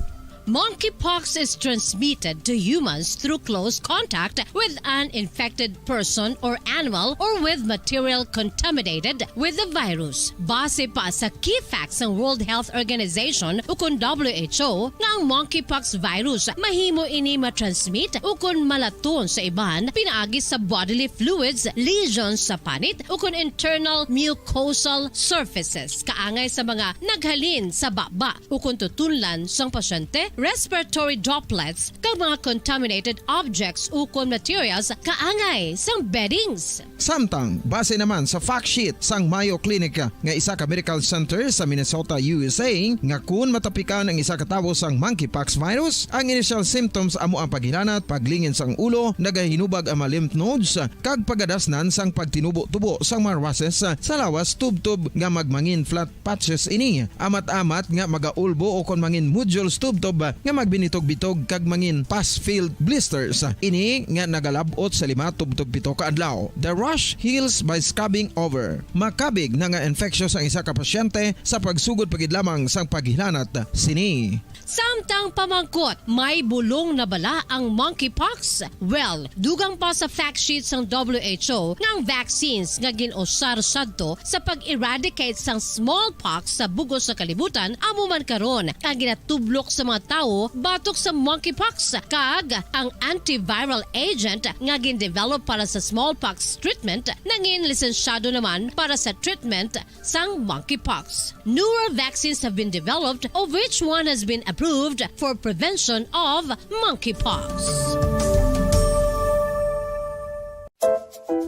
Monkeypox is transmitted to humans through close contact with an infected person or animal or with material contaminated with the virus. Base pa sa key facts ng World Health Organization o kung WHO nga ang monkeypox virus mahimo ini matransmit o kung malaton sa iban pinaagi sa bodily fluids, lesions sa panit o kung internal mucosal surfaces kaangay sa mga naghalin sa baba o kung tutunlan sang pasyente, respiratory droplets kag mga contaminated objects o materials kaangay sang beddings. Samtang, base naman sa fact sheet sang Mayo Clinic nga isa ka medical center sa Minnesota, USA, nga kun matapikan ang isa ka tawo sang monkeypox virus, ang initial symptoms amo ang paghilanat, paglingin sang ulo, nagahinubag ang mga lymph nodes, kag pagadasnan sang pagtinubo-tubo sang mga rashes sa lawas tubtob nga magmangin flat patches ini. Amat-amat nga magaulbo o kon mangin nodules tubtob nga magbinitog-bitog kag mangin pus-filled blisters. Ini nga nagalabot sa 5 tubtob 7 ka adlaw. The rash heals by scabbing over. Makabig na nga infectious ang isa ka pasyente sa pagsugod pagid lamang sang paghilanat sini. Samtang pamangkot, may bulong na bala ang monkeypox? Well, dugang pa sa fact sheet ng WHO nga ang vaccines nga ginusar sadto sa pag-eradicate sang smallpox sa bugos sa kalibutan amo man karon ang ginatublok sa mga tao batok sa monkeypox kag ang antiviral agent nga gin-develop para sa smallpox treatment nangin lisensyado naman para sa treatment sang monkeypox. Newer vaccines have been developed of which one has been approved for prevention of monkeypox.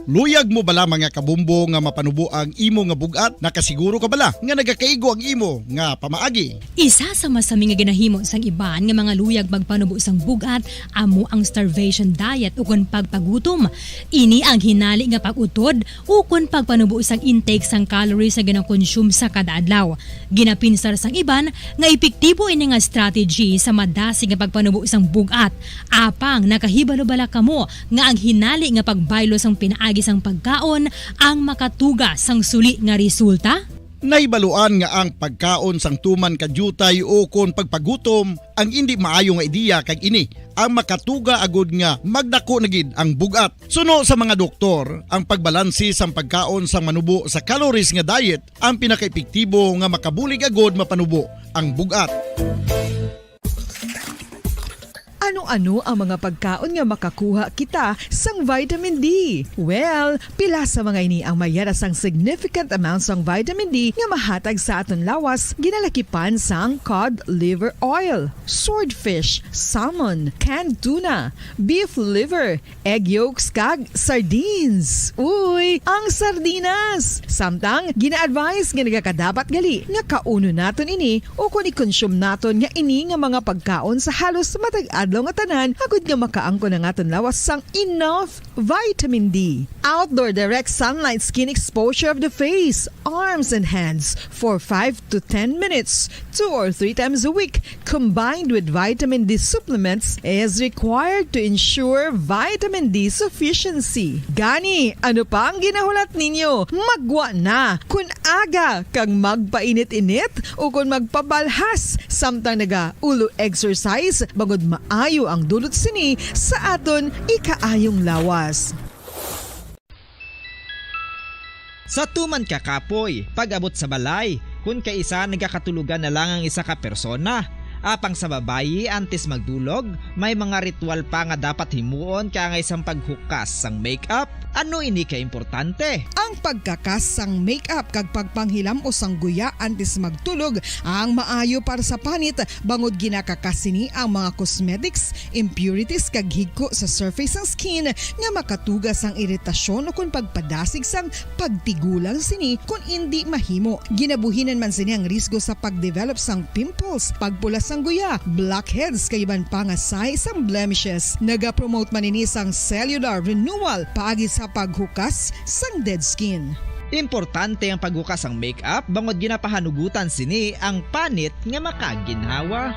Luyag mo bala mga kabumbo nga mapanubo ang imo nga bugat? Nakasiguro ka bala nga nagakaigo ang imo nga pamaagi? Isa sa masami nga ginahimo sang iban nga mga luyag magpanubo sang bugat amo ang starvation diet ukon pagpagutom. Ini ang hinali nga pag-utod ukon pagpanubo sang intake sang calories sa ginakonsume sa kada adlaw. Ginapinsar sang iban nga epektibo ini nga strategy sa madasi nga pagpanubo sang bugat. Apang nakahibalo bala kamo nga ang hinali nga pagbaylo sang pinaagi sang pagkaon ang makatuga sang suli nga resulta? Naibaluan nga ang pagkaon sang tuman kadyutay o kon pagpagutom ang hindi maayo nga ideya kag ini ang makatuga agud nga magdako na gid ang bugat. Suno sa mga doktor, ang pagbalansi sang pagkaon sang manubo sa calories nga diet ang pinakaepektibo nga makabulig agud mapanubo ang bugat. Ano-ano ang mga pagkaon nga makakuha kita sang vitamin D? Well, pila sa mga ini ang mayara sang significant amount sang vitamin D nga mahatag sa aton lawas ginalakipan sang cod liver oil, swordfish, salmon, canned tuna, beef liver, egg yolks kag sardines. Uy, ang sardinas! Samtang gina-advise nga nagakadapat gali nga kauno naton ini o kung i-consume naton nga ini nga mga pagkaon sa halos matag adlaw nga tanan agud nga makaangko na aton lawas sang enough vitamin D. Outdoor direct sunlight skin exposure of the face, arms and hands for 5 to 10 minutes 2 or 3 times a week combined with vitamin D supplements is required to ensure vitamin D sufficiency. Gani, ano pa ang ginahulat ninyo? Magwa na kun aga kang magpainit-init o kun magpabalhas samtang naga ulo exercise bagod maayo ang dulot sini sa aton ikaayong lawas. Sa tuman ka kapoy, pag-abot sa balay, kung kaisa nagakatulugan na lang ang isa ka persona, Apang sa babayi antes magdulog, may mga ritual pa nga dapat himuon kaya isang paghukas sang makeup. Ano ini ka importante? Ang pagkakas sang makeup kag pagpanghilam o sangguya antes magtulog ang maayo para sa panit bangod ginakakasini ang mga cosmetics, impurities kag higko sa surface sang skin nga makatugas ang iritasyon o kung pagpadasig sang pagtigulang sini kung hindi mahimo. Ginabuhinan man sini ang risgo sa pagdevelop sang pimples, pagpula sang guya, blackheads kay iban pa nga size sang blemishes. Naga-promote man ini sang cellular renewal paagi sa paghukas sang dead skin. Importante ang paghukas ang makeup bangod ginapahanugutan sini ang panit nga makaginhawa.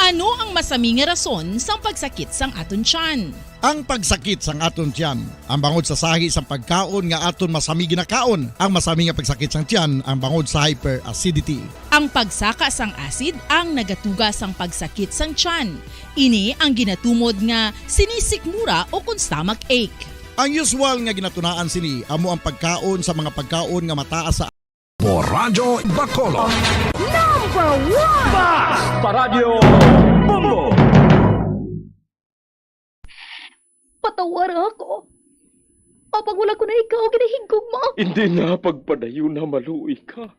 Ano ang masaming nga rason sang pagsakit sang aton tiyan? Ang pagsakit sang aton tiyan, ang bangod sa sahi sang pagkaon nga aton masami ginakaon. Ang masami nga pagsakit sang tiyan, ang bangod sa hyperacidity. Ang pagsaka sang acid ang nagatuga sang pagsakit sang tiyan. Ini ang ginatumod nga sinisikmura o kung stomach ache. Ang usual nga ginatunaan sini amo ang pagkaon sa mga pagkaon nga mataas sa Radyo Bacolod. Number 1! Mas Paradyo Bombo. Patawar ako. Apag wala ko na ikaw, ginahigog mo. Hindi na pagpadayo na maluoy ka.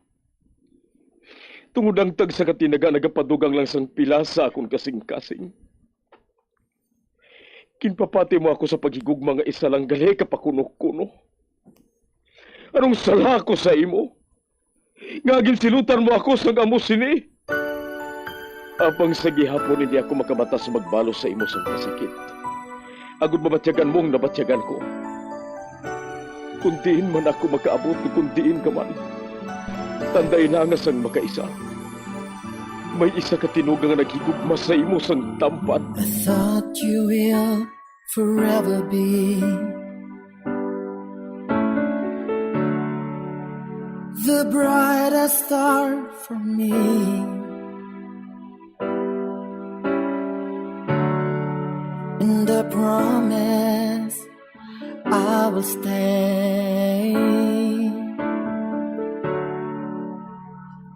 Tungod ang tag sa katinaga nagapadugang lang sang pila sa akong kasing-kasing. Kinpapati mo ako sa paghigugma nga isa lang gali kapakuno-kuno. Anong sala ko sa imo? Ngagil silutan mo ako sa amo sini. Apang sa gihapon hindi ako makabatas magbalos sa imo sa kasakit. Agud mabatyagan mong nabatyagan ko. Kundiin man ako makaabot, kundiin ka man. Tanday na nga sang makaisa. May isa ka tinuga nga naghigugma sa imo sang tampat. I thought you will forever be the brightest star for me. And I promise I will stay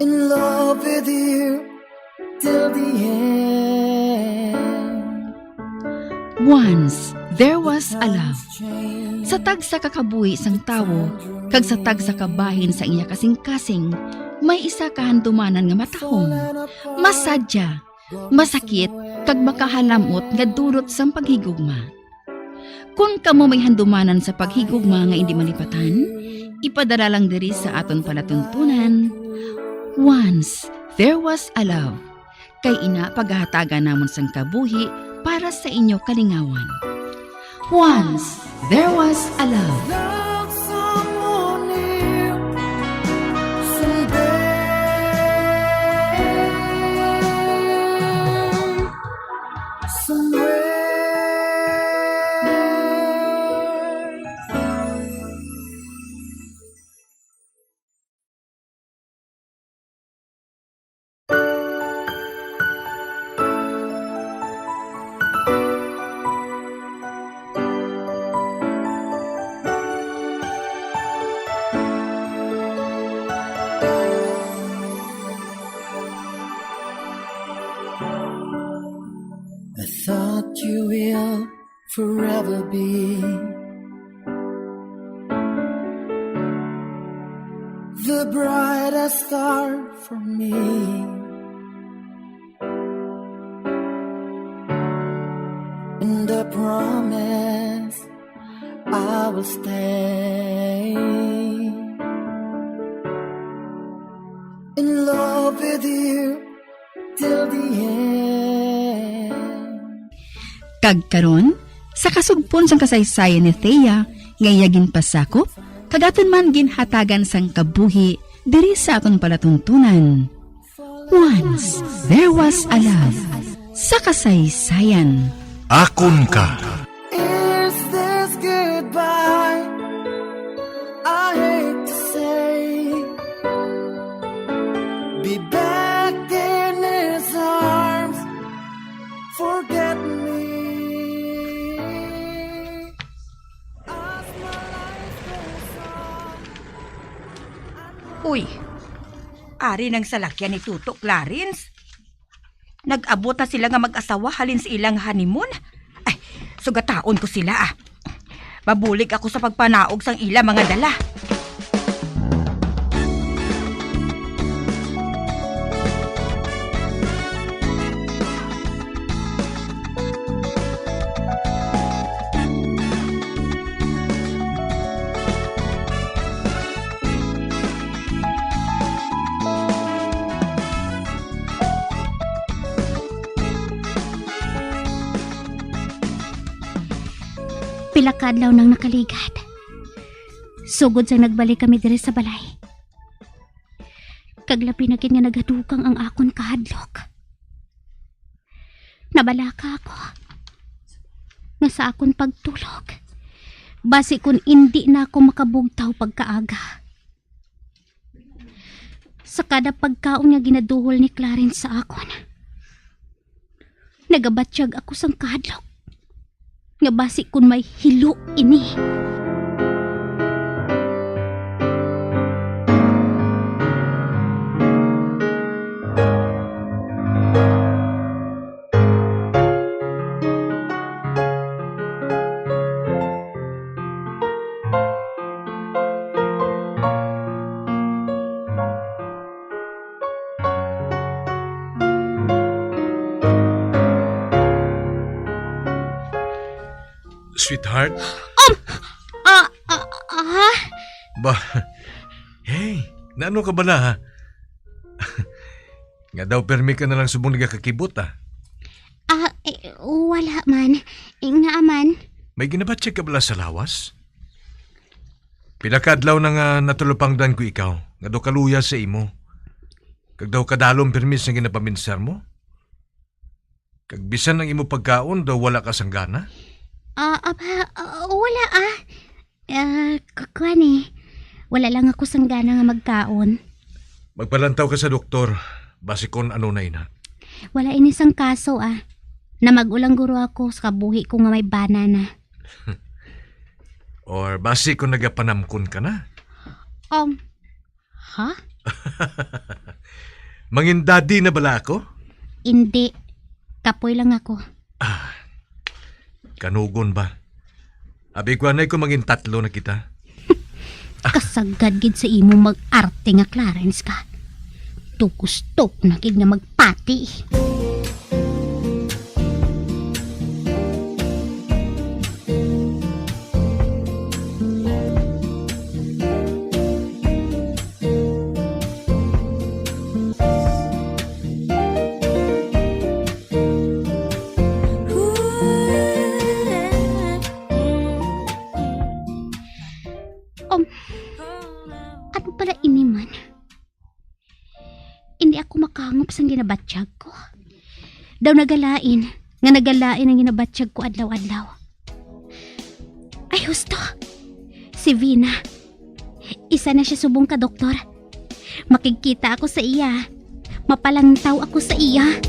in love with you till the end. Once there was a love. Sa tag sa kakabuhi sang tawo, kag sa tag sa kabahin sa iya kasing-kasing, may isa kahandumanan nga matahong, masadya, masakit, kag makahalamot nga durot sang paghigugma. Kung kamo may handumanan sa paghigugma nga hindi malipatan, ipadala lang diri sa aton palatuntunan. Once there was a love. Kay ina paghahatagan namon sang kabuhi para sa inyo kalingawan. Once there was a love. Love someone new someday. Somewhere. I thought you will forever be the brightest star for me. And I promise I will stay in love with you till the end. Kagkaron, sa kasugpon sang kasaysayan ni Thea, ngayagin pasakop, kagaton man ginhatagan sang kabuhi, diri sa aton palatuntunan. Once there was a love, sa kasaysayan. Akon ka. Is this goodbye? I hate to say. Be back in his arms. Forget me. Uy, ari ng salakyan ni Tuto Clarence. Nag-abot na sila nga mag-asawa halin sa ilang honeymoon. Ay, sugataon ko sila ah. Mabulig ako sa pagpanaog sang ila mga dala. Pila ka adlaw nang nakaligad. Sugod sa nagbalik kami diri sa balay. Kaglabi na gid nga nagadugang ang akon kahadlok. Nabalaka ako nga sa akon pagtulog. Basi kun hindi na ako makabugtaw pagkaaga. Sa kada pagkaon nga ginaduhol ni Clarence sa akon, nagabatsyag ako sang kahadlok. Nga basi kun may hilo ini. Sweetheart? Ba, hey, naano ka ba na ha? Nga daw permi ka na lang subong nagakakibot ha? Wala man. Nga man. May ginabatsyag ka bala sa lawas? Pinakadlaw na nga natulupangdan ko ikaw, nga daw kaluya sa imo. Kag daw kadalong permis na ginapaminsar mo? Kag bisan ang imo pagkaon daw wala ka sanggana? Wala kukuan eh. Wala lang ako sanggana nga magkaon. Magpalantaw ka sa doktor, basi kon ano na ina. Wala inisang kaso na magulang guro ako sa kabuhi ko nga may banana. Or basi kung nagapanamkon ka na. Ha? Mangin daddy na bala ako? Hindi. Kapoy lang ako. Kanugon ba? Abigwanay ko mangin 3 na kita. Kasagad gid sa imo mag-arte nga Clarence ka. Tukustok na gid nga magpati. Ano pala ini man? Hindi ako makangop sa ginabatsyag ko. Daw nagalain ang ginabatsyag ko adlaw-adlaw. Ay, husto. Si Vina. Isa na siya subong ka, doktor. Makikita ako sa iya. Mapalantaw ako sa iya.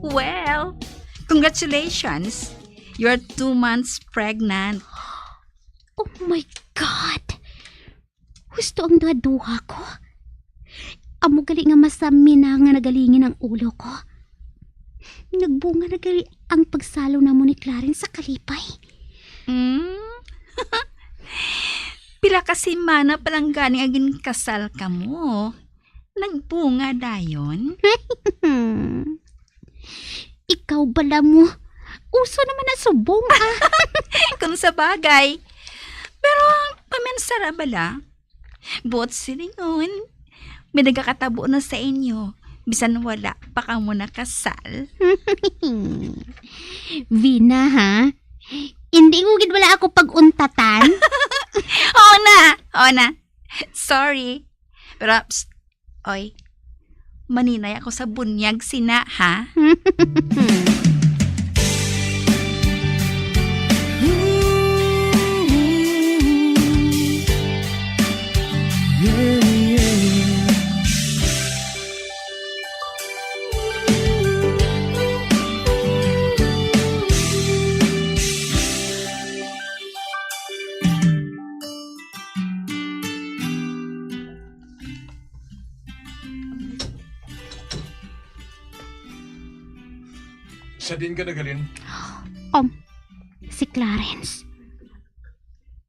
Well, congratulations. You're 2 months pregnant. Oh my God! Gusto ang duha ko. Amo gali nga masami na nga nagalingin ang ulo ko. Nagbunga na gali ang pagsalo na mo ni Clarence sa kalipay. Pila kasi mana palang gani agin kasal ka mo. Nagbunga dayon. Ikaw bala mo. Uso naman na subong Kung sa bagay. Pero pamensara bala. Buot silingon. May nagkakatabo na sa inyo. Bisan wala pa ka mo nakasal. Vina ha? Hindi ko gid wala ako pag-untatan. Oo na. Sorry. Pero oy. Maninay ako sa bunyag sina, ha? Sa din ka nagalin? Si Clarence.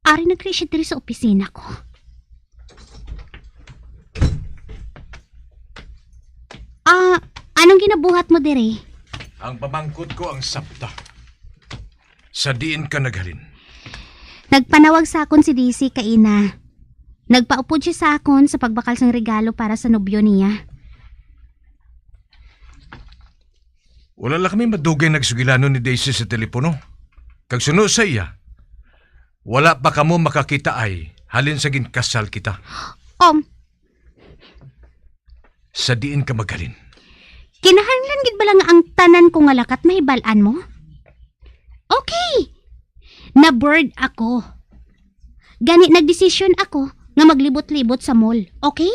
Ari nagkri siya diri sa opisina ko. Anong ginabuhat mo diri? Ang pamangkot ko ang sapta. Sa diin ka naghalin? Nagpanawag sa akon si DC kaina. Nagpaupod siya sa akon sa pagbakal sang regalo para sa nobyo niya. Wala lang kami madugay nagsugilano ni Daisy sa telepono. Kag suno sa iya, wala pa kamo makakita ay halin sa ginkasal kita. Sa diin ka maghalin? Kinahanglan gid bala nga ang tanan ko nga lakat mahibalan mo? Okay. Na-bored ako. Gani nagdesisyon ako nga maglibot-libot sa mall. Okay?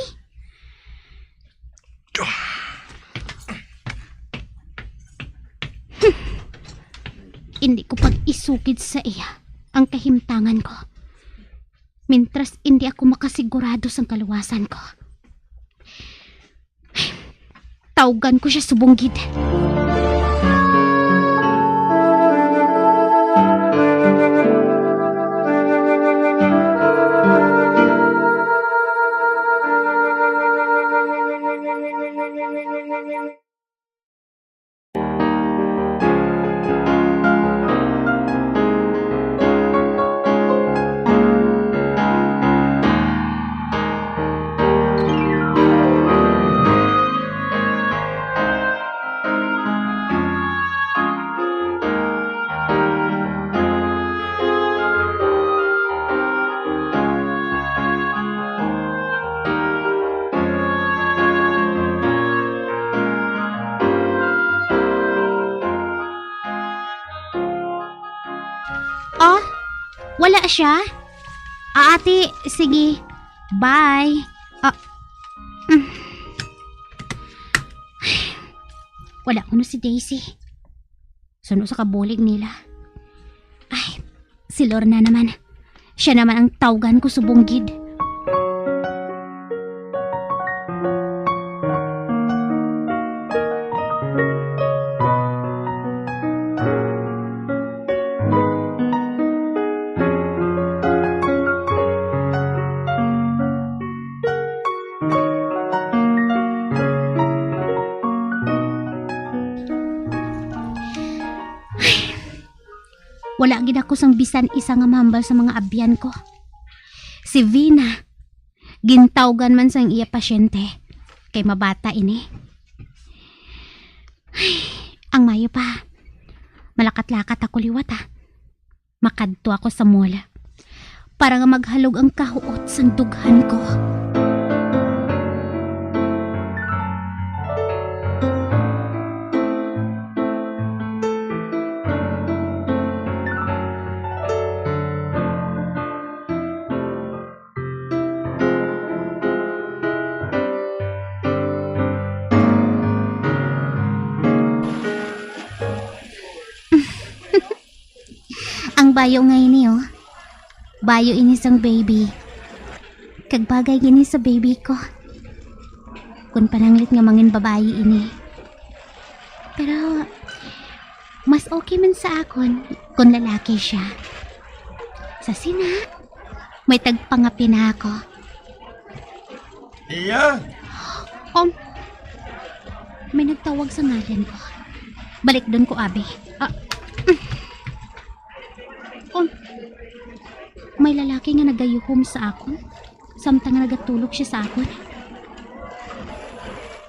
Hindi ko pag-isukid sa iya ang kahimtangan ko. Mintras hindi ako makasigurado sa kaluwasan ko. Tawgan ko siya subunggid. Wala siya? Ate, sige. Bye. Wala ko na si Daisy. Suno sa kabulig nila. Ay, si Lorna naman. Siya naman ang tawgan ko subunggid. Wala gid ako sang bisan isa nga mahambal sa mga abyan ko. Si Vina, gintawgan man sang iya pasyente, kay mabata ini. Ay, ang mayo pa. Malakat-lakat ako liwat Makadto ako sa mall para nga maghalog ang kahuot sang dughan ko. Ang bayo nga ini Bayo ini sang baby. Kag bagay gini sa baby ko. Kun pananglit nga mangin babayi ini. Pero mas okay man sa akon kung lalaki siya. Sa sina, may tagpangapi na ako. Iya? May nagtawag sa ngalan ko. Balik doon ko, abi. May lalaki nga nagayuhom sa akon. Samtang nga nagatulog siya sa akon.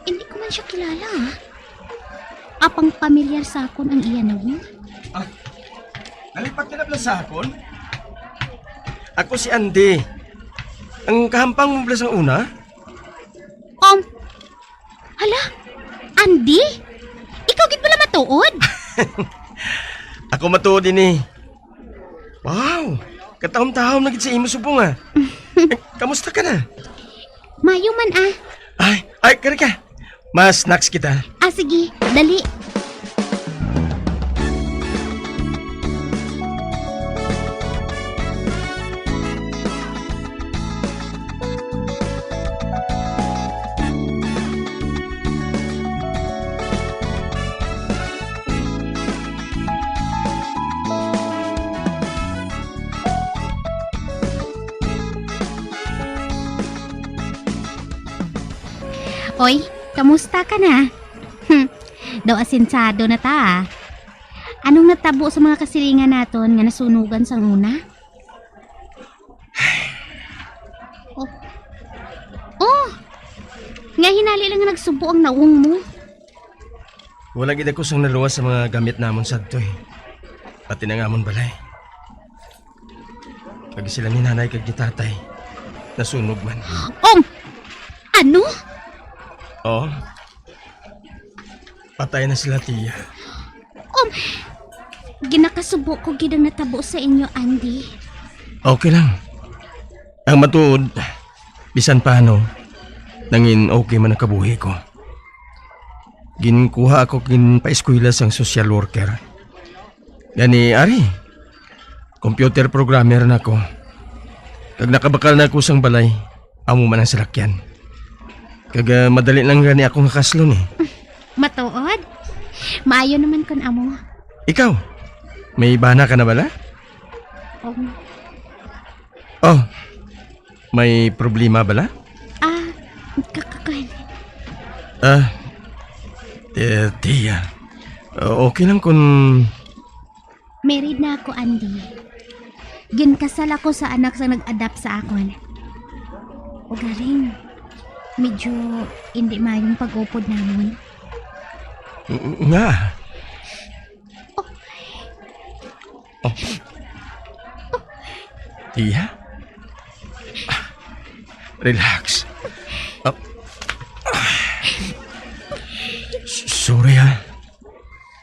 Hindi ko man siya kilala, Apang pamilyar sa akon ang iyan mo. Nalipat ka na pala sa akon? Ako si Andy. Ang kahampang mo pala sa una? Hala, Andy? Ikaw gid pala matuod? Ako matuod din Wow! Katahom-tahom na gid sa imo subong kamusta ka na? Mayo man Ay, kari ka. Mas snacks kita. Sige, dali. Oy, kamusta ka na? Daw asensado na ta. Anong natabo sa mga kasilingan naton nga nasunugan sang una? Oh, nga hinali lang nga nagsubo ang naong mo. Wala gid ako sang naluwas sa mga gamit namon sadto eh. Pati na nga amon balay. Pag sila ni nanay kag ni tatay, nasunog man. Ano? Oo. Patay na sila, tiya. Ginakasubo ko gid ang natabo sa inyo, Andy. Okay lang. Ang matuod, bisan paano, nangin okay man ang kabuhi ko. Ginkuha ako kin pa-eskwela sang social worker. Gani, ari, computer programmer na ako. Kag nakabakal na ako sang balay, amo man ang salakyan. Kag madali lang gani ako nga kaslon eh. Matuod? Maayo naman kun amo. Ikaw, may bana ka na bala? Oh. Oh, may problema bala? Kakakan. Tiya, okay lang kung... Married na ako, Andy. Ginkasal ako sa anak sa nag-adapt sa akon. O galing, medyo hindi mayong pag-upod namon. Nga. Tiya? Relax. Sorry ha.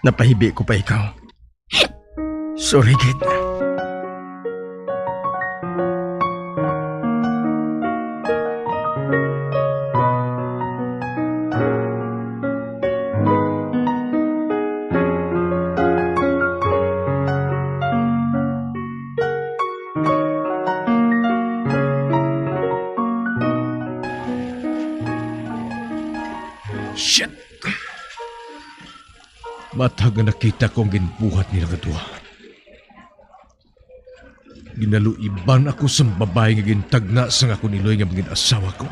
Napahibi ko pa ikaw. Sorry, Gid. Shit! Matag nga nakita kong ginbuhat nila kadua. Ginaluiban ako sa babae nga gintagna sa nga kuniloy nga mga asawa ko.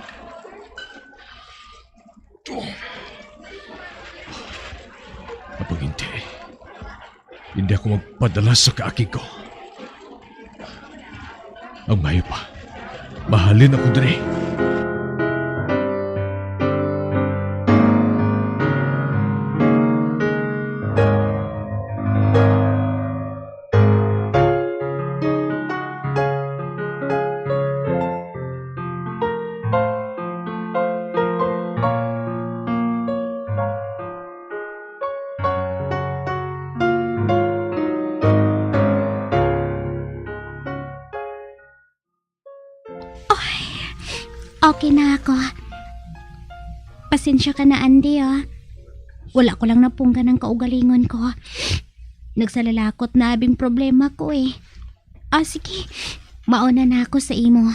Kapag hindi ako magpadala sa kaaki ko. Ang mayo pa, mahalin ako dali. Okay na ako. Pasensya ka na, Andy, Wala ko lang napunggan ng kaugalingon ko. Nagsalalakot na abing problema ko eh. Sige. Mauna na ako sa imo.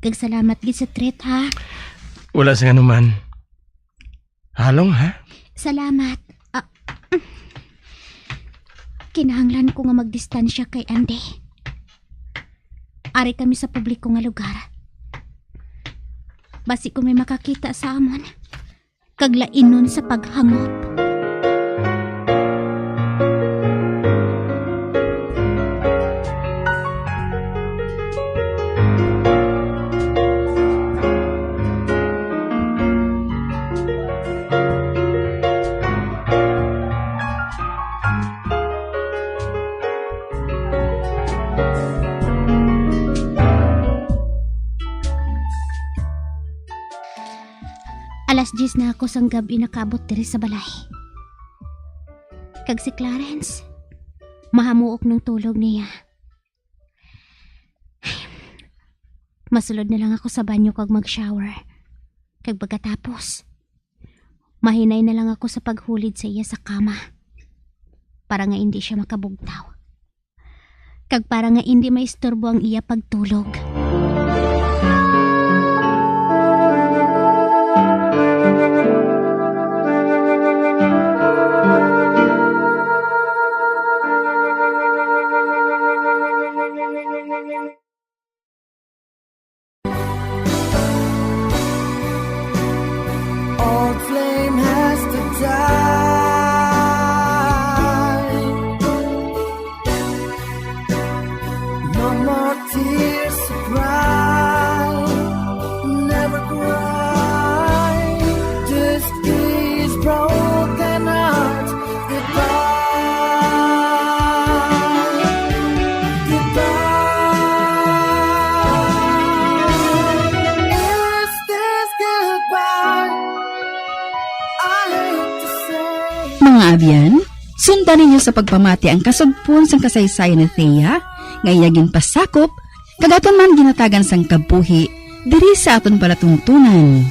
Kagsalamat gid sa treat, ha? Wala sa anuman. Halong, ha? Salamat. Kinahanglan ko nga magdistansya kay Andy. Ari kami sa publiko nga lugar. Basi ko may makakita sa amon. Kaglainon sa paghangop. Alas 10 na ako sang gabi nakaabot diri sa balay. Kag si Clarence, mahamuok ng tulog niya. Masulod na lang ako sa banyo kag mag-shower. Kag pagkatapos, mahinay na lang ako sa paghulid sa iya sa kama. Para nga hindi siya makabugtaw. Kag para nga hindi maistorbo ang iya pagtulog. All Mga abyan, sundan ninyo sa pagpamati ang kasugpon sang kasaysayan ni Thea, nga iyagin pasakop, kagaton man ginatagan sang kabuhi, diri sa aton palatuntunan.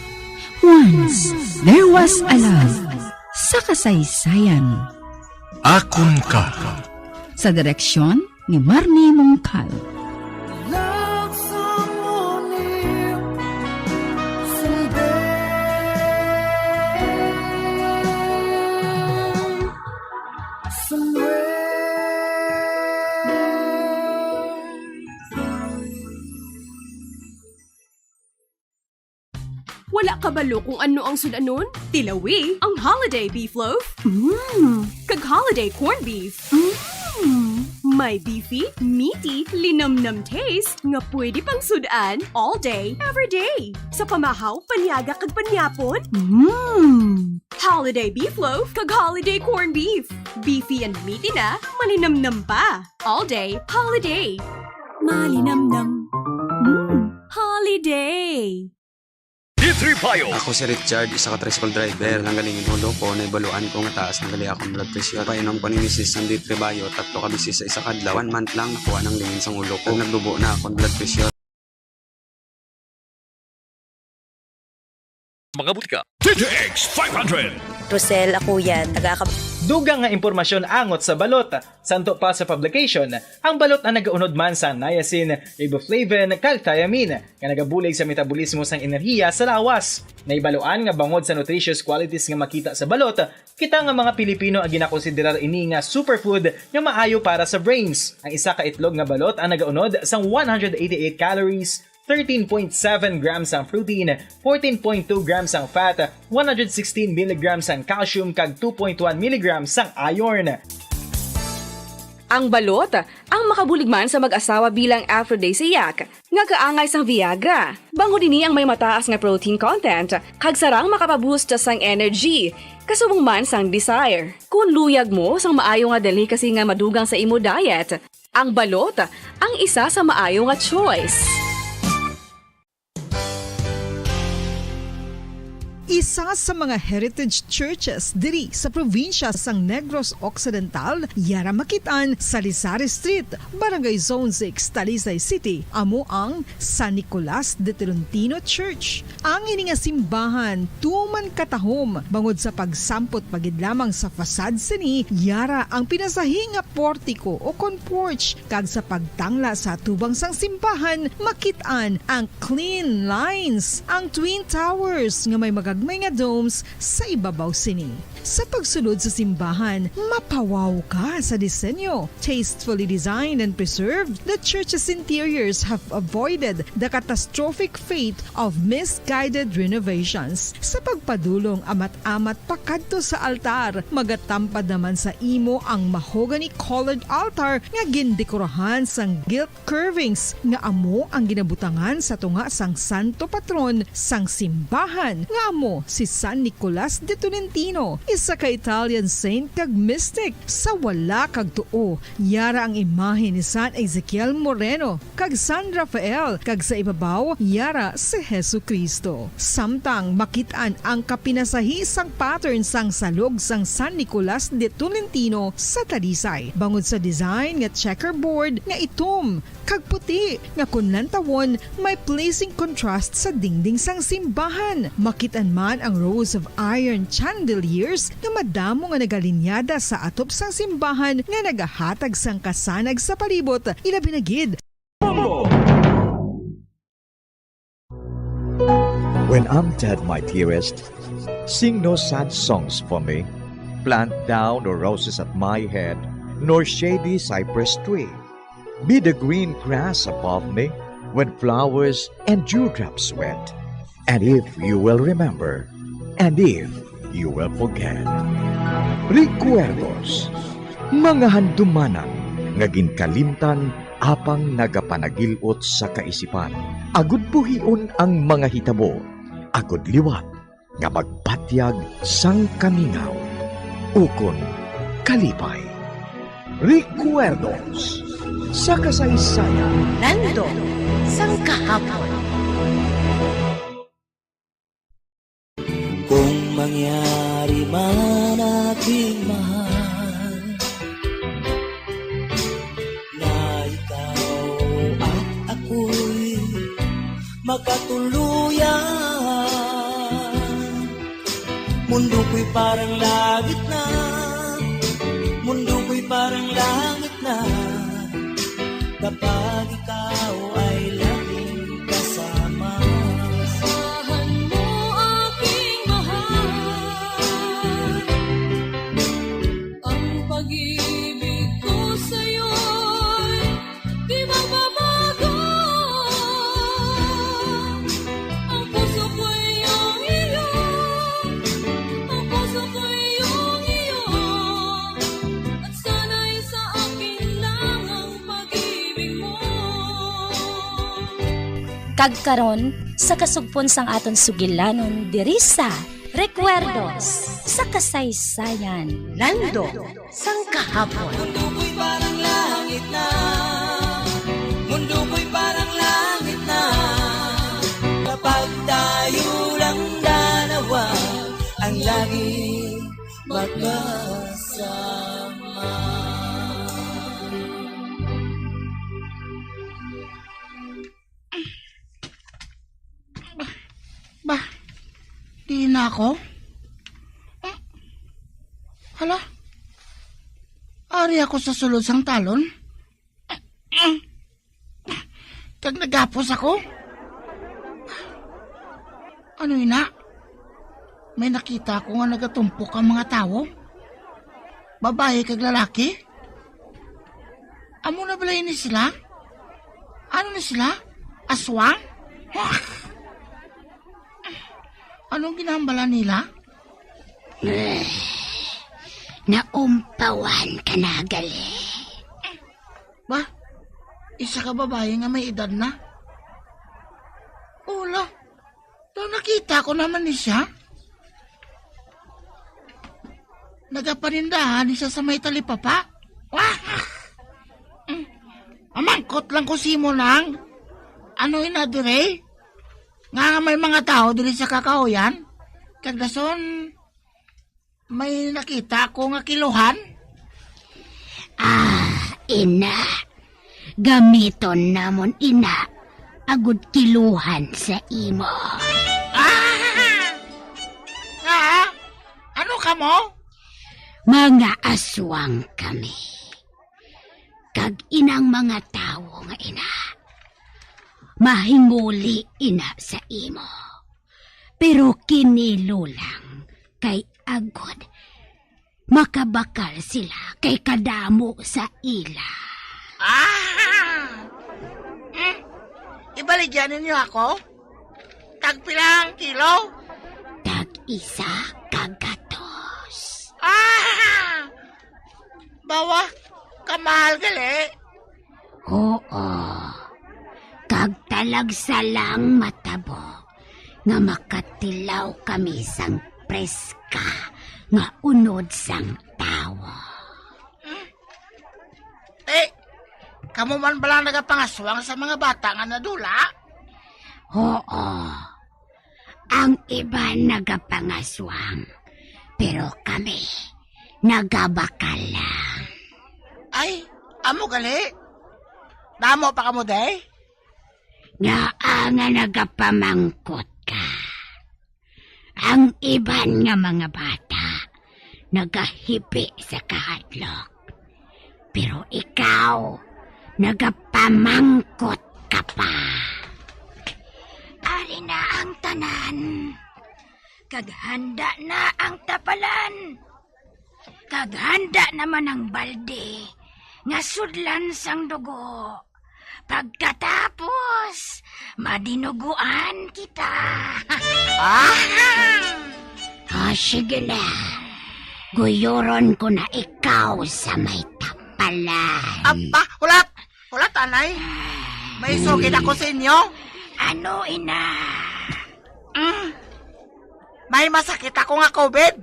Once, there was a love sa kasaysayan. Akon ka. Sa direksyon ni Marnie Mongkal. Wala ka balo kung ano ang sudanon? Tilawi ang holiday beef loaf. Kag holiday corned beef. May beefy, meaty, linamnam taste nga pwede pang sudan all day, every day. Sa pamahaw, panyaga kag panyapon. Holiday beef loaf kag holiday corned beef. Beefy and meaty na, malinamnam pa. All day, holiday. Malinamnam. Holiday. Ako si Richard, isa ka tricycle driver. Nang galing inulo ko, naibaluan ko nga taas ng gali akong blood pressure. Painom ko ni Mrs. ng D3 Bio, 3 ka bisis sa isa kadlaw. 1 month lang nakuha ng lingin sa ulo ko. Nagdubo na akong blood pressure. Mga butika. TTX 500. Rosel, ako yan. Dugang nga impormasyon angot sa balot. Santo pa sa publication, ang balot na nagaunod man sa niacin, riboflavin, kag thiamine, nga nagabulig sa metabolismo sang enerhiya sa lawas. Naibaluan nga bangod sa nutritious qualities nga makita sa balot, kita nga mga Pilipino ang ginakonsiderar ini nga superfood nga maayo para sa brains. Ang isa ka itlog nga balot ang nagaunod sang 188 calories, 13.7 grams ang protein, 14.2 grams ang fat, 116 mg ang calcium kag 2.1 mg ang iron. Ang balot, ang makabulig man sa mag-asawa bilang aphrodisiac, nga kaangay sang Viagra. Bango dini ang may mataas nga protein content, kag sarang makapaboost sang energy, kasubong man sang desire. Kung luyag mo sang maayo nga delicacy nga madugang sa imo diet, ang balot, ang isa sa maayo nga choice. Isa sa mga heritage churches diri sa probinsya sang Negros Occidental, yara makitaan sa Lizares Street, Barangay Zone 6, Talisay City, amo ang San Nicolas de Tolentino Church. Ang ini nga simbahan tuman katahom bangod sa pagsampot pagid lamang sa fasad sini, yara ang pinasahi nga portiko o porch, kag sa pagtangla sa tubang sang simbahan makitaan ang clean lines, ang twin towers nga may magagmay nga domes sa ibabaw sini. Sa pagsulod sa simbahan, mapawaw ka sa disenyo. Tastefully designed and preserved, the church's interiors have avoided the catastrophic fate of misguided renovations. Sa pagpadulong amat-amat pakadto sa altar, magatampad naman sa imo ang mahogany colored altar nga gindekorahan sang gilt curvings nga amo ang ginabutangan sa tunga sang santo patron sang simbahan nga amo si San Nicolas de Tolentino, isa ka Italian saint kag mystic. Sa wala kag tuo, yara ang imahe ni San Ezekiel Moreno kag San Rafael, kag sa ibabaw yara si Hesu Kristo. Samtang makitaan ang kapinasahi sang pattern sang salog sang San Nicolas de Tolentino sa Talisay, bangod sa design nga checkerboard nga itom kag puti nga kunlantawon may pleasing contrast sa dingding sang simbahan. Makitaan man ang rows of iron chandeliers nga madamo nga nagalinyada sa atop sang simbahan nga nagahatag sang kasanag sa palibot, ilabi na gid. When I'm dead, my dearest, sing no sad songs for me. Plant down no roses at my head, nor shady cypress tree. Be the green grass above me when flowers and dewdrops wet. And if you will remember, and if you will forget. Recuerdos, mga handumanan, nga ginkalimtan apang nagapanagilot sa kaisipan. Agud buhion ang mga hitabo, agud liwat, nga magpatyag sang kamingaw. Ukon kalipay. Recuerdos, sa kasaysayan. Nando, sang kahapon. Kung mangyari man ating mahal, makatuluyan. Mundo ko'y parang langit na, mundo ko'y parang langit na, kapag ikaw ay laging kasama. Asahan mo aking mahal, ang pag-ibig ko sa'yo'y di magbabago. Ang puso ko'y iyong iyo, ang puso ko'y iyong iyo, at sana'y sa akin lang ang pag-ibig mo. Kagkaron sa kasugpon sang aton sugilanon diri sa Recuerdos sa kasaysayan lando sang kahapon. Mundo ko'y parang langit na, mundo ko'y parang langit na, kapag tayo lang dalawa ang laging magkasama. Ba, di na ako? Hala? Ari ako sa sulod sang talon? Kag nagapos ako? Ano ina? May nakita ko nga nagatumpok ang mga tao? Babae kag lalaki? Amo na balay ni sila? Ano ni sila? Aswang? Anong ginambala nila? Naumpawan ka na, gali. Ba? Isa ka babae nga may edad na? Ula, daw nakita ko naman ni siya. Nagapanindahan siya sa may talipapa. Amangkot lang ko simo nang. Ano inadire? Nga may mga tao dili sa kakahuyan. Kagdason, may nakita ko nga kiluhan. Ina, gamiton namon ina, agud kiluhan sa imo. Ano ka mo? Mga aswang kami. Kag inang mga tao nga ina, mahinguli ina sa imo. Pero kinilulang kay agod makabakal sila kay kadamo sa ila. Ibaligyan ninyo ako? Tagpilang kilo? Tag-isa kagatos. Bawa, kamahal gali. Oo. Kag talagsa lang matabo nga makatilaw kami sang preska nga unod sang tawo. Kamu man balang nagapangaswang sa mga bata nga nadula? Oo. Ang iba nagapangaswang, pero kami nagabakal lang. Ay, amo gali. Damo pa kamo day? Nga nagapamangkot ka. Ang iban nga mga bata nagahipi sa kahadlok. Pero ikaw, nagapamangkot ka pa. Ari na ang tanan. Kaghanda na ang tapalan. Kaghanda naman ang balde nga sudlan sang dugo. Pagkatapos, madinuguan kita. Sige na. Guyoron ko na ikaw sa may tapalan. Aba, hulat! Hulat, anay. May sugid ako sa inyo. Ano, ina? May masakit ako nga COVID.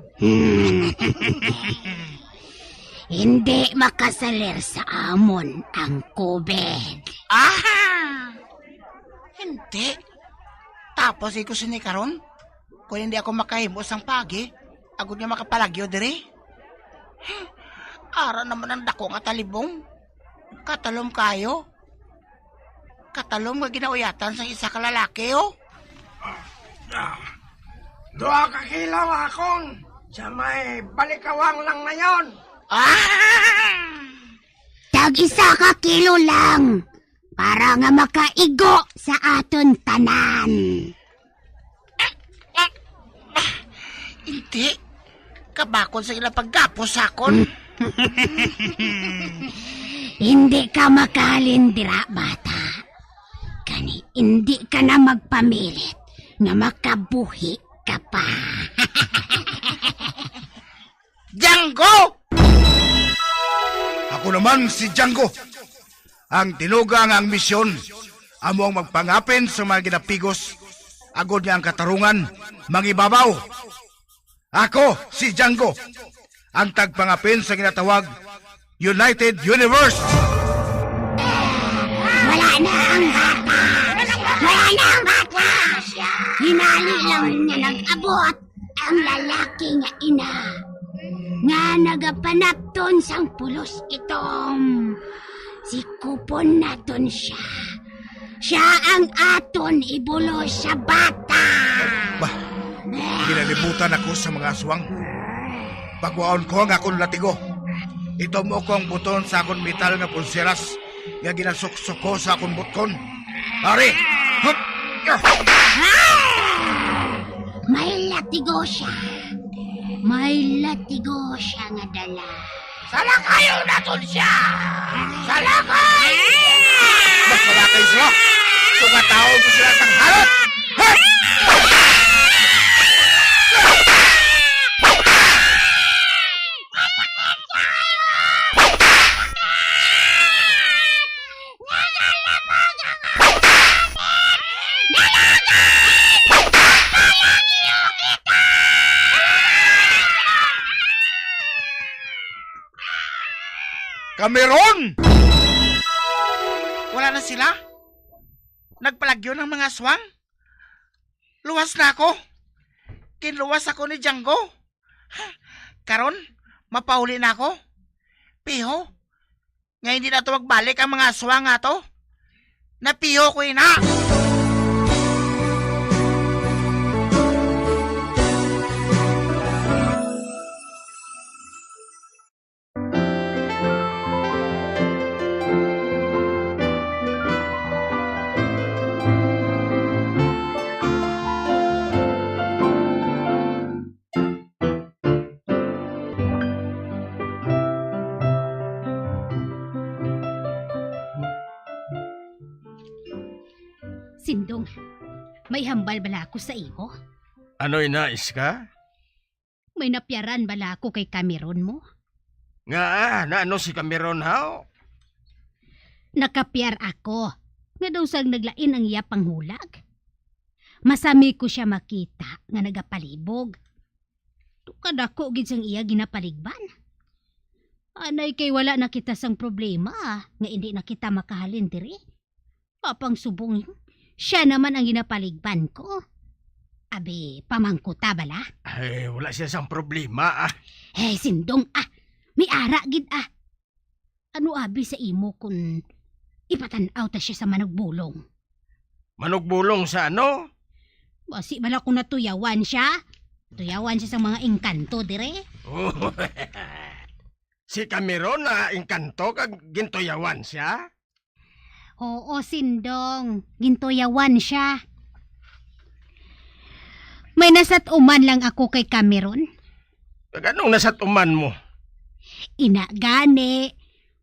Hindi makasalir sa amon ang COVID. Hindi. Tapos iko sinikaron. Kung hindi ako makahimos ang pagi, agad niya makapalagyo diri. Ara naman ang dako nga talibong. Katalom kayo. katalong nga ginauyatan sa isa ka lalaki, oh. Doa ka kilaw akong sa may balikawang lang na yon. Tag-isa ka kilo lang para nga makaigo sa aton tanan. Hindi. Kabakon sa ilang paggapos akon. Hindi ka makalindira, bata. Kani, hindi ka na magpamilit nga makabuhi ka pa. Django! Ako naman si Django. Ang tinugang ang misyon. Amo ang magpangapin sa mga ginapigos. Agod niya ang katarungan, mangibabaw. Ako, si Django. Ang tagpangapin sa ginatawag United Universe. Wala na ang bata! Wala na ang bata! Hinali lang niya nag-abot ang lalaki nga ina. Nga nagapanapton sang pulos itom. Si kupon naton siya. Siya ang aton ibulos sa bata. Ginalibutan ako sa mga aswang. Pagwaon ko ang akong latigo. Ito mo ko ang buton sa akong metal nga pulseras nga ginasuksok ko sa akong butkon. Ari! Hup! May latigo siya. May latigo siya nga dala. Salakayo naton siya! Salakay! Magsalakay sila! Tumatao ko sila sa harap! Cameron! Wala na sila? Nagpalagyo ng mga aswang? Luwas na ako. Kinluwas ako ni Django. Karon, mapahuli na ako. Piho, nga hindi na ito magbalik ang mga aswang nga to. Napiho ko ina. Sindong, may hambal bala ako sa iyo? Ano'y nais ka? May napyaran bala ako kay Cameron mo? Nga, naano si Cameron how? Nakapyar ako. Nga daw sang naglain ang iya panghulag. Masami ko siya makita nga nagapalibog. Tukad ako gid sang iya ginapaligban. Anay kay wala na kita sang problema nga hindi na kita makahalin diri. Papang subong siya naman ang ginapaligban ko. Abi, pamangkuta bala? Ay, wala siya sang problema Hey, Sindong may ara gid Ano abi sa imo kung ipatanaw ta siya sa manugbulong? Manugbulong sa ano? Basi bala kung natuyawan siya. Tuyawan siya sa mga engkanto dire. Si Cameron na engkanto kag gintuyawan siya? Oo, Sindong. Gintuyawan siya. May nasatuman lang ako kay Cameron. Anong nasatuman mo? Ina gani.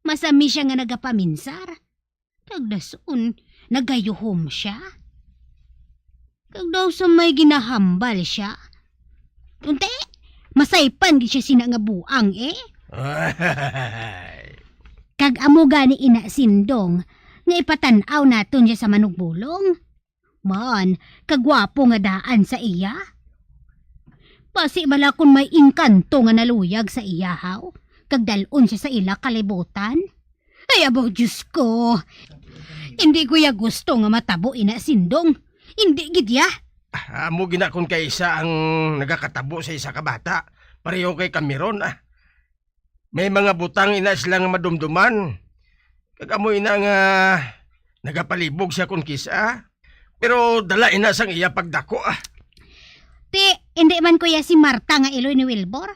Masami siya nga nagapaminsar. Kagdason, nagayuhom siya. Kag daw sa may ginahambal siya. Tunte, masaypan di siya sinangabuang Kag amo gani ina Sindong, nga ipatanaw naton siya sa manugbulong. Man, kagwapo nga daan sa iya. Pasi bala kung may engkanto nga naluyag sa iya haw, kag dalon siya sa ila kalibutan. Ay abaw Diyos ko, hindi ko ya gusto nga matabo ina Sindong. Hindi gidya. Amo ginakon kay isa ang nagakatabo sa isa ka bata. Pareho kay Cameron May mga butang ina sila nga madumduman. Kag amo ina nga Nagapalibog siya kung kisa. Pero dalain na sang iya pagdako ah. Ti, hindi man kuya si Marta nga iloy ni Wilbur.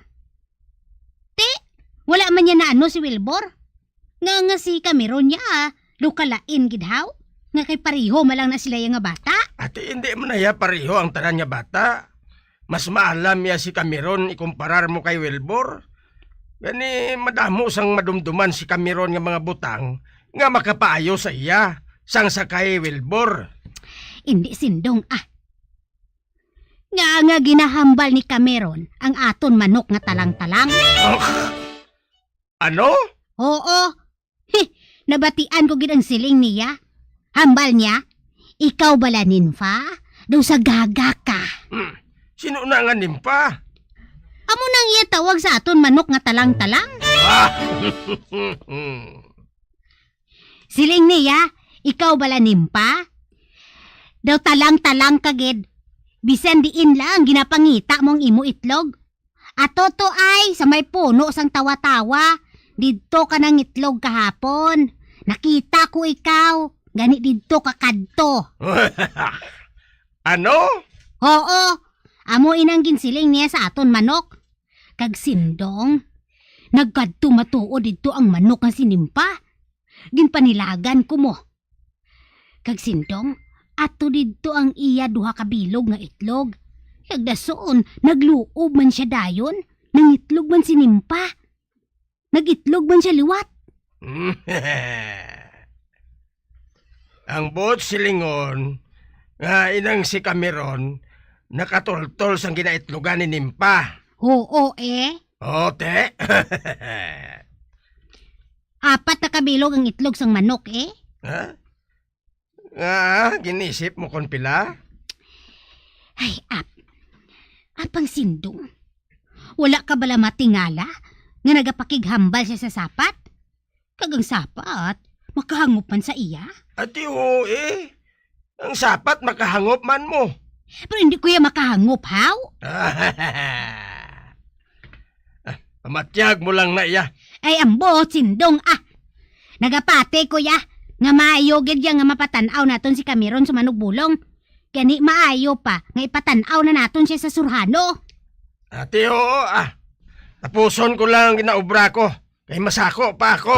Ti, wala man niya na ano si Wilbur. Nga si Cameron niya lukalain gidhaw. Nga kay pariho malang na sila yung nga bata. Ate, hindi mo na ya pariho ang tanan niya bata. Mas maalam ya si Cameron ikumparar mo kay Wilbur. Gani madamo sang madumduman si Cameron nga mga butang nga makapaayo sa iya sang sa kay Wilbur. Hindi sindong Nga ginahambal ni Cameron ang aton manok nga talang-talang. Ano? Oo. Nabatian ko gid ang siling niya. Hambal niya, ikaw bala ninfa, daw sa gaga ka. Sino na nga nimpa? Amo nang iya tawag sa aton manok nga talang-talang. Siling niya, ikaw bala nimpa? Daw talang-talang kagid. Bisan diin lang ginapangita mong imo itlog. Ato to ay sa may puno sang tawa-tawa. Didto ka ng itlog kahapon. Nakita ko ikaw. Gani didto ka kadto. Ano? Oo. Amo inang ginsiling niya sa aton manok. Kag sindong. Nagkadto matuo didto ang manok nga sinimpa. Ginpanilagan ko mo. Kag sindong. Ato didto ang iya duha ka bilog nga itlog. Kagdason, nagluob man siya dayon. Nangitlog man sinimpa. Nagitlog man siya liwat. Ang bot silingon, nga inang si Cameron, nakatultol sang ginaitlogan ni Nimpa. Oo Ote. Apat na kabilog ang itlog sang manok Ha? Ginisip mo kon pila? Ay, apang sindong. Wala ka bala matingala nga nagapakighambal siya sa sapat? Kagang sapat, makahangupan sa iya? Ati oo Ang sapat makahangop man mo. Pero hindi ko ya makahangop, haw? Pamatyag mo lang na iya. Ay, ambo, sindong Nagapate ko ya. Nga maayo gid ya nga mapatanaw naton si Cameron sa manugbulong. Gani maayo pa nga ipatanaw na naton siya sa surhano. Ate oo Tapuson ko lang ang ginaobra ko. Kay masako pa ako.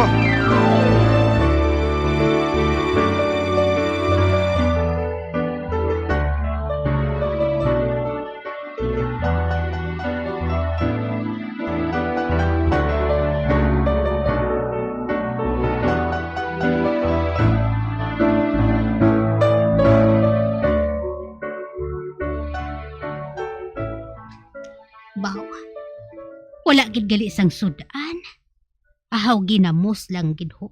Wala gid gali sang sudan. Ahaw ginamos lang gid ho.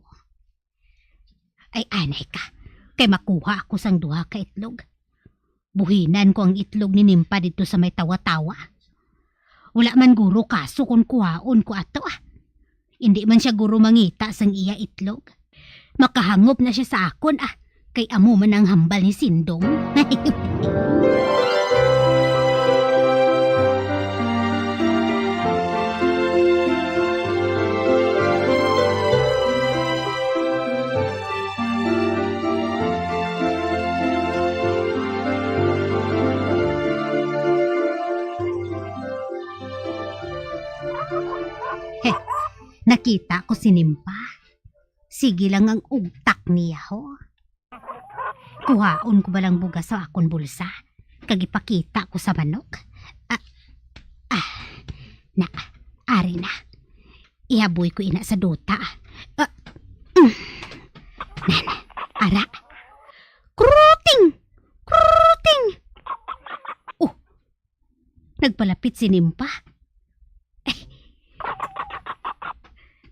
Ay anay ka, kay makuha ako sang duha ka itlog. Buhinan ko ang itlog ni Nimpa dito sa may tawa-tawa. Wala man guro kaso kung kuhaon ko ato Hindi man siya guro mangita sang iya itlog. Makahangop na siya sa akon kay amo man ang hambal ni Sindong. Nakita ko si Nimpa. Sige lang ang ugtak niya ho. Kuhaon ko balang bugas sa akon bulsa. Kagipakita ko sa manok. Ari na. Ihaboy ko ina sa duta. Ara. Kruting! Kruting! Nagpalapit si Nimpa.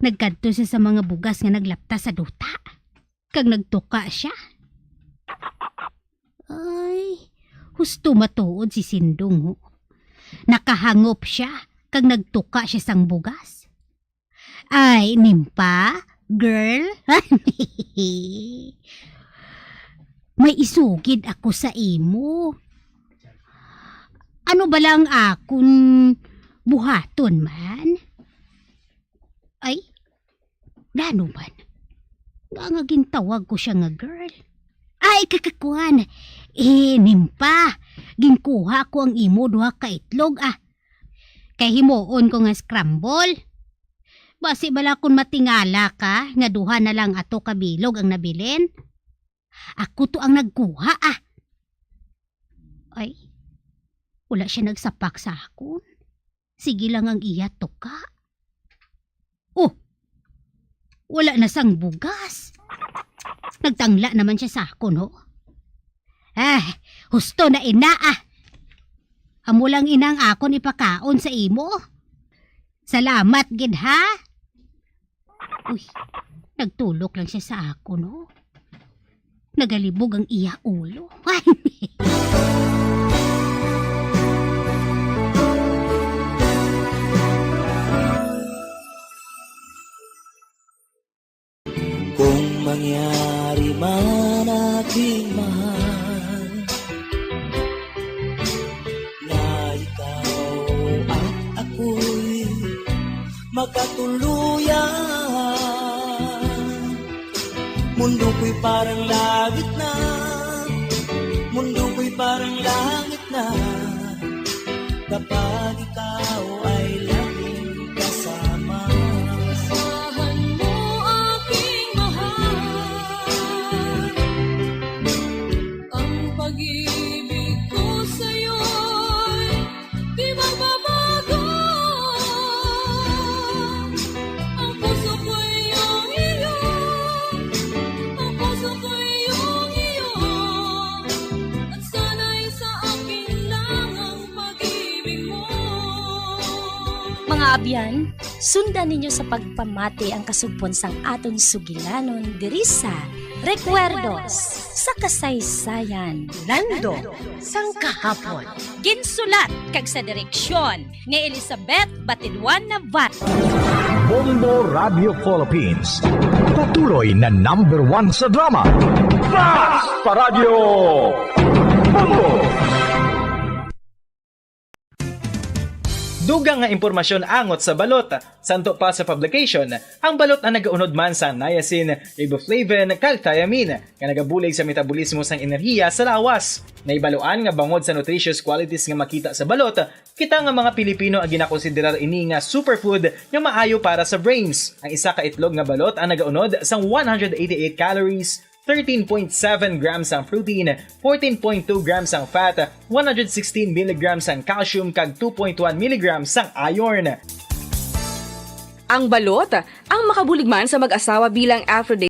Nagkadto siya sa mga bugas nga naglapta sa duta. Kag nagtuka siya. Ay, husto matuod si Sindong ho. Nakahangop siya kag nagtuka siya sang bugas. Ay, Nimpa, girl. May isugid ako sa imo. Ano ba lang akon buhaton man? Ay, Dano man? Nga gintawag ko siya nga girl. Ay, kakakuan. Nimpa. Ginkuha ko ang imo duha ka itlog Kay himuon ko nga scramble. Basi bala kun matingala ka nga duha na lang ato ka bilog ang nabilin. Ako to ang nagkuha Ay, wala siya nagsapak sa akon. Sige lang ang iya to ka. Oh, wala na sang bugas. Nagtangla naman siya sa akon, ho. Husto na ina Amo lang inang akon ipakaon sa imo. Salamat, gid ha. Uy, nagtulok lang siya sa akon, ho. Nagalibog ang iya ulo. Kung mangyari man aking mahal na ikaw at ako'y magkatuluyan, mundo ko'y parang langit na, mundo ko'y parang langit na, kapag ikaw ay laging kasama. Asahan mo aking mahal, ang pag-ibig ko sa'yo'y di magbabago. Ang puso ko'y iyong iyo, ang puso ko'y iyong iyo, at sana'y sa akin lang ang pag-ibig mo. Mga abyan, sundan ninyo sa pagpamati ang kasugpon sang aton sugilanon diri sa Recuerdos sa kasaysayan Lando sang kahapon. Ginsulat kag sa direksyon ni Elizabeth Batiduan Navarro. Bombo Radio Philippines. Patuloy na #1 sa drama. Fast Paradyo Bombo! Dugang nga impormasyon angot sa balot. Santo pa sa publication, ang balot ang nagaunod man sa niacin, riboflavin, kag thiamine, nga nagabulig sa metabolismo sang enerhiya sa lawas. Naibaloan nga bangod sa nutritious qualities nga makita sa balot, kita nga mga Pilipino ang ginakonsiderar ini nga superfood nga maayo para sa brains. Ang isa ka itlog nga balot ang nagaunod sang 188 calories, 13.7 grams ang protein, 14.2 grams ang fat, 116 mg ang calcium kag 2.1 mg ang iron. Ang balot ang makabulig man sa mag-asawa bilang Aphrodite